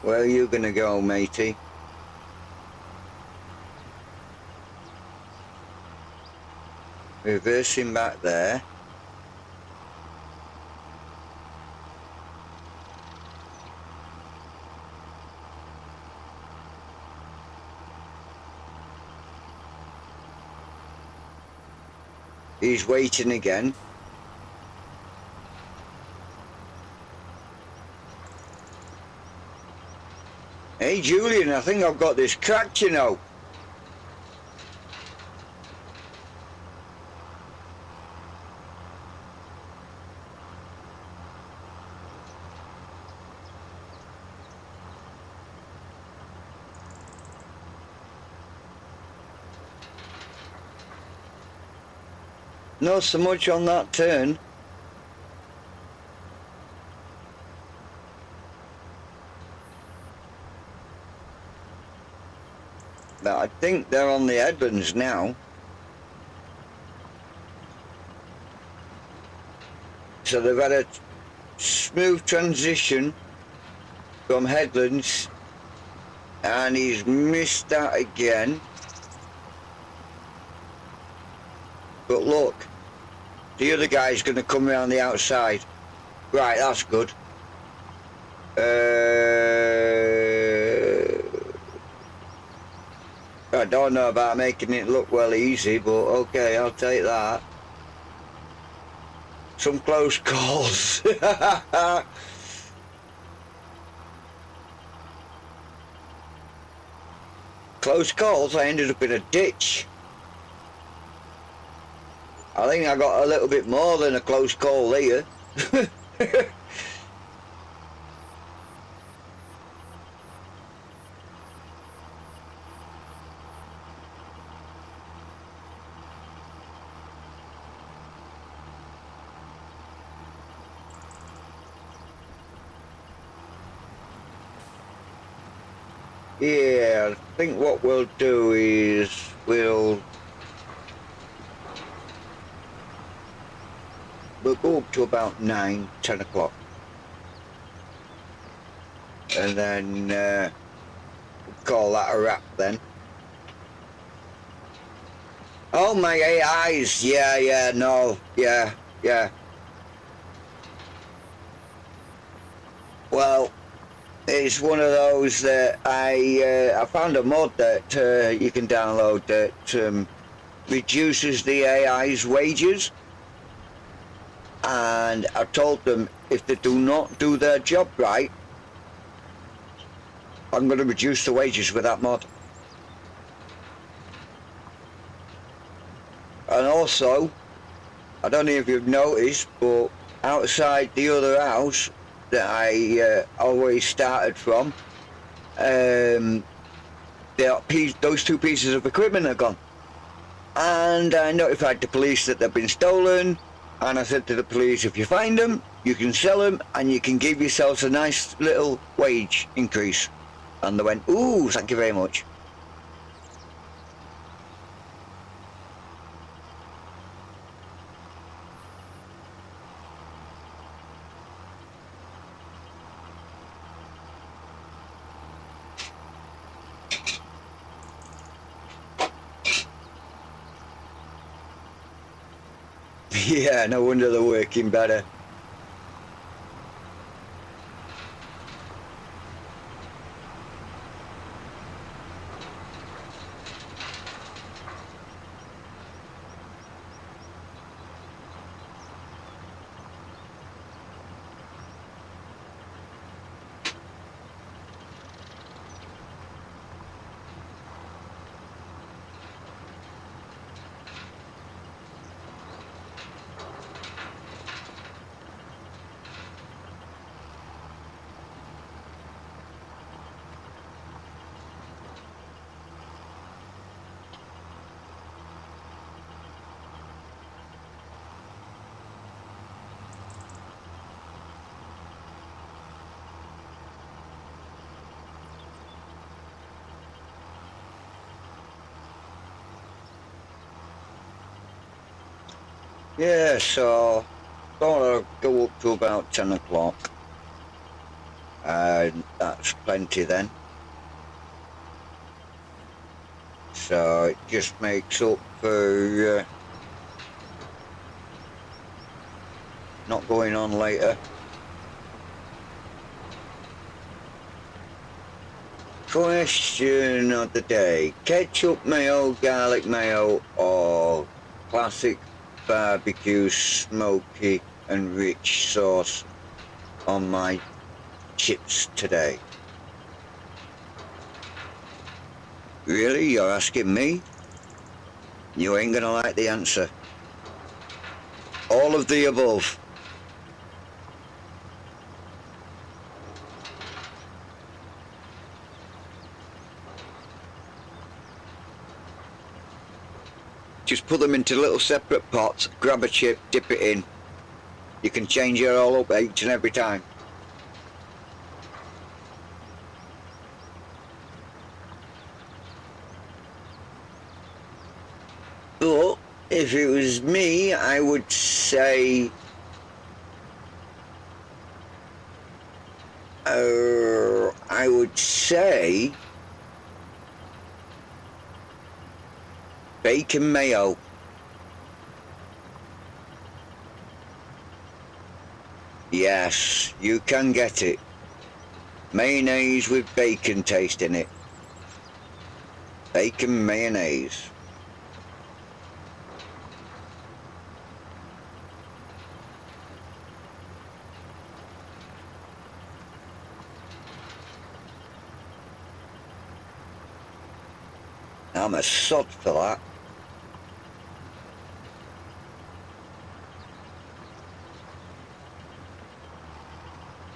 Where are you gonna go, matey? Reversing back there. He's waiting again. Hey Julian, I think I've got this cracked, you know. Not so much on that turn. But I think they're on the headlands now. So they've had a smooth transition from headlands, and he's missed that again. But look, the other guy's going to come around the outside. Right, that's good. I don't know about making it look well easy, but okay, I'll take that. Some close calls. Close calls, I ended up in a ditch. I think I got a little bit more than a close call there. Yeah, I think what we'll do is we'll go up to about 9, 10 o'clock. And then we'll call that a wrap then. Oh, my AIs, yeah, no, yeah. Well, it's one of those that I found a mod that you can download that reduces the AI's wages, and I told them if they do not do their job right, I'm going to reduce the wages with that mod. And also, I don't know if you've noticed, but outside the other house that I always started from, those 2 pieces of equipment are gone. And I notified the police that they've been stolen, and I said to the police, if you find them, you can sell them and you can give yourselves a nice little wage increase. And they went, ooh, thank you very much. Yeah, no wonder they're working better. Yeah, so thought I'd go up to about 10 o'clock. And that's plenty then. So it just makes up for not going on later. Question of the day: ketchup mayo, garlic mayo, or classic barbecue smoky and rich sauce on my chips today? Really? You're asking me? You ain't gonna like the answer. All of the above. Just put them into little separate pots, grab a chip, dip it in. You can change it all up each and every time. But if it was me, I would say bacon mayo. Yes, you can get it. Mayonnaise with bacon taste in it. Bacon mayonnaise. I'm a sod for that.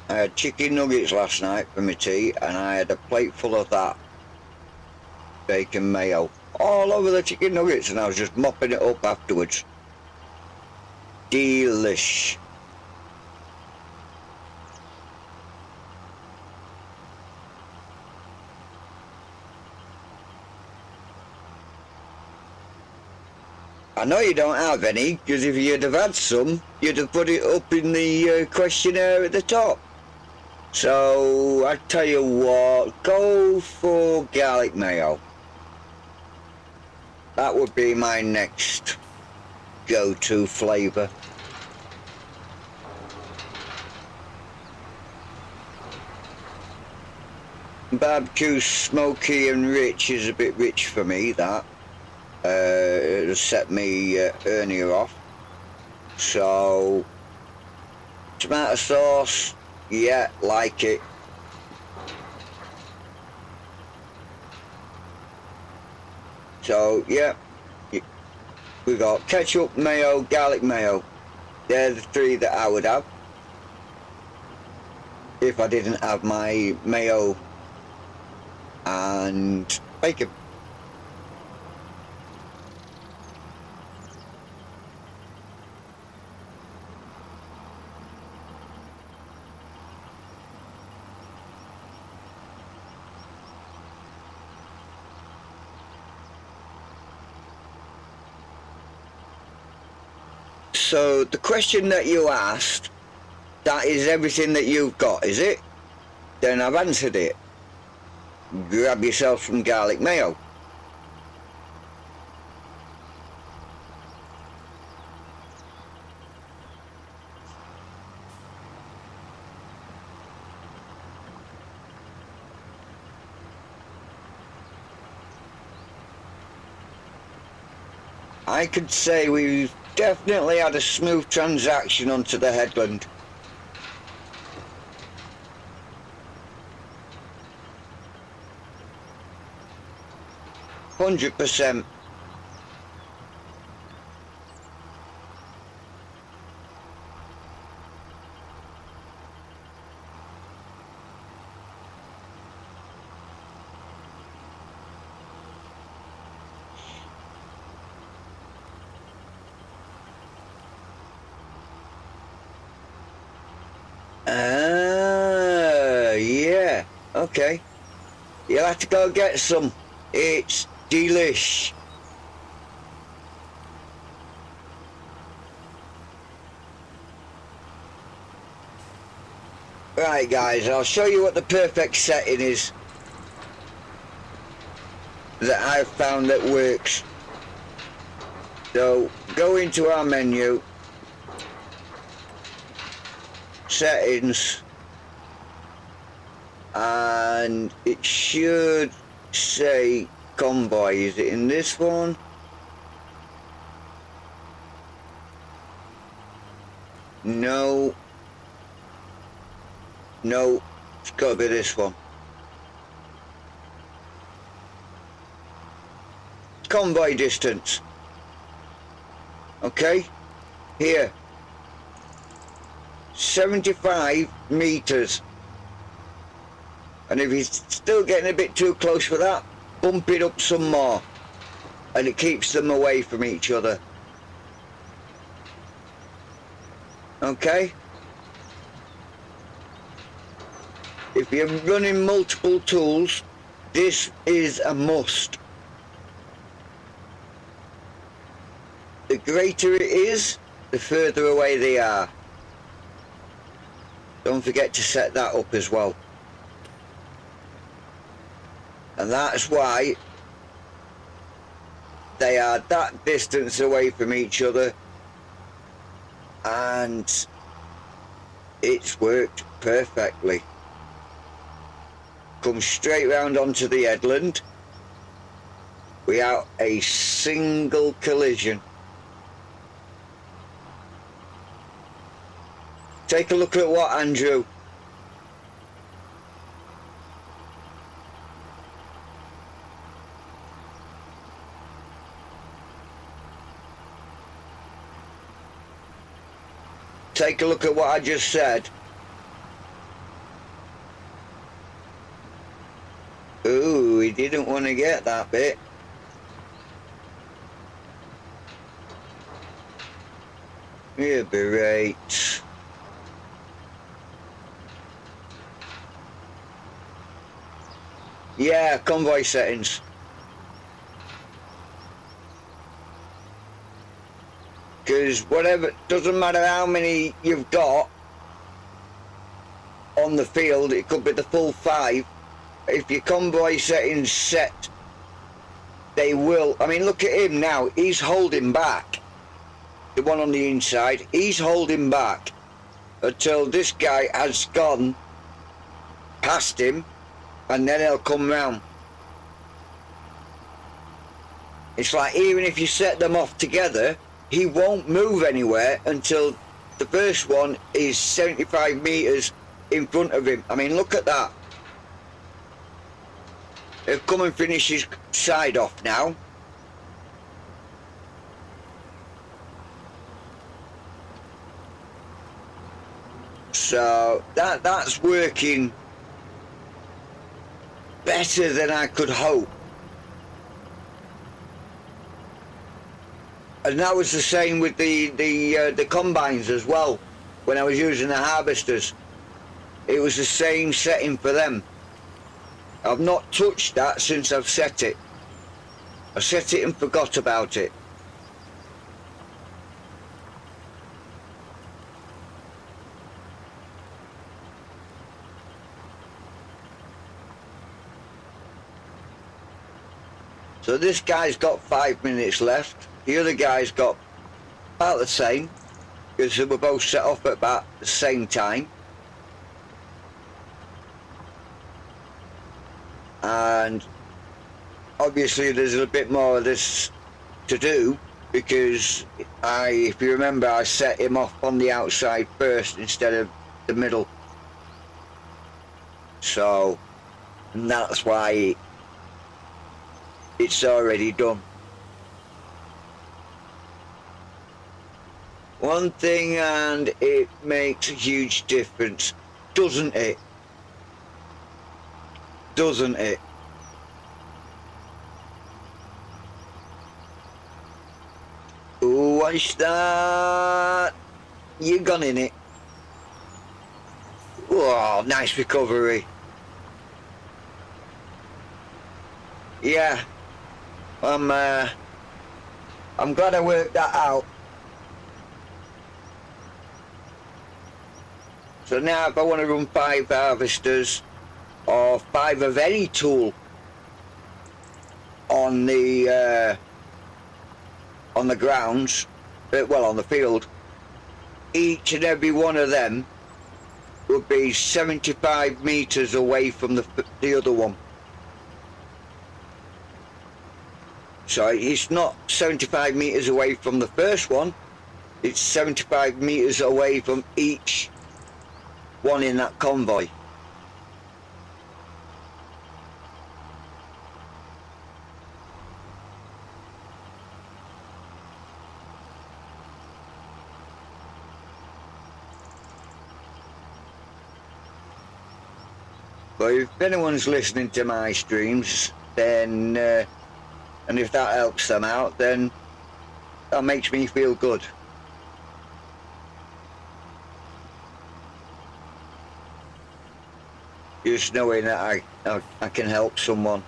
I had chicken nuggets last night for my tea, and I had a plate full of that bacon mayo all over the chicken nuggets, and I was just mopping it up afterwards. Delish. I know you don't have any, because if you'd have had some, you'd have put it up in the questionnaire at the top. So, I tell you what, go for garlic mayo. That would be my next go-to flavour. Barbecue smoky and rich is a bit rich for me, that. It'll set me hernia off. So, tomato sauce, yeah, like it. So, yeah, we got ketchup, mayo, garlic mayo. They're the three that I would have if I didn't have my mayo and bacon. So the question that you asked, that is everything that you've got, is it? Then I've answered it. Grab yourself some garlic mayo. I could say we've definitely had a smooth transaction onto the headland. %. Yeah, okay. You'll have to go get some. It's delish. Right guys, I'll show you what the perfect setting is that I've found that works. So go into our menu, settings, and it should say convoy. Is it in this one? No, it's got to be this one. convoy distance. Okay, here, 75 meters. And if he's still getting a bit too close for that, bump it up some more. And it keeps them away from each other. Okay? If you're running multiple tools, this is a must. The greater it is, the further away they are. Don't forget to set that up as well. And that's why they are that distance away from each other, and it's worked perfectly. Come straight round onto the headland without a single collision. Take a look at what, Andrew? Take a look at what I just said. Ooh, he didn't want to get that bit. You'll be right. Yeah, convoy settings. Because whatever, doesn't matter how many you've got on the field, it could be the full 5. If your convoy settings set, they will. I mean, look at him now. He's holding back. The one on the inside, he's holding back until this guy has gone past him, and then he'll come round. It's like, even if you set them off together, he won't move anywhere until the first one is 75 meters in front of him. I mean, look at that. He'll come and finish his side off now. So that's working better than I could hope. And that was the same with the combines as well. When I was using the harvesters, it was the same setting for them. I've not touched that since I've set it. I set it and forgot about it. So this guy's got 5 minutes left. The other guy's got about the same, because they were both set off at about the same time. And obviously there's a bit more of this to do, because if you remember, I set him off on the outside first instead of the middle. So, and that's why it's already done. One thing, and it makes a huge difference, doesn't it? Doesn't it? Ooh, watch that. You gone in it. Oh, nice recovery. Yeah. I'm glad I worked that out. So now if I want to run 5 harvesters or 5 of any tool on the grounds, well, on the field, each and every one of them would be 75 meters away from the other one. So it's not 75 meters away from the first one, it's 75 meters away from each one in that convoy. But if anyone's listening to my streams, then and if that helps them out, then that makes me feel good. Just knowing that I can help someone.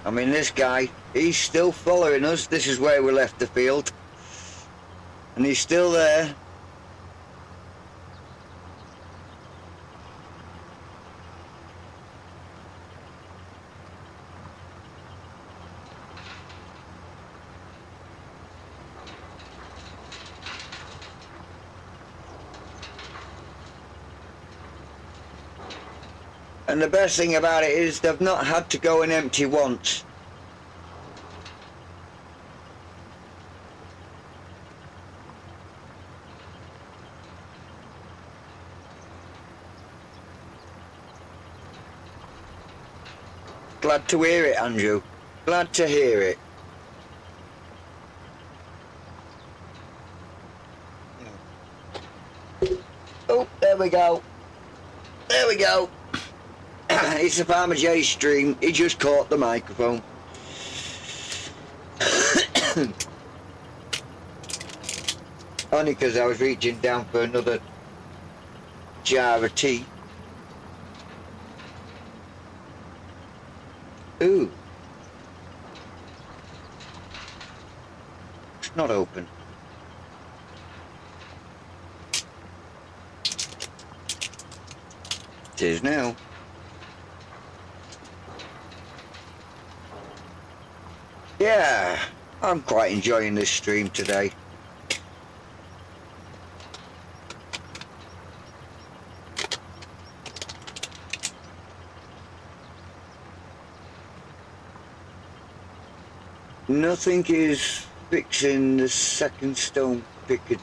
I mean, this guy, he's still following us. This is where we left the field. And he's still there. And the best thing about it is they've not had to go and empty once. Glad to hear it, Andrew. Glad to hear it. Oh, there we go. There we go. It's the Farmer J stream. He just caught the microphone. Only because I was reaching down for another jar of tea. Ooh. It's not open. It is now. Yeah, I'm quite enjoying this stream today. Nothing is fixing the second stone picket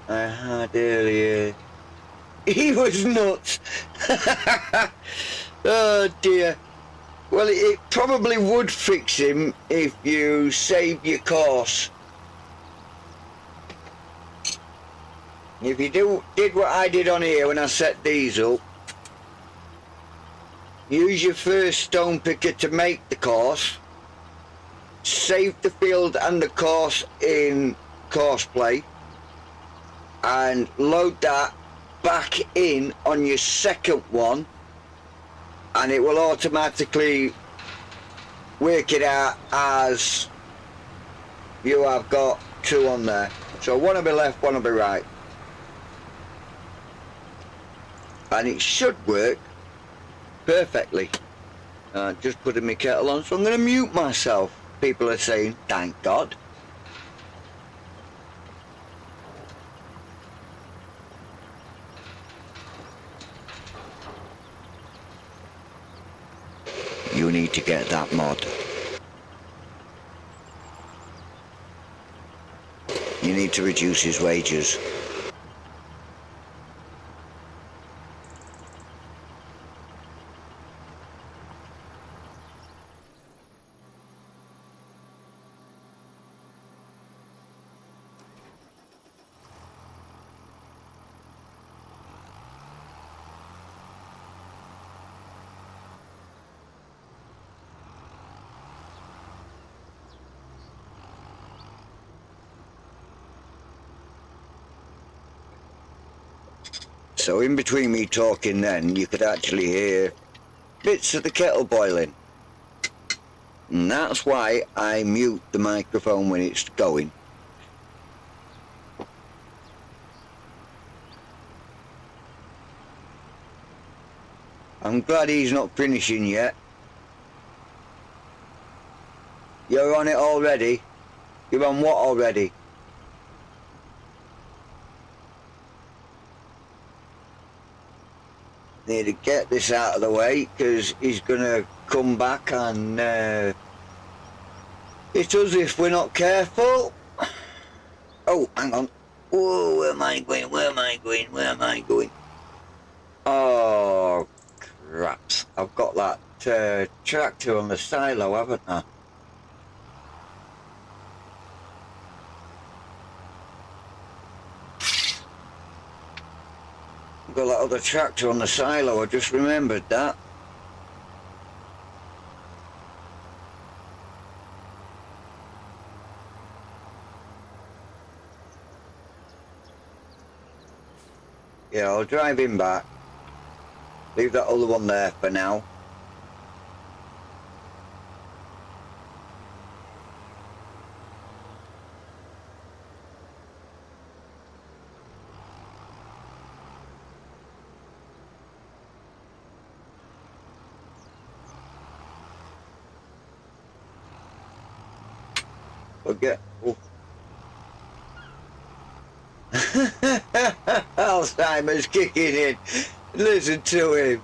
I had earlier. He was nuts. Oh dear. Well, it probably would fix him if you saved your course. If you did what I did on here when I set these up, use your first stone picker to make the course, save the field and the course in course play, and load that back in on your second one, and it will automatically work it out as you have got two on there. So one will be left, one will be right. And it should work perfectly. Just putting my kettle on, so I'm going to mute myself. People are saying, thank God. You need to get that mod. You need to reduce his wages. So in between me talking then, you could actually hear bits of the kettle boiling. And that's why I mute the microphone when it's going. I'm glad he's not finishing yet. You're on it already? You're on what already? Need to get this out of the way because he's gonna come back and hit us if we're not careful. Oh, hang on. Whoa, where am I going? Where am I going? Where am I going? Oh, craps. I've got that tractor on the silo, haven't I? Got that other tractor on the silo, I just remembered that. Yeah, I'll drive him back. Leave that other one there for now. Forget. Oh. Alzheimer's kicking in. Listen to him.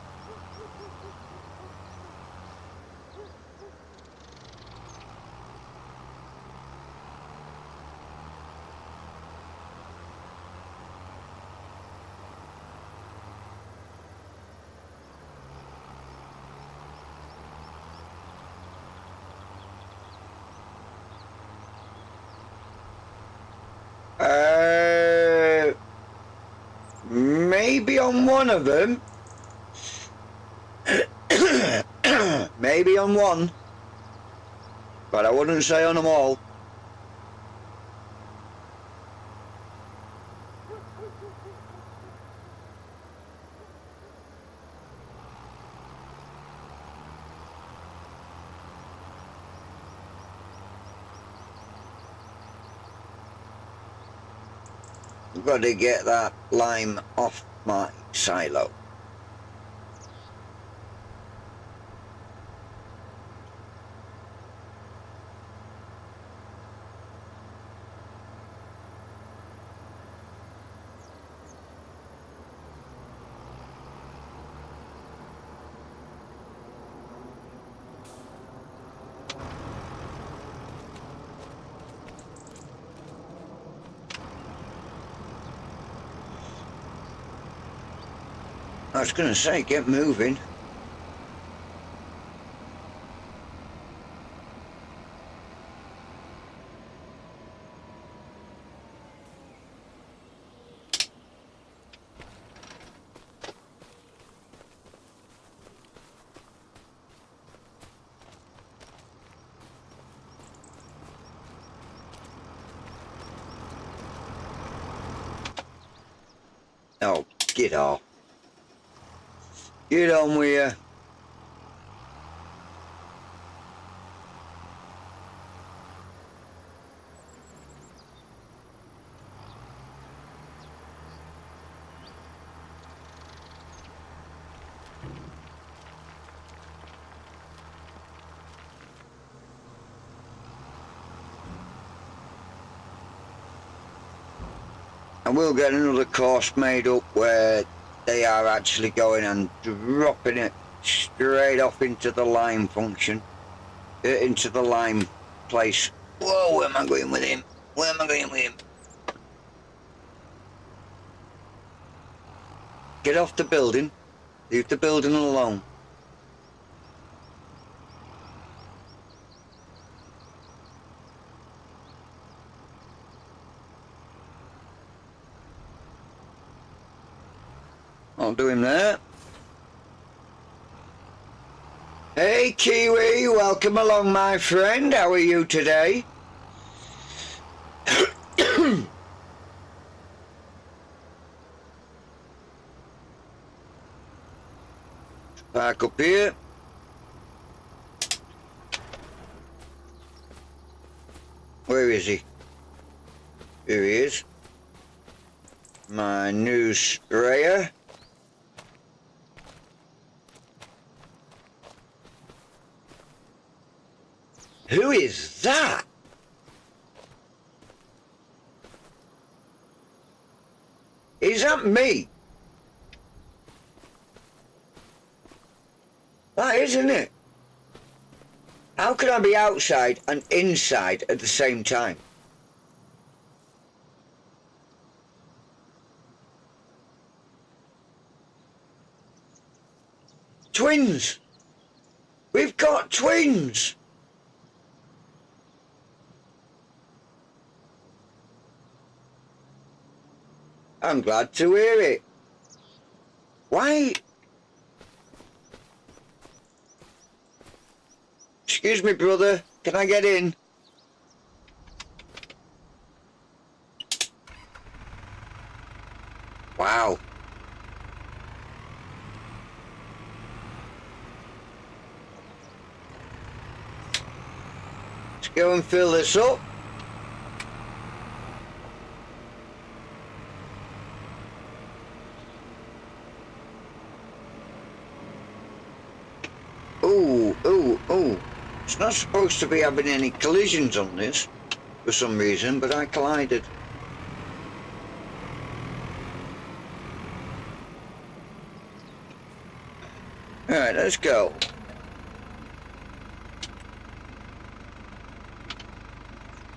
Maybe on one of them. Maybe on one. But I wouldn't say on them all. I've got to get that lime off my silo. I was going to say, get moving. Oh, get off. Get on with you. And we'll get another course made up where they are actually going and dropping it straight off into the lime function, into the lime place. Whoa, where am I going with him? Where am I going with him? Get off the building. Leave the building alone. I'll do him there. Hey Kiwi, welcome along my friend. How are you today? Back up here. Where is he? Here he is. My new sprayer. Who is that? Is that me? That isn't it? How could I be outside and inside at the same time? Twins! We've got twins! I'm glad to hear it. Why? Excuse me, brother. Can I get in? Wow. Let's go and fill this up. Ooh, ooh, ooh. It's not supposed to be having any collisions on this for some reason, but I collided. Alright, let's go.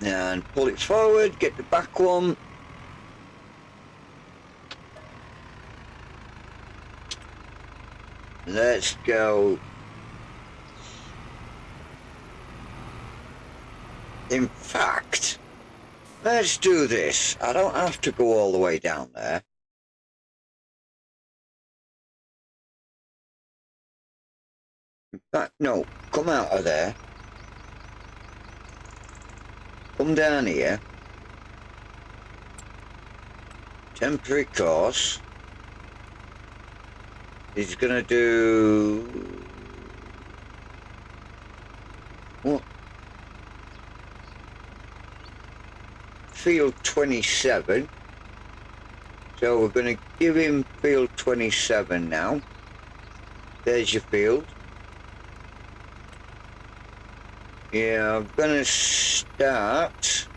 And pull it forward, get the back one. Let's go. In fact, let's do this. I don't have to go all the way down there. In fact, no, come out of there. Come down here. Temporary course. He's gonna do... what? Field 27. So we're gonna give him field 27 now. There's your field. Yeah, I'm gonna start...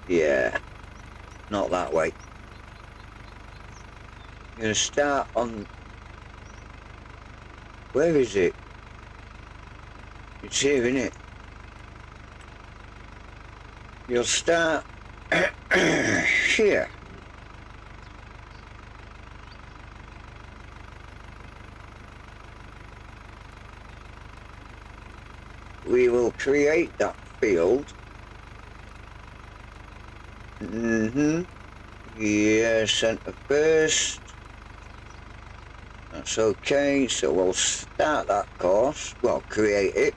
yeah, not that way. I'm gonna start on... where is it? It's here, isn't it? You'll start here. We will create that field. Yeah, center first. That's okay, so we'll start that course. Well, create it.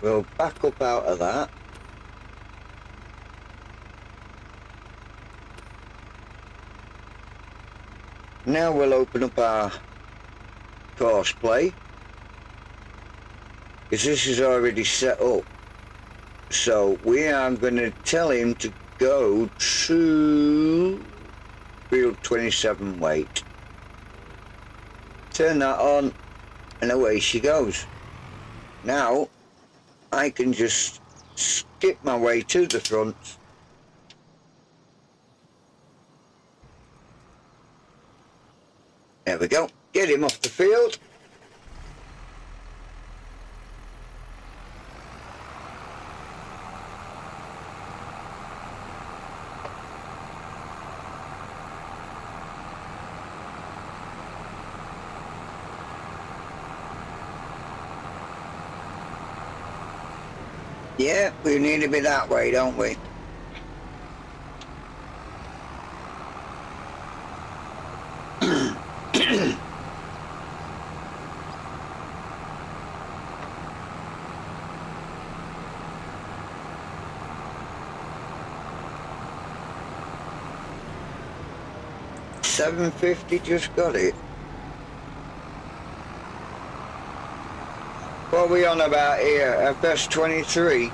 We'll back up out of that. Now we'll open up our course play. Because this is already set up. So we are going to tell him to go to field 27 wait. Turn that on and away she goes. Now I can just skip my way to the front. There we go. Get him off the field. Yeah, we need to be that way, don't we? $7.50 just got it. What are we on about here? FS23.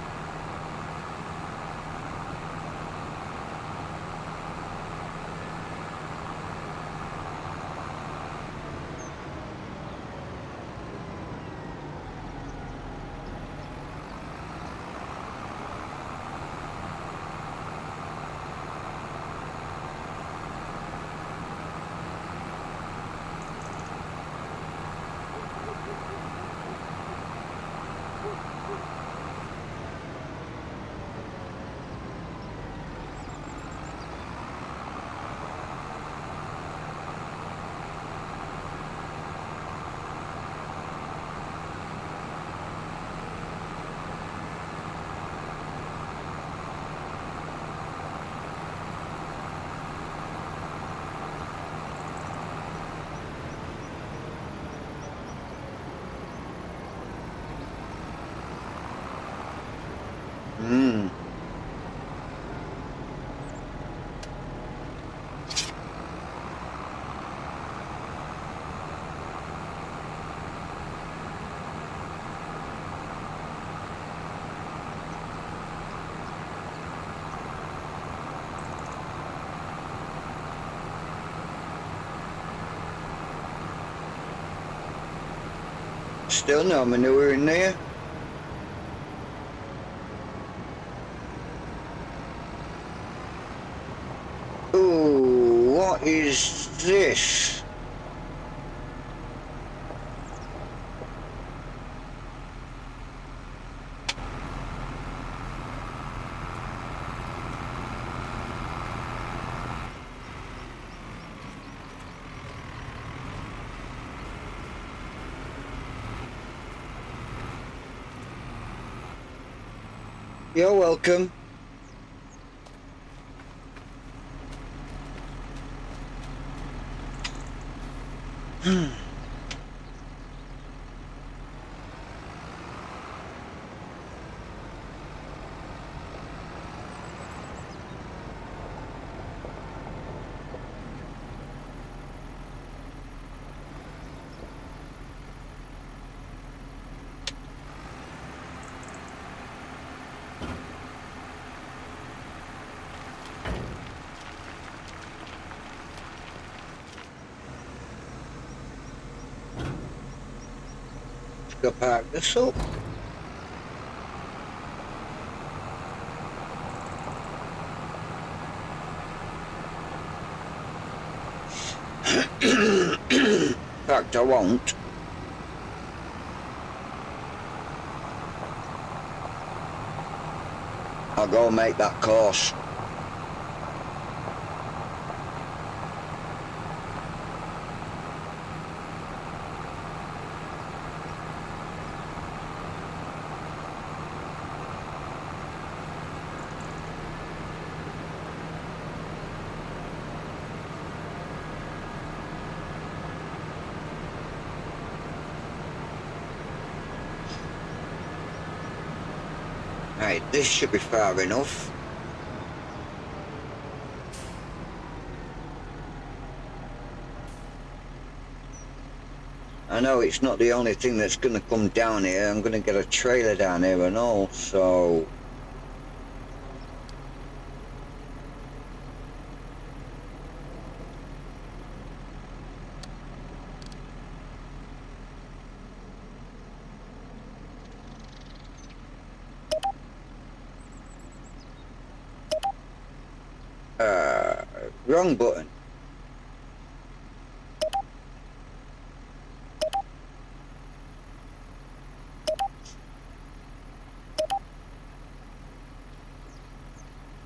Still no manure in there. Ooh, what is this? You're welcome. Go park this up. In fact, I won't. I'll go make that course. Right, this should be far enough. I know it's not the only thing that's going to come down here. I'm going to get a trailer down here and all, so... wrong button.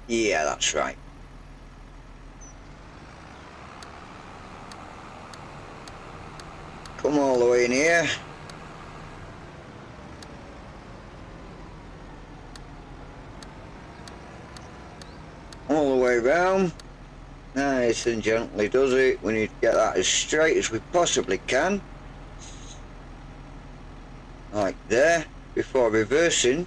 Yeah, that's right. Come all the way in here. All the way round. Nice and gently does it. We need to get that as straight as we possibly can. Like there, before reversing.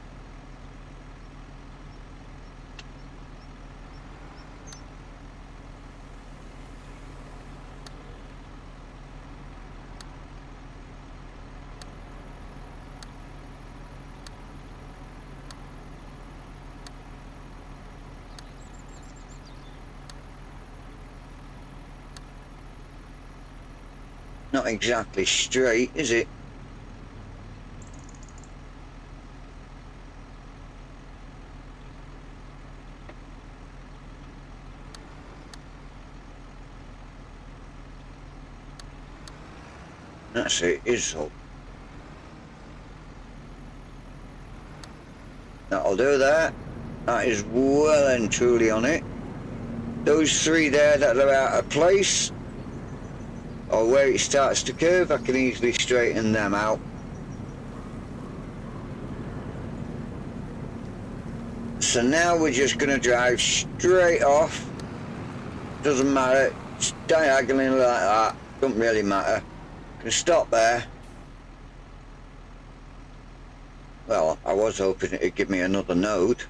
Not exactly straight, is it? That's it, is up. That'll do that. That is well and truly on it. Those three there that are out of place, or where it starts to curve, I can easily straighten them out. So now we're just going to drive straight off. Doesn't matter, it's diagonally like that, don't really matter. Can stop there. Well, I was hoping it'd give me another node.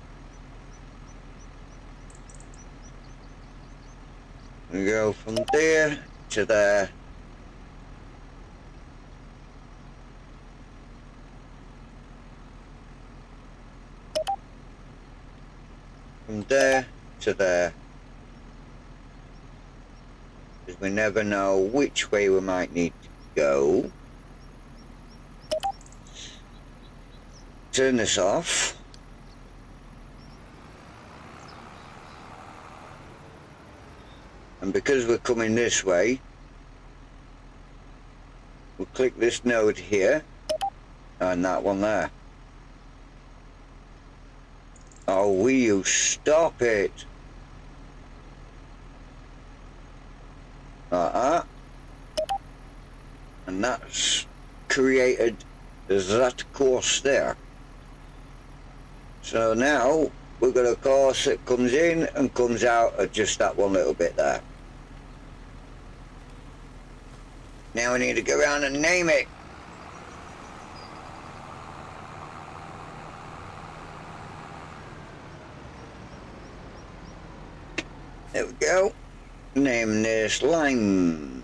We go from there to there. From there to there. Because we never know which way we might need to go. turn this off. And because we're coming this way, we'll click this node here and that one there. Oh, will you stop it? And that's created that course there. So now we've got a course that comes in and comes out at just that one little bit there. Now we need to go around and name it. There we go. Name this Lime.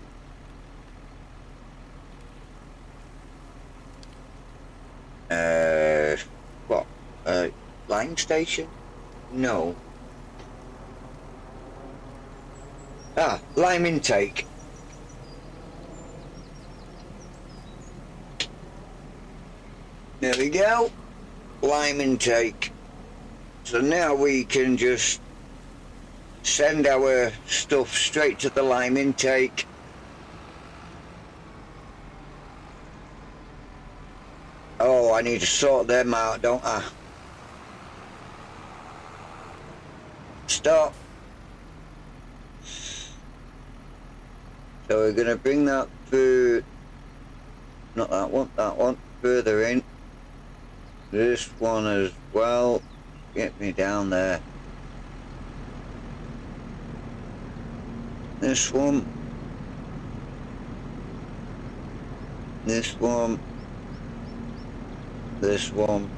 What? Lime station? No. Lime intake. There we go. Lime intake. So now we can just send our stuff straight to the lime intake. Oh, I need to sort them out, don't I? Stop. So we're going to bring that through, not that one, further in. This one as well. Get me down there. This one. This one. This one.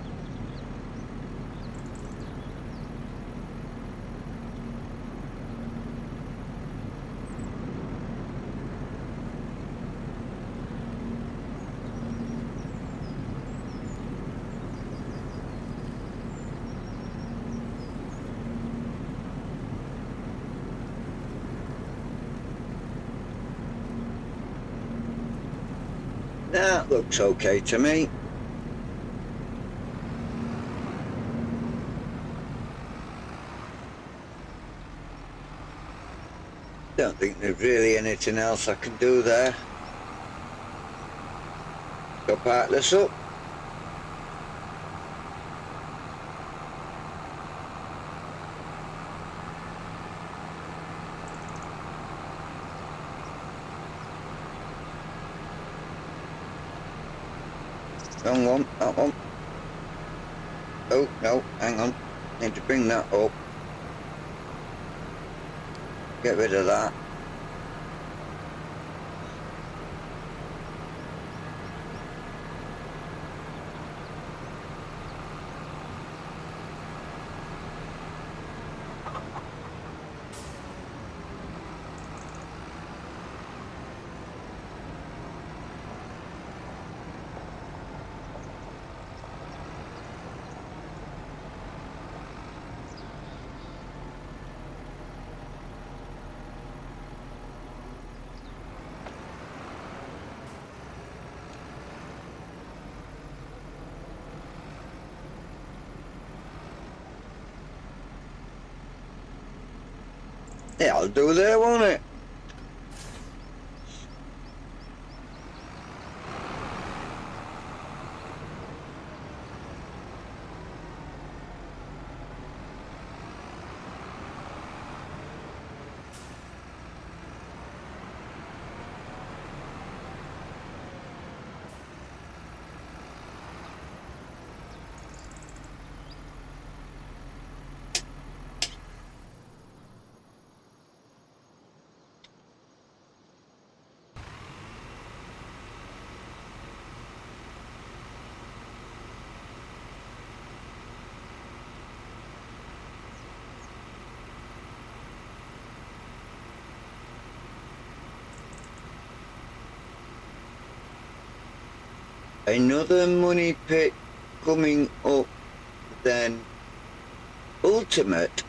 That looks okay to me. Don't think there's really anything else I can do there. Go park this up. Wrong one, that one. Oh, no, hang on. Need to bring that up. Get rid of that. Yeah, I'll do there, won't it? Another money pit coming up then. Ultimate?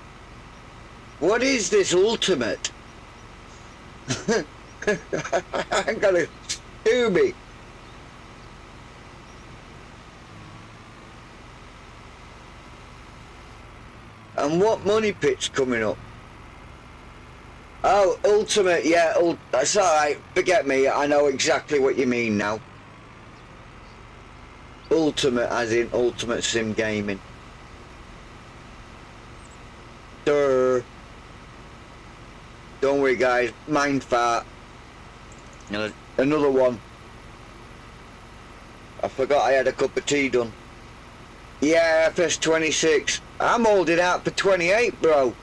What is this ultimate? I'm gonna sue me. And what money pit's coming up? Oh, Ultimate, yeah, that's alright, forget me, I know exactly what you mean now. Ultimate as in Ultimate Sim Gaming. Durr. Don't worry guys, mind fart. Another one. I forgot I had a cup of tea done. Yeah, FS 26. I'm holding out for 28, bro.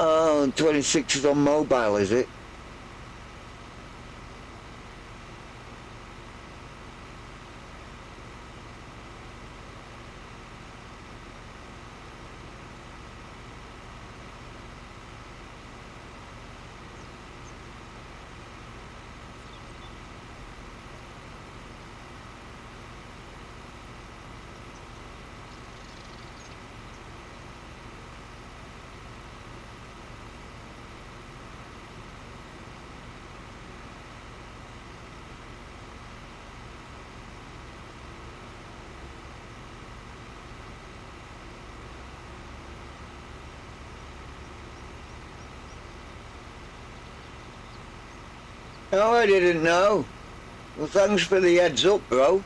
Oh, 26 is on mobile, is it? Oh, I didn't know. Well, thanks for the heads up, bro.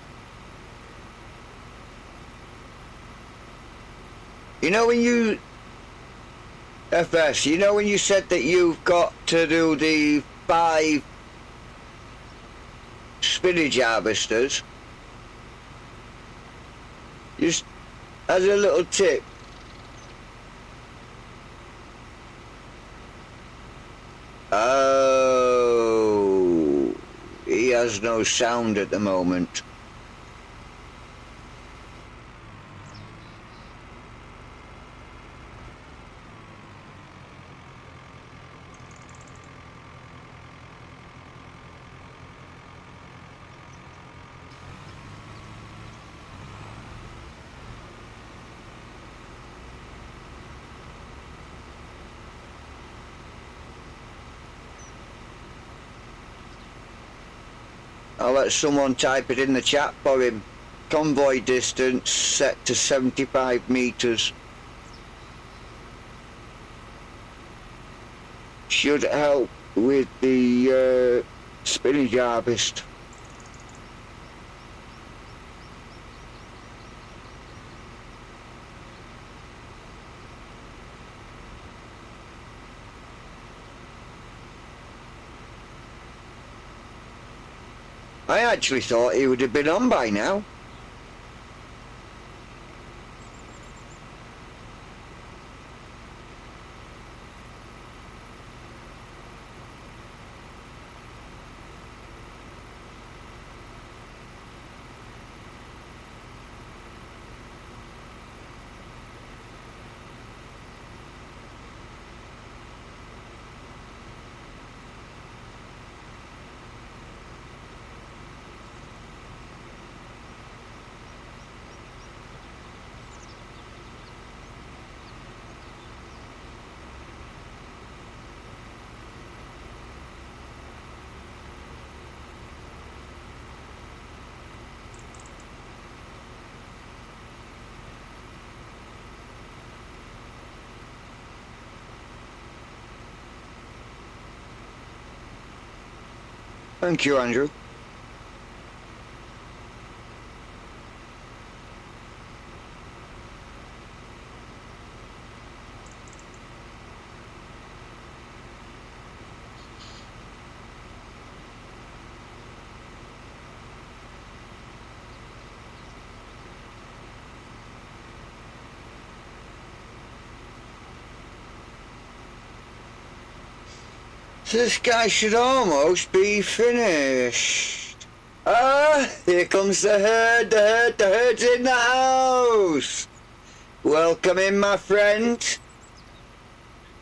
You know when you... FS, you know when you said that you've got to do the 5 spinach harvesters? Just as a little tip. Oh, he has no sound at the moment. I'll let someone type it in the chat for him. Convoy distance set to 75 meters. Should help with the spinach harvest. I actually thought he would have been on by now. Thank you, Andrew. This guy should almost be finished. Ah, here comes the herd, the herd's in the house. Welcome in, my friend.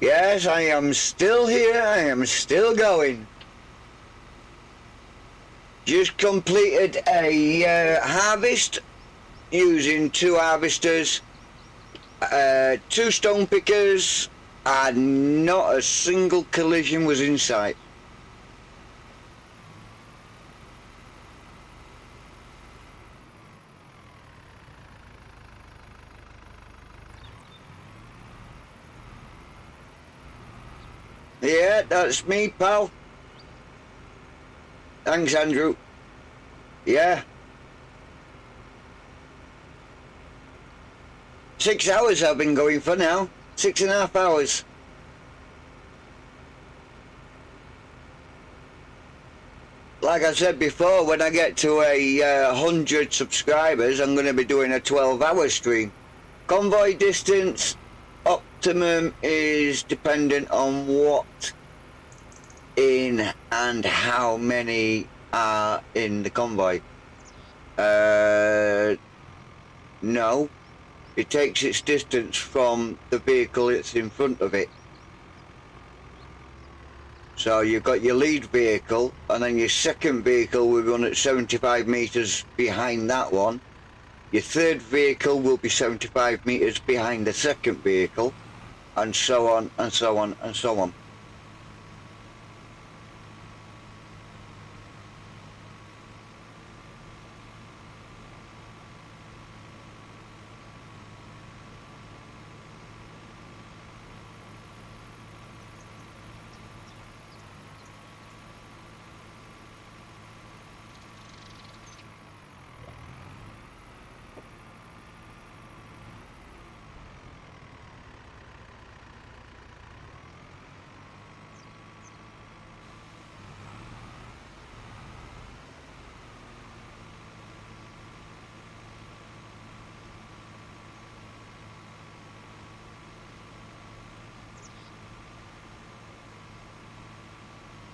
Yes, I am still here, I am still going. Just completed a harvest using 2 harvesters, 2 stone pickers, and not a single collision was in sight. Yeah, that's me, pal. Thanks, Andrew. Yeah. 6 hours I've been going for now. 6.5 hours. Like I said before, when I get to 100 subscribers, I'm going to be doing a 12-hour stream. Convoy distance optimum is dependent on what in and how many are in the convoy. No. It takes its distance from the vehicle that's in front of it. So you've got your lead vehicle, and then your second vehicle will run at 75 metres behind that one. Your third vehicle will be 75 metres behind the second vehicle, and so on, and so on, and so on.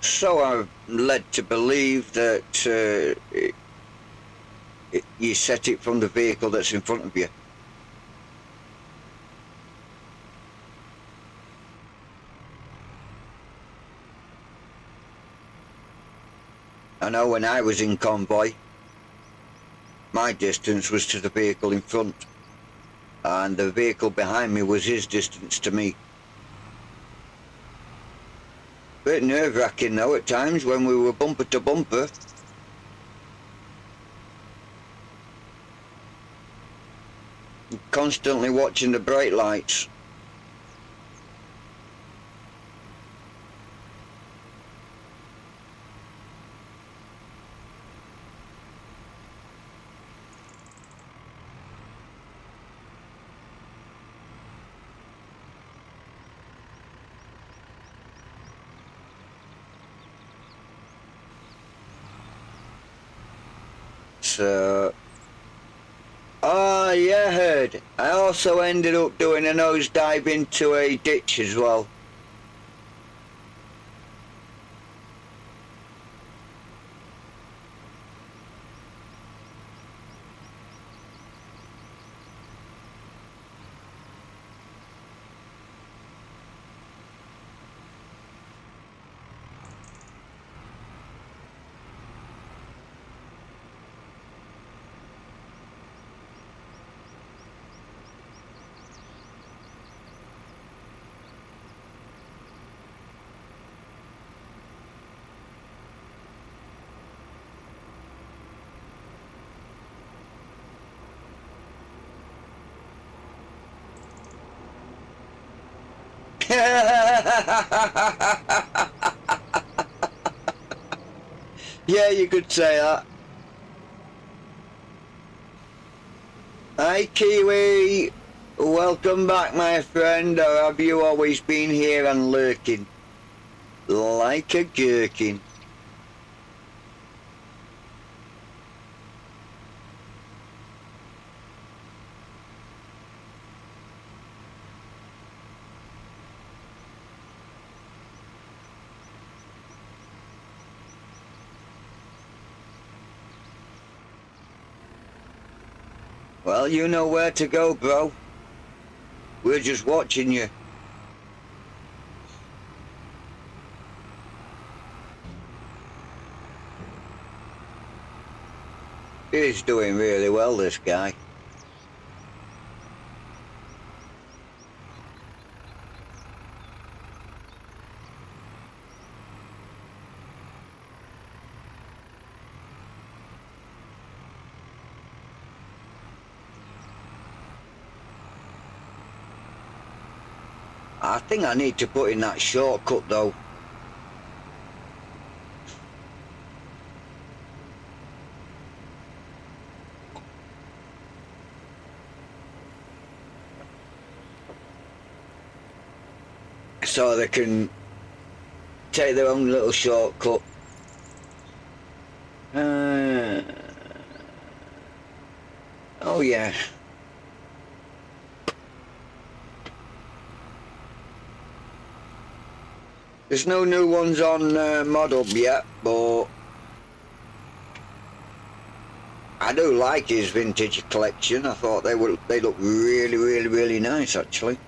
So I'm led to believe that you set it from the vehicle that's in front of you. I know when I was in convoy, my distance was to the vehicle in front, and the vehicle behind me was his distance to me. Bit nerve-wracking though at times when we were bumper to bumper. Constantly watching the brake lights. So, oh yeah, heard. I also ended up doing a nosedive into a ditch as well. Yeah, you could say that. Hi Kiwi, welcome back my friend, or have you always been here and lurking? Like a gherkin. Well, you know where to go, bro. We're just watching you. He's doing really well, this guy. I think I need to put in that shortcut though. So they can take their own little shortcut. Oh yeah. There's no new ones on Mod Hub yet, but I do like his vintage collection. I thought they look really nice actually.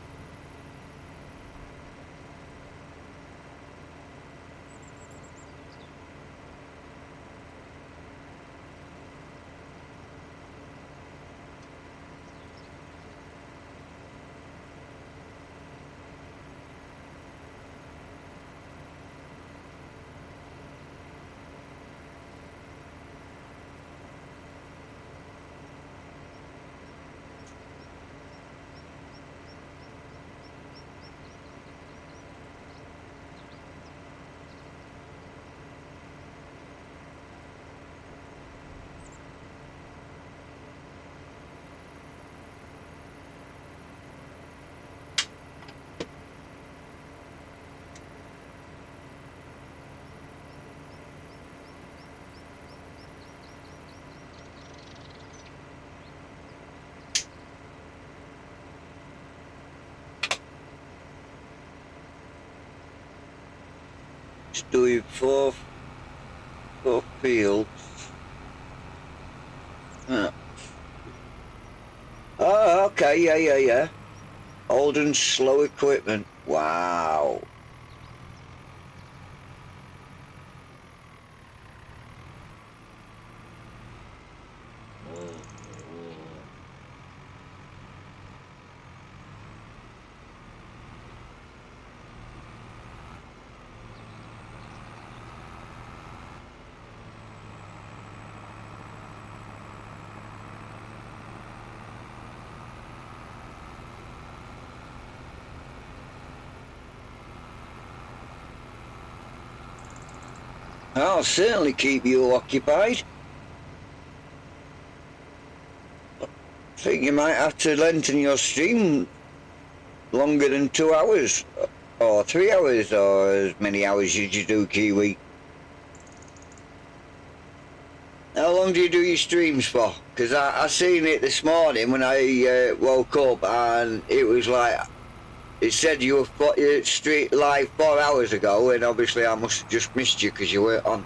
Just doing four fields. Oh, okay, yeah. Old and slow equipment. Wow. I'll certainly keep you occupied. I think you might have to lengthen your stream longer than 2 hours, or 3 hours, or as many hours as you do, Kiwi. How long do you do your streams for? Because I seen it this morning when I woke up, and it was like, it said you were street live 4 hours ago, and obviously I must have just missed you because you weren't on.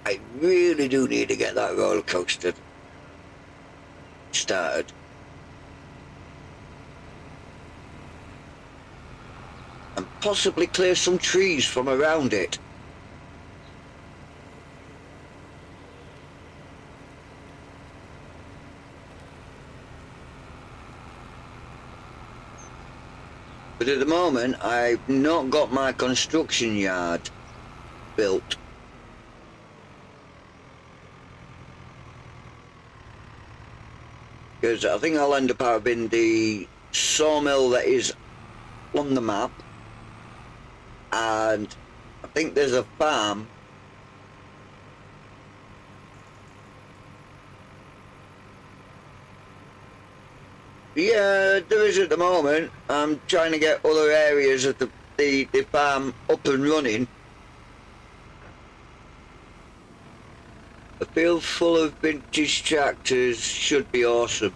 I really do need to get that roller coaster started. And possibly clear some trees from around it. But at the moment, I've not got my construction yard built. Because I think I'll end up having the sawmill that is on the map, and I think there's a farm Yeah, there is at the moment. I'm trying to get other areas of the farm up and running. A field full of vintage tractors should be awesome.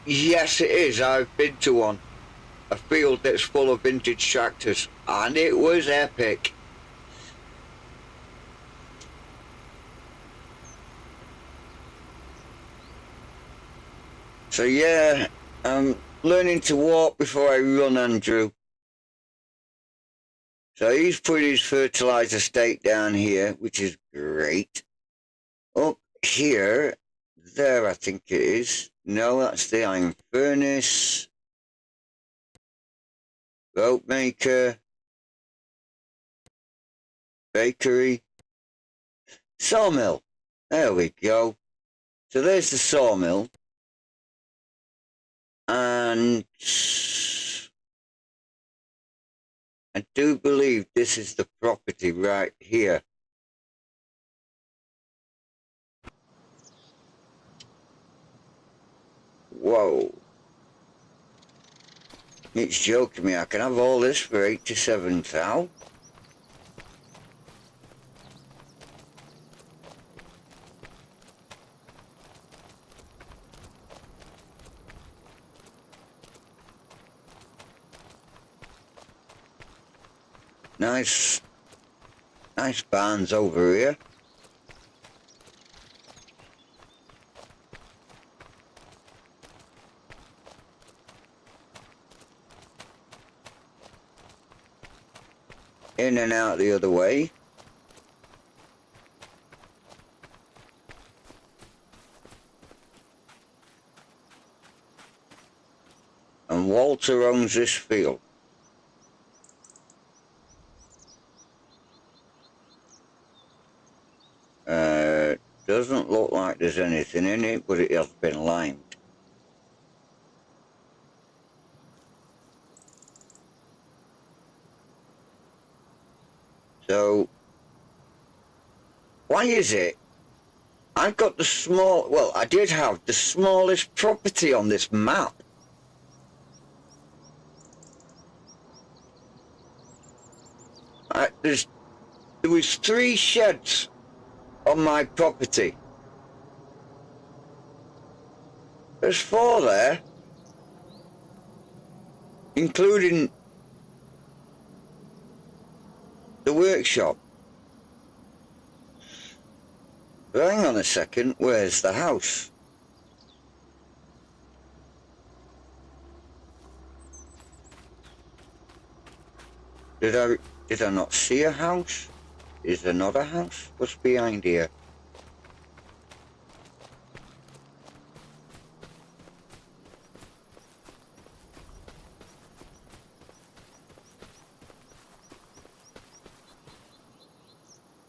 Yes it is. I've been to one. A field that's full of vintage tractors. And it was epic. So yeah, I'm learning to walk before I run, Andrew. So he's put his fertilizer stake down here, which is great. Up here, there I think it is. No, that's the iron furnace. Rope maker. Bakery. Sawmill. There we go. So there's the sawmill. And I do believe this is the property right here. Whoa. It's joking me. I can have all this for 87 thou. Nice barns over here. In and out the other way. And Walter owns this field. Doesn't look like there's anything in it, but it has been limed. So, why is it I've got I did have the smallest property on this map. There was 3 sheds on my property. There's 4 there, including the workshop. But hang on a second, where's the house? Did I not see a house? Is there not a house? What's behind here?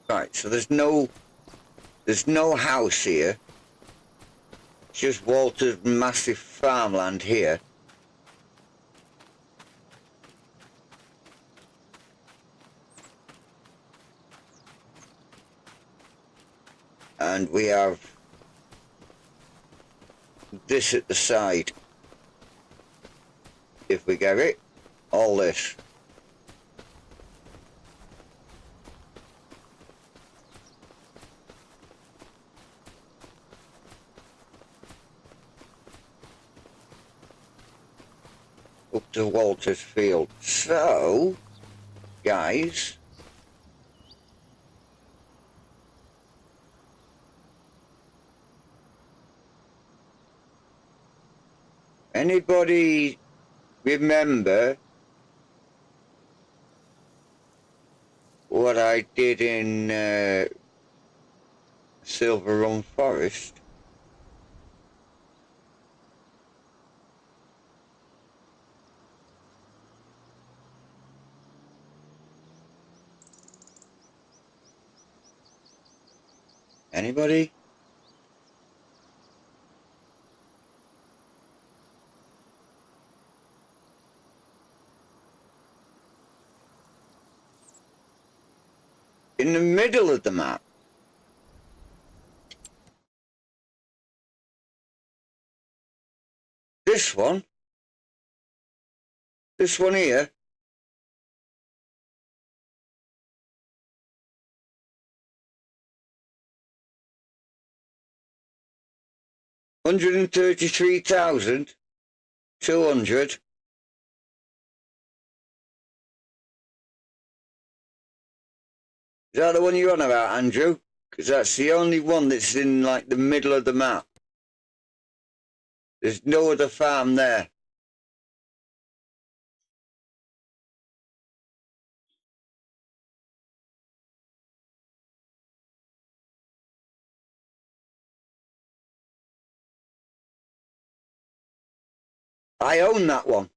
Right, so there's no house here. It's just Walter's massive farmland here. And we have this at the side. If we get it, all this. Up to Walter's field. So, guys, anybody remember what I did in Silver Run Forest? Anybody? In the middle of the map. This this one here, $133,200. Is that the one you're on about, Andrew? Because that's the only one that's in like the middle of the map. There's no other farm there. I own that one.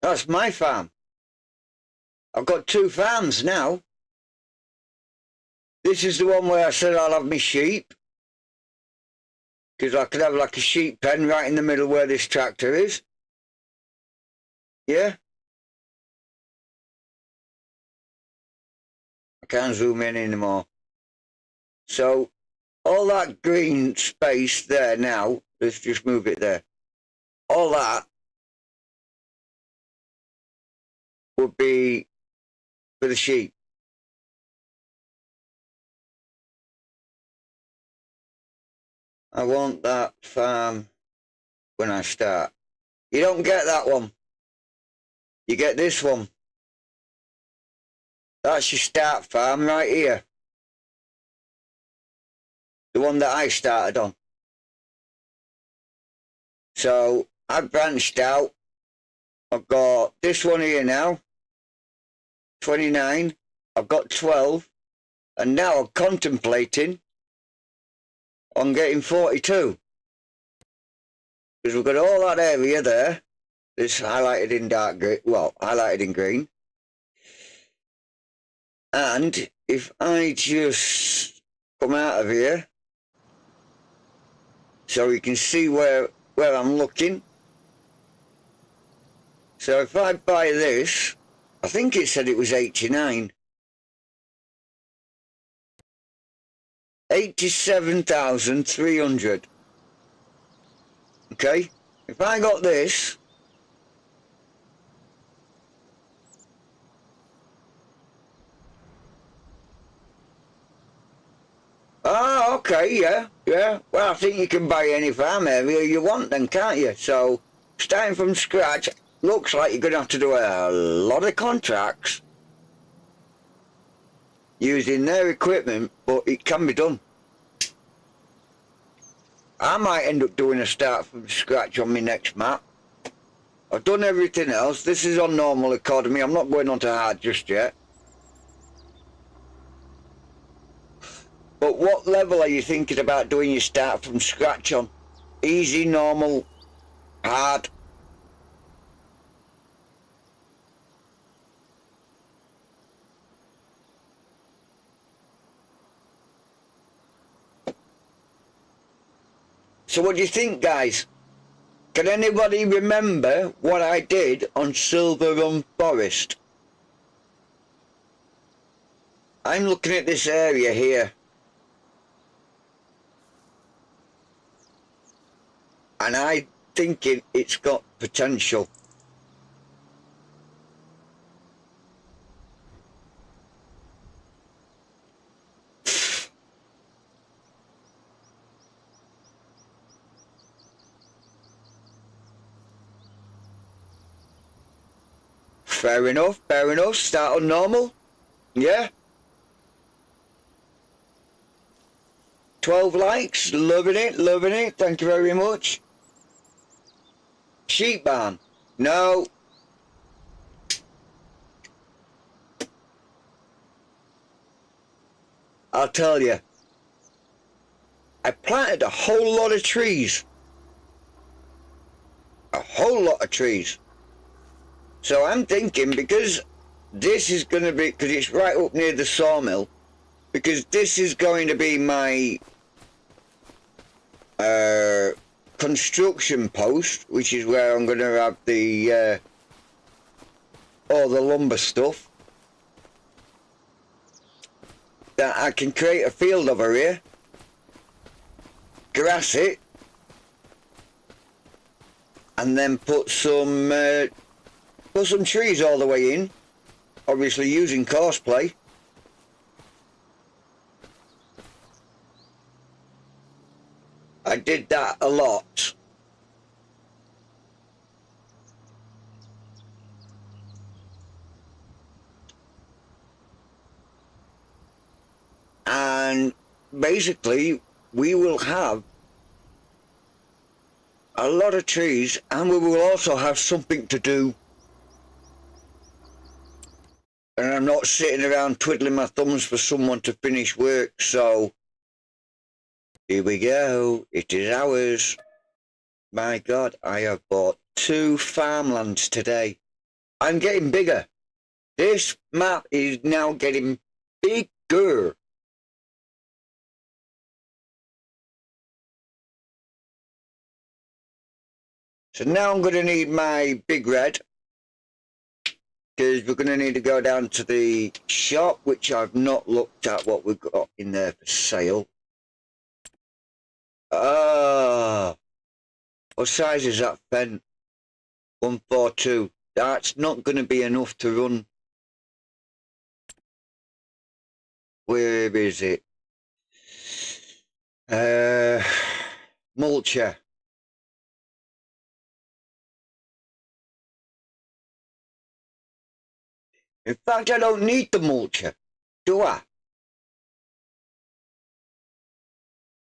That's my farm. I've got 2 farms now. This is the one where I said I'll have my sheep. Because I could have like a sheep pen right in the middle where this tractor is. Yeah? I can't zoom in anymore. So, all that green space there now, let's just move it there. All that would be for the sheep. I want that farm when I start. You don't get that one. You get this one. That's your start farm right here. The one that I started on. So I've branched out. I've got this one here now, 29. I've got 12. And now I'm contemplating on getting 42. Because we've got all that area there. It's highlighted in dark green. Well, highlighted in green. And if I just come out of here, so you can see where I'm looking. So if I buy this, I think it said it was 89. 87,300. Okay? If I got this, oh, okay, yeah. Well, I think you can buy any farm area you want then, can't you? So, starting from scratch, looks like you're going to have to do a lot of contracts using their equipment, but it can be done. I might end up doing a start from scratch on my next map. I've done everything else. This is on normal economy. I'm not going on to hard just yet. But what level are you thinking about doing your start from scratch on? Easy, normal, hard? So what do you think, guys? Can anybody remember what I did on Silver Run Forest? I'm looking at this area here. And I'm thinking it's got potential. Fair enough, start on normal. Yeah. 12 likes, loving it, thank you very much. Sheep barn, no. I'll tell you, I planted a whole lot of trees. A whole lot of trees. So I'm thinking, because this is going to be, because it's right up near the sawmill, because this is going to be my construction post, which is where I'm going to have the all the lumber stuff, that I can create a field over here. grass it, and then put some trees all the way in, obviously using courseplay. I did that a lot. And basically we will have a lot of trees, and we will also have something to do. And I'm not sitting around twiddling my thumbs for someone to finish work, so here we go. It is ours. My God, I have bought 2 farmlands today. I'm getting bigger. This map is now getting bigger. So now I'm going to need my big red, because we're going to need to go down to the shop, which I've not looked at what we've got in there for sale. What size is that fen? 142. That's not going to be enough to run. Where is it? Mulcher. In fact, I don't need the mulcher, do I?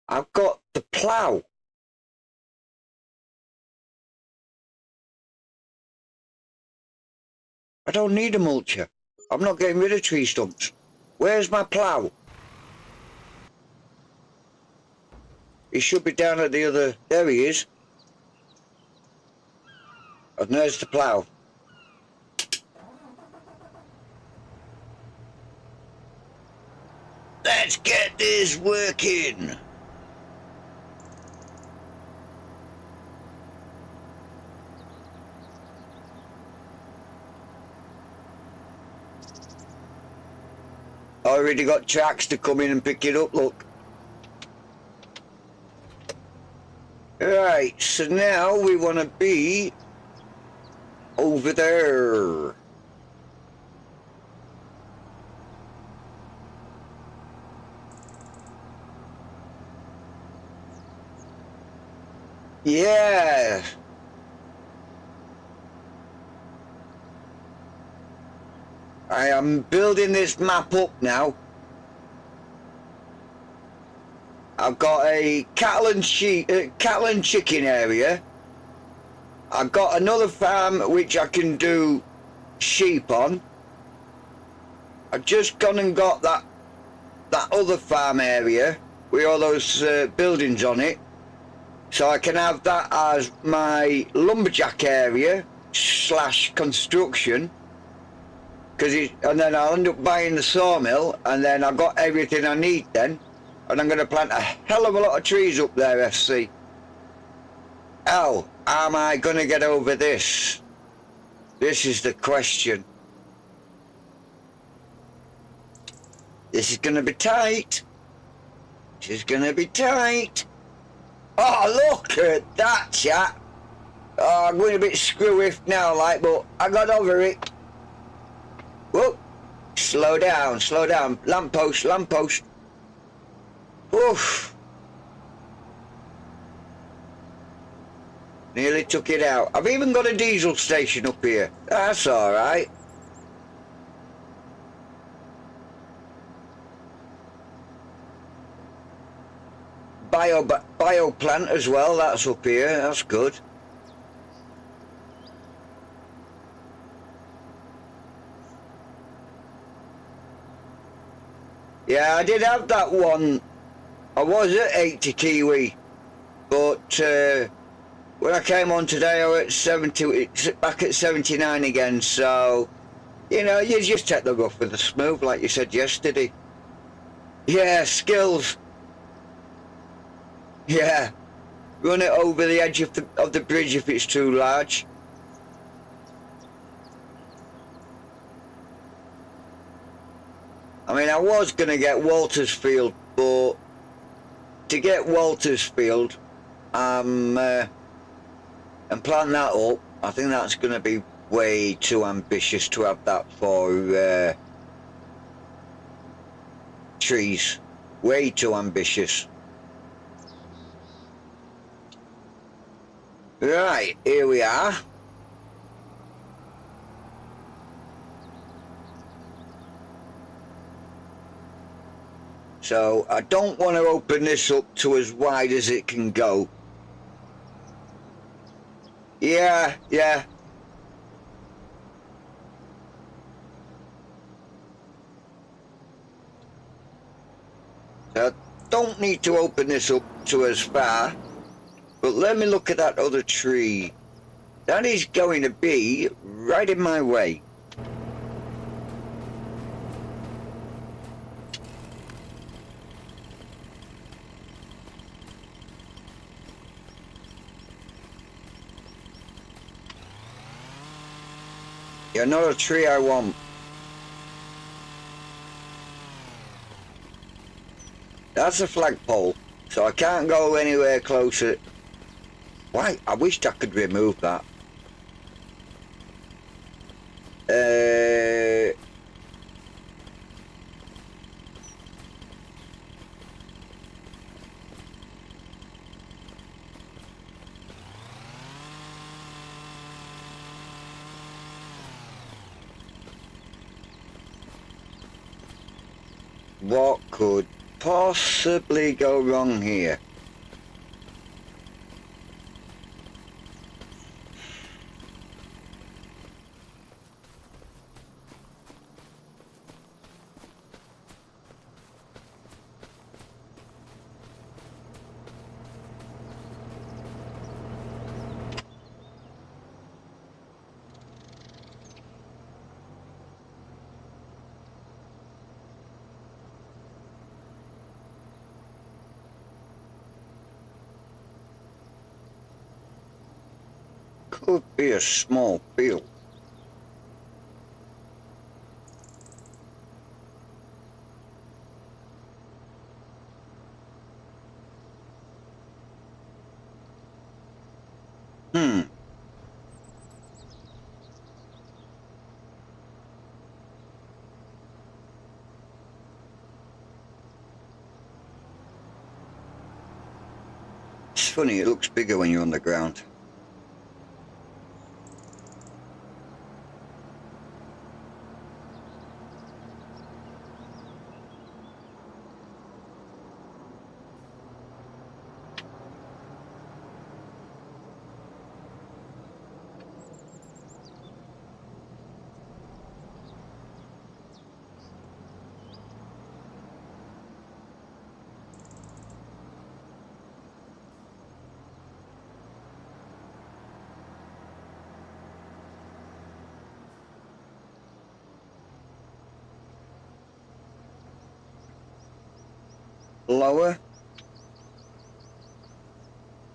I've got the plough. I don't need a mulcher. I'm not getting rid of tree stumps. Where's my plough? He should be down at the other... There he is. And there's the plough. Let's get this working. Already got tracks to come in and pick it up, look. Right, so now we want to be over there. Yeah. I am building this map up now. I've got a cattle and chicken area. I've got another farm which I can do sheep on. I've just gone and got that other farm area with all those buildings on it, so I can have that as my lumberjack area / construction. And then I'll end up buying the sawmill, and then I've got everything I need then, and I'm going to plant a hell of a lot of trees up there, FC. How am I going to get over this? This is the question. This is going to be tight. This is going to be tight. Oh, look at that, chat. Oh, I'm going a bit screw-iff now, like, but I got over it. Whoa, slow down, lamppost, lamppost. Oof. Nearly took it out. I've even got a diesel station up here. That's alright. Bio plant as well, that's up here, that's good. Yeah, I did have that one. I was at 80 Kiwi, but when I came on today I was at 70, it's back at 79 again, so, you know, you just take the rough with the smooth, like you said yesterday. Yeah, skills. Yeah, run it over the edge of the bridge if it's too large. I mean, I was going to get Waltersfield, but to get Walter's field, and plant that up, I think that's going to be way too ambitious to have that for trees. Way too ambitious. Right, here we are. So I don't want to open this up to as wide as it can go. Yeah. So I don't need to open this up to as far. But let me look at that other tree. That is going to be right in my way. You're not a tree I want. That's a flagpole, so I can't go anywhere closer. Why? I wished I could remove that. What could possibly go wrong here? Could be a small field. It's funny, it looks bigger when you're on the ground. Lower.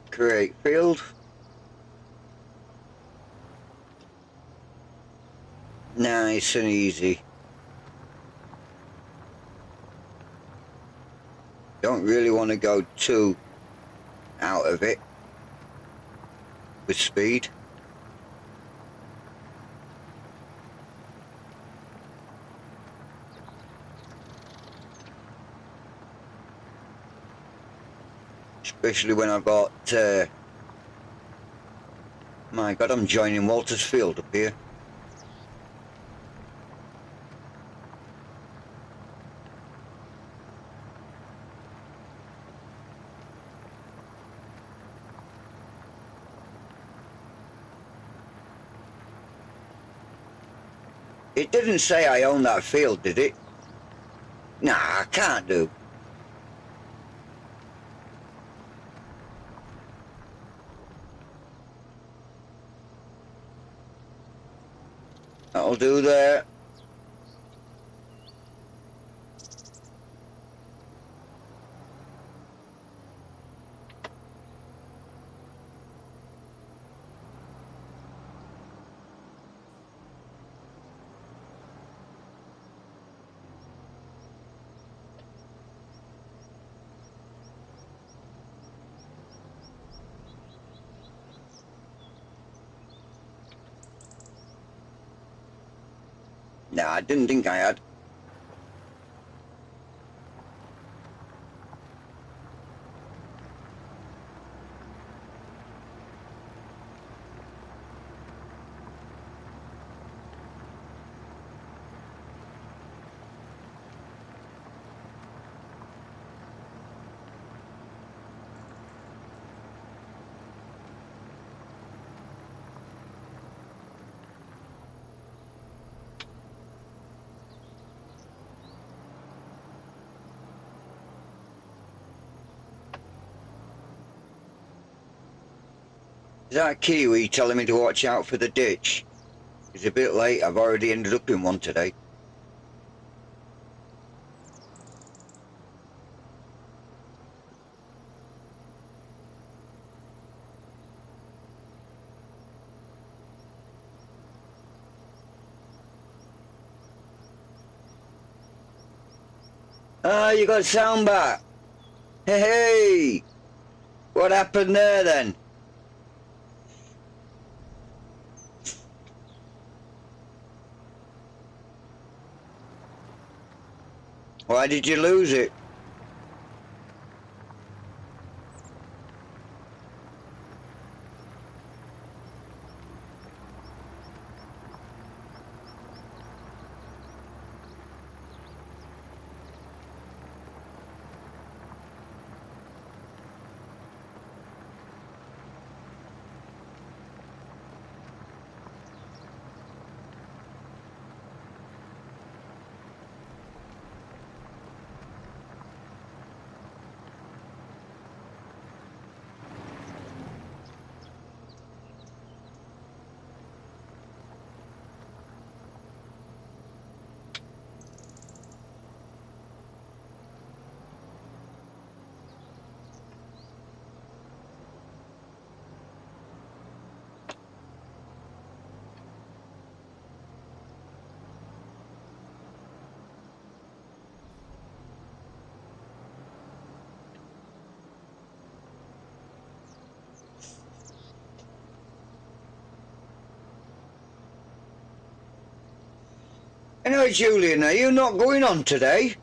Create field. Nice and easy. Don't really want to go too out of it with speed. Especially when I've got, my God, I'm joining Walter's field up here. It didn't say I own that field, did it? Nah, I can't do. That'll do there. No, I didn't think I had. Is that Kiwi telling me to watch out for the ditch? It's a bit late, I've already ended up in one today. Ah, you got sound back. Hey, hey! What happened there then? Why did you lose it? Anyway, Julian, are you not going on today?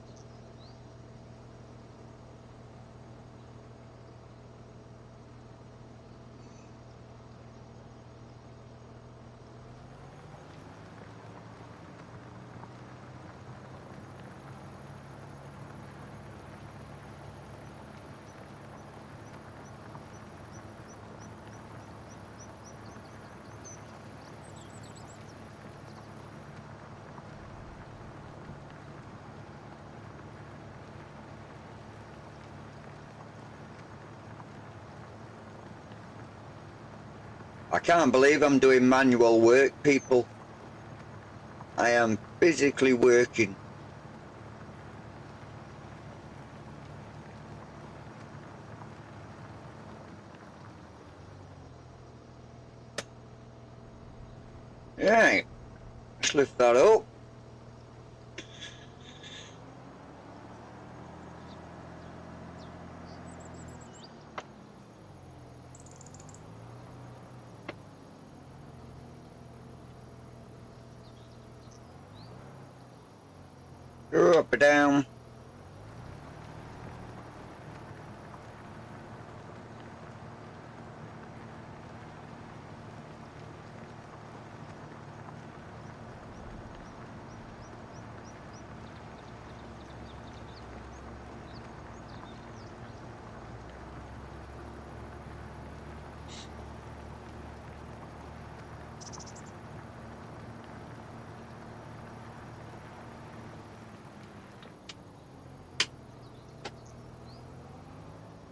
I can't believe I'm doing manual work, people. I am physically working. Right, let's lift that up. Go up and down.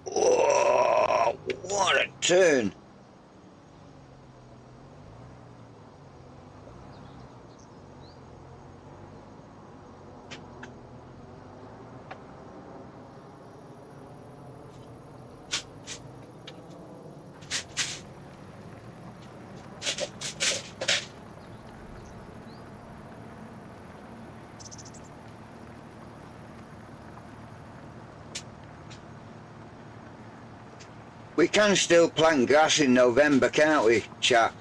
Whoa, what a turn. We can still plant grass in November, can't we, chap?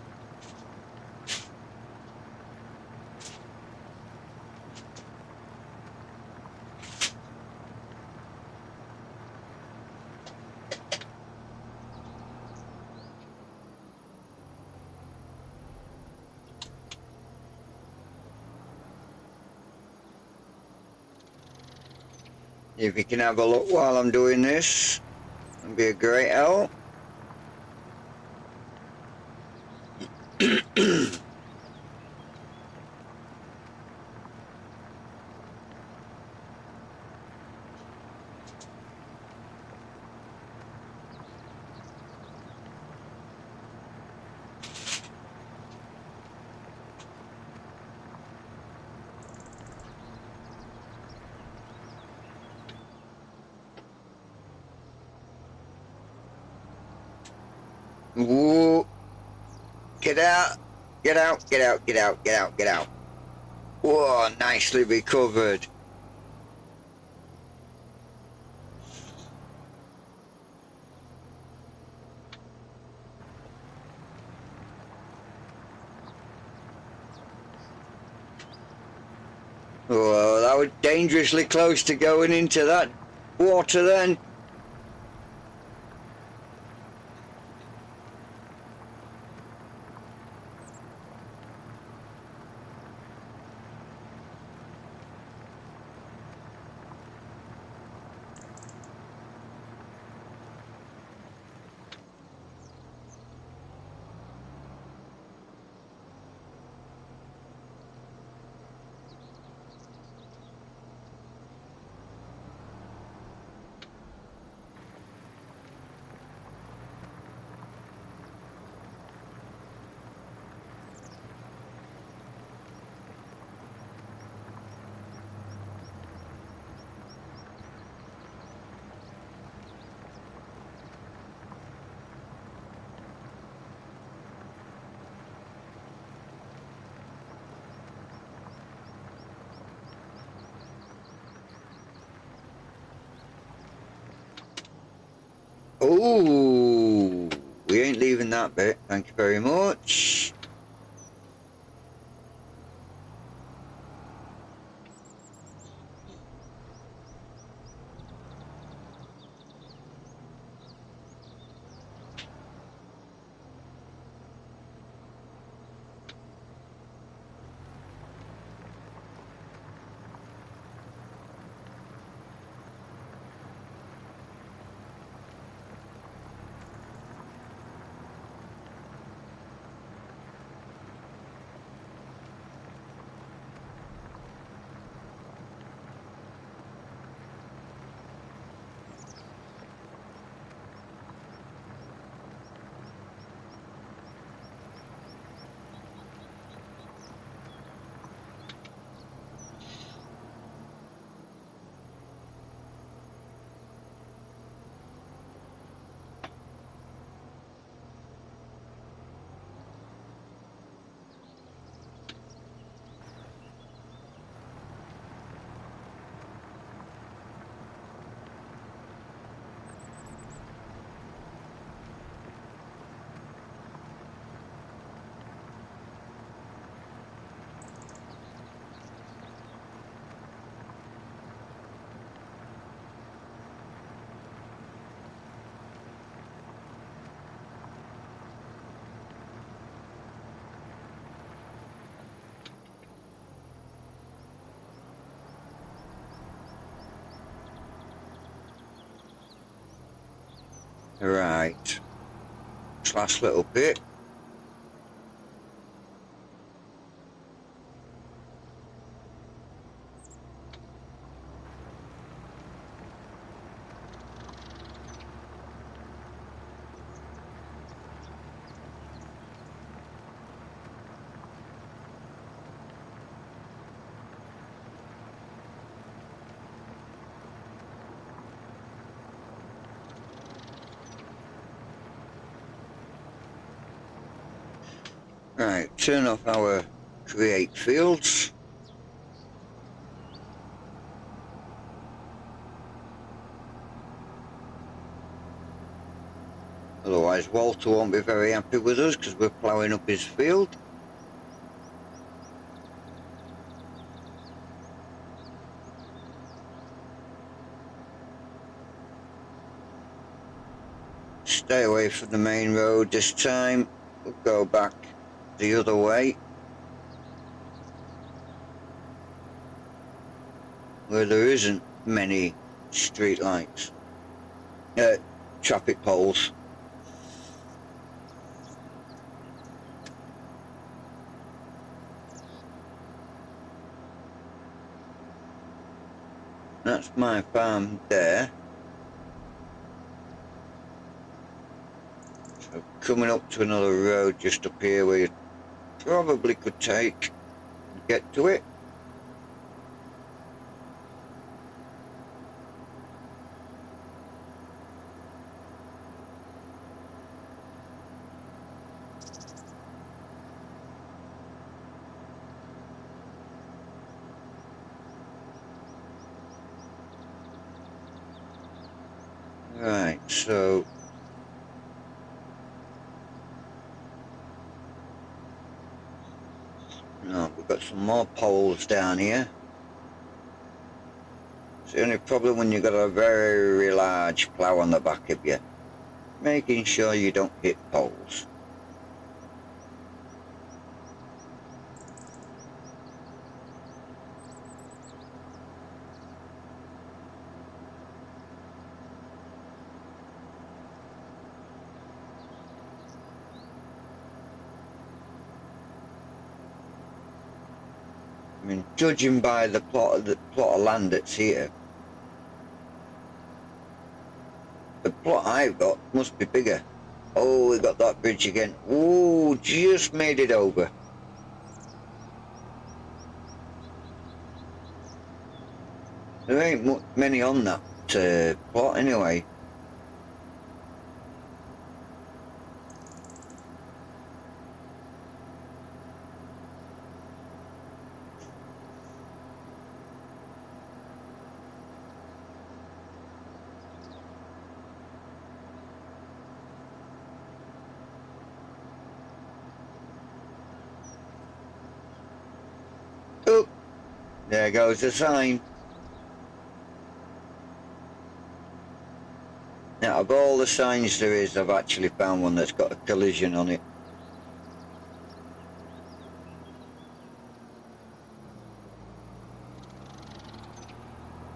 If you can have a look while I'm doing this, it'd be a great help. Whoa. Get out. Get out, get out, get out, get out, get out. Whoa, nicely recovered. Whoa, that was dangerously close to going into that water then. Oh, we ain't leaving that bit. Thank you very much. Right. This last little bit. Right, turn off our create fields. Otherwise Walter won't be very happy with us because we're ploughing up his field. Stay away from the main road this time. We'll go back the other way, where there isn't many street lights, traffic poles. That's my farm there. So coming up to another road just up here where you probably could take and get to it. Right, so no, we've got some more poles down here. It's the only problem when you've got a very large plough on the back of you, making sure you don't hit poles. I mean, judging by the plot of land that's here, the plot I've got must be bigger. Oh, we got that bridge again. Ooh, just made it over. There ain't many on that plot anyway. Oh, there goes the sign. Now, of all the signs there is, I've actually found one that's got a collision on it.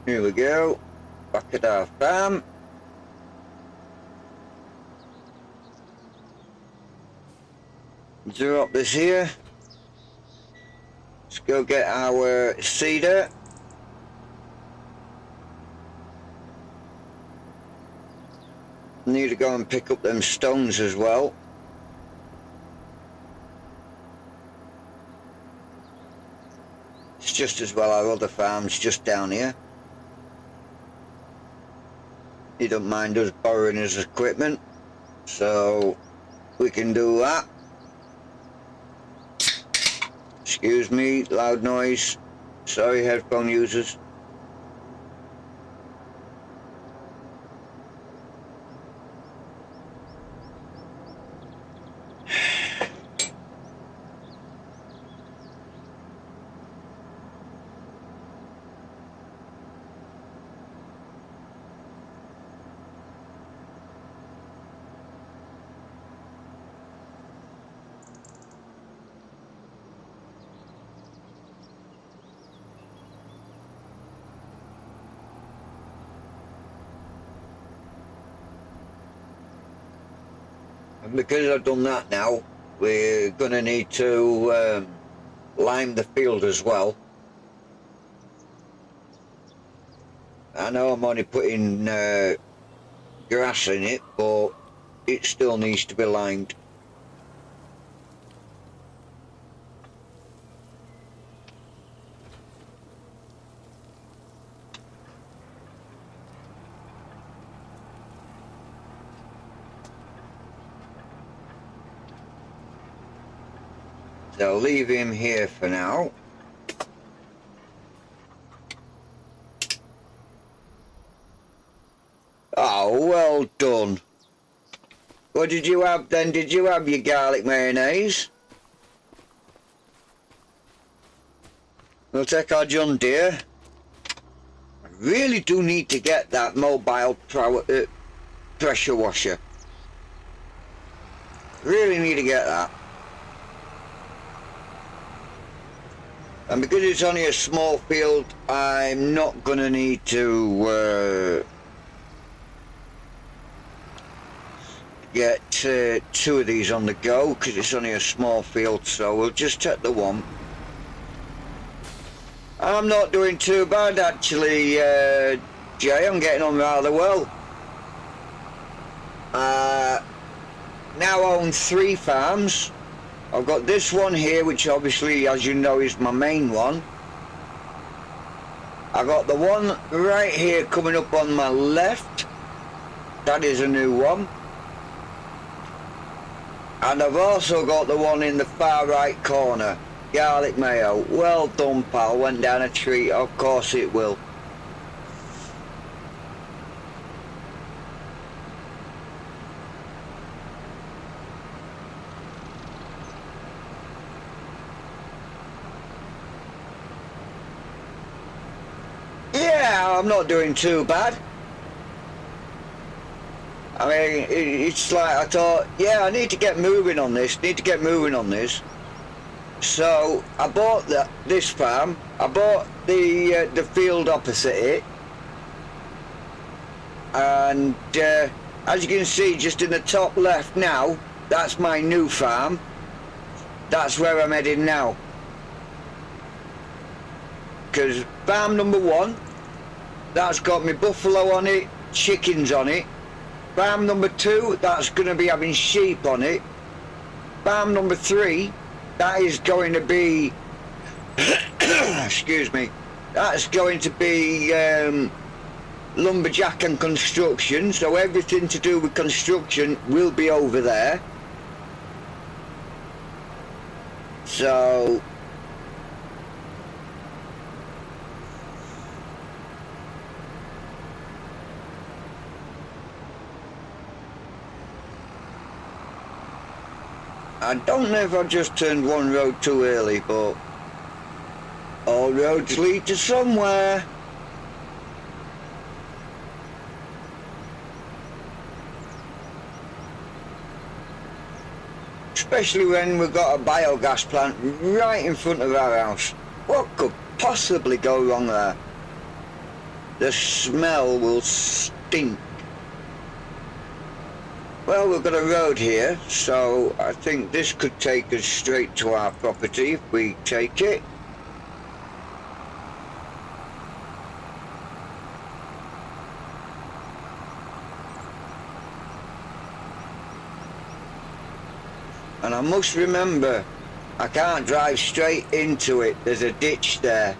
Here we go, back at our farm. Zero up this here. Let's go get our cedar. Need to go and pick up them stones as well. It's just as well our other farm's just down here. He don't mind us borrowing his equipment, so we can do that. Excuse me, loud noise. Sorry, headphone users. And because I've done that now, we're going to need to lime the field as well. I know I'm only putting grass in it, but it still needs to be limed. So I'll leave him here for now. Oh, well done. What did you have then? Did you have your garlic mayonnaise? We'll take our John Deere. I really do need to get that mobile pressure washer. Really need to get that. And because it's only a small field, I'm not going to need to get two of these on the go, because it's only a small field, so we'll just take the one. I'm not doing too bad actually, Jay. I'm getting on rather well. Now own 3 farms. I've got this one here, which obviously, as you know, is my main one. I got the one right here coming up on my left. That is a new one. And I've also got the one in the far right corner. Garlic mayo. Well done, pal. Went down a treat. Of course it will. Yeah, I'm not doing too bad. I mean, it's like I thought, yeah, I need to get moving on this. So I bought this farm. I bought the field opposite it, and as you can see, just in the top left now, that's my new farm. That's where I'm heading now. Because farm number 1, that's got me buffalo on it, chickens on it. Farm number 2, that's going to be having sheep on it. Farm number 3, that is going to be excuse me, that's going to be lumberjack and construction, so everything to do with construction will be over there. So I don't know if I just turned one road too early, but all roads lead to somewhere. Especially when we've got a biogas plant right in front of our house. What could possibly go wrong there? The smell will stink. Well, we've got a road here, so I think this could take us straight to our property if we take it. And I must remember, I can't drive straight into it. There's a ditch there.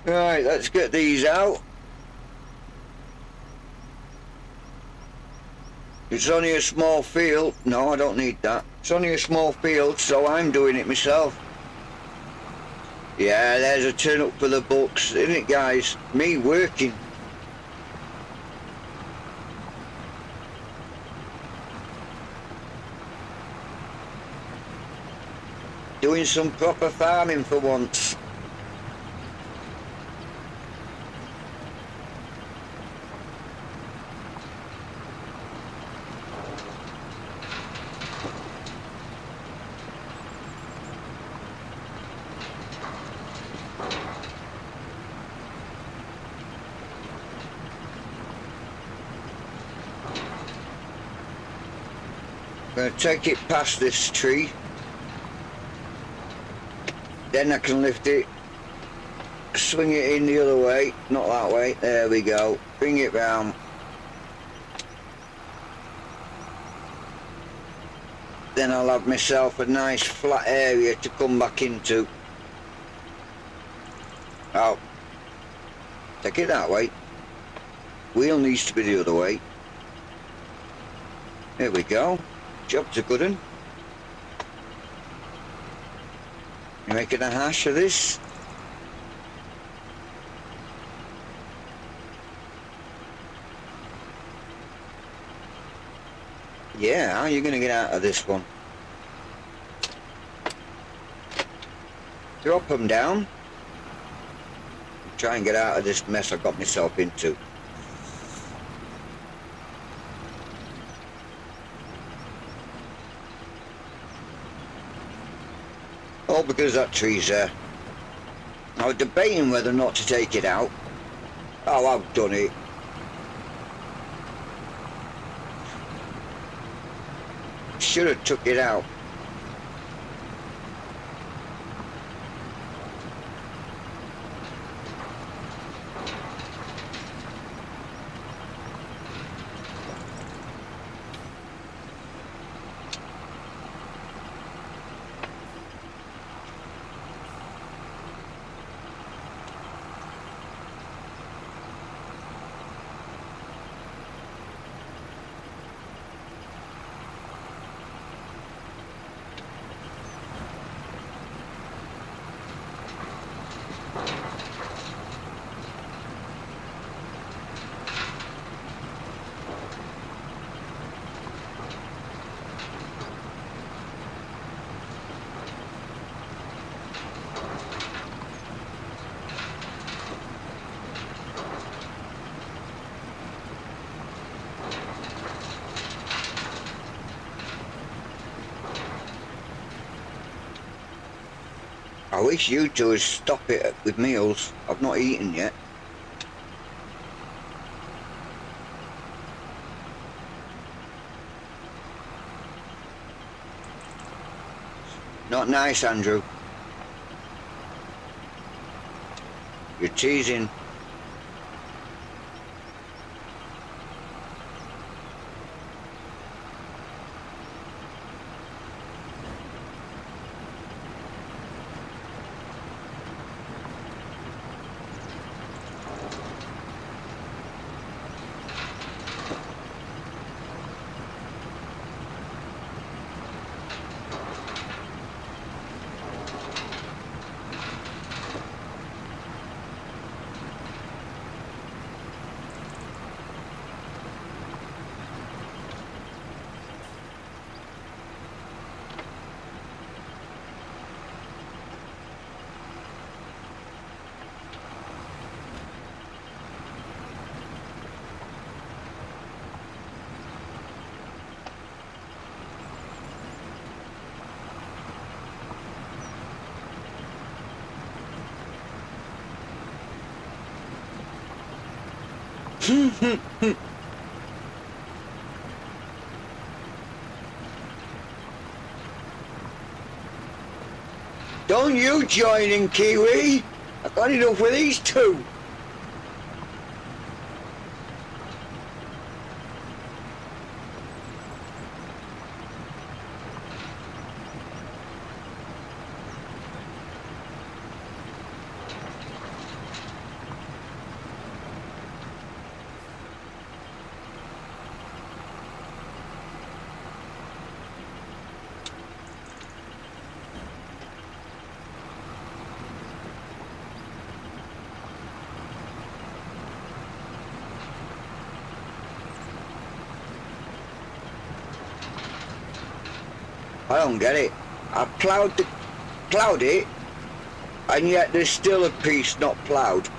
Right, let's get these out. It's only a small field. No, I don't need that. It's only a small field, so I'm doing it myself. Yeah, there's a turn up for the books, isn't it, guys? Me working. Doing some proper farming for once. I'm going to take it past this tree, then I can lift it, swing it in the other way, not that way, there we go, bring it round. Then I'll have myself a nice flat area to come back into. Oh, take it that way, wheel needs to be the other way. There we go. Job's a good one. You making a hash of this? Yeah, how are you going to get out of this one? Drop them down. Try and get out of this mess I got myself into. All because that tree's there. I was debating whether or not to take it out. Oh, I've done it. Should have took it out. I wish you two would stop it with meals. I've not eaten yet. Not nice, Andrew. You're teasing. Don't you join in, Kiwi. I've got enough with these two. I don't get it. I ploughed it, and yet there's still a piece not ploughed.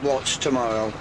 What's tomorrow?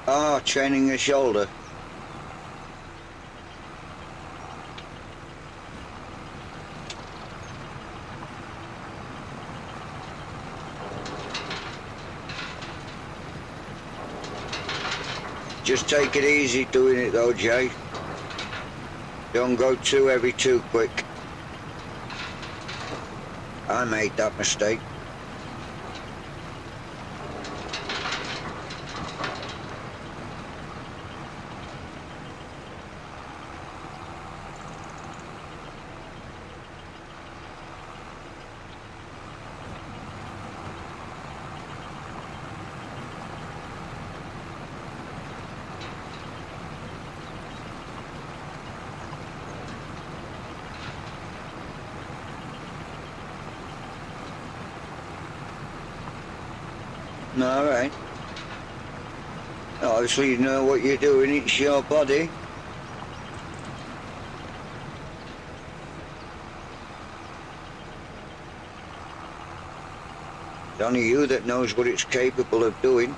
Oh, training your shoulder. Just take it easy doing it though, Jay. Don't go too heavy too quick. I made that mistake. Alright. Obviously you know what you're doing, it's your body. It's only you that knows what it's capable of doing.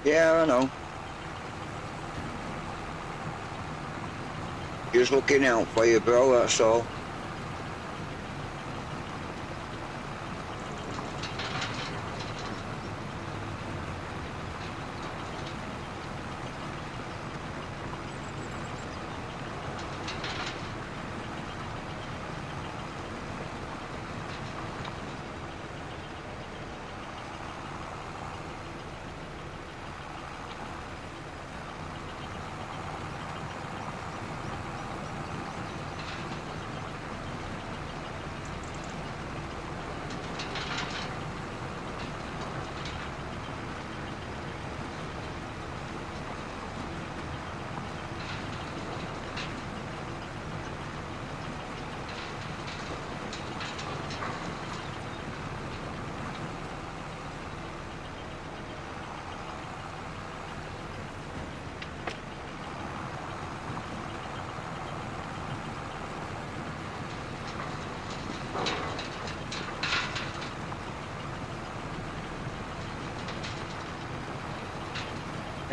Yeah, I know. Just looking out for you, bro, that's all.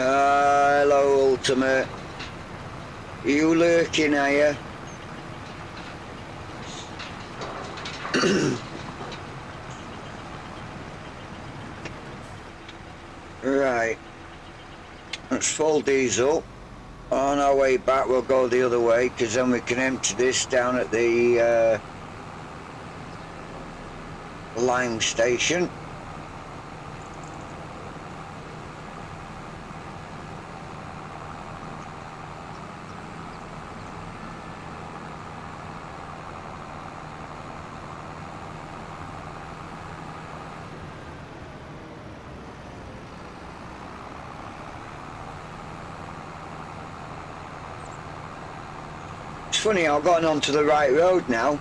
Hello, Ultimate. You lurking, are you? Right. Let's fold these up. On our way back, we'll go the other way, because then we can empty this down at the lime station. It's funny, I've gotten onto the right road now.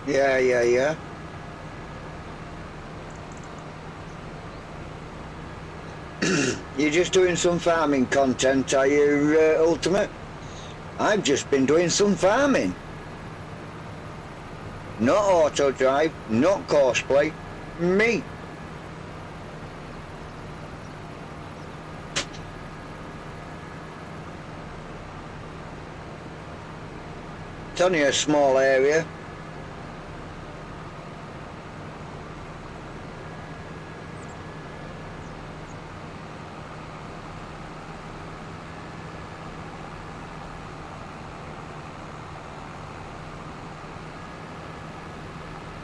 Yeah, yeah, yeah. You're just doing some farming content, are you, Ultimate? I've just been doing some farming. Not auto drive, not cosplay, me. It's only a small area.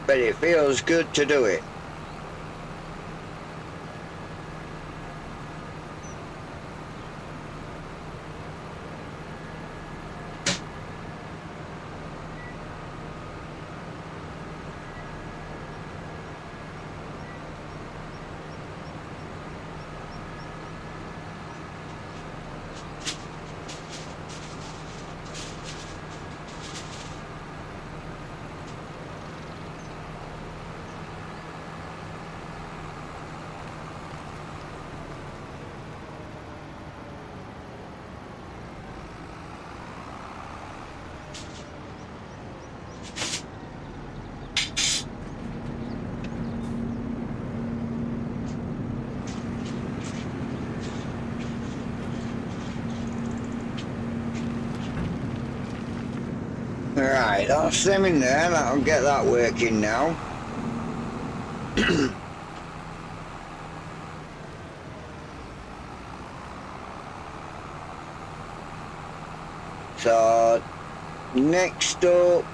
But it feels good to do it. Right, that's them in there. That'll get that working now. So, next up,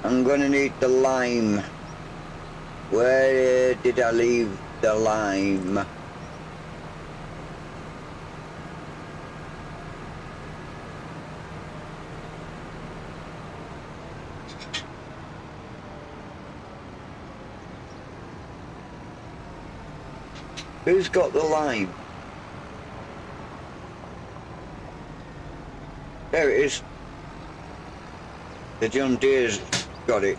I'm gonna need the lime. Where did I leave the lime? Who's got the lime? There it is. The John Deere's got it.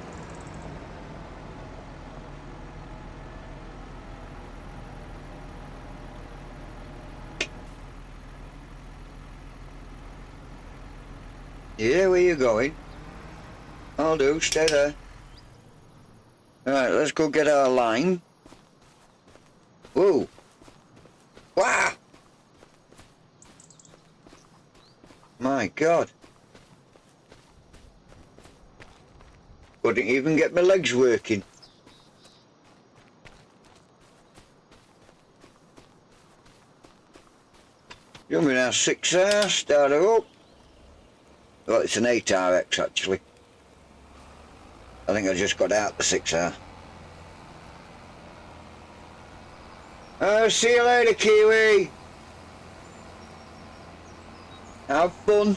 Yeah, where you going? I'll do, stay there. Alright, let's go get our lime. Whoa. Wow! My God. Couldn't even get my legs working. Jumping our 6R, start her up. Well, it's an 8RX actually. I think I just got out the 6R. See you later, Kiwi. Have fun.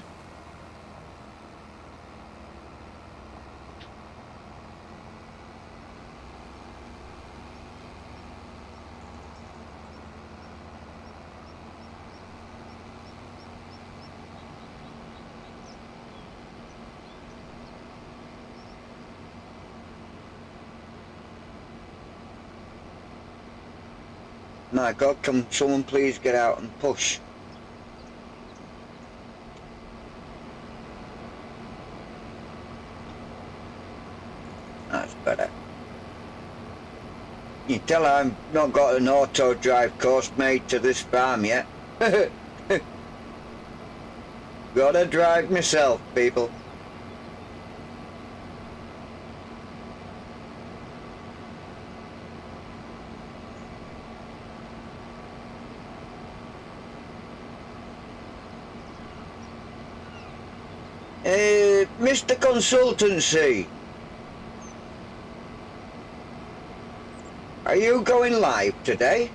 My God, can someone please get out and push? That's better. You tell her I've not got an auto drive course made to this farm yet. Gotta drive myself, people. Mr. Consultancy, are you going live today?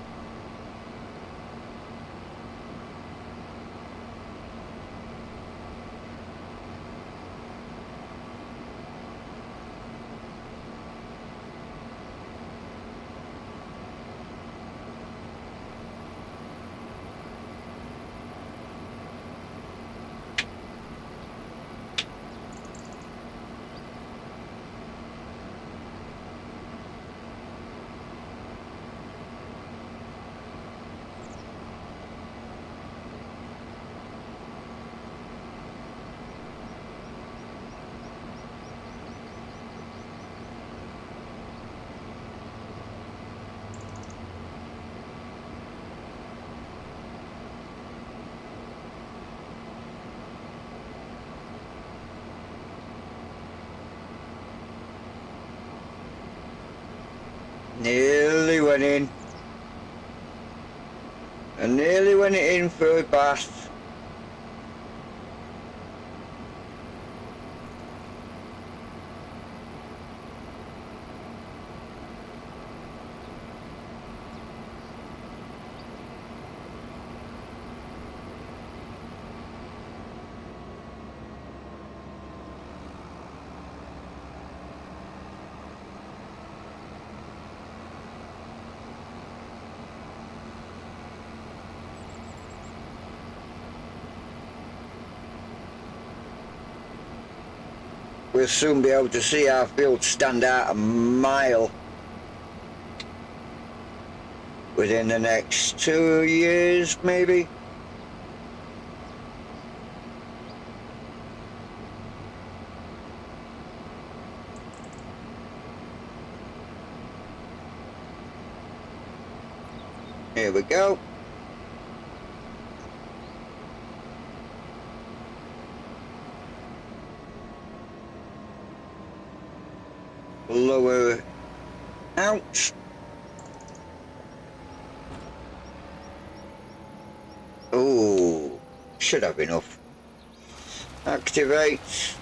Nearly went in. I nearly went in for a bath. We'll soon be able to see our field stand out a mile within the next 2 years, maybe. Here we go. Lower out. Oh, should have enough. Activate.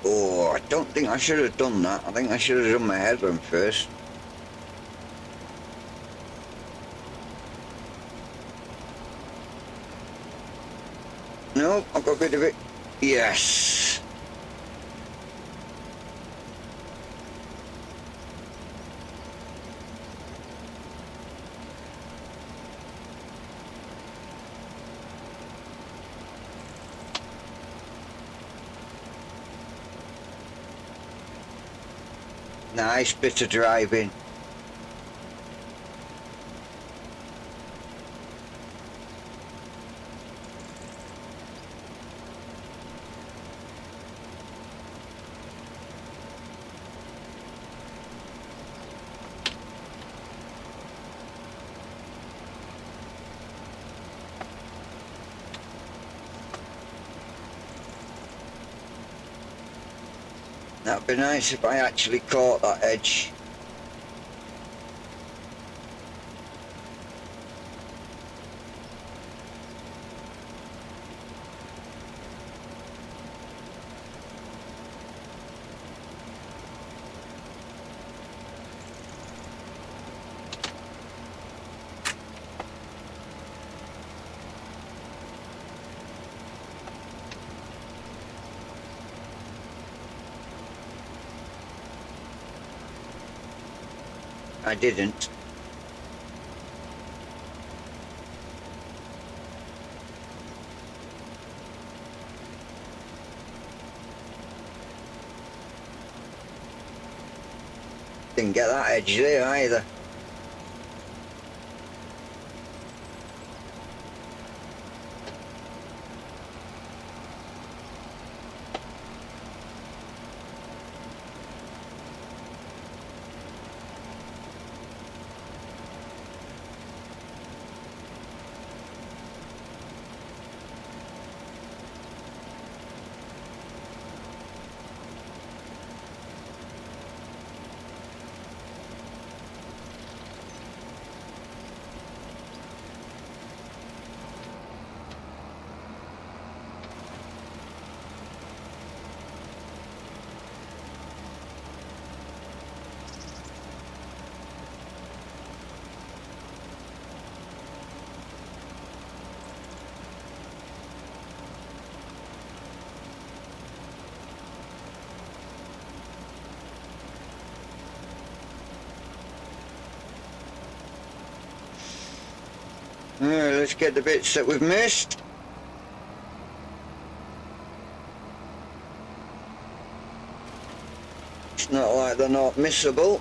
Oh, I don't think I should have done that. I think I should have done my headland first. No, I got rid of it. Yes. Nice bit of driving. That'd be nice if I actually caught that edge. I didn't. Didn't get that edge there either. Alright, let's get the bits that we've missed. It's not like they're not missable.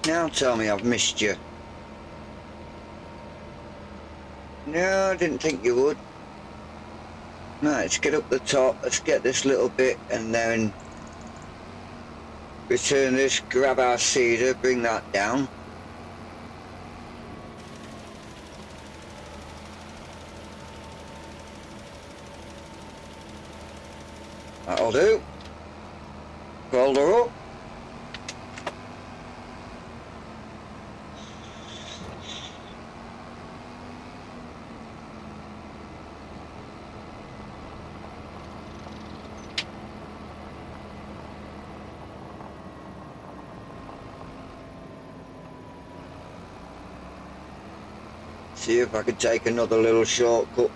Now tell me I've missed you. No, I didn't think you would. Right, let's get up the top, let's get this little bit and then return this, grab our cedar, bring that down. That'll do. Fold her up. See if I can take another little shortcut.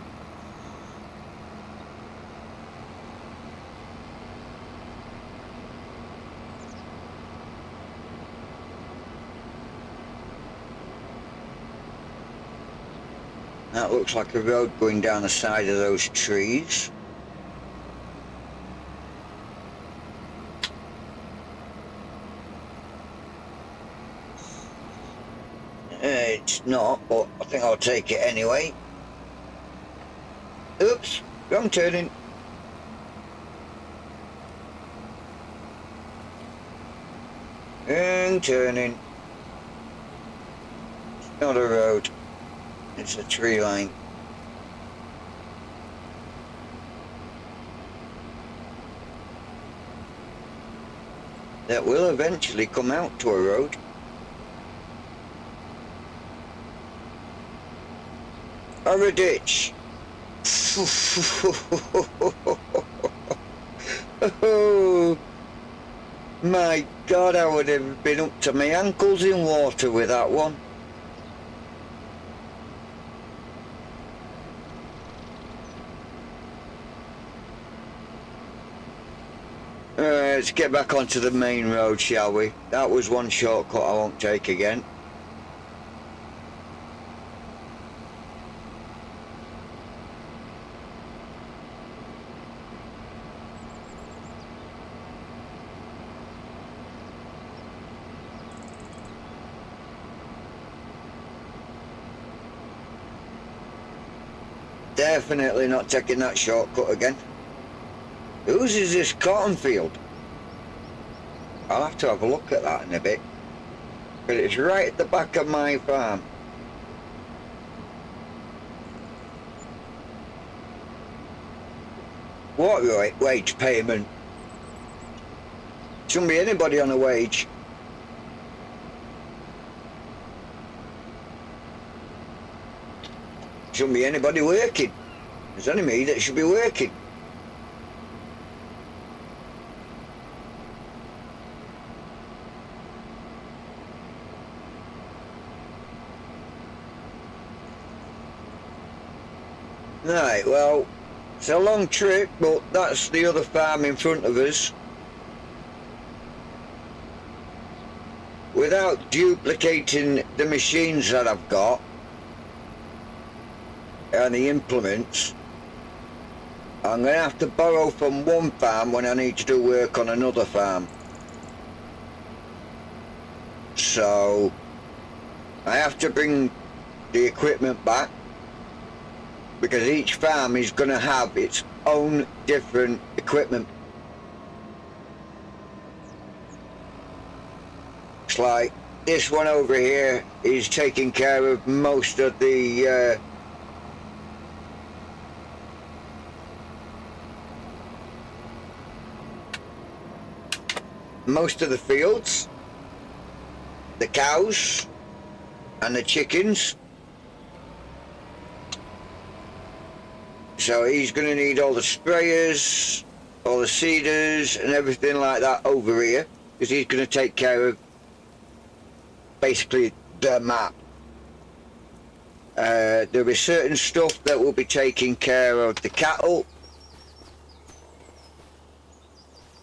That looks like a road going down the side of those trees. It's not, but I think I'll take it anyway. Oops, wrong turning. Wrong turning. It's not a road, it's a tree line. That will eventually come out to a road. Or a ditch. Oh my God, I would have been up to my ankles in water with that one. Let's get back onto the main road, shall we? That was one shortcut I won't take again. Definitely not taking that shortcut again. Whose is this cotton field? I'll have to have a look at that in a bit. But it's right at the back of my farm. What wage payment? Shouldn't be anybody on a wage. Shouldn't be anybody working. It's only me that should be working. Right, well, it's a long trip, but that's the other farm in front of us. Without duplicating the machines that I've got and the implements, I'm going to have to borrow from one farm when I need to do work on another farm. So I have to bring the equipment back, because each farm is going to have its own different equipment. It's like this one over here is taking care of most of the fields, the cows and the chickens. So he's going to need all the sprayers, all the seeders and everything like that over here, because he's going to take care of basically the map. There'll be certain stuff that will be taking care of the cattle,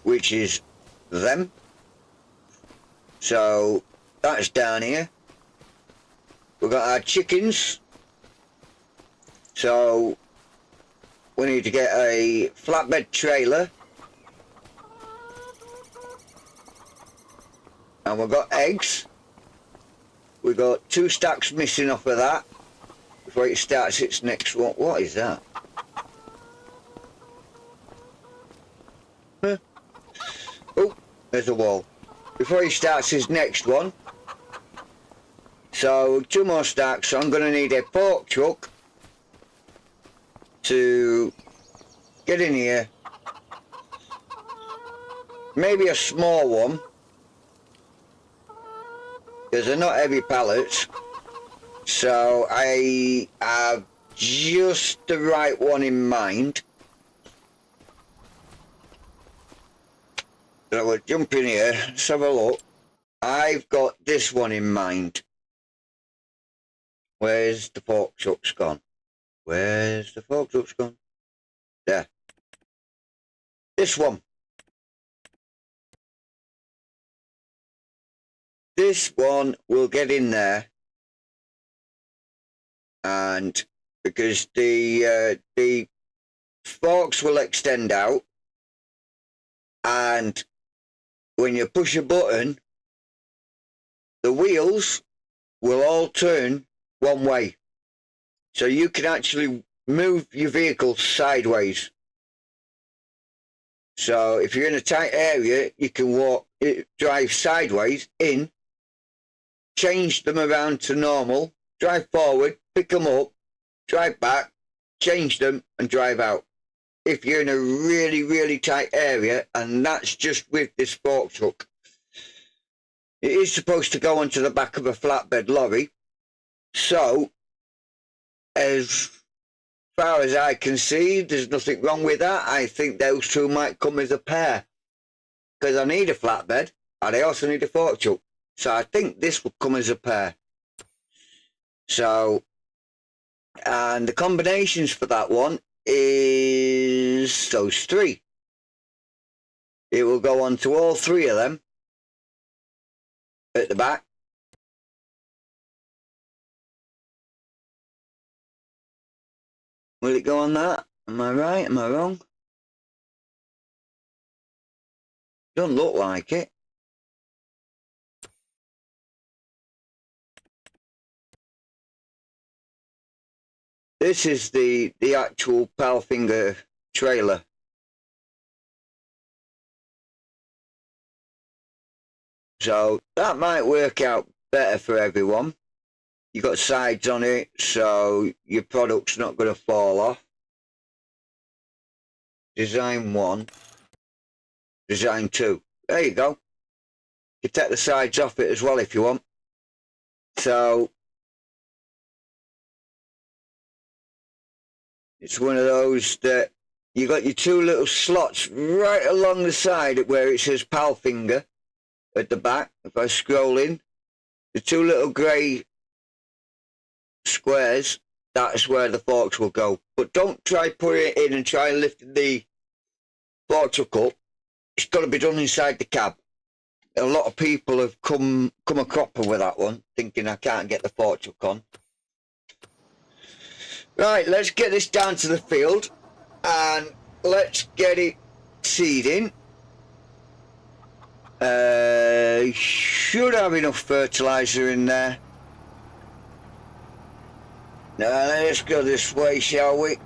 which is them. So that's down here. We've got our chickens, so we need to get a flatbed trailer, and we've got eggs. We've got 2 stacks missing off of that before it starts its next one. What is that? Huh? Oh, there's a wall. Before he starts his next one. So 2 more stacks. So I'm going to need a fork truck to get in here. Maybe a small one, because they're not heavy pallets. So I have just the right one in mind. So we'll jump in here, let's have a look. I've got this one in mind. Where's the fork truck's gone? Where's the fork truck's gone? There. This one. This one will get in there, and because the forks will extend out, and when you push a button, the wheels will all turn one way, so you can actually move your vehicle sideways. So if you're in a tight area, you can drive sideways in, change them around to normal, drive forward, pick them up, drive back, change them and drive out. If you're in a really, really tight area, and that's just with this fork truck. It is supposed to go onto the back of a flatbed lorry. So, as far as I can see, there's nothing wrong with that. I think those 2 might come as a pair, because I need a flatbed and I also need a fork truck. So I think this will come as a pair. So, and the combinations for that one is those 3. It will go on to all 3 of them at the back. Will it go on that? Am I right? Am I wrong? Doesn't look like it. This is the actual Palfinger trailer. So that might work out better for everyone. You got sides on it, so your product's not going to fall off. Design 1, design 2. There you go. You take the sides off it as well if you want. So it's one of those that you got your 2 little slots right along the side where it says Palfinger at the back. If I scroll in, the 2 little grey squares, that's where the forks will go. But don't try putting it in and try and lift the fork truck up. It's got to be done inside the cab. A lot of people have come a cropper with that one, thinking I can't get the fork truck on. Right, let's get this down to the field and let's get it seeding. Should have enough fertilizer in there. Now let's go this way, shall we?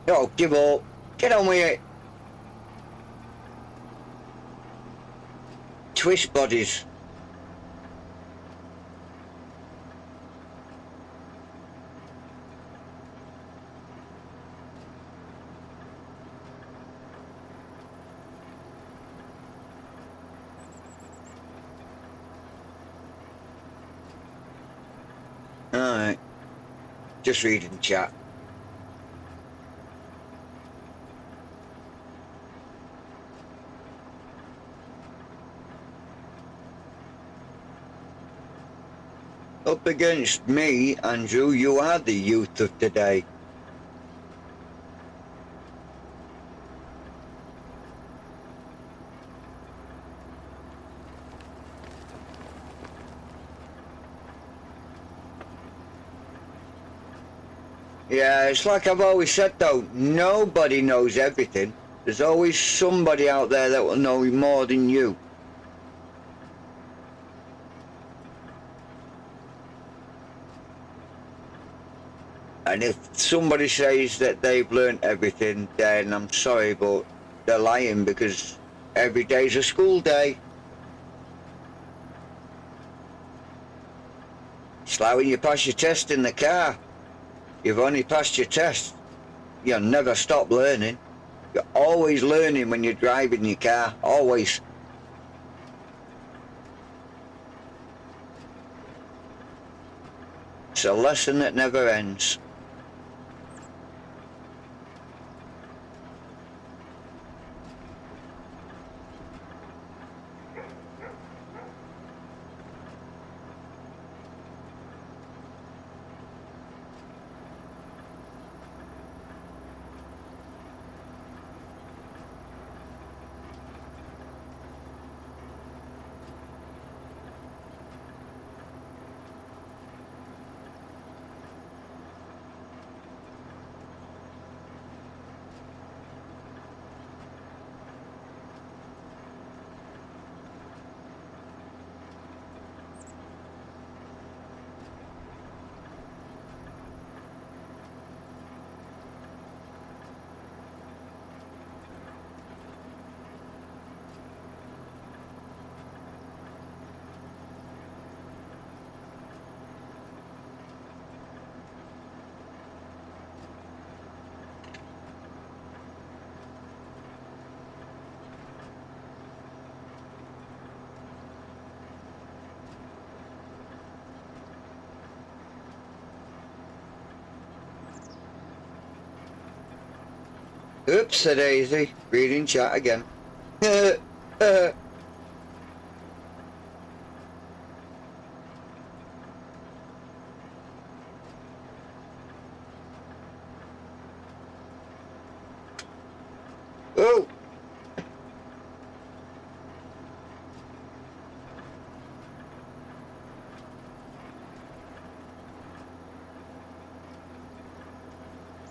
Oh, give up. Get on with it. Twist bodies. Just reading chat. Up against me, Andrew, you are the youth of today. Yeah, it's like I've always said though, nobody knows everything. There's always somebody out there that will know more than you. And if somebody says that they've learned everything, then I'm sorry, but they're lying, because every day's a school day. It's like when you pass your test in the car. You've only passed your test. You'll never stop learning. You're always learning when you're driving your car, always. It's a lesson that never ends. Oops, a daisy. Reading chat again. Oh!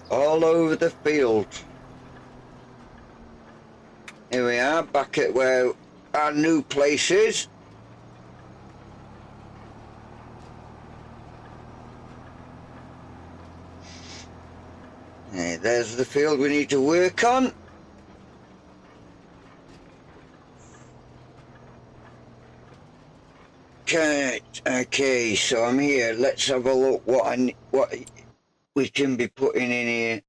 All over the field. Here we are, back at where our new place is. Hey, there's the field we need to work on. Okay, so I'm here. Let's have a look what we can be putting in here.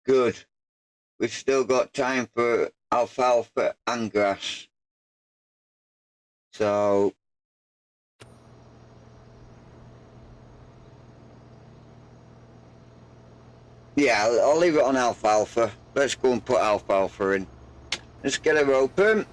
Good. We've still got time for alfalfa and grass. So yeah, I'll leave it on alfalfa. Let's go and put alfalfa in. Let's get her open.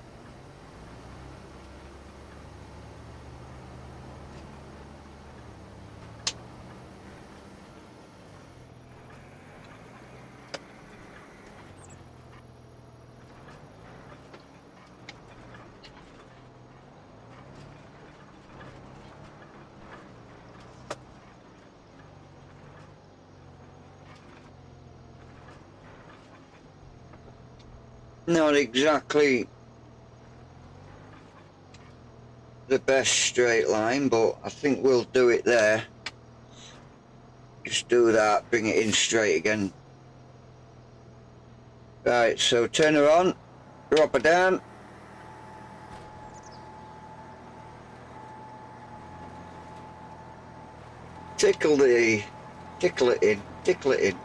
Not exactly the best straight line, but I think we'll do it there. Just do that, bring it in straight again. Right, so turn her on, drop her down. Tickle it in.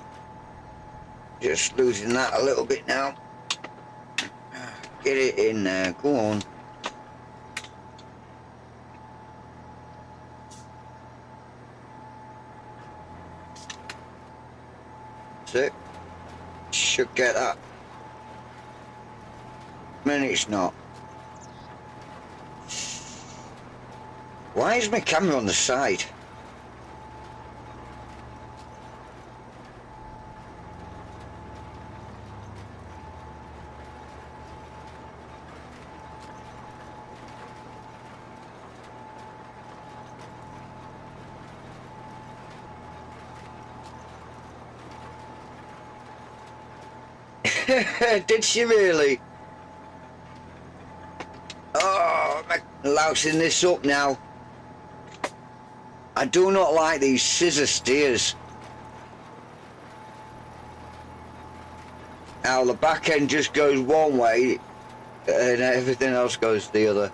Just losing that a little bit now. Get it in there, go on. That's it. Should get that. I mean, it's not. Why is my camera on the side? Did she really? Oh, I'm lousing this up now. I do not like these scissor steers. Now the back end just goes one way and everything else goes the other.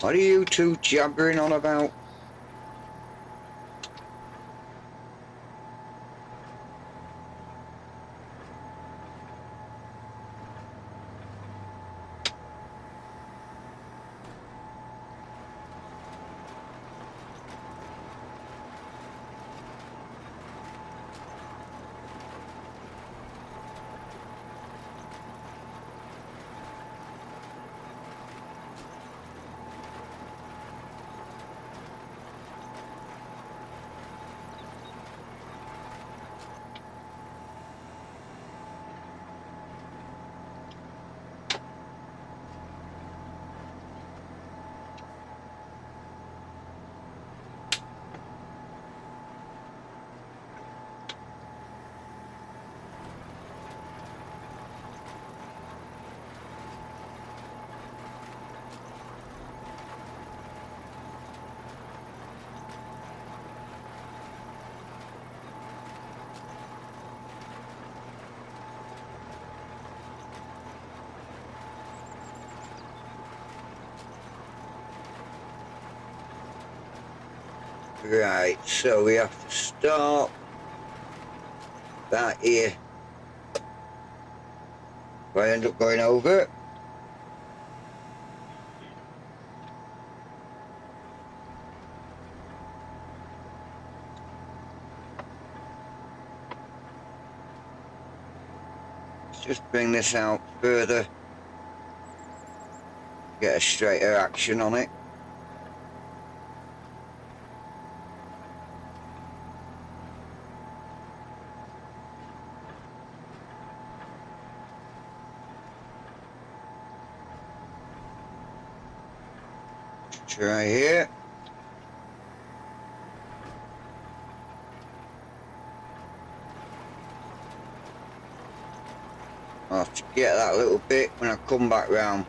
What are you two jabbering on about? Right, so we have to start that here. If I end up going over it. Let's just bring this out further. Get a straighter action on it. Try here. I'll have to get that little bit when I come back round.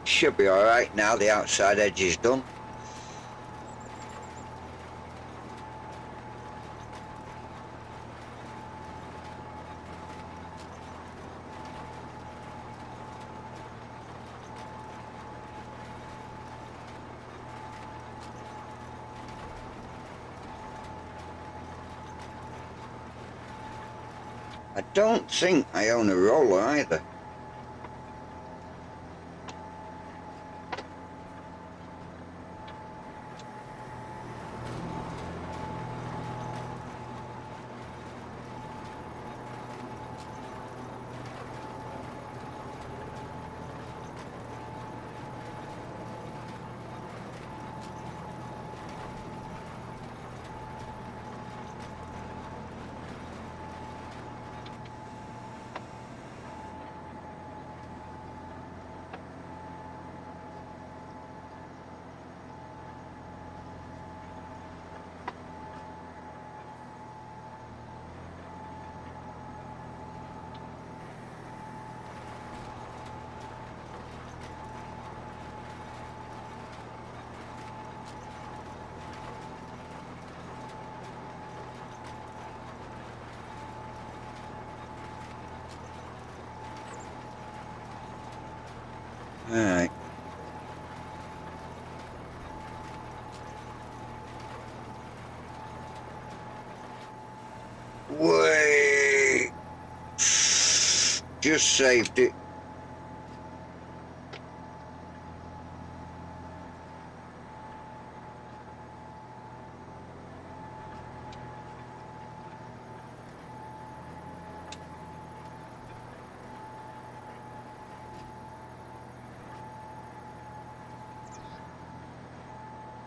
Should be alright now, the outside edge is done. I don't think I own a roller either. Alright. Wait. Just saved it.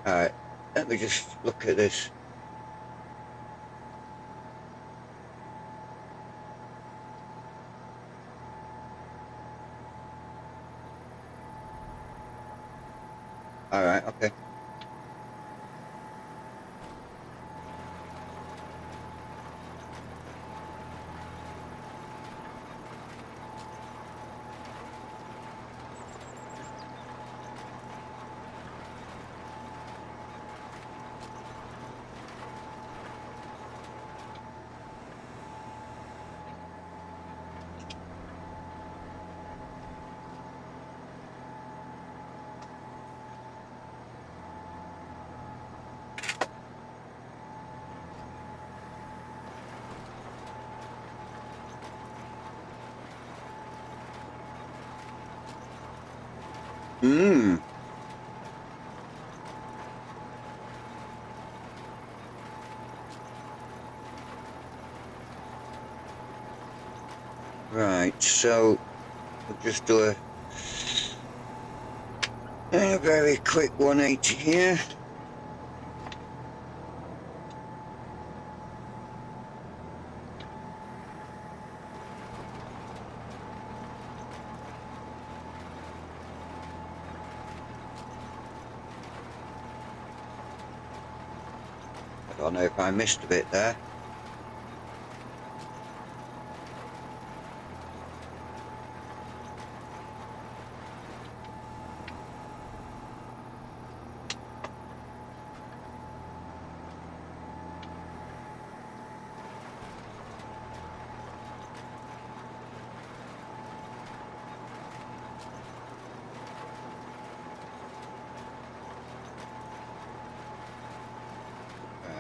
Alright, let me just look at this. Alright, okay. Right, so we'll just do a very quick 180 here. I don't know if I missed a bit there.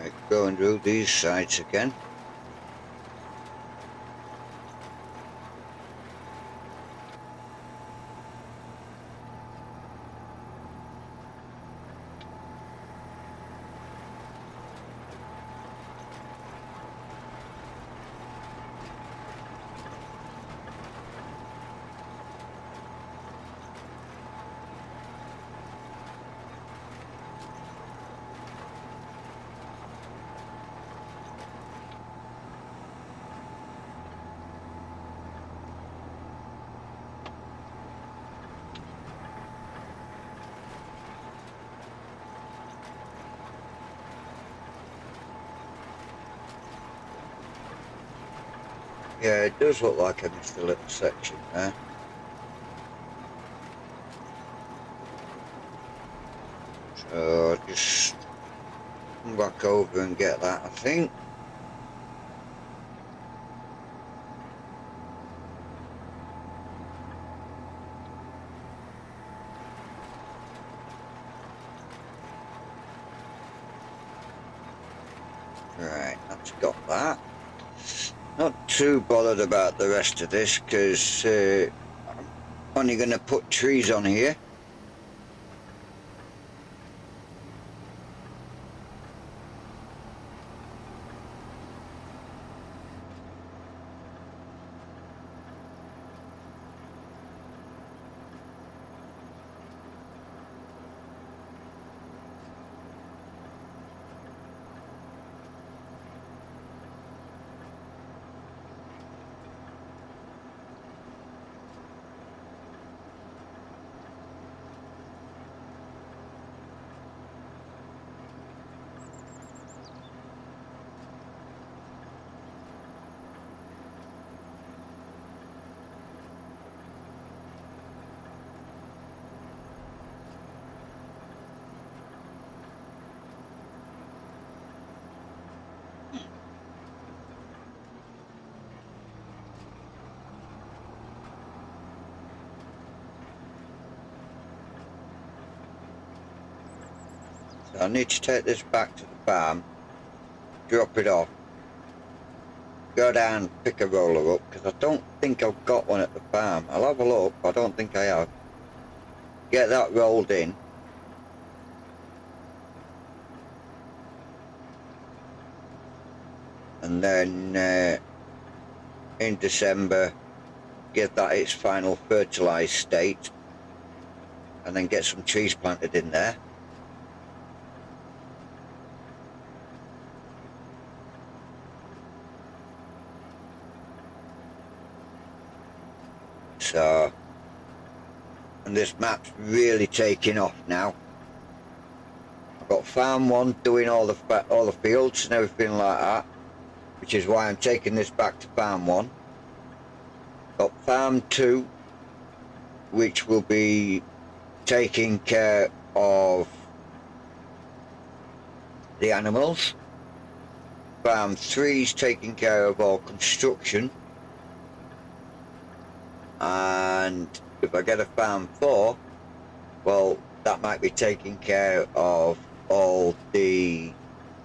Right, go and do these sides again. Yeah, it does look like I missed a little section there. So I'll just come back over and get that, I think. Right, that's got that. Not too bothered about the rest of this because I'm only going to put trees on here. So I need to take this back to the farm, drop it off, go down, pick a roller up, because I don't think I've got one at the farm. I'll have a look, but I don't think I have. Get that rolled in. And then in December, give that its final fertilised state, and then get some trees planted in there. So, and this map's really taking off now. I've got farm 1 doing all the fields and everything like that, which is why I'm taking this back to farm 1. Got farm 2, which will be taking care of the animals. Farm 3 is taking care of all construction. And if I get a farm 4, well, that might be taking care of all the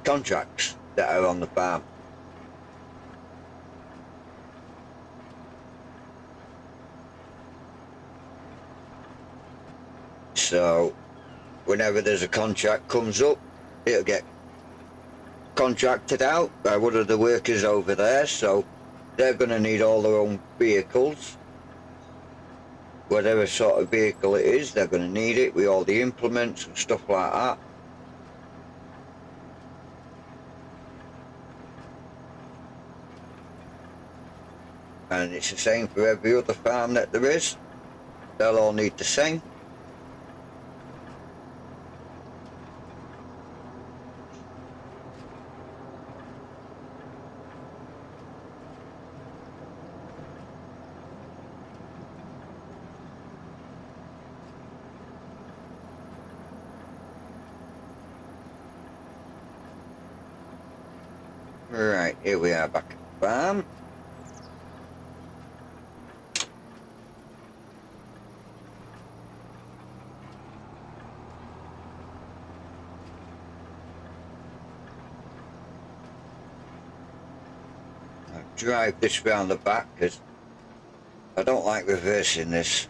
contracts that are on the farm. So whenever there's a contract comes up, it'll get contracted out by one of the workers over there, so they're going to need all their own vehicles. Whatever sort of vehicle it is, they're going to need it with all the implements and stuff like that. And it's the same for every other farm that there is. They'll all need the same. Right, here we are back at the farm. I'll drive this round the back because I don't like reversing this.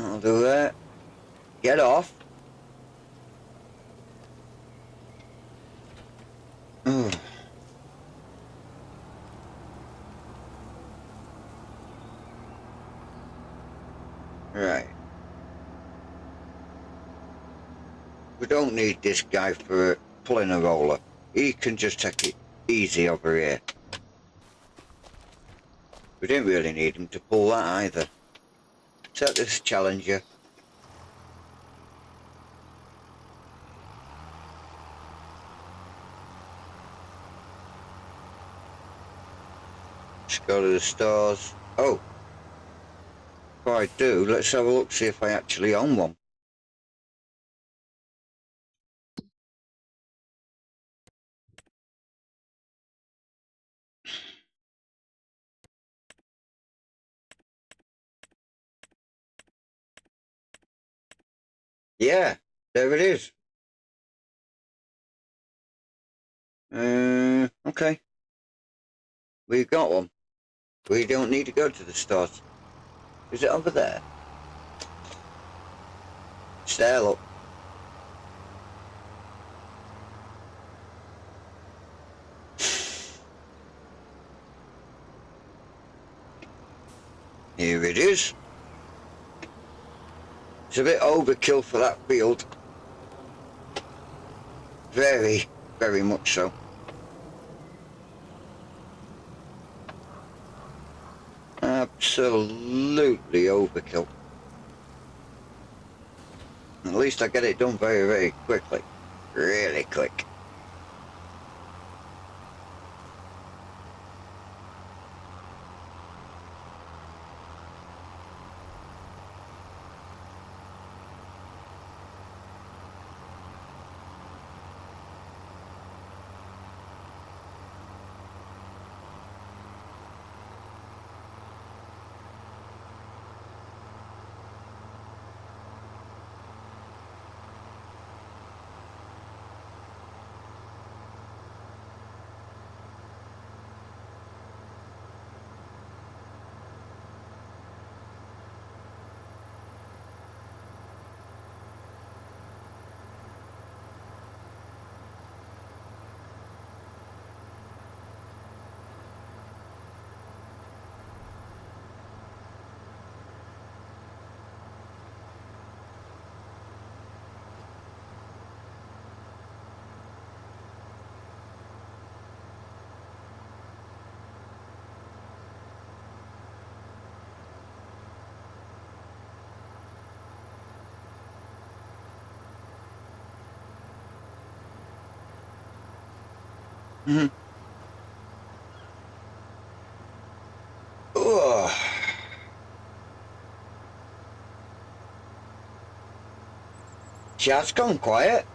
I'll do that. Get off. Ugh. Right. We don't need this guy for pulling a roller. He can just take it easy over here. We didn't really need him to pull that either. Set this Challenger. Let's go to the stores. Oh, before I do, let's have a look, see if I actually own one. Yeah, there it is. Okay. We've got one. We don't need to go to the stores. Is it over there? It's there, look. Here it is. It's a bit overkill for that field. Very, very much so. Absolutely overkill. At least I get it done very, very quickly. Really quick. Oh. Chat's gone quiet.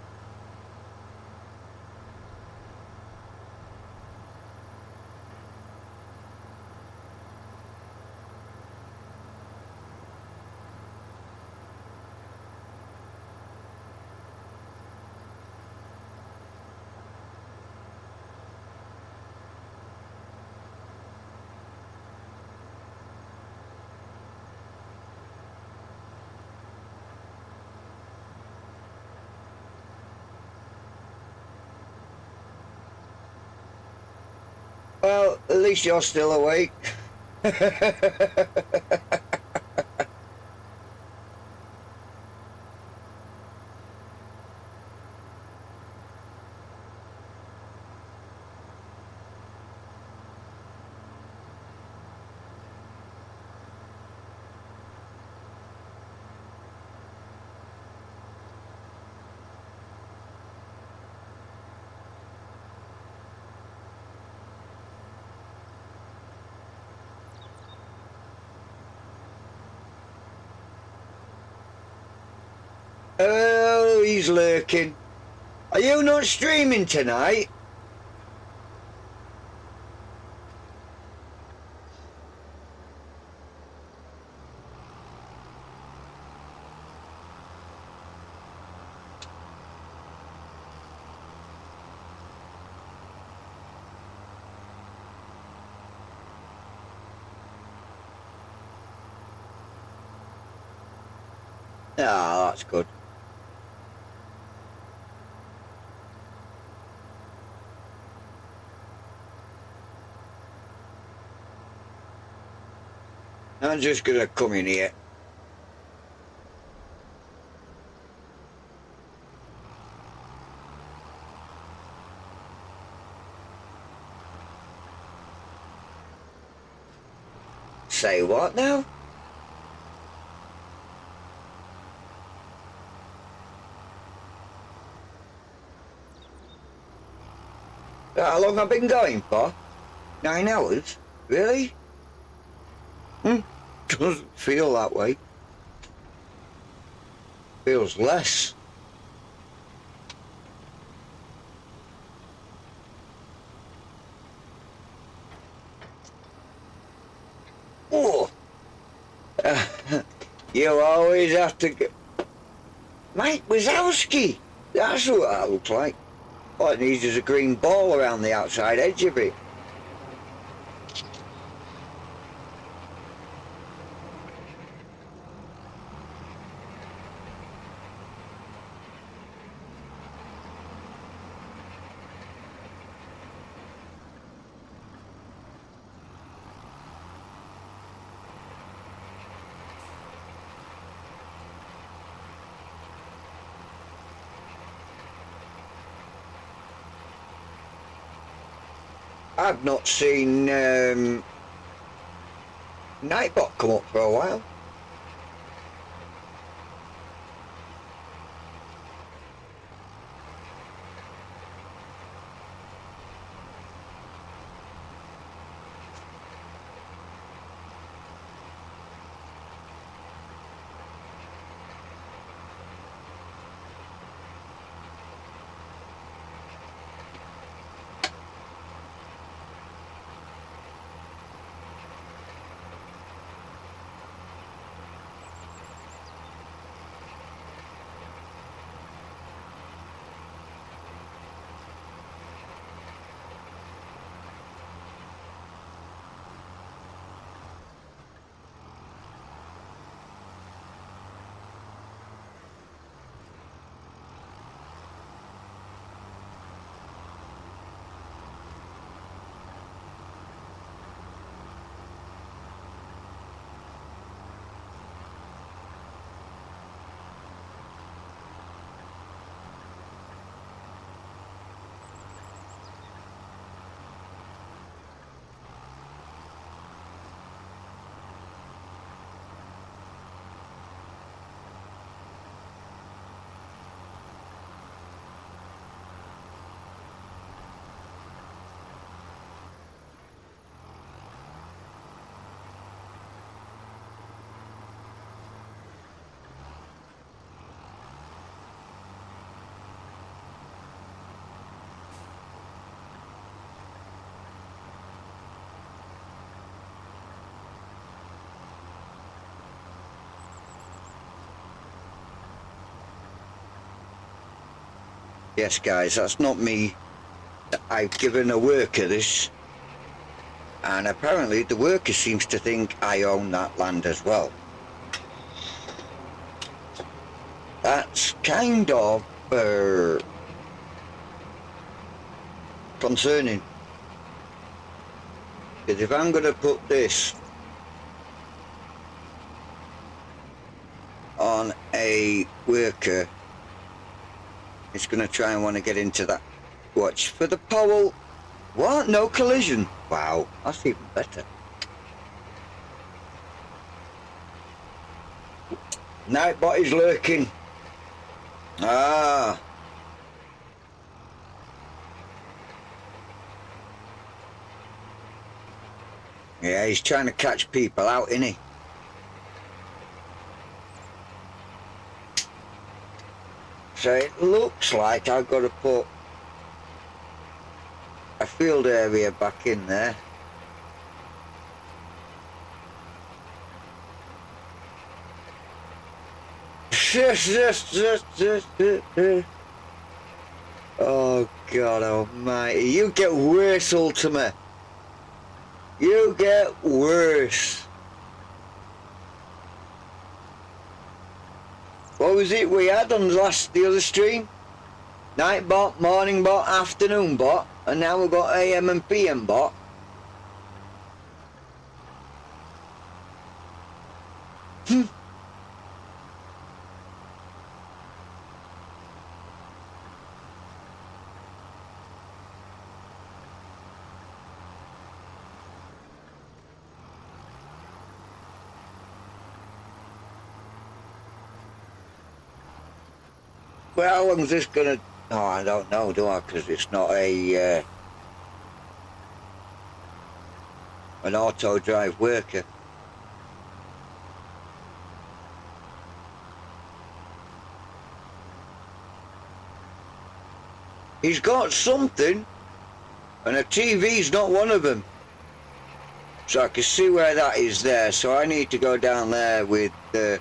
Well, at least you're still awake. Oh, he's lurking. Are you not streaming tonight? Ah, that's good. I'm just gonna come in here. Say what now? How long have I been going for? 9 hours? Really? Doesn't feel that way. Feels less. Oh. You always have to get... Mike Wazowski! That's what that looks like. All it needs is a green ball around the outside edge of it. I've not seen Nightbot come up for a while. Yes, guys, that's not me. I've given a worker this, and apparently the worker seems to think I own that land as well. That's kind of concerning, because if I'm going to put this on a worker, it's going to try and want to get into that. Watch for the pole. What? No collision. Wow, that's even better. Nightbot is lurking. Ah. Yeah, he's trying to catch people out, isn't he? So it looks like I've got to put a field area back in there. Oh God almighty, you get worse, Ultima. You get worse. What was it we had on the other stream? Night bot, morning bot, afternoon bot, and now we've got AM and PM bot. Well, how long is this gonna... Oh, I don't know, do I? Because it's not a... an auto drive worker. He's got something, and a TV's not one of them. So I can see where that is there, so I need to go down there with the...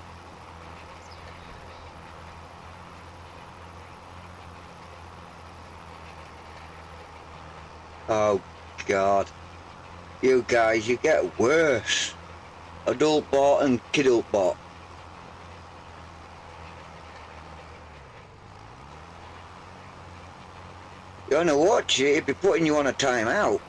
Oh God, you guys, you get worse. Adult bot and kidult bot. You wanna watch it, it'd be putting you on a timeout.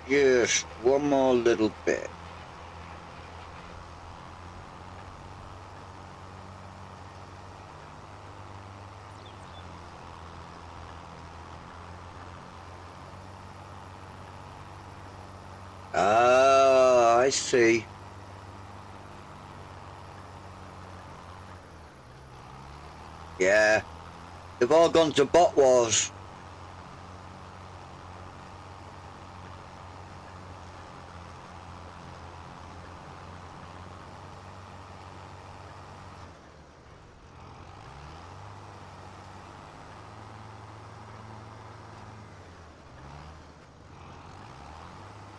Just one more little bit. Ah, I see. Yeah, they've all gone to bot wars.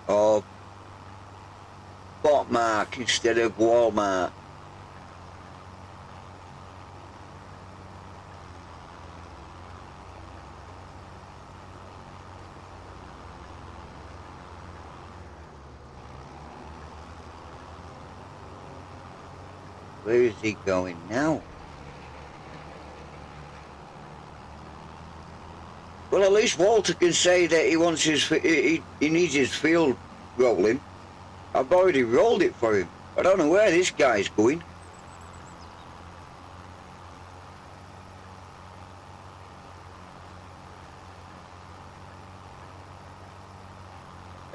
Or bot mark instead of Walmart. Where is he going now? Well, at least Walter can say that he wants his, he needs his field rolling. I've already rolled it for him. I don't know where this guy's going.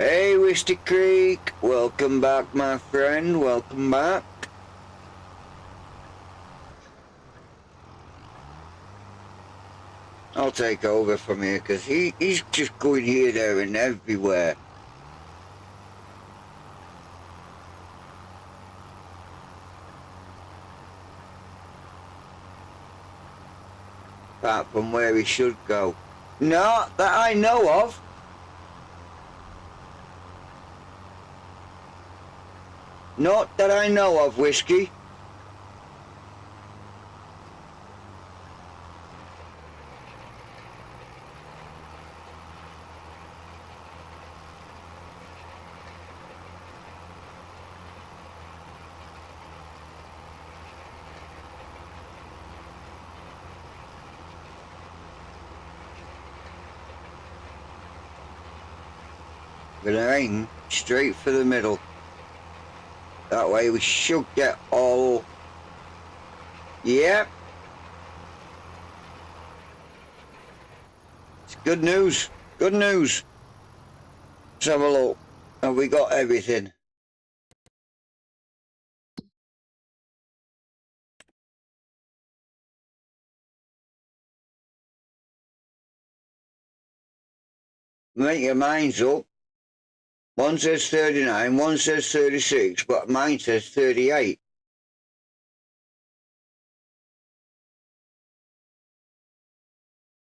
Hey, Wisty Creek. Welcome back, my friend. Welcome back. I'll take over from here because he's just going here, there, and everywhere. Apart from where he should go. Not that I know of. Not that I know of, Whiskey. Gonna aim straight for the middle. That way we should get all... Yep. It's good news. Good news. Let's have a look. Have we got everything? Make your minds up. One says 39, one says 36, but mine says 38.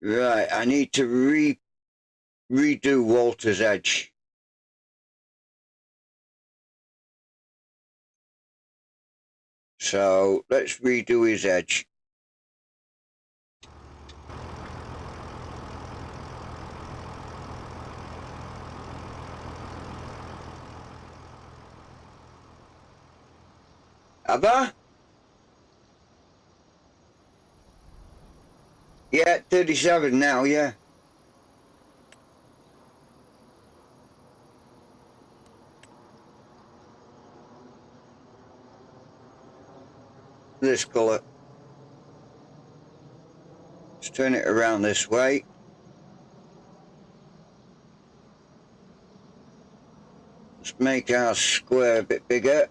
Right, I need to redo Walter's edge. So let's redo his edge. Have I? Yeah, 37 now, yeah. This colour. Let's turn it around this way. Let's make our square a bit bigger.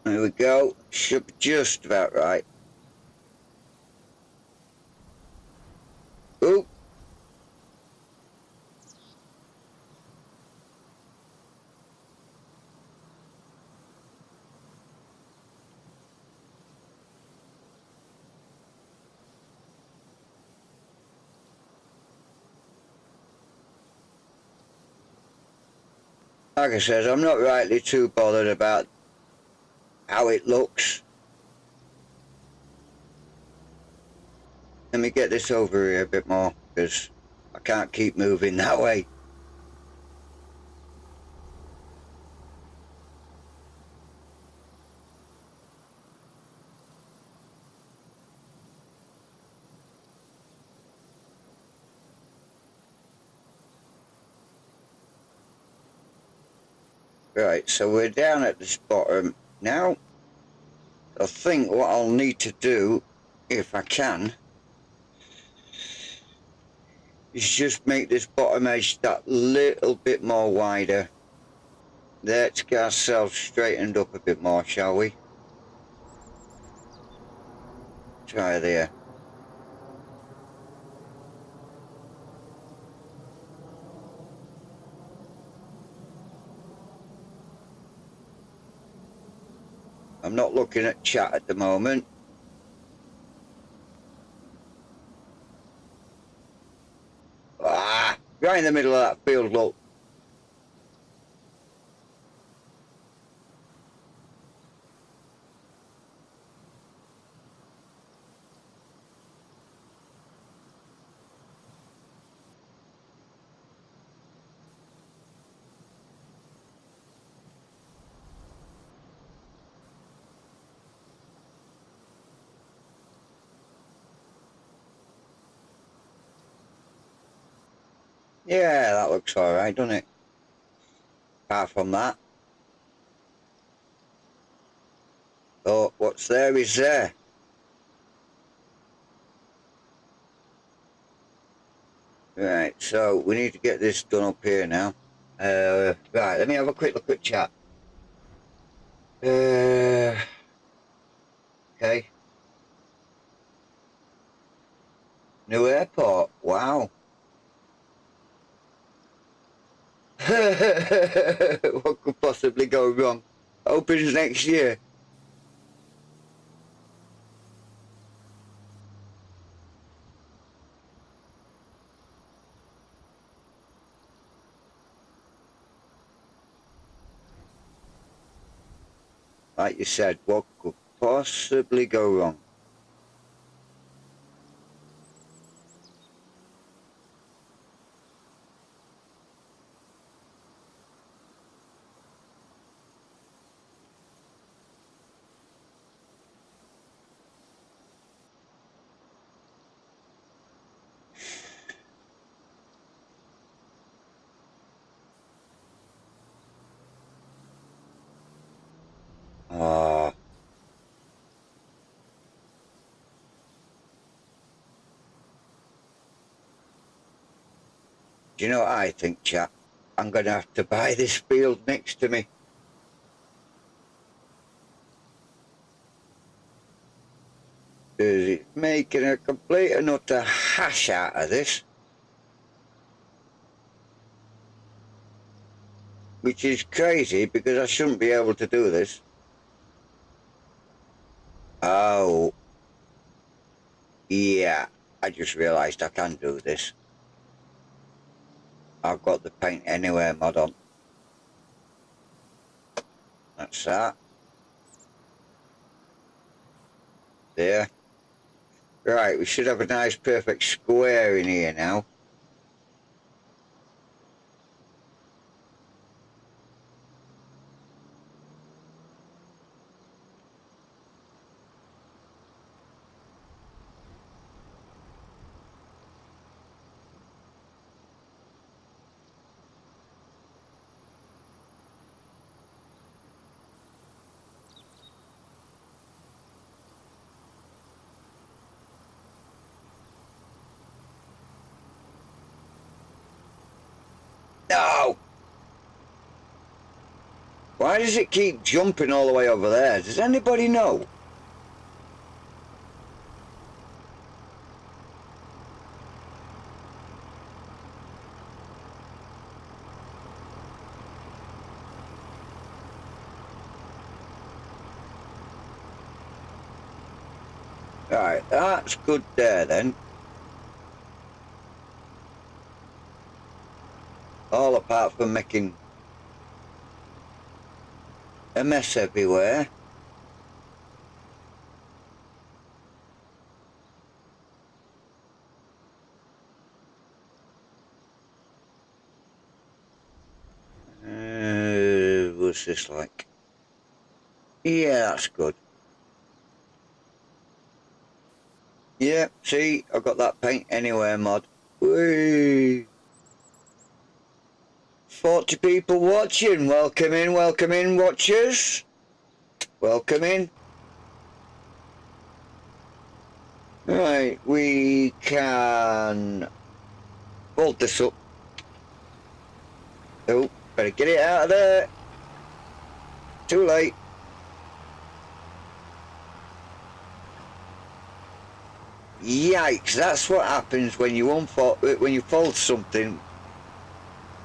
There we go. Should be just about right. Oop. Like I said, I'm not rightly too bothered about how it looks. Let me get this over here a bit more, because I can't keep moving that way. Right, so we're down at this bottom now. I think what I'll need to do, if I can, is just make this bottom edge that little bit more wider. Let's get ourselves straightened up a bit more, shall we? Try there. I'm not looking at chat at the moment. Ah, right in the middle of that field, look. Yeah, that looks alright, doesn't it? Apart from that. Oh, what's there is there. Right, so we need to get this done up here now. Right, let me have a quick look at chat. Okay. New airport, wow. What could possibly go wrong? Opens next year. Like you said, what could possibly go wrong? Oh, do you know what I think, chap? I'm going to have to buy this field next to me. Because it's making a complete and utter hash out of this. Which is crazy because I shouldn't be able to do this. Oh, yeah, I just realised I can do this. I've got the paint anywhere mod on. That's that. There. Right, we should have a nice perfect square in here now. No! Why does it keep jumping all the way over there? Does anybody know? Right, that's good there then. All apart from making a mess everywhere. What's this like? Yeah, that's good. Yeah, see, I've got that paint anywhere mod. Whee! 40 people watching. Welcome in, watchers. Welcome in. Right, we can fold this up. Oh, better get it out of there. Too late. Yikes, that's what happens when you fold something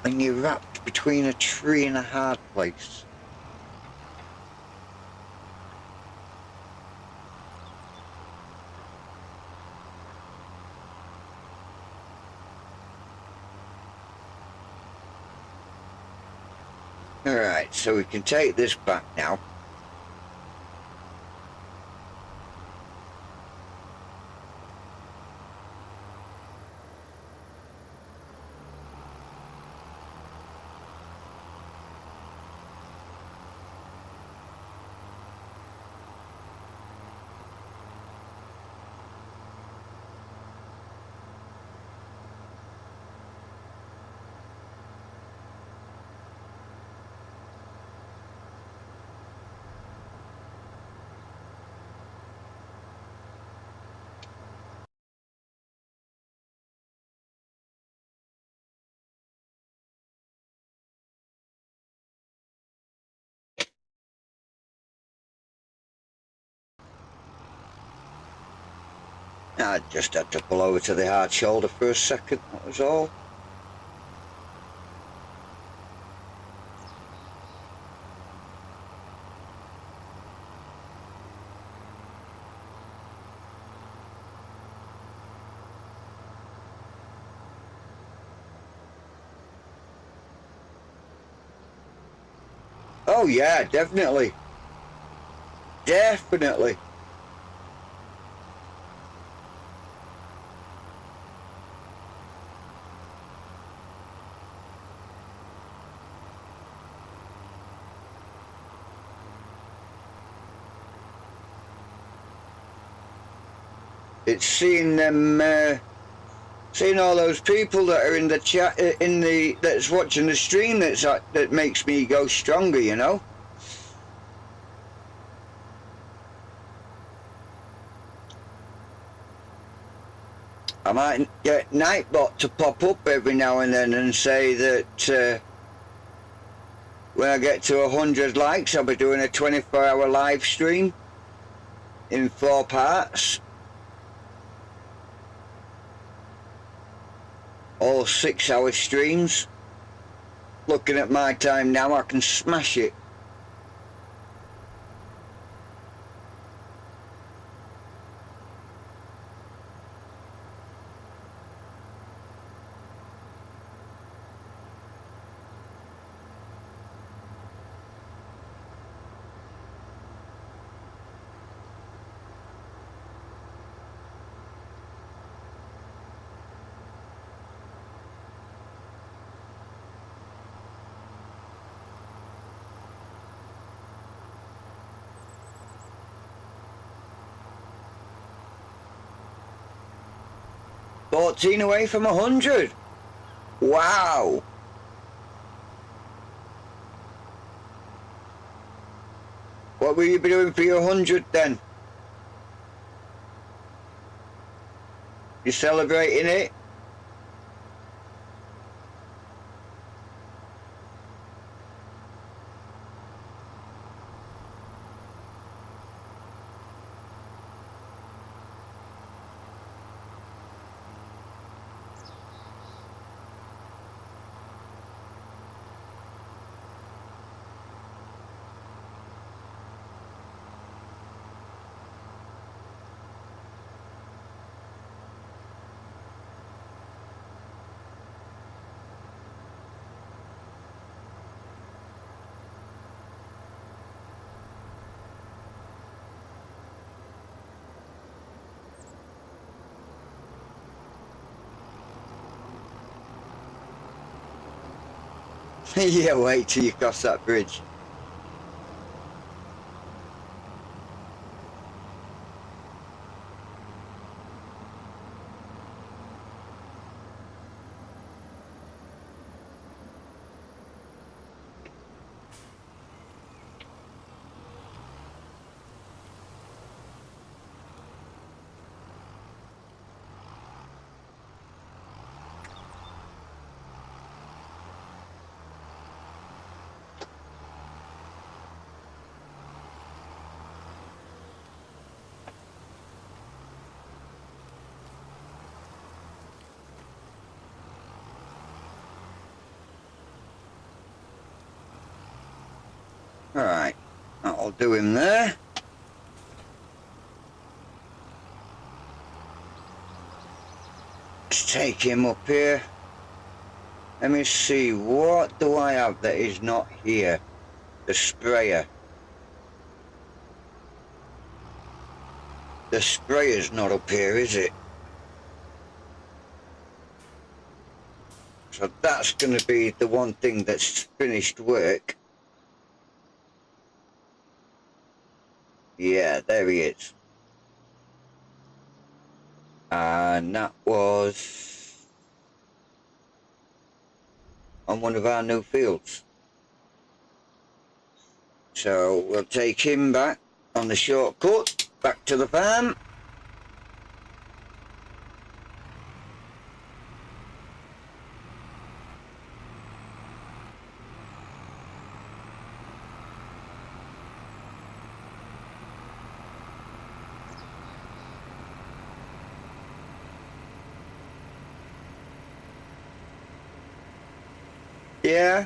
when you're wrapped between a tree and a hard place. Alright, so we can take this back now. I just had to pull over to the hard shoulder for a second, that was all. Oh yeah, definitely. Definitely. It's seeing them, seeing all those people that are in the chat, that's watching the stream, that makes me go stronger, you know. I might get Nightbot to pop up every now and then and say that when I get to 100 likes, I'll be doing a 24-hour live stream in 4 parts. All 6-hour streams. Looking at my time now, I can smash it. $14 away from 100. Wow. What will you be doing for your 100 then? You celebrating it? Yeah, wait till you cross that bridge. Alright, that'll do him there. Let's take him up here. Let me see, what do I have that is not here? The sprayer. The sprayer's not up here, is it? So that's going to be the one thing that's finished work. Yeah, there he is. And that was on one of our new fields. So we'll take him back on the shortcut, back to the farm. Yeah,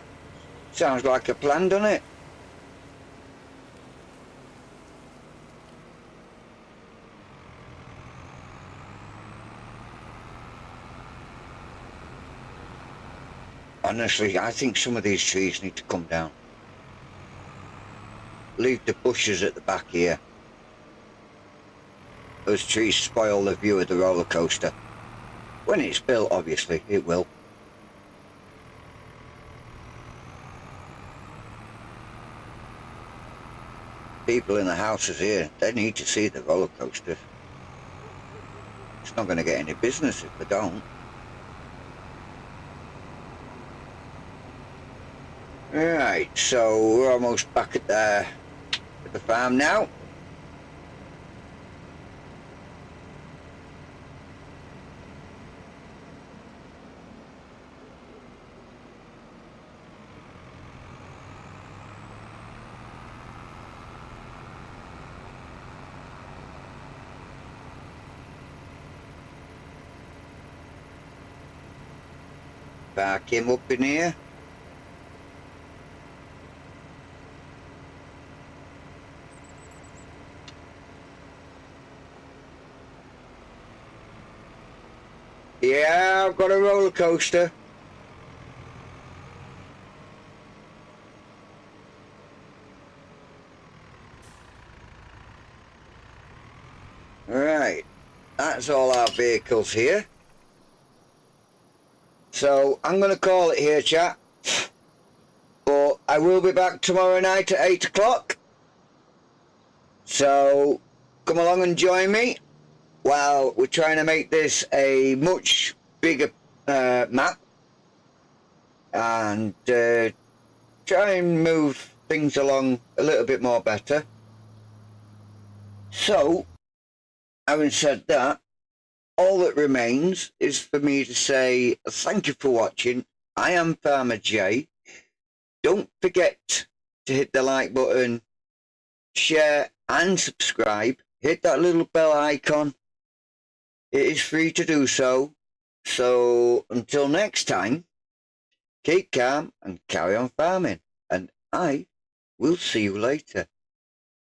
sounds like a plan, doesn't it? Honestly, I think some of these trees need to come down. Leave the bushes at the back here. Those trees spoil the view of the roller coaster. When it's built, obviously, it will. People in the houses here, they need to see the roller coasters. It's not going to get any business if they don't. Right, so we're almost back at the farm now. Park him up in here. Yeah, I've got a roller coaster. Right, that's all our vehicles here. So I'm going to call it here, chat. But I will be back tomorrow night at 8 o'clock. So come along and join me while we're trying to make this a much bigger map. And try and move things along a little bit more better. So, having said that, all that remains is for me to say thank you for watching. I am Farmer J. Don't forget to hit the like button, share and subscribe. Hit that little bell icon. It is free to do so. So until next time, keep calm and carry on farming. And I will see you later.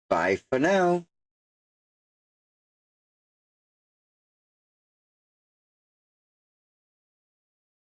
Bye for now.